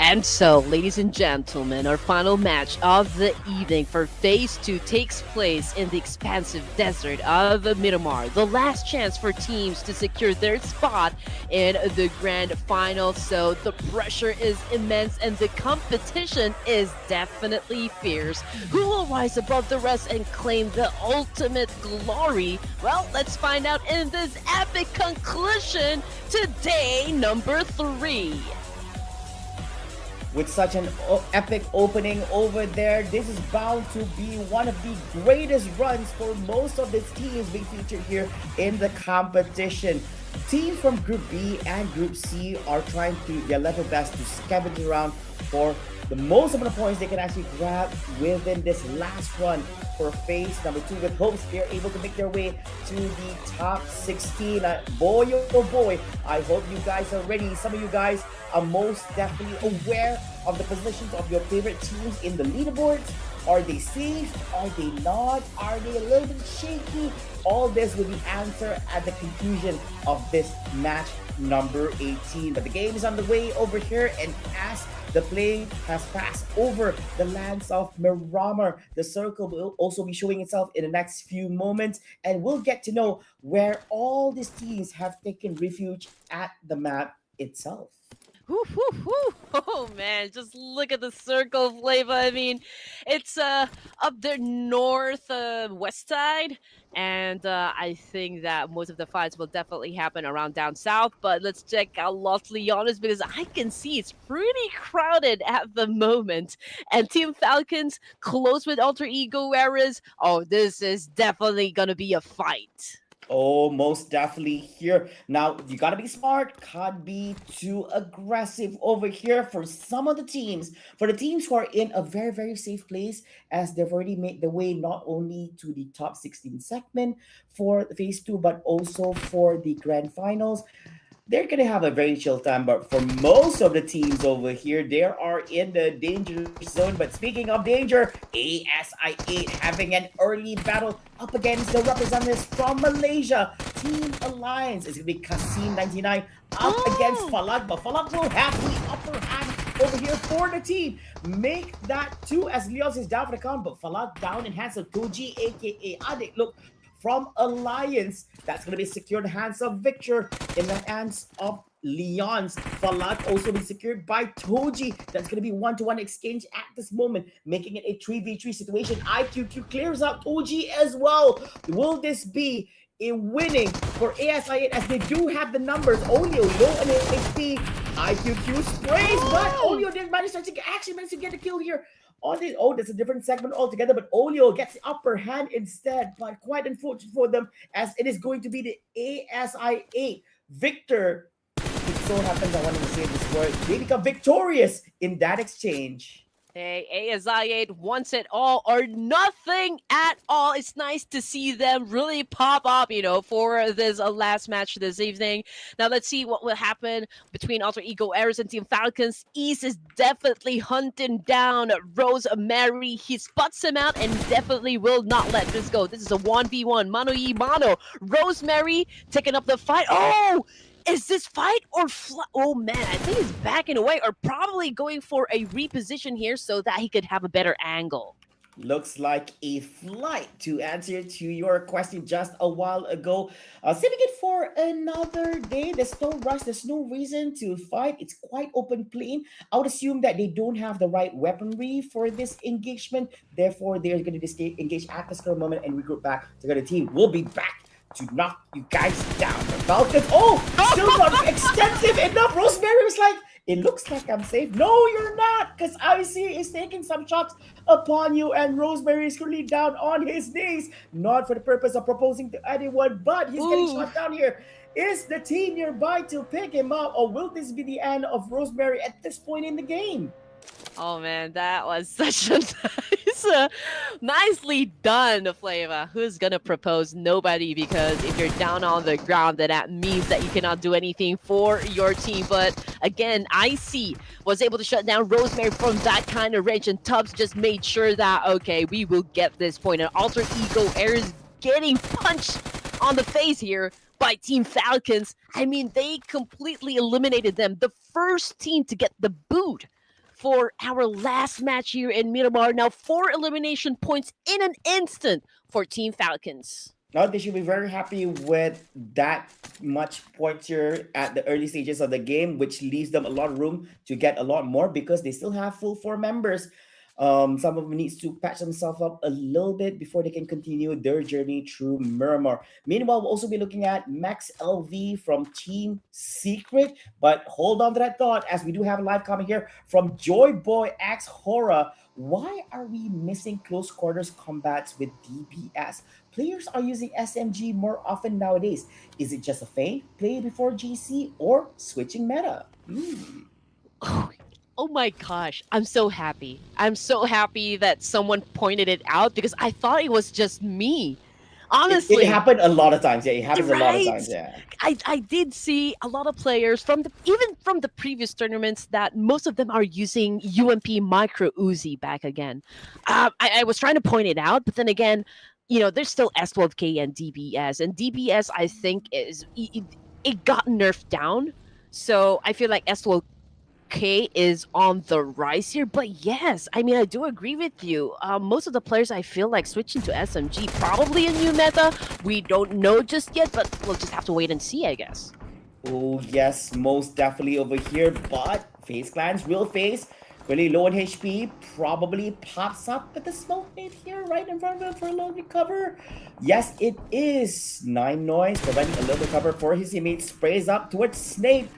And so, ladies and gentlemen, our final match of the evening for Phase 2 takes place in the expansive desert of Miramar. The last chance for teams to secure their spot in the grand final. So the pressure is immense and the competition is definitely fierce. Who will rise above the rest and claim the ultimate glory? Well, let's find out in this epic conclusion to day number 3. With such an epic opening over there, this is bound to be one of the greatest runs for most of the teams being featured here in the competition. Teams from Group B and Group C are trying to their level best to scavenge around for the most amount of points they can actually grab within this last run for phase number 2, with hopes they're able to make their way to the top 16. Boy, oh boy, I hope you guys are ready. Some of you guys are most definitely aware of the positions of your favorite teams in the leaderboards. Are they safe? Are they not? Are they a little bit shaky? All this will be answered at the conclusion of this match number 18. But the game is on the way over here, and as the plane has passed over the lands of Miramar, the circle will also be showing itself in the next few moments, and we'll get to know where all these teams have taken refuge at the map itself. Whoo, whoo, whoo. Oh man, just look at the circle flavor. I mean, it's up there north west side, and I think that most of the fights will definitely happen around down south. But let's check out Los Leones, because I can see it's pretty crowded at the moment. And Team Falcons close with Alter Ego Eras. Oh, this is definitely gonna be a fight. Oh, most definitely here. Now, you gotta be smart. Can't be too aggressive over here for some of the teams. For the teams who are in a very, very safe place, as they've already made the way not only to the top 16 segment for phase 2, but also for the grand finals. They're gonna have a very chill time, but for most of the teams over here, they are in the danger zone. But speaking of danger, ASI8 having an early battle up against the representatives from Malaysia. Team Alliance is gonna be Kasim99 up against Falag, but Falag will have the upper hand over here for the team. Make that 2 as Leos is down for the count, but Falag down in hands of Toji, aka Adik. Look, from Alliance, that's going to be secured in the hands of Victor, in the hands of Leon's. Falat also be secured by Toji. That's going to be 1-to-1 exchange at this moment, making it a 3v3 situation. IQQ clears out Toji as well. Will this be a winning for ASI8, as they do have the numbers? Olio low on HP. IQQ sprays, but Olio didn't manage to get a kill here. Oh, that's a different segment altogether, but Olio gets the upper hand instead, but quite unfortunate for them, as it is going to be the ASI8 Victor. It so happens, I wanted to say this word, they become victorious in that exchange. Hey, ASI8 wants it all or nothing at all. It's nice to see them really pop up, for this last match this evening. Now, let's see what will happen between Alter Ego Eras and Team Falcons. East is definitely hunting down Rosemary. He spots him out and definitely will not let this go. This is a 1v1, mano y mano. Rosemary taking up the fight. Oh! Is this fight or oh man, I think he's backing away or probably going for a reposition here so that he could have a better angle. Looks like a flight, to answer to your question just a while ago. Saving it for another day. There's no rush. There's no reason to fight. It's quite open plain. I would assume that they don't have the right weaponry for this engagement. Therefore, they're going to engage at this current moment and regroup back to the team. We'll be back to knock you guys down. The Falcons, still not extensive enough. Rosemary was like, it looks like I'm safe. No, you're not, because IC is taking some shots upon you, and Rosemary is currently down on his knees, not for the purpose of proposing to anyone, but he's getting shot down here. Is the team nearby to pick him up, or will this be the end of Rosemary at this point in the game? Oh man, that was such a nicely done, Flava. Who's gonna propose? Nobody, because if you're down on the ground, then that means that you cannot do anything for your team. But again, IC was able to shut down Rosemary from that kind of range, and Tubbs just made sure that, okay, we will get this point. And Alter Ego Air is getting punched on the face here by Team Falcons. I mean, they completely eliminated them. The first team to get the boot for our last match here in Miramar. Now, 4 elimination points in an instant for Team Falcons. Now they should be very happy with that much points here at the early stages of the game, which leaves them a lot of room to get a lot more because they still have full four members. Some of them needs to patch themselves up a little bit before they can continue their journey through Miramar. Meanwhile, we'll also be looking at Max LV from Team Secret. But hold on to that thought as we do have a live comment here from Joy Boy X HORAA. Why are we missing close quarters combats with DPS? Players are using SMG more often nowadays. Is it just a feint, play before GC, or switching meta? Oh my gosh, I'm so happy. I'm so happy that someone pointed it out because I thought it was just me. It Honestly, happened a lot of times. Yeah, it happens a lot of right? times. Yeah. I did see a lot of players from even from the previous tournaments that most of them are using UMP Micro Uzi back again. I was trying to point it out, but then again, there's still S12K and DBS, and DBS I think it got nerfed down. So I feel like S12K is on the rise here. But yes, I mean, I do agree with you. Most of the players I feel like switching to SMG, probably a new meta. We don't know just yet, but we'll just have to wait and see, I guess. Oh, yes, most definitely over here. But FaZe Clan's real face, really low on HP, probably pops up with the smoke nade here right in front of him for a little recover. Yes, it is. 9 Noise providing a little recover for his teammate. Sprays up towards Snape.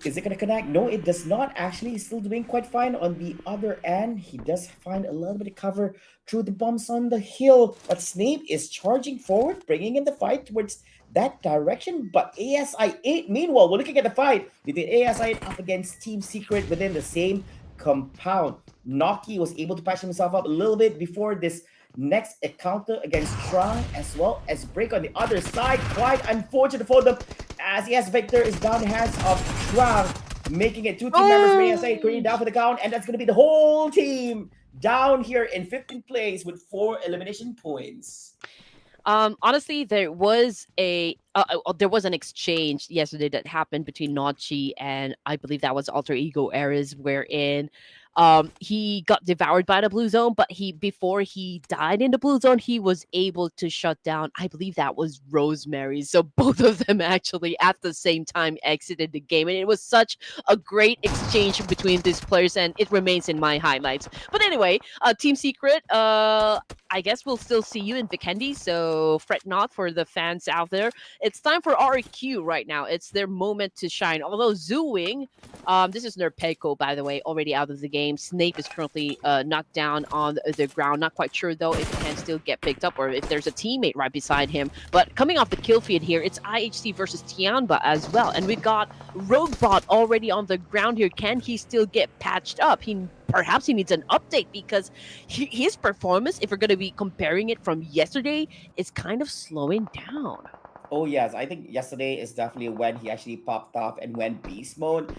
Is it going to connect? No, it does not. Actually, he's still doing quite fine on the other end. He does find a little bit of cover through the bumps on the hill. But Snape is charging forward, bringing in the fight towards that direction. But ASI8, meanwhile, we're looking at the fight between ASI8 up against Team Secret within the same compound. Noki was able to patch himself up a little bit before this next encounter against Trang, as well as Break on the other side. Quite unfortunate for them, as yes, Victor is down the hands of Trang, making it 2 team members for ASI going down for the count, and that's going to be the whole team down here in 15th place with 4 elimination points. Honestly, there was an exchange yesterday that happened between Notchi and I believe that was Alter Ego Eras, wherein he got devoured by the blue zone, but before he died in the blue zone, he was able to shut down, I believe that was Rosemary. So both of them actually at the same time exited the game, and it was such a great exchange between these players, and it remains in my highlights. But anyway, Team Secret, I guess we'll still see you in Vikendi, so fret not for the fans out there. It's time for RQ right now. It's their moment to shine. Although Zooing, this is Nerpeko, by the way, already out of the game. Snape is currently knocked down on the ground. Not quite sure, though, if he can still get picked up or if there's a teammate right beside him. But coming off the kill feed here, it's IHC versus TIANBA as well. And we've got Roguebot already on the ground here. Can he still get patched up? Perhaps he needs an update because his performance, if we're going to be comparing it from yesterday, is kind of slowing down. Oh yes, I think yesterday is definitely when he actually popped off and went beast mode.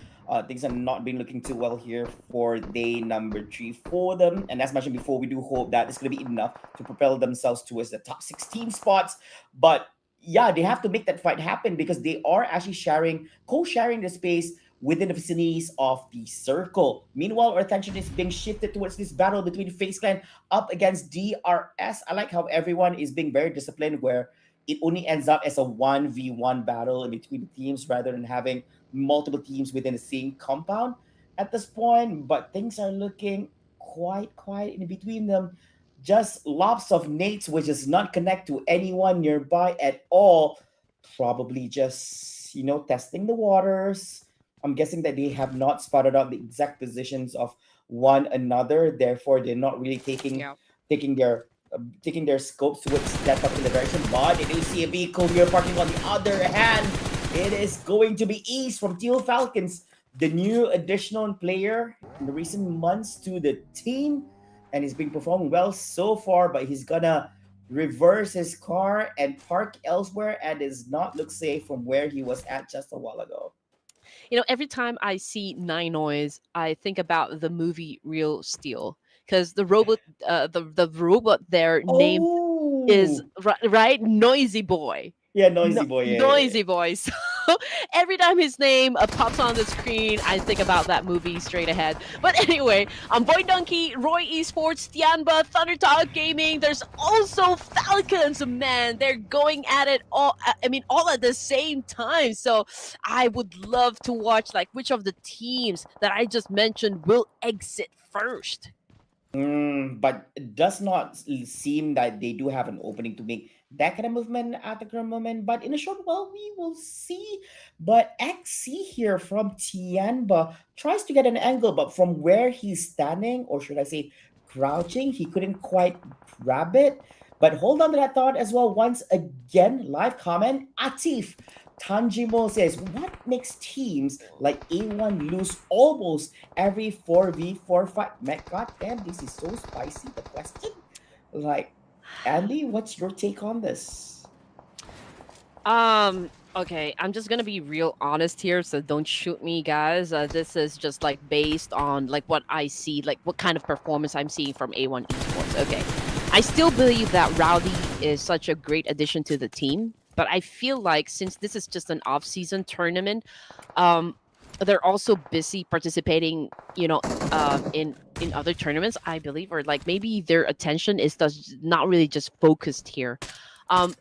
Things have not been looking too well here for day number 3 for them. And as mentioned before, we do hope that it's going to be enough to propel themselves towards the top 16 spots. But yeah, they have to make that fight happen because they are actually co-sharing the space within the vicinities of the circle. Meanwhile, our attention is being shifted towards this battle between FaZe Clan up against DRS. I like how everyone is being very disciplined, where it only ends up as a 1v1 battle in between the teams rather than having multiple teams within the same compound at this point. But things are looking quite quiet in between them. Just lots of nades which does not connect to anyone nearby at all. Probably just, testing the waters. I'm guessing that they have not spotted out the exact positions of one another. Therefore, they're not really taking their scopes towards that particular direction. But they do see a vehicle here parking on the other hand. It is going to be East from Teal Falcons, the new additional player in the recent months to the team. And he's been performing well so far, but he's gonna reverse his car and park elsewhere and does not look safe from where he was at just a while ago. Every time I see Nine Noise, I think about the movie Real Steel because the robot, the robot there name is right, Noisy Boy. Yeah, Noisy Boy. Yeah, Noisy Boy. So every time his name pops on the screen, I think about that movie straight ahead. But anyway, Boy Donkey, Roy Esports, Tianba, Thunder Talk Gaming. There's also Falcons, man. They're going at it all. I mean, all at the same time. So I would love to watch like which of the teams that I just mentioned will exit first. But it does not seem that they do have an opening to make that kind of movement at the current moment. But in a short while, we will see. But XC here from Tianba tries to get an angle, but from where he's standing, or should I say crouching, he couldn't quite grab it. But hold on to that thought as well. Once again, live comment, Atif Tanjimo says, what makes teams like A1 lose almost every 4v4 fight? Man, goddamn, this is so spicy. The question, like, Andy, what's your take on this? Okay, I'm just gonna be real honest here, so don't shoot me, guys. This is just like based on like what I see, like what kind of performance I'm seeing from A1 Esports. Okay, I still believe that Rowdy is such a great addition to the team, but I feel like since this is just an off-season tournament, um, they're also busy participating, in other tournaments, I believe, or like maybe their attention is does not really just focused here. Um,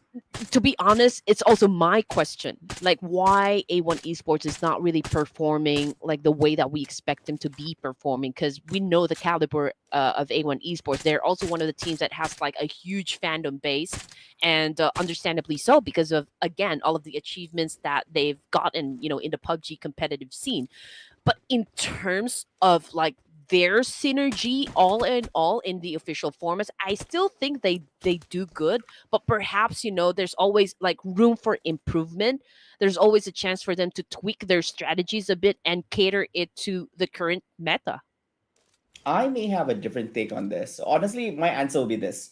to be honest, it's also my question, like why A1 Esports is not really performing like the way that we expect them to be performing, because we know the caliber of A1 Esports. They're also one of the teams that has like a huge fandom base, and understandably so, because of again all of the achievements that they've gotten, in the PUBG competitive scene. But in terms of like their synergy all in the official formats, I still think they do good, but perhaps there's always like room for improvement. There's always a chance for them to tweak their strategies a bit and cater it to the current meta. I may have a different take on this. Honestly, my answer will be this: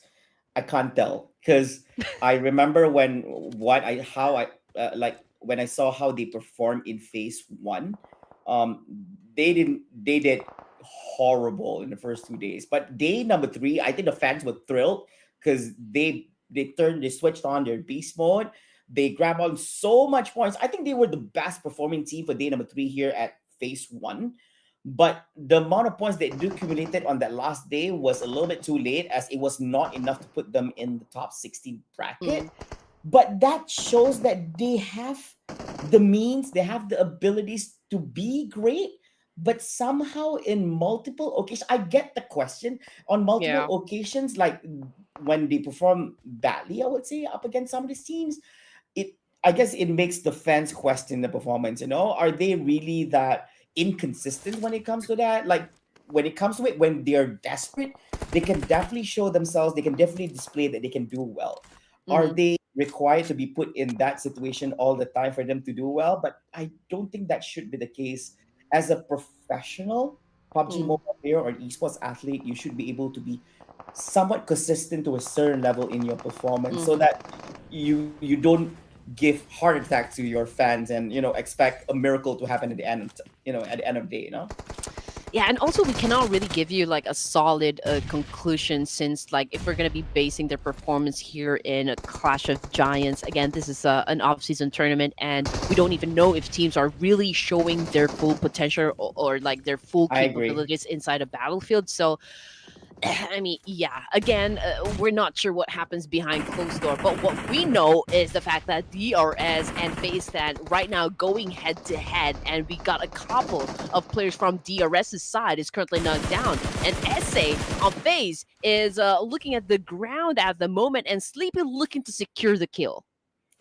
I can't tell because I remember how I like when I saw how they performed in phase one. Um, they did horrible in the first 2 days, but day number three, I think the fans were thrilled because they switched on their beast mode. They grabbed on so much points. I think they were the best performing team for day number three here at phase one. But the amount of points they do accumulated on that last day was a little bit too late, as it was not enough to put them in the top 16 bracket. Mm, But that shows that they have the means, they have the abilities to be great. But somehow, in multiple occasions, I get the question on multiple yeah. occasions, like when they perform badly, I would say, up against some of these teams, it I guess it makes the fans question the performance. Are they really that inconsistent when it comes to that? Like when it comes to it, when they're desperate, they can definitely show themselves. They can definitely display that they can do well. Are Hmm. they required to be put in that situation all the time for them to do well? But I don't think that should be the case. As a professional PUBG Mm, Mobile player or an esports athlete, you should be able to be somewhat consistent to a certain level in your performance so mhm. that you don't give heart attack to your fans and expect a miracle to happen at the end at the end of the day. Yeah, and also we cannot really give you like a solid conclusion, since like if we're gonna be basing their performance here in a Clash of Giants, again, this is an off-season tournament, and we don't even know if teams are really showing their full potential, or like their full I agree. capabilities inside a battlefield. So I mean, yeah, again, we're not sure what happens behind closed door, but what we know is the fact that DRS and FaceTan right now going head to head, and we got a couple of players from DRS's side is currently knocked down, and SA on FaZe is looking at the ground at the moment, and Sleepy looking to secure the kill.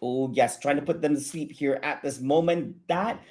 Oh yes, trying to put them to sleep here at this moment. That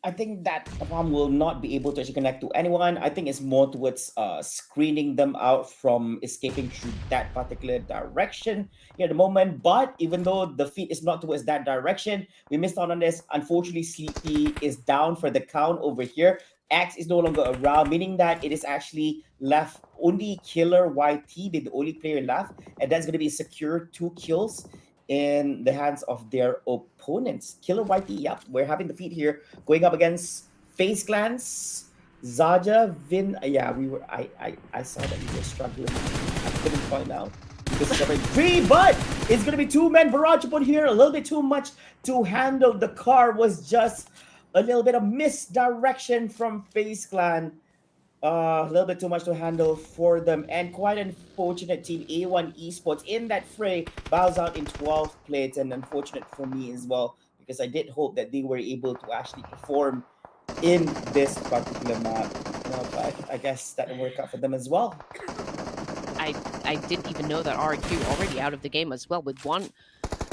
I think that Apam will not be able to actually connect to anyone. I think it's more towards screening them out from escaping through that particular direction here at the moment. But even though the feet is not towards that direction, we missed out on this. Unfortunately, Sleepy is down for the count over here. X is no longer around, meaning that it is actually left only Killer YT, be the only player left, and that's going to be secure 2 kills in the hands of their opponents. Killer YT, yep, we're having the feat here going up against Face Glance, Zaja, Vin. Yeah, we were. I saw that we were struggling. I couldn't find out discovering 3, but it's going to be 2-man barrage upon here. A little bit too much to handle. The car was just a little bit of misdirection from FaZe Clan. A little bit too much to handle for them, and quite unfortunate. Team A1 Esports in that fray bows out in 12th place, and unfortunate for me as well, because I did hope that they were able to actually perform in this particular map. But I guess that didn't work out for them as well. I didn't even know that RQ already out of the game as well with 1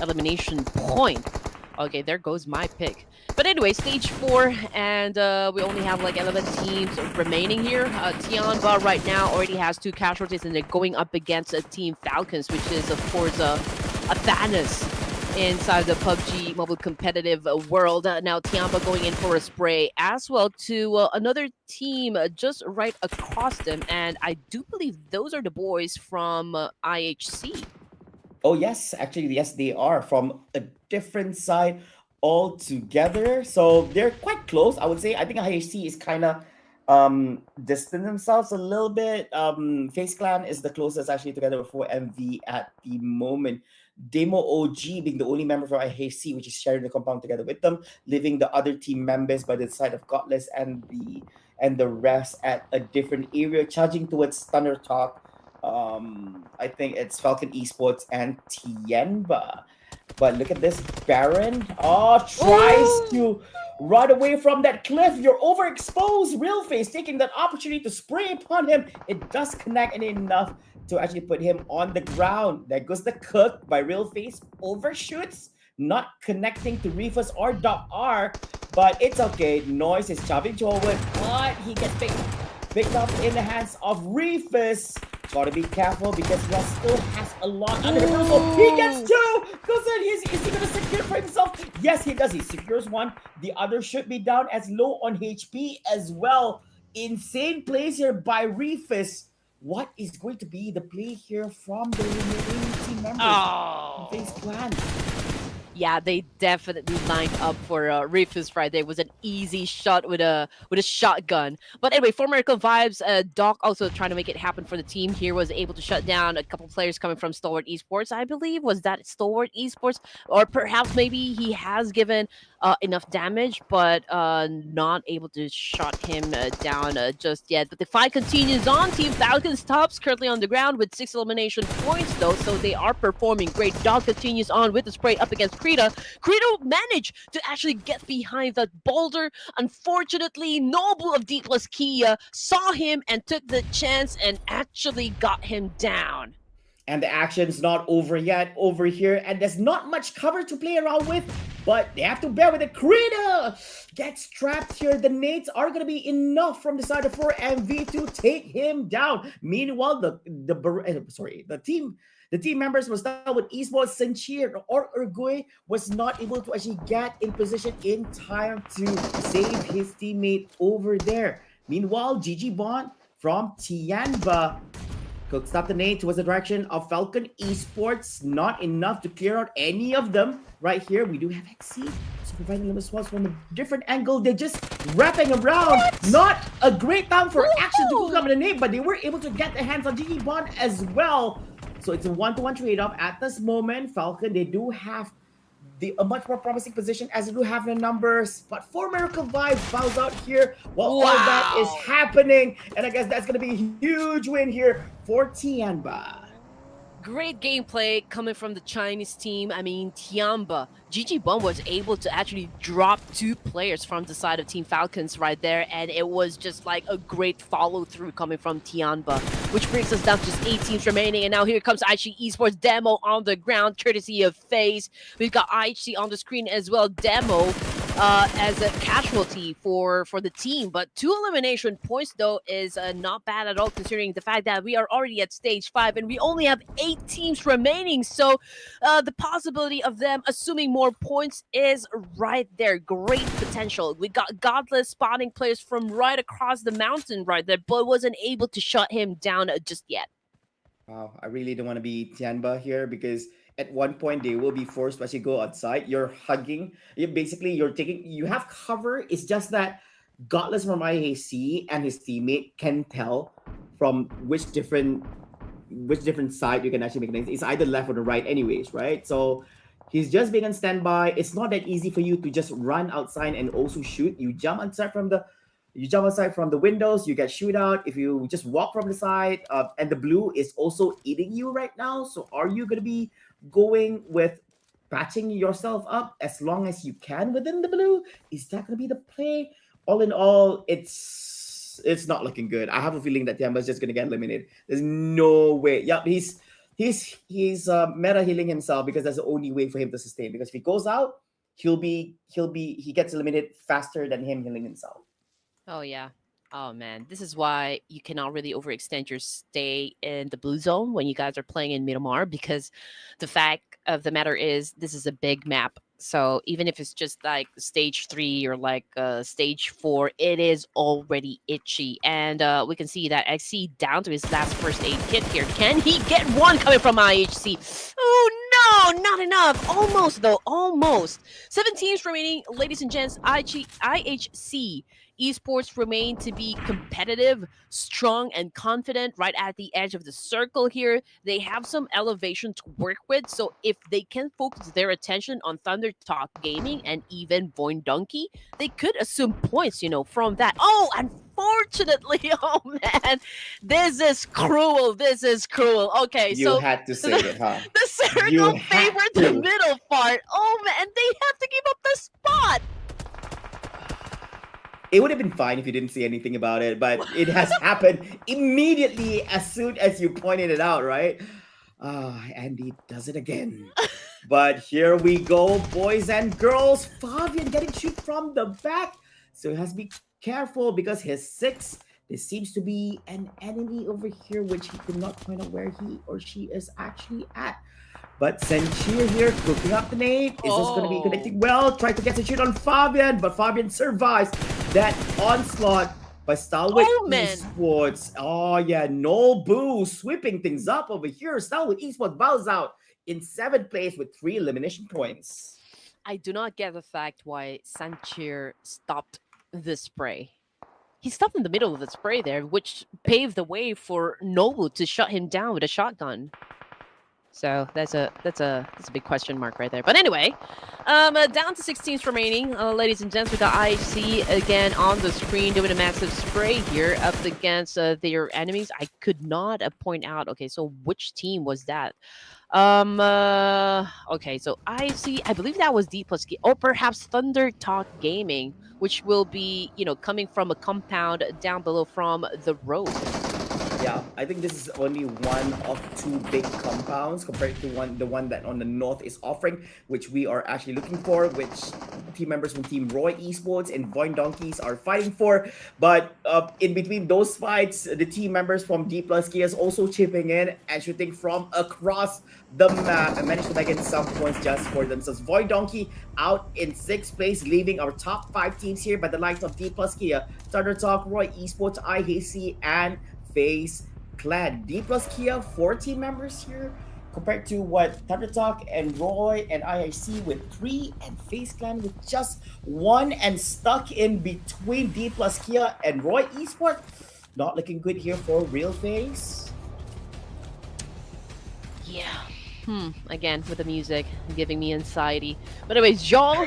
elimination point. Okay, there goes my pick. But anyway, stage 4, and we only have like 11 teams remaining here. TIANBA right now already has 2 casualties, and they're going up against Team Falcons, which is of course a Thanos inside the PUBG Mobile competitive world. Now TIANBA going in for a spray as well to another team just right across them, and I do believe those are the boys from IHC. Oh yes, actually yes, they are from a different side altogether. So they're quite close, I would say. I think IHC is kind of distant themselves a little bit. FaZe Clan is the closest actually together with 4MV at the moment. Demo OG being the only member from IHC, which is sharing the compound together with them, leaving the other team members by the side of Godless and the rest at a different area, charging towards Thunder Talk. I think it's Falcon Esports and TIANBA. But look at this, Baron. Oh, tries to run away from that cliff. You're overexposed. Real Face taking that opportunity to spray upon him. It does connect, and enough to actually put him on the ground. There goes the cook by Real Face. Overshoots, not connecting to Refus or Doc R, but it's okay. Noise is shoving forward, but he gets picked up in the hands of Refus. Gotta be careful because he still has a lot under him. He gets 2! Goes in. Is he gonna secure for himself? Yes, he does. He secures 1. The other should be down as low on HP as well. Insane plays here by Refus. What is going to be the play here from the remaining team members of FaZe Clan? Yeah, they definitely lined up for Refus Friday. It was an easy shot with a shotgun. But anyway, for Miracle Vibes, Doc also trying to make it happen for the team here, was able to shut down a couple players coming from Stalwart Esports, I believe. Was that Stalwart Esports? Or perhaps maybe he has given enough damage, but not able to shut him down just yet. But the fight continues on. Team Falcons tops currently on the ground with 6 elimination points, though, so they are performing great. Doc continues on with the spray up against Krita. Krita managed to actually get behind that boulder. Unfortunately, Noble of Deepless Kia saw him and took the chance and actually got him down. And the action's not over yet over here, and there's not much cover to play around with, but they have to bear with it. Krita gets trapped here. The nades are going to be enough from the side of 4MV to take him down. Meanwhile, the team members was down with Esports. Sincere or Urgoy was not able to actually get in position in time to save his teammate over there. Meanwhile, GG Bond from TIANBA cooks up the nade towards the direction of Falcon Esports. Not enough to clear out any of them. Right here, we do have XC. So providing them as well from a different angle. They're just wrapping around. What? Not a great time for action to cook up the nade, but they were able to get their hands on GG Bond as well. So it's a 1-to-1 trade-off at this moment. Falcon, they do have a much more promising position as they do have the numbers, but for Miracle Vibes bows out here while all that is happening, and I guess that's going to be a huge win here for TIANBA. Great gameplay coming from the Chinese team. I mean, TIANBA. GG Bum was able to actually drop 2 players from the side of Team Falcons right there, and it was just like a great follow-through coming from TIANBA, which brings us down to just 8 teams remaining. And now here comes IHC Esports Demo on the ground, courtesy of FaZe. We've got IHC on the screen as well. Demo as a casualty for the team, but 2 elimination points though is not bad at all, considering the fact that we are already at stage 5 and we only have 8 teams remaining. So the possibility of them assuming more points is right there. Great potential. We got Godless spotting players from right across the mountain right there, but wasn't able to shut him down just yet. Wow, I really don't want to be TIANBA here, because at one point they will be forced to actually go outside. You're hugging. You have cover. It's just that Godless from IAC and his teammate can tell from which different which different side you can actually make it. It's either left or the right, anyways, right? So he's just being on standby. It's not that easy for you to just run outside and also shoot. You jump outside from the windows, you get shoot out. If you just walk from the side, and the blue is also eating you right now. So are you gonna be going with patching yourself up as long as you can within the blue? Is that gonna be the play? All in all, it's not looking good. I have a feeling that TIANBA is just gonna get eliminated. There's no way. Yep, he's meta healing himself because that's the only way for him to sustain. Because if he goes out, he gets eliminated faster than him healing himself. Oh yeah. Oh man, this is why you cannot really overextend your stay in the blue zone when you guys are playing in Miramar, because the fact of the matter is this is a big map. So even if it's just like stage 3 or like stage 4, it is already itchy. And we can see that XC down to his last first aid kit here. Can he get one coming from IHC? Oh no, not enough. Almost though, almost. 7 teams remaining, ladies and gents. IHC Esports remain to be competitive, strong, and confident right at the edge of the circle here. They have some elevation to work with, so if they can focus their attention on Thunder Talk Gaming and even Vikendi, they could assume points, from that. Oh, unfortunately, oh man, this is cruel. This is cruel. Okay, You had to say it, huh? the circle You had favored the to. middle part. Oh man, they have to give up the spot. It would have been fine if you didn't say anything about it, but it has happened immediately as soon as you pointed it out, right? Andy does it again. But here we go, boys and girls. Fabian getting shoot from the back. So he has to be careful because his 6, there seems to be an enemy over here, which he could not point out where he or she is actually at. But Senchir here cooking up the nade. Is this going to be connecting well? Trying to get the shoot on Fabian, but Fabian survives that onslaught by Stalwart Esports. Oh yeah, no boo, sweeping things up over here. Stalwart Esports bows out in 7th place with 3 elimination points. I do not get the fact why Senchir stopped the spray. He stopped in the middle of the spray there, which paved the way for Nobu to shut him down with a shotgun. So that's a big question mark right there. But anyway, down to 6 teams remaining. Ladies and gents, we got IHC again on the screen doing a massive spray here up against their enemies. I could not point out. Okay, so which team was that? Okay, so IHC, I believe that was D+, or perhaps Thunder Talk Gaming, which will be, coming from a compound down below from the road. Yeah, I think this is only one of 2 big compounds compared to the one that on the north is offering, which we are actually looking for, which team members from Team Roy Esports and Vikendi are fighting for. But in between those fights, the team members from D+ Kia is also chipping in and shooting from across the map and managed to make in some points just for themselves. Vikendi out in 6th place, leaving our top 5 teams here by the likes of D+ Kia, Thunder Talk, Roy Esports, IHC, and FaZe Clan. D+ Kia, 4 team members here, compared to what Thunder Talk and Roy and IHC with 3, and FaZe Clan with just 1, and stuck in between D+ Kia and Roy Esports. Not looking good here for real FaZe. Yeah. Again, with the music giving me anxiety. But anyways, Joel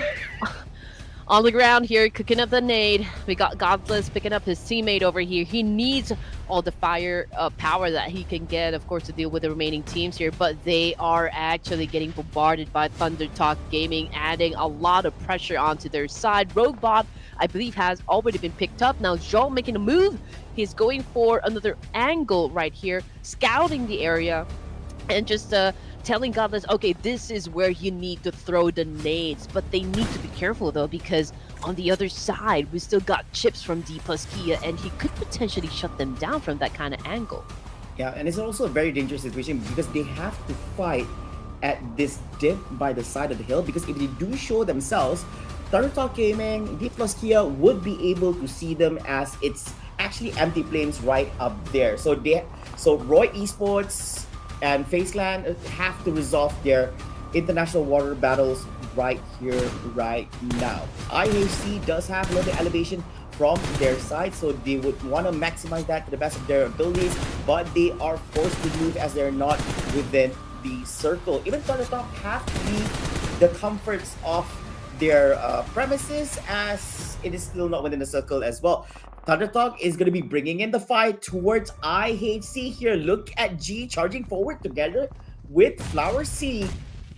on the ground here, cooking up the nade. We got Godless picking up his teammate over here. He needs all the fire power that he can get, of course, to deal with the remaining teams here. But they are actually getting bombarded by Thunder Talk Gaming, adding a lot of pressure onto their side. Roguebot, I believe, has already been picked up. Now, Joel making a move. He's going for another angle right here, scouting the area, and just telling Godless, okay, this is where you need to throw the nades. But they need to be careful, though, because on the other side, we still got chips from D+ Kia, and he could potentially shut them down from that kind of angle. Yeah, and it's also a very dangerous situation because they have to fight at this dip by the side of the hill, because if they do show themselves, Thunder Talk Gaming, D+ Kia would be able to see them as it's actually empty plains right up there. So Roy Esports and FaZe Clan have to resolve their international water battles right here, right now. IHC does have a little bit elevation from their side, so they would want to maximize that to the best of their abilities, but they are forced to move as they're not within the circle. Even Thunderstock have to leave the comforts of their premises, as it is still not within the circle as well. Thunderstock is going to be bringing in the fight towards IHC here. Look at G charging forward together with Flower C.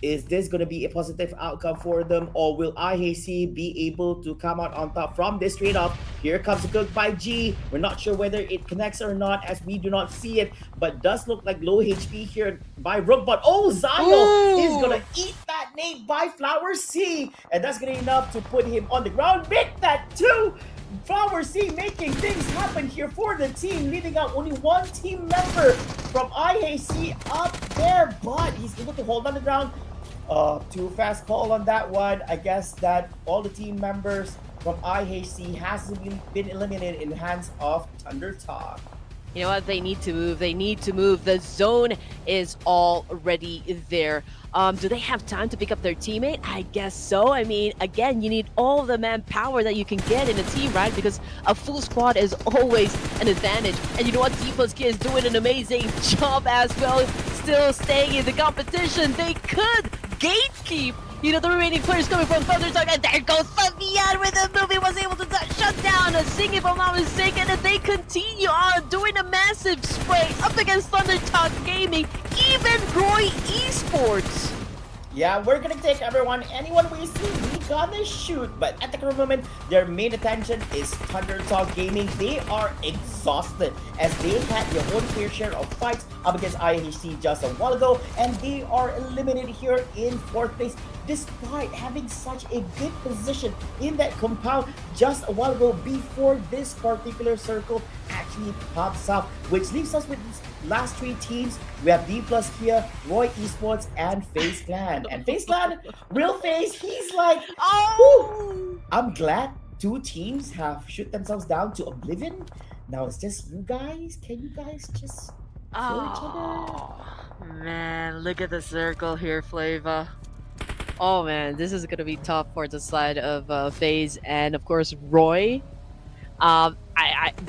Is this going to be a positive outcome for them, or will IHC be able to come out on top from this trade-off? Here comes the cook by G. We're not sure whether it connects or not, as we do not see it, but does look like low HP here by Rookbot. Oh, Zayo is going to eat that nade by Flower C, and that's going to be enough to put him on the ground. Make that two! Flower C making things happen here for the team, leaving out only one team member from IAC up there, but he's able to hold on the ground. Too fast call on that one. I guess that all the team members from IHC has been eliminated in the hands of Thundertalk. You know what? They need to move. They need to move. The zone is already there. Do they have time to pick up their teammate? I guess so. I mean, again, you need all the manpower that you can get in a team, right? Because a full squad is always an advantage. And you know what? D+K is doing an amazing job as well. Still staying in the competition. They could gatekeep, you know, the remaining players coming from Thundertalk, and there goes Fabian with the move. He was able to shut down a Sing, if I'm not mistaken, and they continue on doing a massive spray up against Thundertalk Gaming, even Roy Esports. Yeah, we're gonna take everyone. Anyone we see, we gonna shoot. But at the current moment, their main attention is Thundertalk Gaming. They are exhausted as they had their own fair share of fights up against IHC just a while ago, and they are eliminated here in 4th place, despite having such a good position in that compound just a while ago before this particular circle actually pops up, which leaves us with these last 3 teams. We have D+Kia, Roy Esports, and FaZe Clan. And FaZe Clan, real FaZe, he's like, oh! I'm glad 2 teams have shoot themselves down to oblivion. Now it's just you guys. Can you guys just kill each other? Man, look at the circle here, Flava. Oh man, this is gonna be tough for the side of FaZe and of course Roy.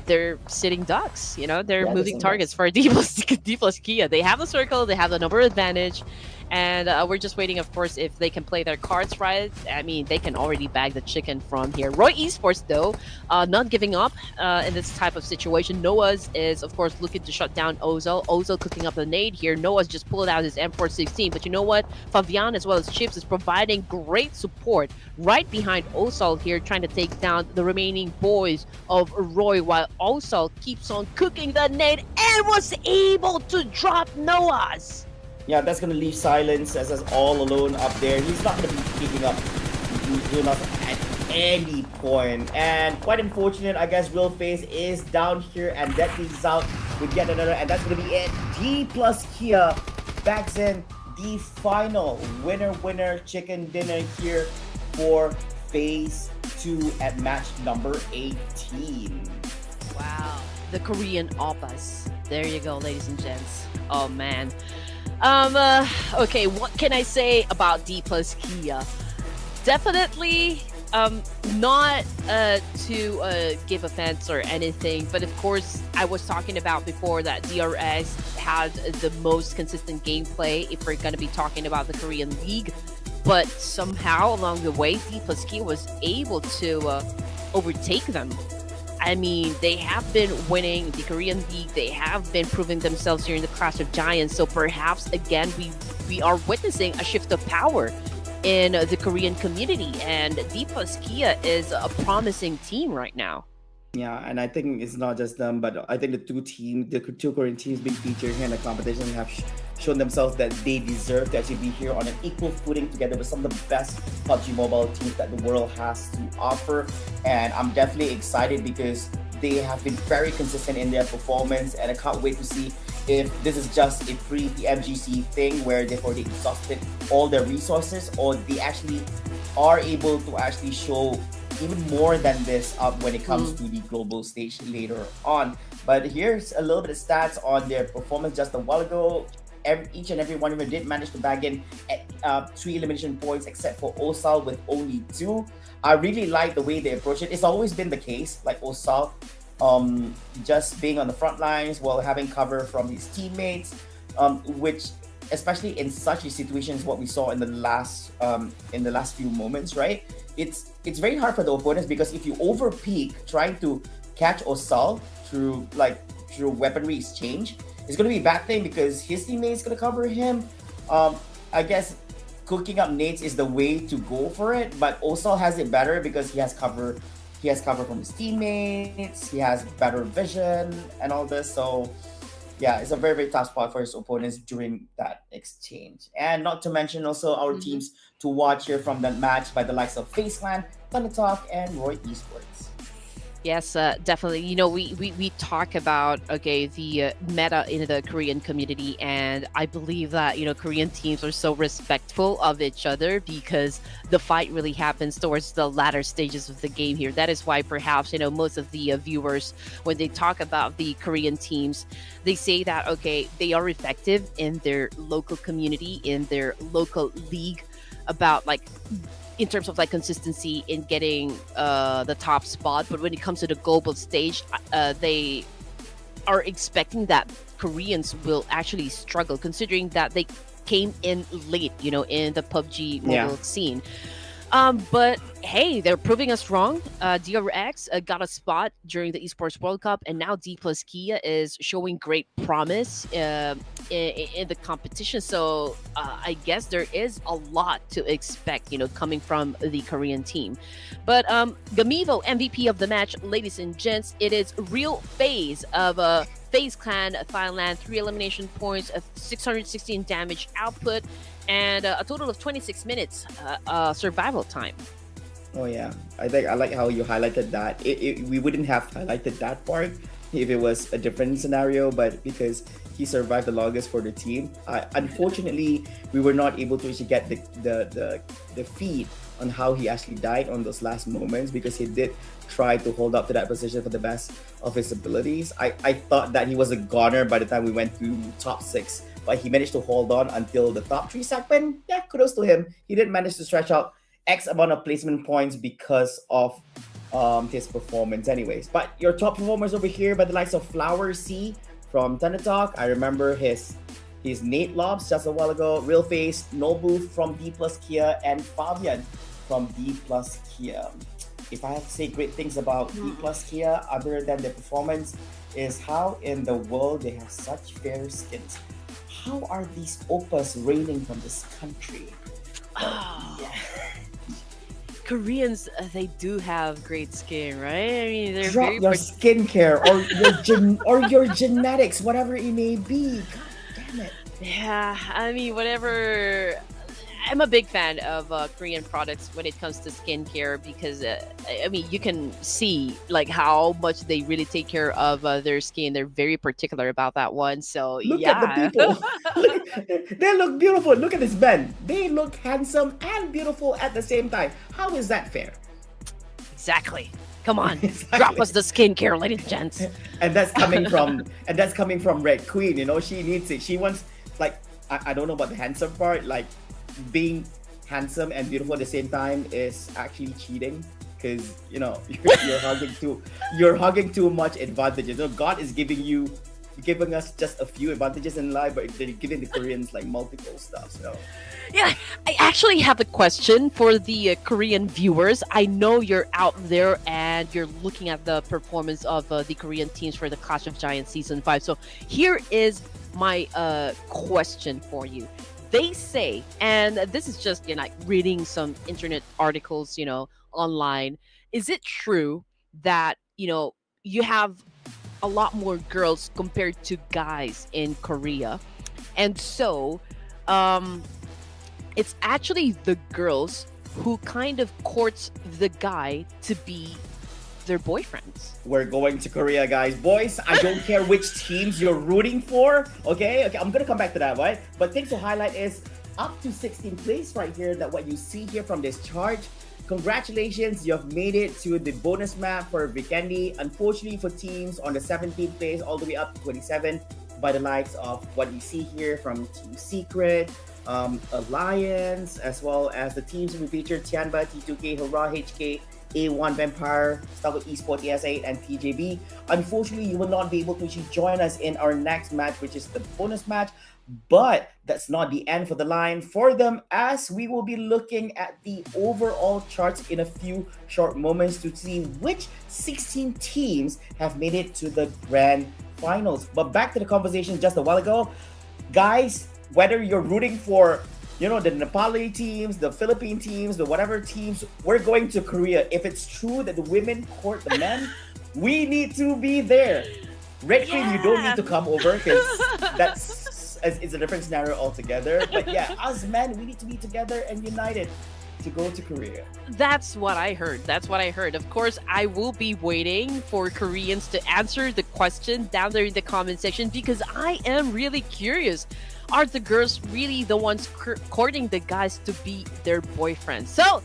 They're sitting ducks, you know, they're moving targets for D+Kia. They have the circle, they have the number advantage, and we're just waiting, of course, if they can play their cards right. I mean, they can already bag the chicken from here. Roy Esports, though, not giving up in this type of situation. Noah's is, of course, looking to shut down Ozil. Ozil cooking up a nade here. Noah's just pulled out his M416, but you know what? Fabian, as well as Chips, is providing great support right behind Ozil here, trying to take down the remaining boys of Roy, while Ozil keeps on cooking the nade and was able to drop Noah's. Yeah, that's going to leave Silence as us all alone up there. He's not going to be picking up enough at any point. And quite unfortunate, I guess Real FaZe is down here, and that leaves out with yet another, and that's going to be it. D+Kia backs in the final winner chicken dinner here for Phase 2 at match number 18. Wow, the Korean oppas. There you go, ladies and gents. Oh man. Okay, what can I say about D+Kia? Definitely, not to give offense or anything, but of course, I was talking about before that DRX had the most consistent gameplay if we're gonna be talking about the Korean League, but somehow along the way, D+Kia was able to overtake them. I mean, they have been winning the Korean League. They have been proving themselves here in the Clash of Giants. So perhaps, again, we are witnessing a shift of power in the Korean community. And D+Kia is a promising team right now. Yeah, and I think it's not just them, but I think the two Korean teams being featured here in the competition have shown themselves that they deserve to actually be here on an equal footing together with some of the best PUBG Mobile teams that the world has to offer. And I'm definitely excited because they have been very consistent in their performance, and I can't wait to see if this is just a pre-PMGC thing where they've already exhausted all their resources, or they actually are able to actually show even more than this up when it comes to the global stage later on. But here's a little bit of stats on their performance just a while ago. each and every one of them did manage to bag in 3 elimination points, except for Osal with only 2. I really like the way they approach it. It's always been the case, like Osal, just being on the front lines while having cover from his teammates, which, especially in such a situation, is what we saw in the last few moments, right? It's very hard for the opponents, because if you over peak trying to catch Osal through weaponry exchange, it's going to be a bad thing, because his teammate's going to cover him. I guess cooking up nades is the way to go for it, but Osal has it better because he has cover from his teammates, he has better vision and all this. So yeah, it's a very, very tough spot for his opponents during that exchange. And not to mention also our teams to watch here from that match by the likes of FaZe Clan, Thunder Talk, and Roy Esports. Yes, definitely. You know, we talk about, okay, the meta in the Korean community, and I believe that, you know, Korean teams are so respectful of each other because the fight really happens towards the latter stages of the game here. That is why perhaps, you know, most of the viewers, when they talk about the Korean teams, they say that, okay, they are effective in their local community, in their local league, about like in terms of like consistency in getting the top spot. But when it comes to the global stage, they are expecting that Koreans will actually struggle, considering that they came in late, you know, in the PUBG Mobile scene. But hey, they're proving us wrong. DRX got a spot during the Esports World Cup, and now D plus Kia is showing great promise in the competition. So I guess there is a lot to expect, you know, coming from the Korean team. But Gamivo, MVP of the match, ladies and gents, it is real FaZe of FaZe Clan Thailand, 3 elimination points, 616 damage output, and a total of 26 minutes survival time. Oh yeah, I like how you highlighted that. We wouldn't have highlighted that part if it was a different scenario, but because he survived the longest for the team, unfortunately we were not able to actually get the feed on how he actually died on those last moments, because he did try to hold up to that position for the best of his abilities. I thought that he was a goner by the time we went to top 6, but he managed to hold on until the top 3 segment. Yeah, kudos to him. He did manage to stretch out X amount of placement points because of his performance anyways. But your top performers over here by the likes of Flower C from Thunder Talk. I remember his Nate Lobs just a while ago. Real Face, Nobu from D plus Kia, and Fabian from D plus Kia. If I have to say great things about D plus Kia other than their performance, is how in the world they have such fair skins. How are these oppas reigning from this country? Yeah. Koreans, they do have great skin, right? I mean, they're Drop very your skincare or your genetics, whatever it may be. God damn it. Yeah, I mean, whatever. I'm a big fan of Korean products when it comes to skincare, because I mean, you can see like how much they really take care of their skin. They're very particular about that one. So Look yeah, at the people. They look beautiful. Look at this men. They look handsome and beautiful at the same time. How is that fair? exactly. Come on, Exactly. drop us the skincare, ladies and gents. And that's coming from Red Queen. You know, she needs it. She wants, like, I don't know about the handsome part. Like, being handsome and beautiful at the same time is actually cheating, because you know you're hugging too much advantages. So God is giving us just a few advantages in life, but they're giving the Koreans like multiple stuff. So Yeah, I actually have a question for the Korean viewers. I know you're out there and you're looking at the performance of the Korean teams for the Clash of Giants Season 5. So here is my question for you. They say, and this is just, you know, like reading some internet articles, you know, online. Is it true that, you know, you have a lot more girls compared to guys in Korea? And so, it's actually the girls who kind of courts the guy to be their boyfriends. we're going to Korea, guys. Boys, I don't care which teams you're rooting for. Okay, I'm gonna come back to that, right? But things to highlight is up to 16th place right here. That what you see here from this chart. Congratulations, you have made it to the bonus map for Vikendi. Unfortunately for teams on the 17th place all the way up to 27, by the likes of what we see here from Team Secret, Alliance, as well as the teams we featured: TIANBA, T2K, HORAA, HK, A1 Vampire, Stubble Esports, ES8, and TJB. Unfortunately, you will not be able to actually join us in our next match, which is the bonus match. But that's not the end for the line for them, as we will be looking at the overall charts in a few short moments to see which 16 teams have made it to the grand finals. But back to the conversation just a while ago, guys, whether you're rooting for the Nepali teams, the Philippine teams, the whatever teams, we're going to Korea. If it's true that the women court the men, we need to be there. Red Cream, you don't need to come over because it's a different scenario altogether. But yeah, us men, we need to be together and united to go to Korea. That's what I heard. Of course, I will be waiting for Koreans to answer the question down there in the comment section, because I am really curious. Are the girls really the ones courting the guys to be their boyfriends? So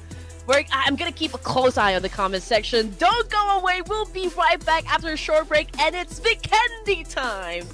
I'm gonna keep a close eye on the comment section. Don't go away. We'll be right back after a short break, and it's Vikendi time.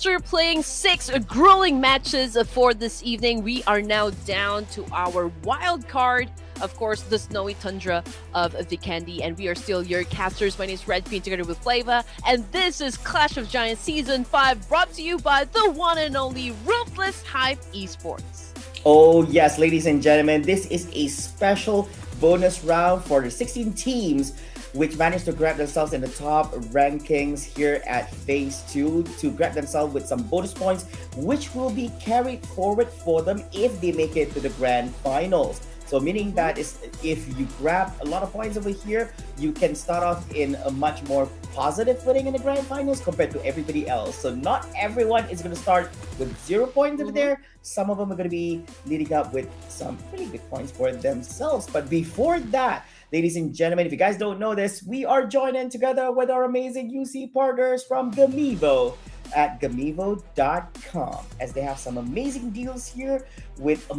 after playing 6 grueling matches for this evening, we are now down to our wild card. Of course, the snowy tundra of Vikendi, and we are still your casters. My name is Red Bean, together with Flava, and this is Clash of Giants Season 5, brought to you by the one and only Ruthless Esports. Oh yes, ladies and gentlemen, this is a special bonus round for the 16 teams which managed to grab themselves in the top rankings here at Phase 2 to grab themselves with some bonus points, which will be carried forward for them if they make it to the grand finals. So meaning that is, if you grab a lot of points over here, you can start off in a much more positive footing in the grand finals compared to everybody else. So not everyone is going to start with 0 points over there. Some of them are going to be leading up with some pretty good points for themselves. But before that, ladies and gentlemen, if you guys don't know this, we are joining together with our amazing UC partners from Gamivo at gamivo.com, as they have some amazing deals here with a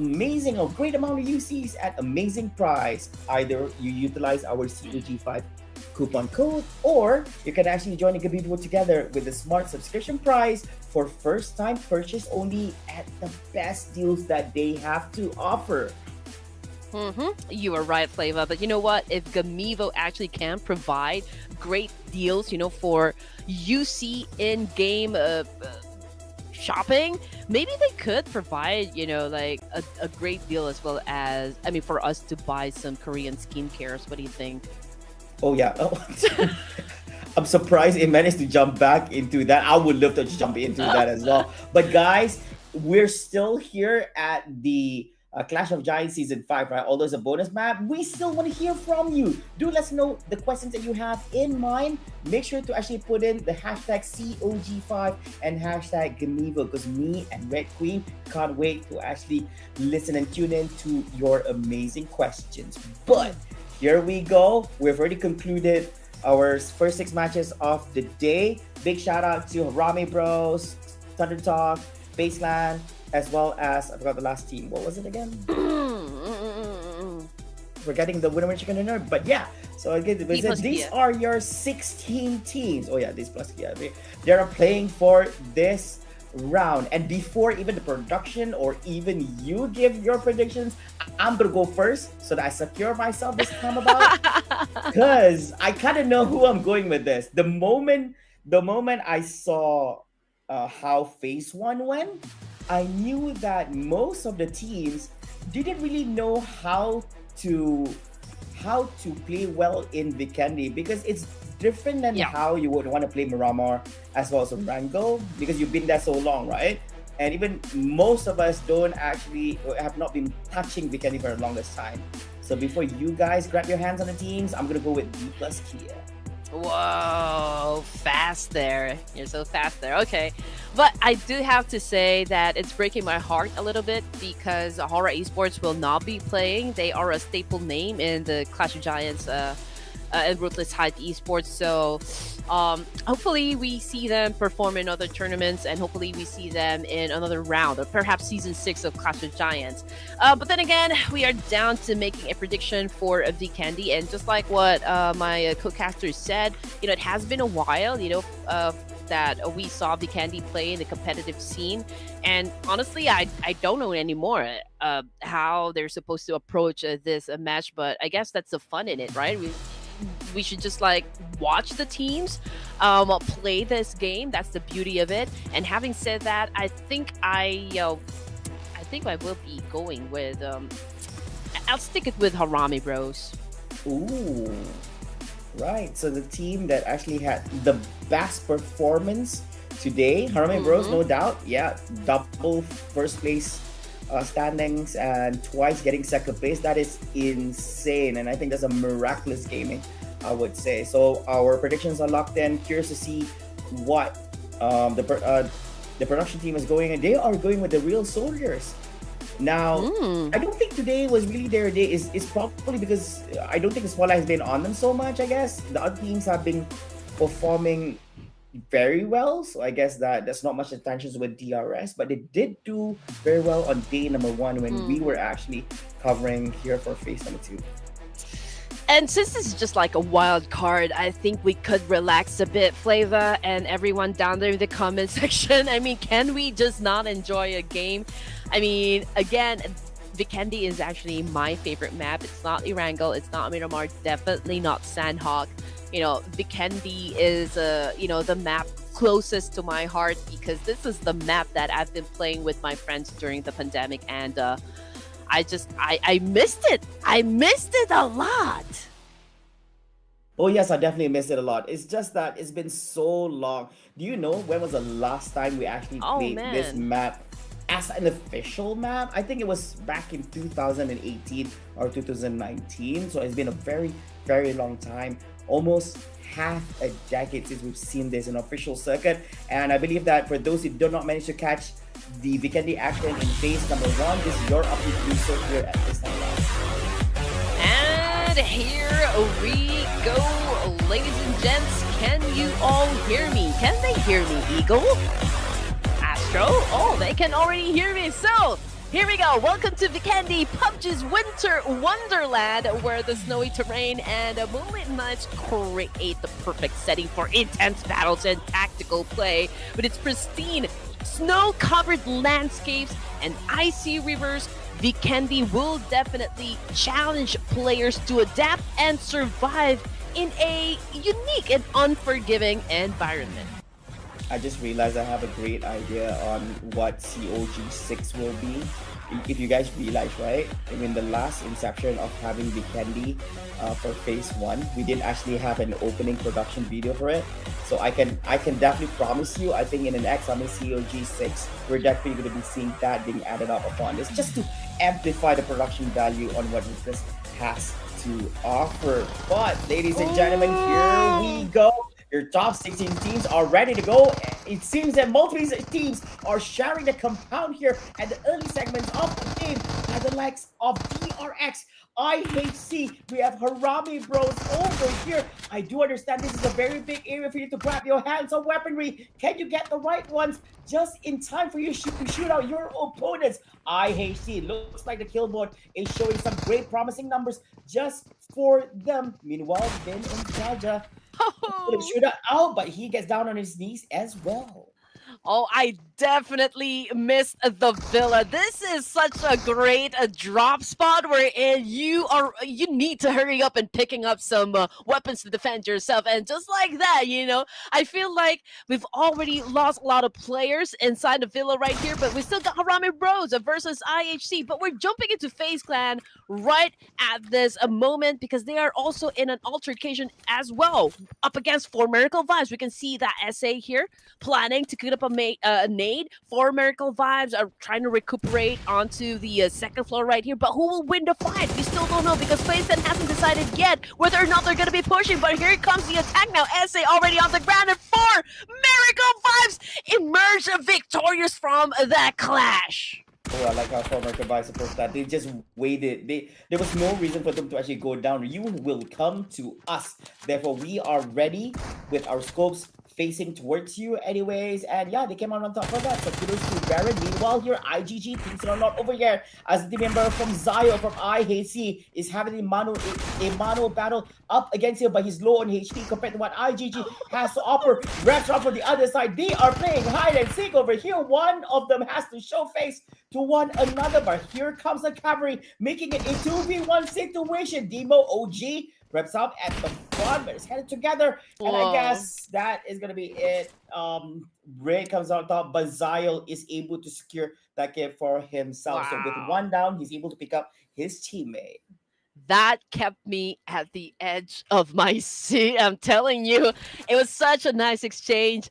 great amount of UCs at amazing price. Either you utilize our COG5 coupon code, or you can actually join the Gamivo together with a smart subscription price for first time purchase only at the best deals that they have to offer. You are right, Flava. But you know what? If Gamivo actually can provide great deals, for UC in-game shopping, maybe they could provide, like a great deal as well as, for us to buy some Korean skincares. What do you think? Oh, yeah. I'm surprised it managed to jump back into that. I would love to jump into that as well. But guys, we're still here at the Clash of Giants Season 5, right? Although it's a bonus map, we still want to hear from you. Do let us know the questions that you have in mind. Make sure to actually put in the hashtag COG5 and hashtag Gamivo, because me and Red Queen can't wait to actually listen and tune in to your amazing questions. But here we go. We've already concluded our first 6 matches of the day. Big shout out to HARAME Bros, Thunder Talk, Baseland, as well as, I forgot the last team. What was it again? Forgetting the winner chicken dinner. But yeah, so again, these are your 16 teams. Oh yeah, these plus yeah. They are playing for this round. And before even the production or even you give your predictions, I'm gonna go first so that I secure myself this time about, because I kind of know who I'm going with this. The moment I saw how Phase 1 went, I knew that most of the teams didn't really know how to play well in Vikendi, because it's different than how you would want to play Miramar as well as ERANGEL, because you've been there so long, right? And even most of us have not been touching Vikendi for the longest time. So before you guys grab your hands on the teams, I'm gonna go with D plus Kia. Whoa, fast there. You're so fast there. Okay. But I do have to say that it's breaking my heart a little bit, because HORAA Esports will not be playing. They are a staple name in the Clash of Giants and Ruthless Esports. So hopefully we see them perform in other tournaments, and hopefully we see them in another round, or perhaps Season 6 of Clash of Giants. But then again, we are down to making a prediction for Vikendi, and just like what my co-caster said, it has been a while, that we saw Vikendi play in the competitive scene, and honestly, I don't know anymore how they're supposed to approach this match, but I guess that's the fun in it, right? We should just like watch the teams play this game. That's the beauty of it. And having said that, I think I will be going with I'll stick it with HARAME Bros. Ooh, right. So the team that actually had the best performance today, HARAME Bros, no doubt. Yeah, double first place standings and twice getting second place. That is insane, and I think that's a miraculous gaming, I would say. So our predictions are locked in. Curious to see what the production team is going, and they are going with the real soldiers. Now, I don't think today was really their day. Is probably because I don't think the spotlight has been on them so much. I guess the other teams have been performing very well, so I guess that's not much attention with DRS, but they did do very well on day number 1 when we were actually covering here for phase number 2. And since this is just like a wild card, I think we could relax a bit, Flava, and everyone down there in the comment section. I mean, can we just not enjoy a game? I mean, again, Vikendi is actually my favorite map. It's not ERANGEL, it's not Miramar, definitely not Sandhawk. Vikendi is, the map closest to my heart because this is the map that I've been playing with my friends during the pandemic, and I missed it. I missed it a lot. Oh yes, I definitely missed it a lot. It's just that it's been so long. Do you know when was the last time we actually Oh played this man. map as an official map? I think it was back in 2018 or 2019. So it's been a very, very long time. Almost half a decade since we've seen this in official circuit. And I believe that for those who do not manage to catch the Vikendi action in phase number 1, this is your update to do so here at this time. And here we go, ladies and gents. Can you all hear me? Can they hear me, Eagle? Astro? Oh, they can already hear me. So, here we go. Welcome to Vikendi, PUBG's Winter Wonderland, where the snowy terrain and moonlit nights create the perfect setting for intense battles and tactical play. With its pristine, snow-covered landscapes and icy rivers, Vikendi will definitely challenge players to adapt and survive in a unique and unforgiving environment. I just realized I have a great idea on what COG6 will be. If you guys realize, right? I mean, the last inception of having Vikendi for phase 1, we didn't actually have an opening production video for it. So I can definitely promise you, I think in the next coming COG6, we're definitely going to be seeing that being added up upon this, just to amplify the production value on what Ruthless has to offer. But ladies and gentlemen, here we go. Your top 16 teams are ready to go. It seems that multiple teams are sharing the compound here at the early segments of the game by the likes of DRX, IHC. We have Harame Bros over here. I do understand this is a very big area for you to grab your hands on weaponry. Can you get the right ones just in time for you to shoot out your opponents? IHC looks like the kill board is showing some great promising numbers just for them. Meanwhile, Ben and Jaja shoot out, but he gets down on his knees as well. Oh, I definitely missed the villa. This is such a great drop spot wherein you need to hurry up and picking up some weapons to defend yourself. And just like that, I feel like we've already lost a lot of players inside the villa right here, but we still got Harame Bros versus IHC. But we're jumping into FaZe Clan right at this moment because they are also in an altercation as well up against 4 Miracle Vibes. We can see that SA here planning to get up a nade. 4 Miracle Vibes are trying to recuperate onto the second floor right here, but who will win the fight? We still don't know because FaZe Clan hasn't decided yet whether or not they're going to be pushing, but here comes the attack now. SA already on the ground, and 4 Miracle Vibes emerge victorious from that clash. Oh, I like how former Kabai supports that. They just waited. There was no reason for them to actually go down. You will come to us. Therefore, we are ready with our scopes facing towards you anyways. And yeah, they came out on top of that. So kudos to Baron. Meanwhile, here, IGG, things are not over here. As the member from Zio from IHC is having a mano battle up against him, but he's low on HP compared to what IGG has to offer. Restaurant from the other side, they are playing hide and seek over here. One of them has to show face to one another, but here comes the cavalry, making it a 2v1 situation. Demo OG reps up at the front, but it's headed together. And I guess that is gonna be it. Ray comes out top, but Zyle is able to secure that kill for himself. So with one down, he's able to pick up his teammate. That kept me at the edge of my seat. I'm telling you, it was such a nice exchange,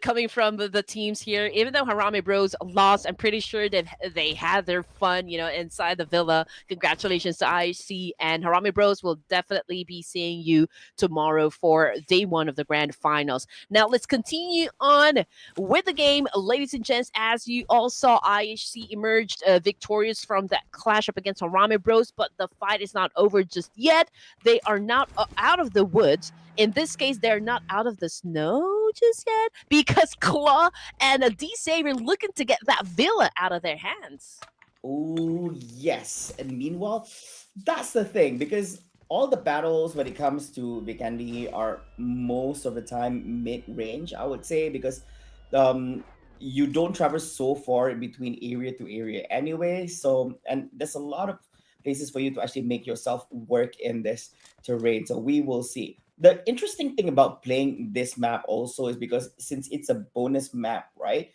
coming from the teams here. Even though Harame Bros lost, I'm pretty sure that they had their fun, inside the villa. Congratulations to IHC, and Harame Bros will definitely be seeing you tomorrow for day 1 of the grand finals. Now, let's continue on with the game, ladies and gents. As you all saw, IHC emerged victorious from that clash up against Harame Bros, but the fight is not over just yet. They are not out of the woods. In this case, they're not out of the snow just yet because Claw and D-Save are looking to get that villa out of their hands. Oh, yes. And meanwhile, that's the thing, because all the battles when it comes to Vikendi are most of the time mid range, I would say, because um, you don't traverse so far in between area to area anyway. So, and there's a lot of places for you to actually make yourself work in this terrain. So, we will see. The interesting thing about playing this map also is because since it's a bonus map, right?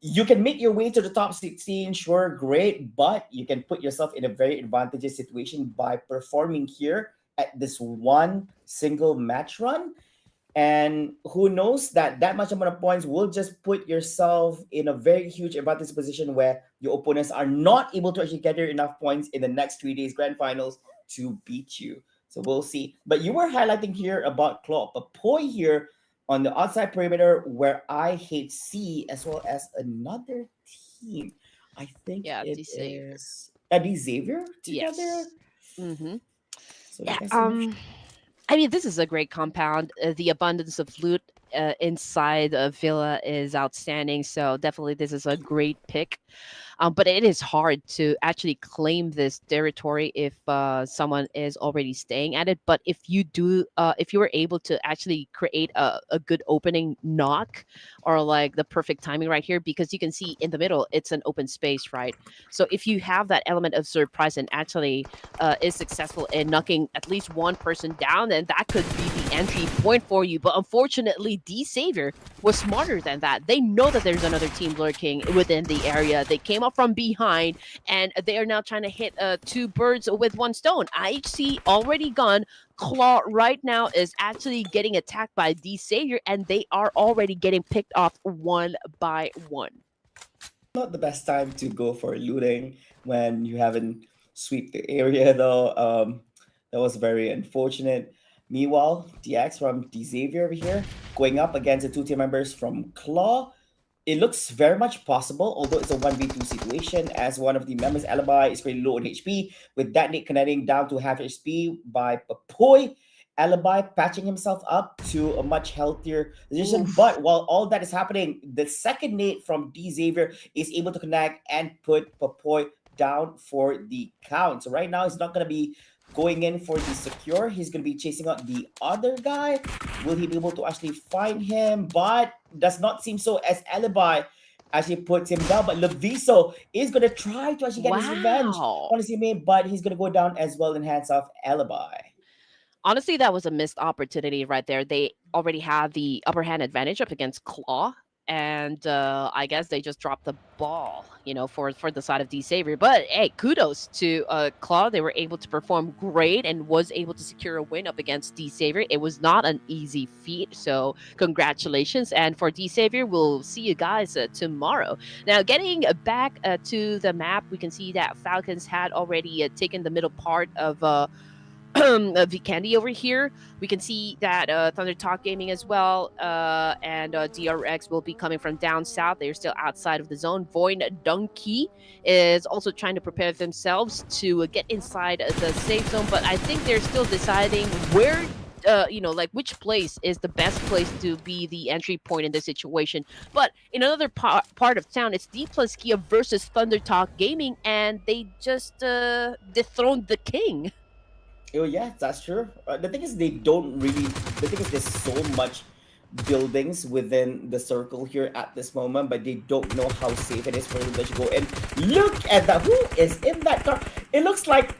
You can make your way to the top 16, sure, great, but you can put yourself in a very advantageous situation by performing here at this one single match run. And who knows that that much amount of points will just put yourself in a very huge advantage position where your opponents are not able to actually gather enough points in the next 3 days grand finals to beat you. So we'll see. But you were highlighting here about Claw. But Poi here on the outside perimeter where I hate C as well as another team. I think Yeah, it Xavier. is Eddie Xavier together. Yes. Mm-hmm. So you Yeah. guys see I mean, this is a great compound. The abundance of loot inside of Villa is outstanding. So definitely, this is a great pick. But it is hard to actually claim this territory if someone is already staying at it. But if you do, if you were able to actually create a good opening knock or like the perfect timing right here, because you can see in the middle, it's an open space, right? So if you have that element of surprise and actually is successful in knocking at least one person down, then that could be the entry point for you. But unfortunately, D Savior was smarter than that. They know that there's another team lurking within the area. They came up from behind and they are now trying to hit two birds with one stone. IHC already gone. Claw right now is actually getting attacked by D Savior and they are already getting picked off one by one. not the best time to go for looting when you haven't sweep the area though. That was very unfortunate. Meanwhile, DX from D Xavier over here going up against the two team members from Claw. It looks very much possible, although it's a 1v2 situation, as one of the members' alibi is pretty low on HP, with Detonate connecting down to half HP by Papoy. Alibi patching himself up to a much healthier position. Oof. But while all that is happening, the second nade from D Xavier is able to connect and put Papoy down for the count. So right now, he's not going to be going in for the secure. He's going to be chasing out the other guy. Will he be able to actually find him? But does not seem so, as Alibi actually puts him down. But Leviso is going to try to actually get his revenge Wow. on his teammate, but he's going to go down as well in hands of Alibi. Honestly, that was a missed opportunity right there. They already had the upper hand advantage up against Claw, and I guess they just dropped the ball, for the side of D Savior. But hey, kudos to Claw. They were able to perform great and was able to secure a win up against D Savior. It was not an easy feat, so congratulations. And for D Savior, we'll see you guys tomorrow. Now, getting back to the map, we can see that Falcons had already taken the middle part of. Vikendi over here. We can see that Thunder Talk Gaming as well, and DRX will be coming from down south. They're still outside of the zone. Void Donkey is also trying to prepare themselves to get inside the safe zone, but I think they're still deciding where. Like which place is the best place to be the entry point in this situation. But in another part of town, it's D plus Kia versus Thunder Talk Gaming, and they just dethroned the king. Oh yeah, that's true. The thing is, they don't really. The thing is, there's so much buildings within the circle here at this moment, but they don't know how safe it is for them to go in. Look at that! Who is in that car? It looks like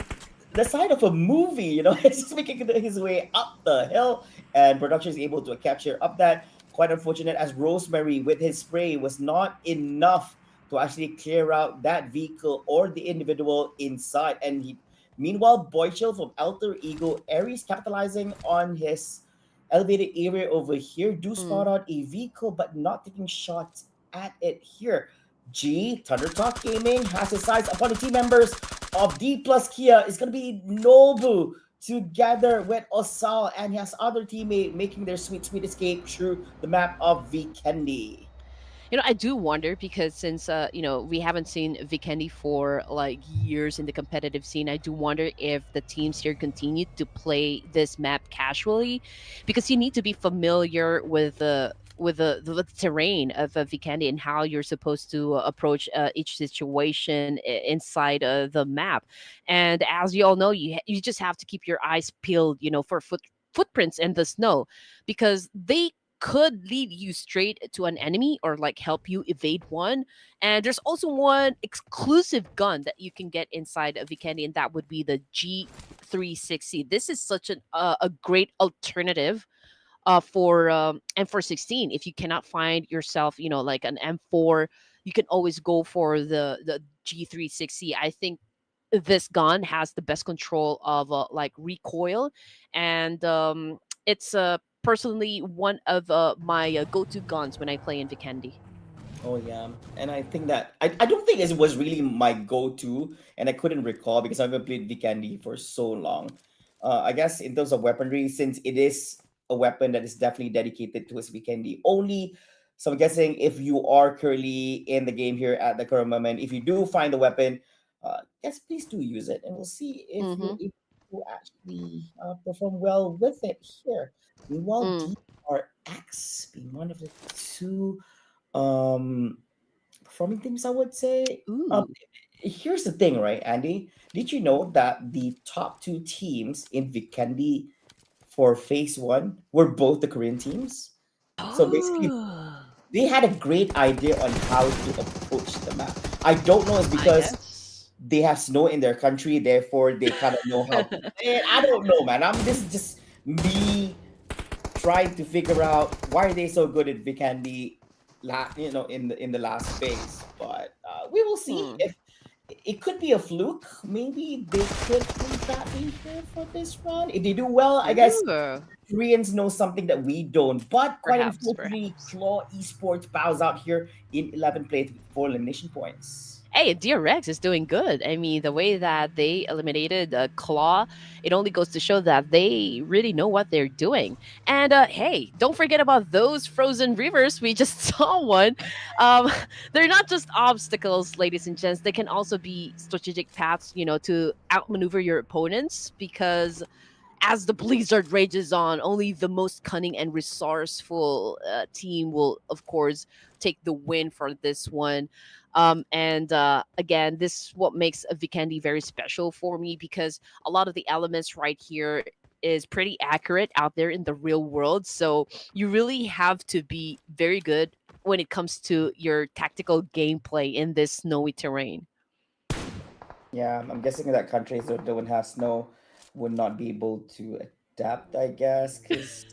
the side of a movie. It's just making his way up the hill, and production is able to capture up that. Quite unfortunate, as Rosemary with his spray was not enough to actually clear out that vehicle or the individual inside, and he. Meanwhile, Boychill from Alter Ego Aries capitalizing on his elevated area over here. Do spot out a vehicle, but not taking shots at it here. G, Thunder Talk Gaming has his sights upon the team members of D plus Kia. It's going to be Nobu together with Osal and his other teammate making their sweet escape through the map of Vikendi. I do wonder because since we haven't seen Vikendi for like years in the competitive scene, I do wonder if the teams here continue to play this map casually, because you need to be familiar with the with the terrain of Vikendi and how you're supposed to approach each situation inside the map. And as you all know, you just have to keep your eyes peeled, for footprints in the snow, because they could lead you straight to an enemy or like help you evade one. And there's also one exclusive gun that you can get inside of Vikendi, and that would be the G360. This is such a great alternative for M416. If you cannot find yourself, like an M4, you can always go for the G360. I think this gun has the best control of like recoil, and it's personally one of my go-to guns when I play in Vikendi. Oh yeah, and I think that I don't think it was really my go-to, and I couldn't recall because I haven't played Vikendi for so long. I guess in terms of weaponry, since it is a weapon that is definitely dedicated to its Vikendi only, so I'm guessing if you are currently in the game here at the current moment, if you do find the weapon, yes, please do use it, and we'll see if you're Mm-hmm. able to actually perform well with it here. Meanwhile, Mm. DRX being one of the two um performing teams, I would say. Ooh. Here's the thing, right, Andy? Did you know that the top two teams in Vikendi for phase one were both the Korean teams? So basically, Oh, they had a great idea on how to approach the map. I don't know, it's I because guess. they have snow in their country, therefore they kind of know how to play it. I don't know, man. This is just me trying to figure out why are they so good at Vikendi, in the last phase. But we will see Hmm. if it could be a fluke. Maybe they could bring that in here for this run. If they do well, I guess Ooh. Koreans know something that we don't. But quite Perhaps, unfortunately, perhaps. Claw Esports bows out here in 11th place with 4 elimination points. Hey, DRX is doing good. I mean, the way that they eliminated Claw, it only goes to show that they really know what they're doing. And hey, don't forget about those frozen rivers. We just saw one. Um, they're not just obstacles, ladies and gents. They can also be strategic paths, to outmaneuver your opponents, because as the blizzard rages on, only the most cunning and resourceful team will, of course, take the win for this one. And again, this what makes a Vikendi very special for me, because a lot of the elements right here is pretty accurate out there in the real world. So you really have to be very good when it comes to your tactical gameplay in this snowy terrain. Yeah, I'm guessing that countries that don't have snow would not be able to adapt, I guess, because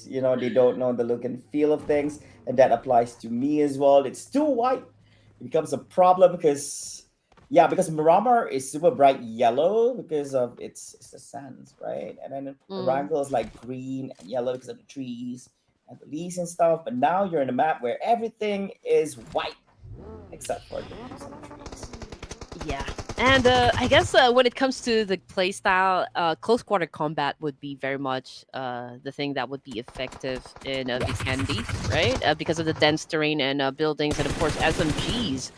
they don't know the look and feel of things, and that applies to me as well. It's too white. It becomes a problem because, yeah, because Miramar is super bright yellow because of it's the sands, right? And then Mm. Erangel is like green and yellow because of the trees and the leaves and stuff. But now you're in a map where everything is white except for the leaves and the trees. Yeah. And I guess when it comes to the playstyle, close quarter combat would be very much the thing that would be effective in Vikendi, Yes. right? Because of the dense terrain and buildings, and of course SMGs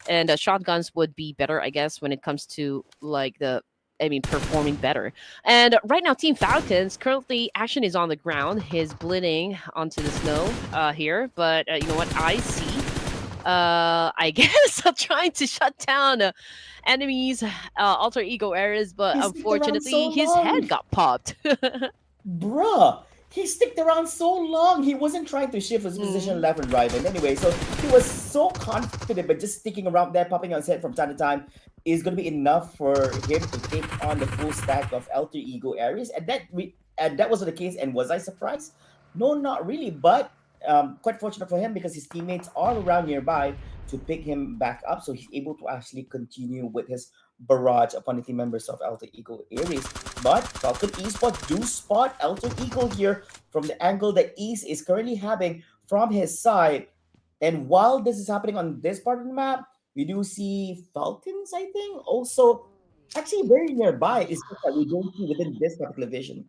and shotguns would be better, I guess, when it comes to like I mean, performing better. And right now, Team Falcons currently action is on the ground. He's blending onto the snow here, but you know what I see? I guess trying to shut down enemies alter ego areas, but He sticked around so unfortunately his long. head got popped. Bruh, he sticked around so long. He wasn't trying to shift his position Mm. left and right. And anyway, so he was so confident, but just sticking around there, popping out his head from time to time, is going to be enough for him to take on the full stack of alter ego areas. And that wasn't the case. And was I surprised? No, not really. But quite fortunate for him because his teammates are around nearby to pick him back up, so he's able to actually continue with his barrage upon the team members of Alter Ego Ares. But Falcon Esports do spot Alter Ego here from the angle that East is currently having from his side. And while this is happening on this part of the map, we do see Falcons, I think, also actually very nearby. It's just that we don't see within this particular vision.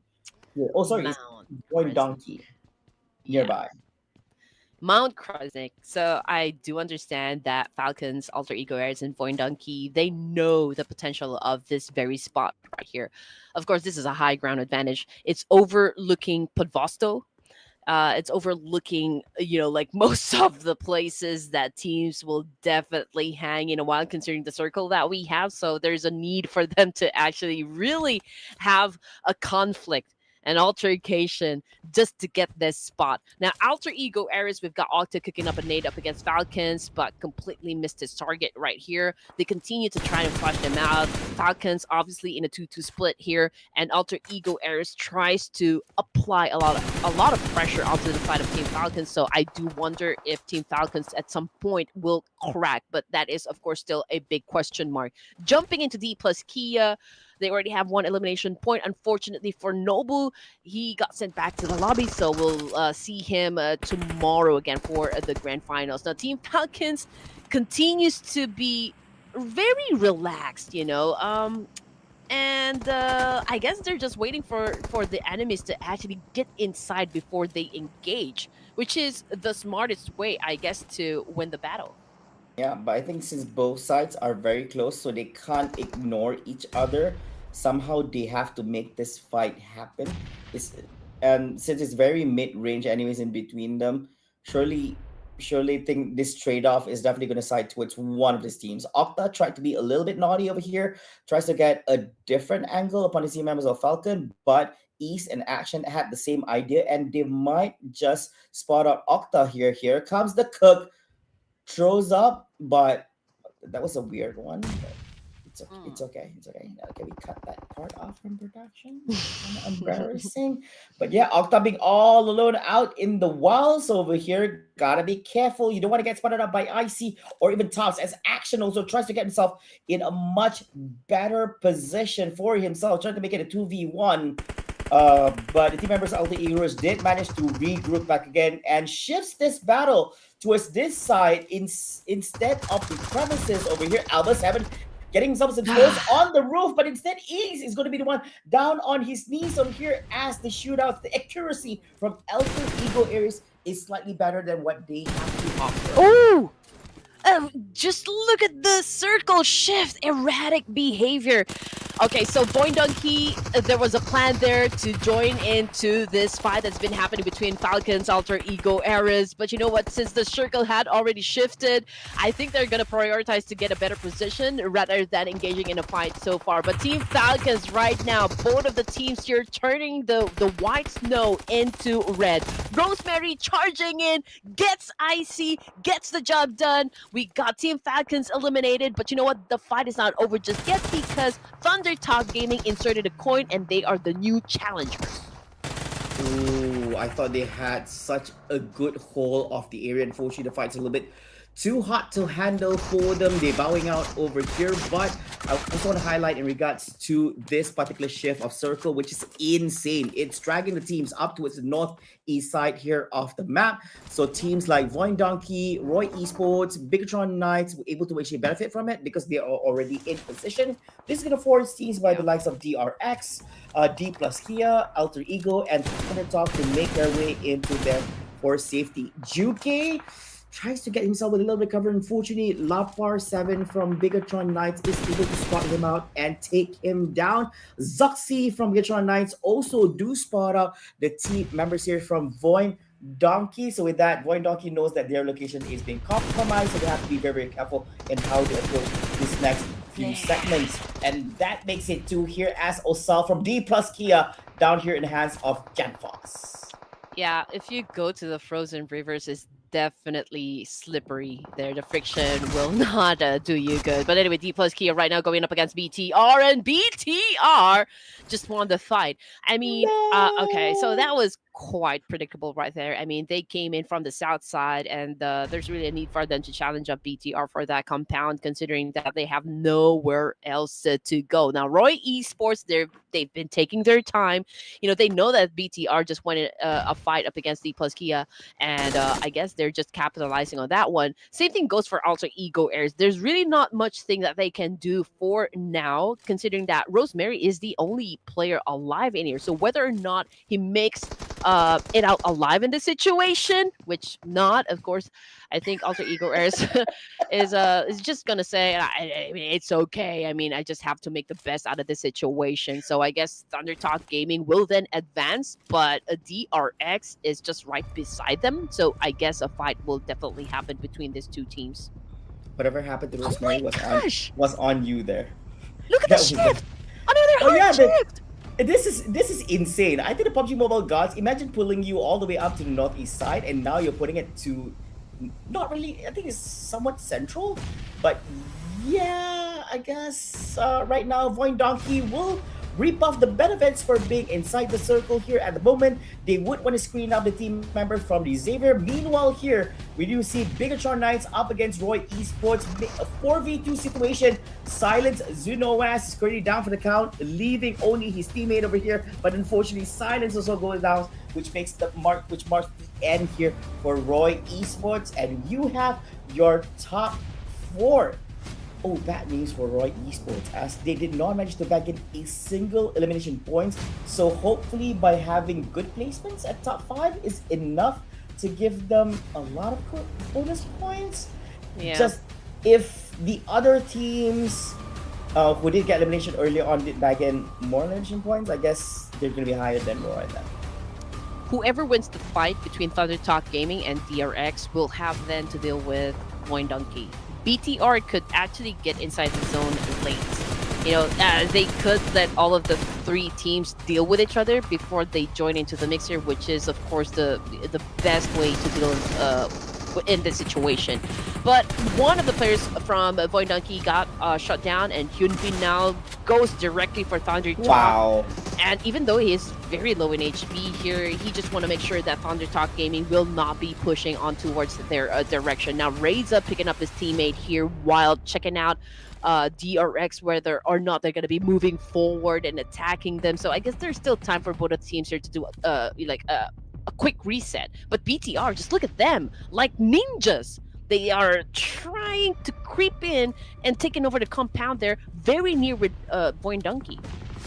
Here. Oh, sorry, it's Mount Point Crescent. Donkey Yeah. nearby. Mount Crescent. So I do understand that Falcons, Alter Ego Airs, and Void Donkey, they know the potential of this very spot right here. Of course, this is a high ground advantage. It's overlooking Podvosto, It's overlooking, like most of the places that teams will definitely hang in a while, considering the circle that we have. So there's a need for them to actually really have a conflict, an altercation, just to get this spot. Now, Alter Ego Ares, we've got Octa cooking up a nade up against Falcons, but completely missed his target right here. They continue to try and flush them out. Falcons obviously in a 2-2 split here, and Alter Ego Ares tries to apply a lot of pressure onto the side of Team Falcons. So I do wonder if Team Falcons at some point will crack, but that is of course still a big question mark. Jumping into D plus Kia, they already have one elimination point. Unfortunately for Nobu, he got sent back to the lobby, so we'll see him tomorrow again for the grand finals. Now, Team Falcons continues to be very relaxed, and I guess they're just waiting for the enemies to actually get inside before they engage, which is the smartest way, I guess, to win the battle. Yeah, but I think since both sides are very close, so they can't ignore each other. Somehow they have to make this fight happen. It's, and since it's very mid-range, anyways, in between them, surely, surely think this trade-off is definitely going to side towards one of these teams. Octa tried to be a little bit naughty over here, tries to get a different angle upon the team members of Falcon, but East and Action had the same idea, and they might just spot out Octa here. Here comes the cook, throws up, but that was a weird one. But it's okay. It's Mm. okay. It's okay. Can we cut that part off from production? Kind of embarrassing. But yeah, Octa being all alone out in the wilds over here. Gotta be careful. You don't want to get spotted up by Icy or even Tops, as Action also tries to get himself in a much better position for himself, trying to make it a 2v1. But the team members of the Heroes did manage to regroup back again and shifts this battle towards this side instead of the premises over here. Alba 7 getting himself exposed on the roof, but instead Ease is going to be the one down on his knees over here as the shootouts, the accuracy from Alter Ego Ares is slightly better than what they have to offer. Ooh! Just look at the circle shift, erratic behavior. Okay, so Boing Donkey, there was a plan there to join into this fight that's been happening between Falcons, Alter Ego, Ares. But you know what? Since the circle had already shifted, I think they're going to prioritize to get a better position rather than engaging in a fight so far. But Team Falcons right now, both of the teams here turning the white snow into red. Rosemary charging in, gets Icy, gets the job done. We got Team Falcons eliminated, but you know what? The fight is not over just yet because Thunder Talk Gaming inserted a coin and they are the new challengers. Ooh, I thought they had such a good hold of the area. Unfortunately, the fight's a little bit too hot to handle for them. They're bowing out over here, but I also want to highlight in regards to this particular shift of circle, which is insane. It's dragging the teams up towards the northeast side here of the map. So teams like Voin Donkey, Roy Esports, BIGETRON Knights were able to actually benefit from it because they are already in position. This is going to force teams by the likes of DRX, D plus Kia, Alter Ego, and Thunder Talk to make their way into them for safety. Juke tries to get himself with a little bit cover. Unfortunately, Lapar 7 from BIGETRON Knights is able to spot him out and take him down. Zuxi from BIGETRON Knights also do spot out the team members here from Voin Donkey. So with that, Voin Donkey knows that their location is being compromised, so they have to be very, very careful in how they approach this next few segments. And that makes it 2 here as Osal from D plus Kia down here in the hands of Jan Fox. Yeah, if you go to the frozen rivers, it's definitely slippery there. The friction will not do you good. But anyway, D plus Kia right now going up against BTR, and BTR just won the fight. I mean, okay, so that was quite predictable right there. I mean, they came in from the south side, and there's really a need for them to challenge up BTR for that compound, considering that they have nowhere else to go. Now, Roy Esports, they've been taking their time. They know that BTR just won a fight up against D plus Kia, and I guess they're just capitalizing on that one. Same thing goes for Alter Ego Airs. There's really not much thing that they can do for now, considering that Rosemary is the only player alive in here. So whether or not he makes it out alive in this situation, which not, of course. I think Alter Ego Airs is just gonna say, I mean, it's okay. I mean, I just have to make the best out of the situation. So I guess Thunder Talk Gaming will then advance, but a DRX is just right beside them. So I guess a fight will definitely happen between these two teams. Whatever happened to Oh my Rosemary gosh! was on you there. Look at the That was shift! Another oh hard yeah, shift! this is insane. I think the PUBG Mobile gods imagine pulling you all the way up to the northeast side, and now you're putting it to not really. I think it's somewhat central, but yeah, I guess right now Voin Donkey will reap off the benefits for being inside the circle here at the moment. They would want to screen out the team members from the Xavier. Meanwhile, here we do see BIGETRON Knights up against Roy Esports, a 4v2 situation. Silence Zunoas is currently down for the count, leaving only his teammate over here. But unfortunately, Silence also goes down, which marks the end here for Roy Esports, and you have your top 4. Oh, that means for Roy Esports, as they did not manage to bag in a single elimination points. So hopefully by having good placements at top 5 is enough to give them a lot of bonus points. Yeah. Just if the other teams who did get elimination earlier on did bag in more elimination points, I guess they're going to be higher than Roy then. Whoever wins the fight between Thunder Talk Gaming and DRX will have then to deal with Voin Donkey. BTR could actually get inside the zone late. You know, they could let all of the 3 teams deal with each other before they join into the mixer, which is, of course, the best way to deal in this situation. But one of the players from Void Donkey got shut down, and Hyunbin now goes directly for Thunder Talk. Wow. And even though he is very low in HP here, he just want to make sure that Thunder Talk Gaming will not be pushing on towards their direction. Now, Reza picking up his teammate here while checking out DRX, whether or not they're going to be moving forward and attacking them. So I guess there's still time for both of the teams here to do a quick reset. But BTR, just look at them, like ninjas. They are trying to creep in and taking over the compound there, very near with Voin Donkey.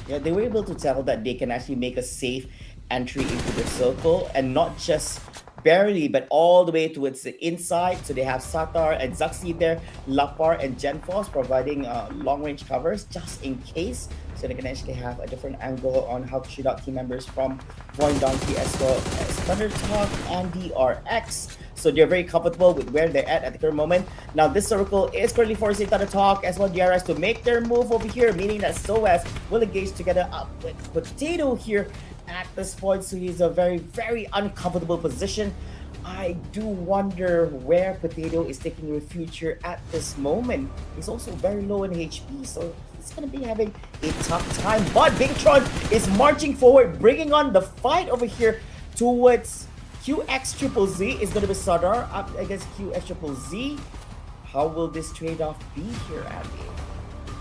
Yeah, they were able to tell that they can actually make a safe entry into the circle, and not just barely, but all the way towards the inside. So they have Satar and Zaxi there, Lapar and Genfos providing long-range covers just in case. So they can actually have a different angle on how to shoot out team members from Voin Donkey as well as Thunder Talk and DRX. So they're very comfortable with where they're at the current moment. Now this circle is currently forcing Thunder Talk as well DRX to make their move over here, meaning that SOAS will engage together up with Potato here at this point. So he's a very, very uncomfortable position. I do wonder where Potato is taking refuge here at this moment. He's also very low in HP, so he's going to be having a tough time. But BIGETRON is marching forward, bringing on the fight over here towards QX Triple Z. Is going to be Sadar up against QX Triple Z. How will this trade-off be here, Abby?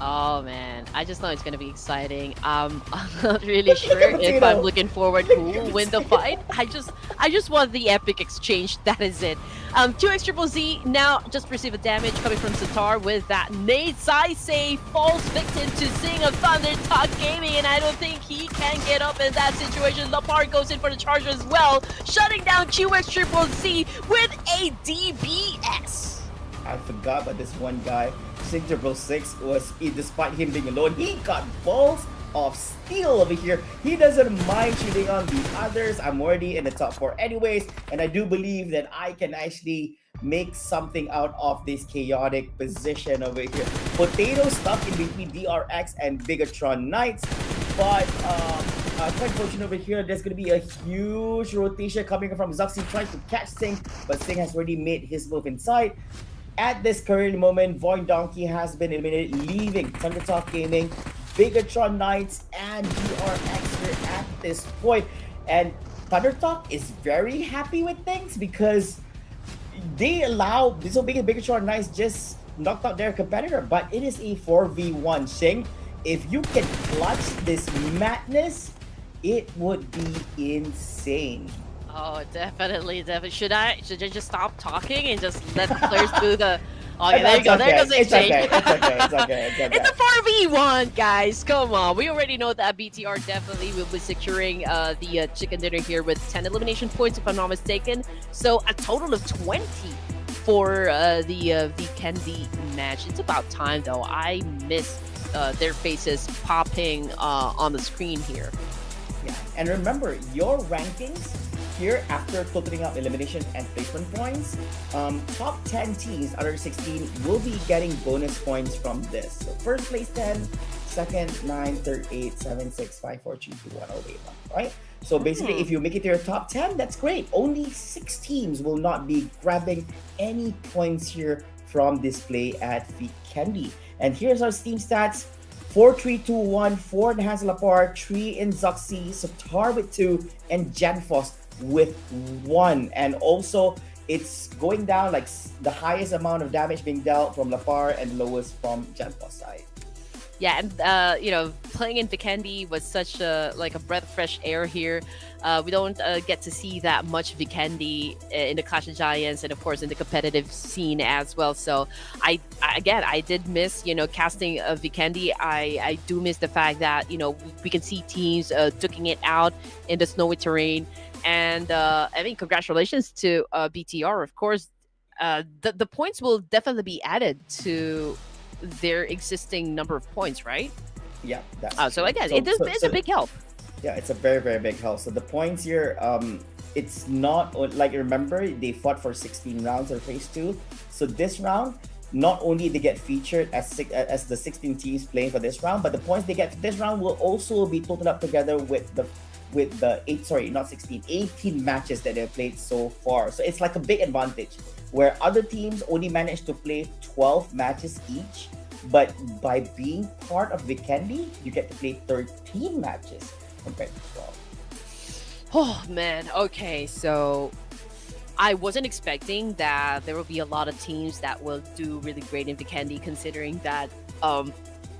Oh man, I just know it's gonna be exciting. I'm not really sure if I'm looking forward who will win the fight. I just want the epic exchange. That is it. 2x Triple Z now just receive a damage coming from Satar with that nade. Saisei falls victim to Zing of Thunder Talk Gaming, and I don't think he can get up in that situation. Lapar goes in for the charge as well, shutting down QX Triple Z with a DBS. I forgot about this one guy. 606 was, despite him being alone, he got balls of steel over here. He doesn't mind shooting on the others. I'm already in the top 4 anyways, and I do believe that I can actually make something out of this chaotic position over here. Potato stuck in between DRX and BIGETRON Knights, but quite fortunate over here. There's going to be a huge rotation coming from Zaxi trying to catch Singh, but Singh has already made his move inside. At this current moment, Voin Donkey has been eliminated, leaving Thunder Talk Gaming, BIGETRON Knights, and DRX here at this point. And Thunder Talk is very happy with things because they allow so BIGETRON Knights just knocked out their competitor, but it is a 4v1. Shing, if you can clutch this madness, it would be insane. Oh, definitely. Should I just stop talking and just let the players do Okay, there you go. There goes the It's exchange. okay. It's okay. It's okay. It's okay. It's a 4v1, guys. Come on. We already know that BTR definitely will be securing the chicken dinner here with 10 elimination points, if I'm not mistaken. So a total of 20 for the Vikendi match. It's about time, though. I miss their faces popping on the screen here. Yeah, and remember your rankings here after totaling up elimination and placement points. Top 10 teams under 16 will be getting bonus points from this. So first place 10, second 9, third 8, 7, 6, 5, 4, 3, 2, 1, 0, 8, 1, right? So basically, if you make it to your top 10, that's great. Only 6 teams will not be grabbing any points here from this play at Vikendi. And here's our Steam stats. 4, 3, 2, 1, 4 in Hansel Lapar, 3 in Zoxy, Satar with 2, and Janfos with 1. And also, it's going down like the highest amount of damage being dealt from Lapar and the lowest from Janfos side. Yeah, and you know, playing in Vikendi was such a breath of fresh air here. We don't get to see that much Vikendi in the Clash of Giants, and of course in the competitive scene as well. So I did miss, you know, casting Vikendi. I do miss the fact that, you know, we can see teams duking it out in the snowy terrain. And I mean, congratulations to BTR. Of course, the points will definitely be added to their existing number of points, right? Yeah, that's so again, it's a big help. Yeah, it's a very, very big help. So the points here, it's not like, remember, they fought for 16 rounds of phase 2. So this round, not only they get featured as the 16 teams playing for this round, but the points they get for this round will also be totaled up together with the 18 matches that they've played so far. So it's like a big advantage where other teams only managed to play 12 matches each, but by being part of Vikendi, you get to play 13 matches compared to 12. Oh man, okay, so I wasn't expecting that there will be a lot of teams that will do really great in Vikendi, considering that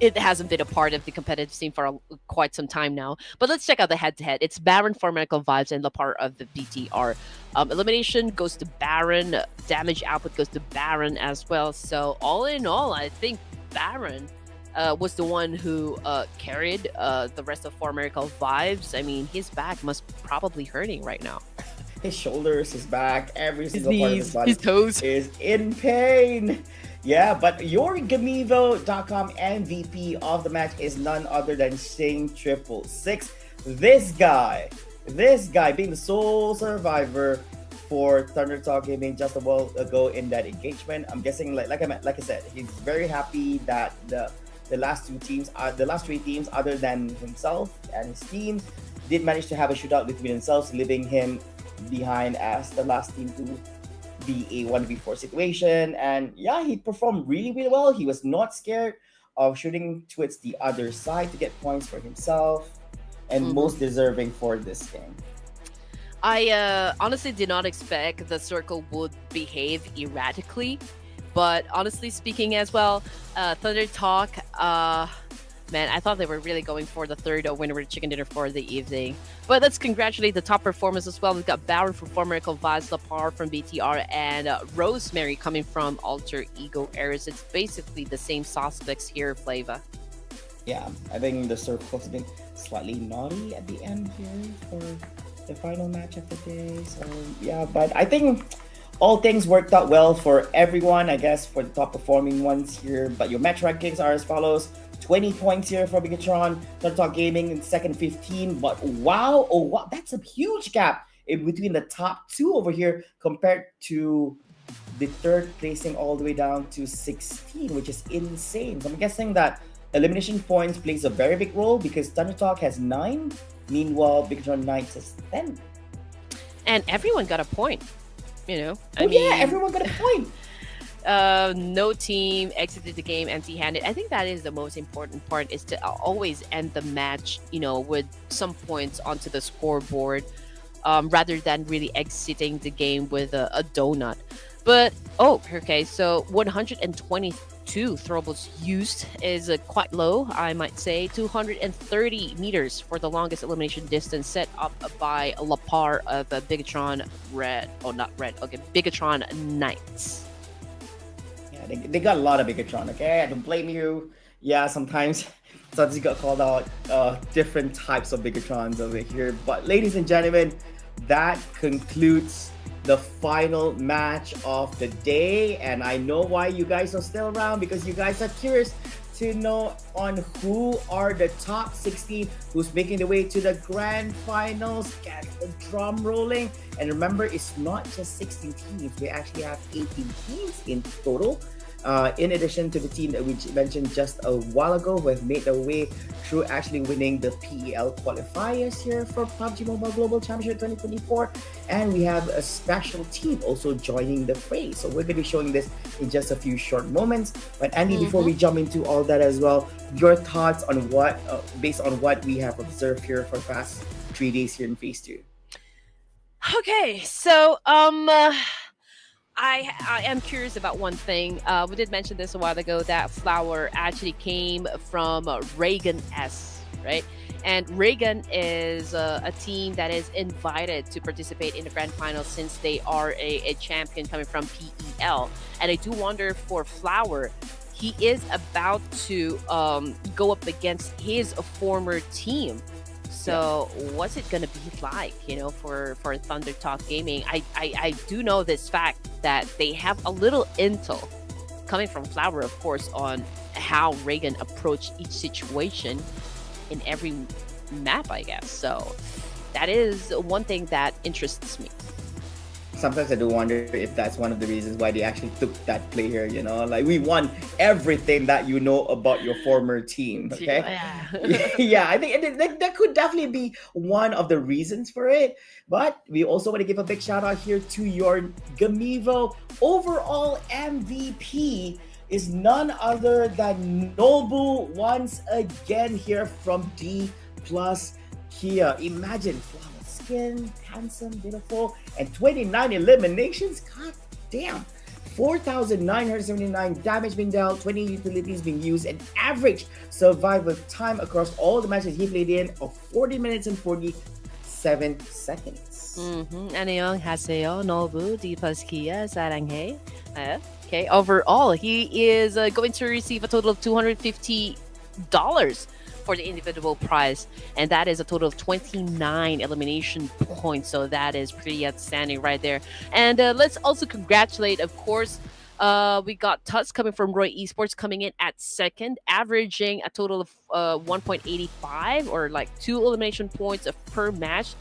it hasn't been a part of the competitive scene for quite some time now. But let's check out the head-to-head. It's Baron for Medical Vibes and Lapar of the BTR. Elimination goes to Baron. Damage output goes to Baron as well. So all in all, I think Baron was the one who carried the rest of For Miracle Vibes. I mean, his back must probably hurting right now. His shoulders, his back, every single knees, part of his body, his toes is in pain. Yeah, but your Gamivo.com MVP of the match is none other than Shane666. This guy being the sole survivor for Thunder Talk Gaming just a while ago in that engagement. I'm guessing, like I said, he's very happy that the last three teams, other than himself and his team, did manage to have a shootout between themselves, leaving him behind as the last team to be a 1v4 situation. And yeah, he performed really, really well. He was not scared of shooting towards the other side to get points for himself, and most deserving for this game. I honestly did not expect the circle would behave erratically, but honestly speaking as well, Thunder Talk, man, I thought they were really going for the third winner with chicken dinner for the evening. But let's congratulate the top performers as well. We've got Baron from For Miracle Vibes, Lapar from BTR, and Rosemary coming from Alter Ego Eras. It's basically the same suspects here, Flava. Yeah, I think the circle's been slightly naughty at the end here for the final match of the day. So yeah, but I think all things worked out well for everyone, I guess, for the top performing ones here. But your match rankings are as follows. 20 points here for BIGETRON, Thunder Talk Gaming in second 15. But wow, that's a huge gap in between the top two over here compared to the third placing all the way down to 16, which is insane. So I'm guessing that elimination points plays a very big role because Thunder Talk has 9, meanwhile BIGETRON Knights has 10. And everyone got a point, you know? Yeah, everyone got a point. No team exited the game empty-handed. I think that is the most important part, is to always end the match, you know, with some points onto the scoreboard, rather than really exiting the game with a donut. But okay, so 122 throwables used is quite low, I might say. 230 meters for the longest elimination distance set up by Lapar of BIGETRON BIGETRON Knights. Yeah, they got a lot of Bigetron, okay? I don't blame you. Yeah, sometimes you got called out different types of Bigetrons over here. But ladies and gentlemen, that concludes the final match of the day. And I know why you guys are still around, because you guys are curious to know on who are the top 16 who's making the way to the grand finals. Get the drum rolling. And remember, it's not just 16 teams. We actually have 18 teams in total. In addition to the team that we mentioned just a while ago, who have made their way through actually winning the PEL qualifiers here for PUBG Mobile Global Championship 2024. And we have a special team also joining the fray. So we're going to be showing this in just a few short moments. But Andy, before we jump into all that as well, your thoughts on what, based on what we have observed here for the past 3 days here in Phase 2. Okay, so I am curious about one thing. We did mention this a while ago, that Flower actually came from Reagan S, right? And Reagan is a team that is invited to participate in the grand final, since they are a champion coming from PEL. And I do wonder for Flower, he is about to go up against his former team. So what's it gonna be like, for Thunder Talk Gaming? I do know this fact that they have a little intel coming from Flower, of course, on how Reagan approached each situation in every map, I guess. So that is one thing that interests me. Sometimes I do wonder if that's one of the reasons why they actually took that play here, like, we won everything that you know about your former team, okay? Yeah, I think that could definitely be one of the reasons for it. But we also want to give a big shout out here to your Gamivo overall MVP is none other than Nobu once again here from D plus Kia. Imagine skin, handsome, beautiful, and 29 eliminations. God damn. 4,979 damage being dealt, 20 utilities being used, and average survival time across all the matches he played in of 40 minutes and 47 seconds. 안녕하세요, Nobu, D plus Kia, 사랑해. Okay, overall, he is going to receive a total of $250 for the individual prize, and that is a total of 29 elimination points. So that is pretty outstanding right there. And let's also congratulate, of course, we got Tusk coming from Roy Esports coming in at second, averaging a total of 1.85, or like 2 elimination points per match.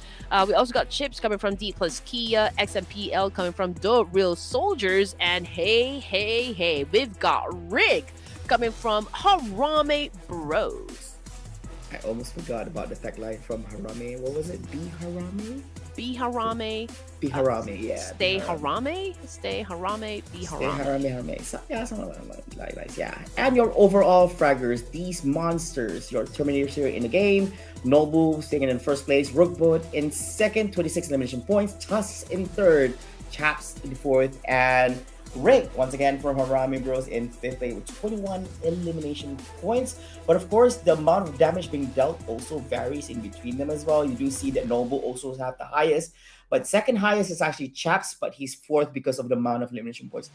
We also got Chips coming from D plus Kia, XMPL coming from The Real Soldiers, and hey, we've got Rig coming from Harame Bros. I almost forgot about the tagline from Harame. What was it? Be Harame? Be Harame. Be Harame, yeah. Stay Harame. Stay Harame. Be Harame. Stay Harame. So, yeah, something like that. Yeah. And your overall fraggers, these monsters, your Terminators here in the game. Nobu staying in first place. Rookboat in second, 26 elimination points. Tusk in third. Chaps in fourth. And Rick, once again, from Harame Bros in fifth place with 21 elimination points. But of course, the amount of damage being dealt also varies in between them as well. You do see that Noble also have the highest, but second highest is actually Chaps, but he's fourth because of the amount of elimination points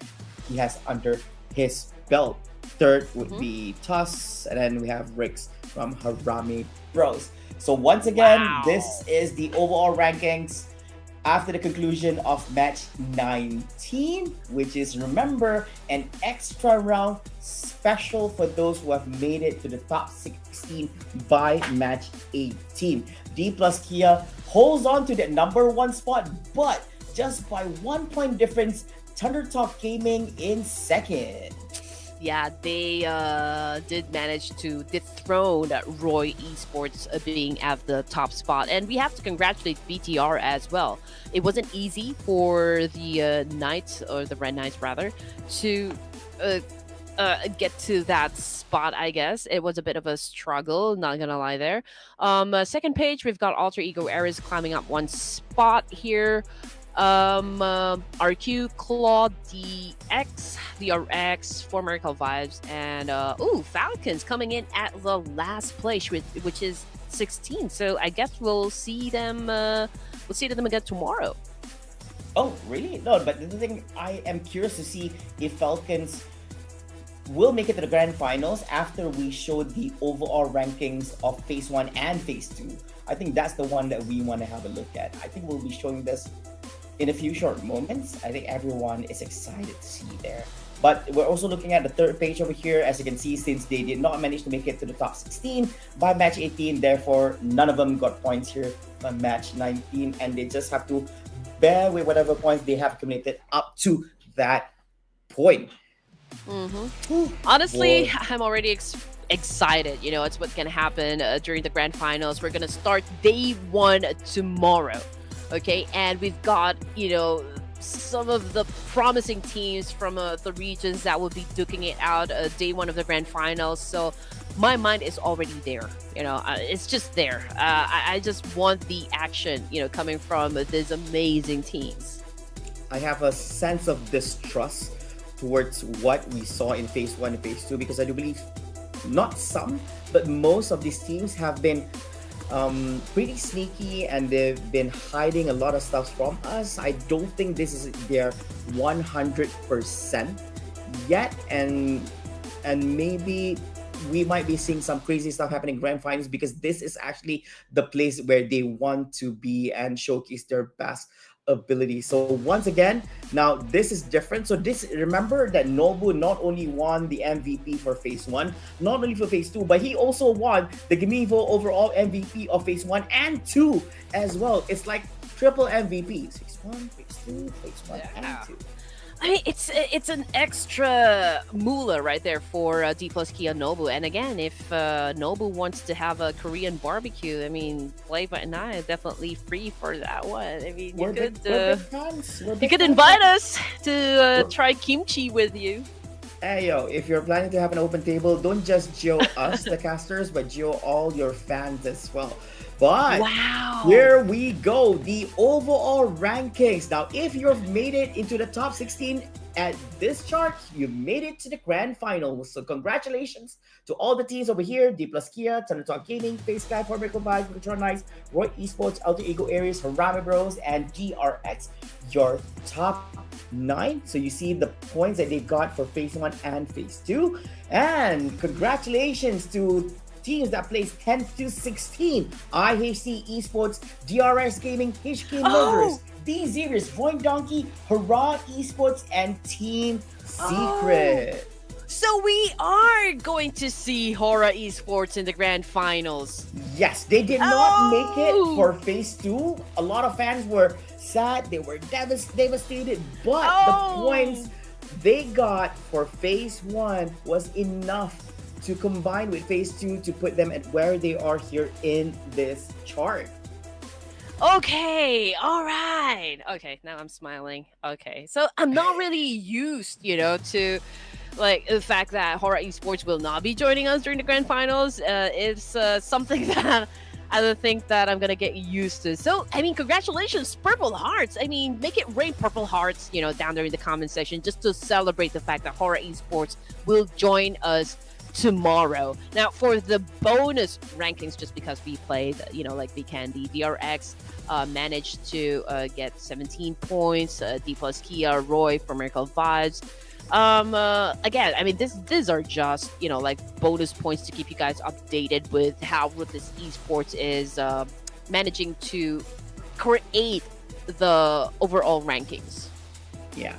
he has under his belt. Third would be Tuss, and then we have Ricks from Harame Bros. So once again, this is the overall rankings after the conclusion of match 19, which is, remember, an extra round special for those who have made it to the top 16 by match 18. D plus Kia holds on to that number 1 spot, but just by 1 point difference, Thunder Talk Gaming in second. Yeah, they did manage to dethrone Roy Esports being at the top spot. And we have to congratulate BTR as well. It wasn't easy for the Knights, or the Red Knights rather, to get to that spot, I guess. It was a bit of a struggle, not gonna lie there. Second page, we've got Alter Ego Ares climbing up 1 spot here. RQ, Claw, DX, DRX, For Miracle Vibes, and Falcons coming in at the last place, which is 16. So I guess we'll see them again tomorrow. Oh, really? No, but the thing, I am curious to see if Falcons will make it to the grand finals after we showed the overall rankings of phase 1 and phase 2. I think that's the one that we want to have a look at. I think we'll be showing this in a few short moments. I think everyone is excited to see there. But we're also looking at the third page over here. As you can see, since they did not manage to make it to the top 16 by match 18, therefore none of them got points here by match 19, and they just have to bear with whatever points they have accumulated up to that point. Honestly, I'm already excited. You know, it's what's gonna happen during the grand finals. We're gonna start day 1 tomorrow, okay? And we've got, you know, some of the promising teams from the regions that will be duking it out day 1 of the grand finals. So my mind is already there. You know, it's just there. I just want the action, you know, coming from these amazing teams. I have a sense of distrust towards what we saw in phase 1 and phase 2, because I do believe not some, but most of these teams have been pretty sneaky, and they've been hiding a lot of stuff from us. I don't think this is their 100% yet, and maybe we might be seeing some crazy stuff happening in grand finals, because this is actually the place where they want to be and showcase their best ability. So once again, now this is different. So this, remember that Nobu not only won the MVP for phase 1, not only for phase 2, but he also won the Gamivo overall MVP of phase 1 and 2 as well. It's like triple MVPs. Phase 1, phase 2, phase 1 and 2. I mean, it's an extra moolah right there for D plus Kia Nobu. And again, if Nobu wants to have a Korean barbecue, I mean, Flavor and I are definitely free for that one. I mean, you could invite us to try kimchi with you. Hey yo, if you're planning to have an open table, don't just geo us, the casters, but geo all your fans as well. But wow, here we go, the overall rankings. Now, if you've made it into the top 16 at this chart, you made it to the grand finals. So congratulations to all the teams over here: D plus Kia, Thunder Talk Gaming, Face Sky, Formidable Vibes, BIGETRON Nights, Roy Esports, Alter Ego Aries, HARAME Bros, and DRX. Your top 9. So you see the points that they got for phase 1 and phase 2. And congratulations to teams that placed 10 to 16. IHC Esports, DRS Gaming, HK Motors, D-Series, Void Donkey, HORAA Esports, and Team Secret. So we are going to see HORAA Esports in the grand finals. Yes, they did not make it for phase 2. A lot of fans were sad, they were devastated, but the points they got for phase 1 was enough to combine with phase 2 to put them at where they are here in this chart. Okay, all right. Okay, now I'm smiling. Okay, so I'm not really used, you know, to like the fact that HORAA Esports will not be joining us during the grand finals. It's something that I don't think that I'm gonna get used to. So, I mean, congratulations, Purple Hearts. I mean, make it rain Purple Hearts, you know, down there in the comment section, just to celebrate the fact that HORAA Esports will join us tomorrow. Now, for the bonus rankings, just because we played, you know, like Vikendi, DRX managed to get 17 points. D plus Kia, Roy for Miracle Vibes. Again, I mean, these are just, you know, like bonus points to keep you guys updated with how Ruthless Esports is managing to create the overall rankings. Yeah,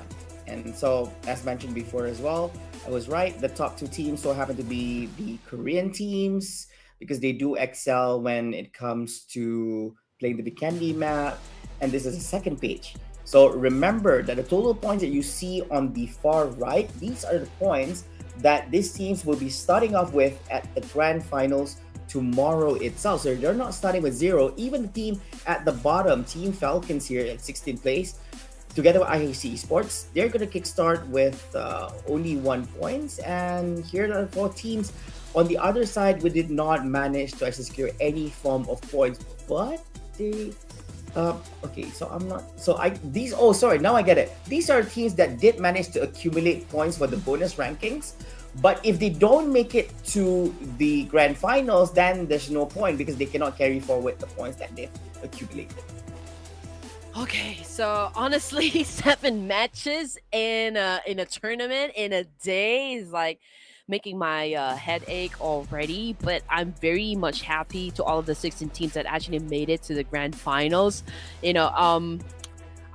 and so as mentioned before as well, I was right. The top 2 teams so happen to be the Korean teams, because they do excel when it comes to playing the Vikendi map. And this is the second page. So remember that the total points that you see on the far right, these are the points that these teams will be starting off with at the grand finals tomorrow itself. So they're not starting with 0. Even the team at the bottom, Team Falcons here at 16th place, together with IHC Esports, they're going to kickstart with only 1 point. And here are the 4 teams on the other side. We did not manage to actually secure any form of points, but they okay, so I'm not, so I, these, oh sorry, now I get it. These are teams that did manage to accumulate points for the bonus rankings, but if they don't make it to the grand finals, then there's no point, because they cannot carry forward the points that they've accumulated. Okay, so honestly, 7 matches in a tournament in a day is like making my headache already. But I'm very much happy to all of the 16 teams that actually made it to the grand finals. You know,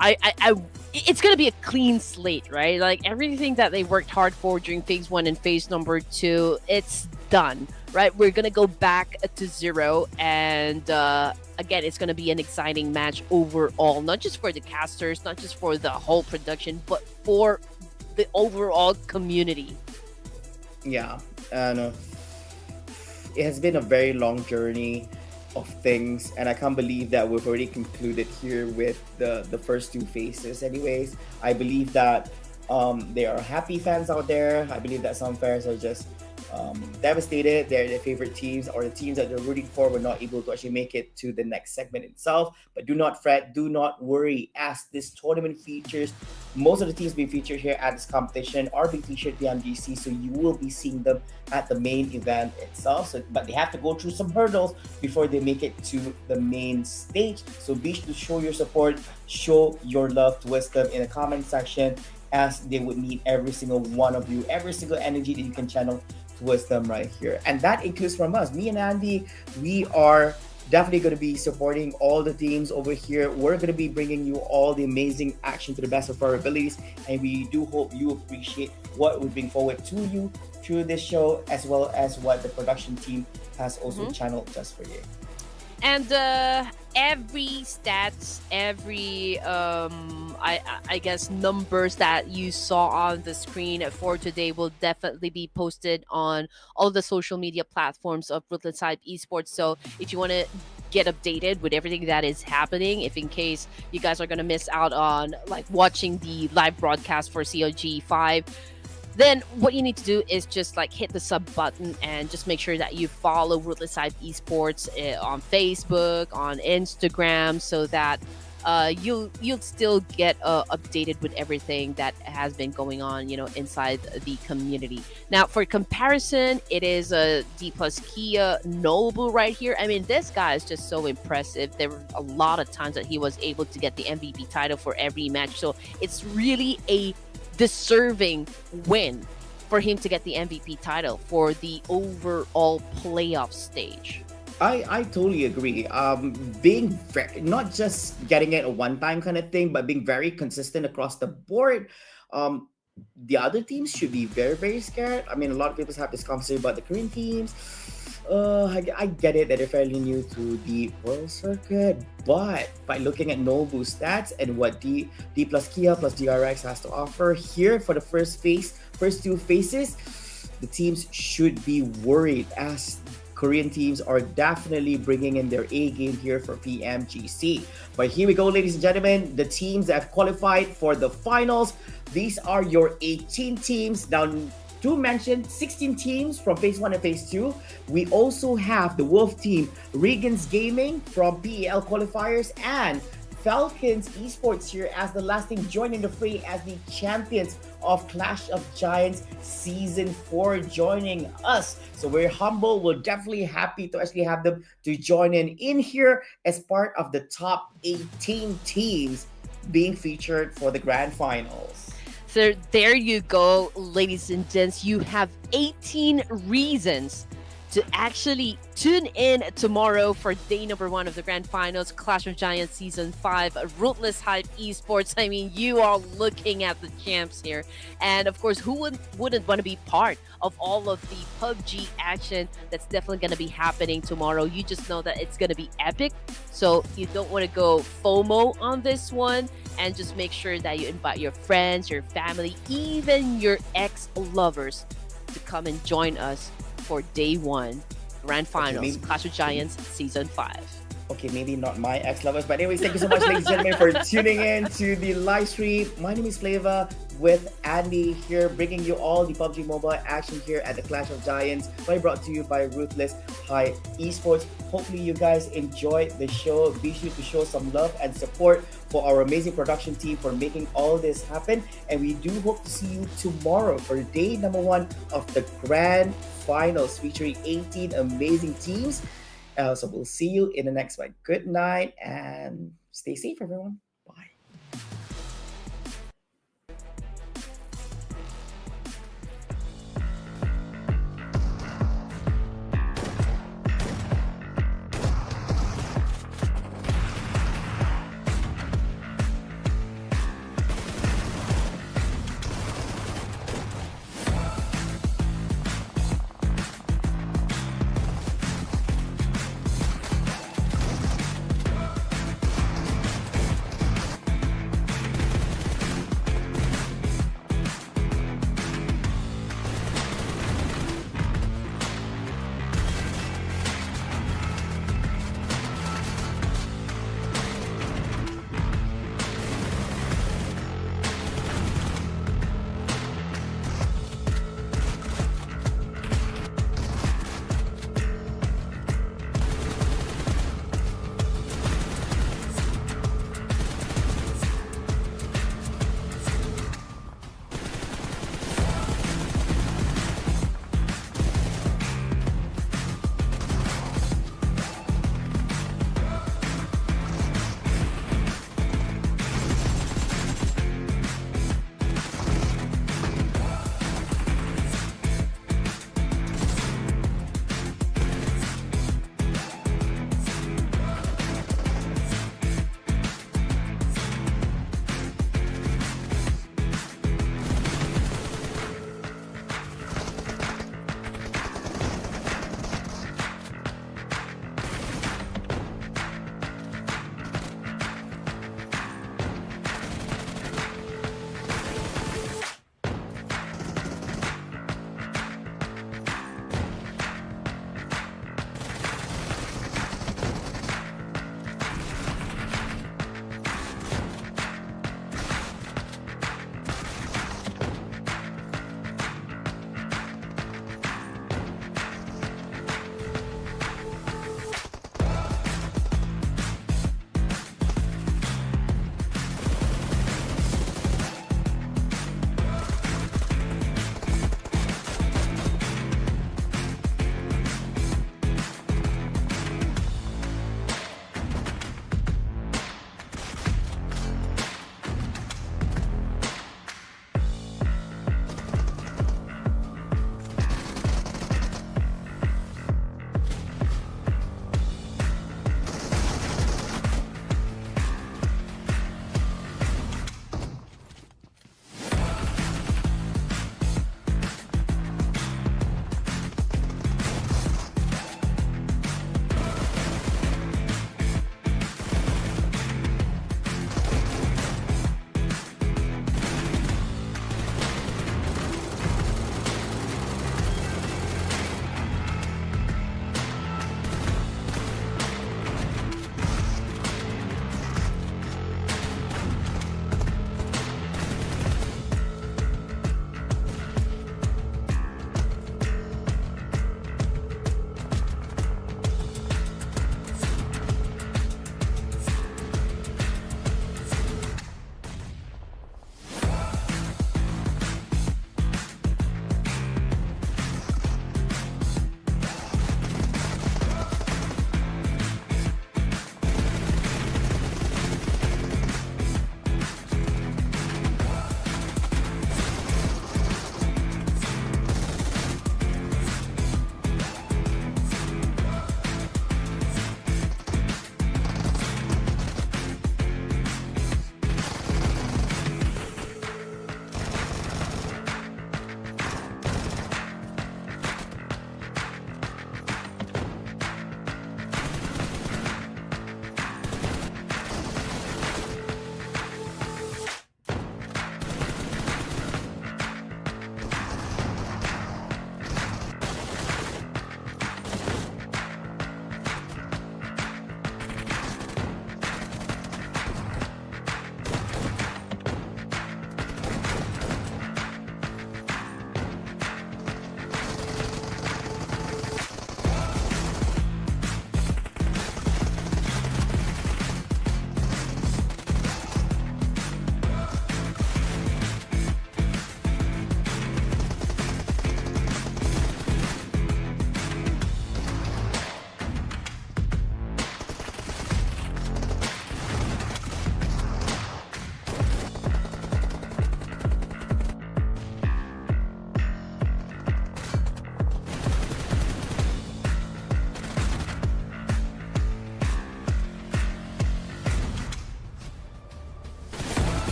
it's gonna be a clean slate, right? Like everything that they worked hard for during phase one and phase number two, it's done, right? We're gonna go back to zero, and again, it's gonna be an exciting match overall, not just for the casters, not just for the whole production, but for the overall community. Yeah, and it has been a very long journey of things, and I can't believe that we've already concluded here with the first two phases. Anyways, I believe that there are happy fans out there. I believe that some fans are just devastated. Their favorite teams or the teams that they're rooting for were not able to actually make it to the next segment itself. But do not fret, do not worry, as this tournament features most of the teams being featured here at this competition are being featured at the MGC, so you will be seeing them at the main event itself. So, but they have to go through some hurdles before they make it to the main stage. So be sure to show your support, show your love to Wisdom in the comment section, as they would need every single one of you, every single energy that you can channel towards them right here. And that includes from us, me and Andy. We are definitely going to be supporting all the teams over here. We're going to be bringing you all the amazing action to the best of our abilities, and we do hope you appreciate what we bring forward to you through this show, as well as what the production team has also channeled just for you. And every stats, every I guess numbers that you saw on the screen for today will definitely be posted on all the social media platforms of Ruthless Esports. So if you want to get updated with everything that is happening, if in case you guys are gonna miss out on like watching the live broadcast for COG5, then what you need to do is just like hit the sub button and just make sure that you follow Ruthless Esports on Facebook, on Instagram, so that you'll still get updated with everything that has been going on, inside the community. Now, for comparison, it is a D plus Kia Noble right here. I mean, this guy is just so impressive. There were a lot of times that he was able to get the MVP title for every match, so it's really a deserving win for him to get the MVP title for the overall playoff stage. I totally agree. Being not just getting it a one-time kind of thing, but being very consistent across the board. The other teams should be very, very scared. I mean, a lot of people have this conversation about the Korean teams. I get it that they're fairly new to the world circuit, but by looking at Nobu's stats and what D plus Kia plus DRX has to offer here for the first two phases, the teams should be worried, as Korean teams are definitely bringing in their A game here for PMGC. But here we go, ladies and gentlemen, the teams that have qualified for the finals. These are your 18 teams. Now, to mention 16 teams from phase 1 and phase 2. We also have the Wolf team, Regan's Gaming from PEL qualifiers, and Falcons Esports here as the last team joining the fray as the champions of Clash of Giants Season 4 joining us. So we're humble. We're definitely happy to actually have them to join in here as part of the top 18 teams being featured for the grand finals. So there you go, ladies and gents. You have 18 reasons to actually tune in tomorrow for day number 1 of the grand finals, Clash of Giants Season 5, Ruthless Esports. I mean, you are looking at the champs here. And of course, who wouldn't want to be part of all of the PUBG action that's definitely going to be happening tomorrow? You just know that it's going to be epic. So you don't want to go FOMO on this one. And just make sure that you invite your friends, your family, even your ex-lovers to come and join us for day 1, grand finals, Clash of Giants Season 5. Okay, maybe not my ex-lovers, but anyways, thank you so much, ladies and gentlemen, for tuning in to the live stream. My name is Flava with Andy here, bringing you all the PUBG Mobile action here at the Clash of Giants, brought to you by Ruthless Esports. Hopefully you guys enjoyed the show. Be sure to show some love and support for our amazing production team for making all this happen. And we do hope to see you tomorrow for day number 1 of the grand finals featuring 18 amazing teams. So we'll see you in the next one. Good night and stay safe, everyone.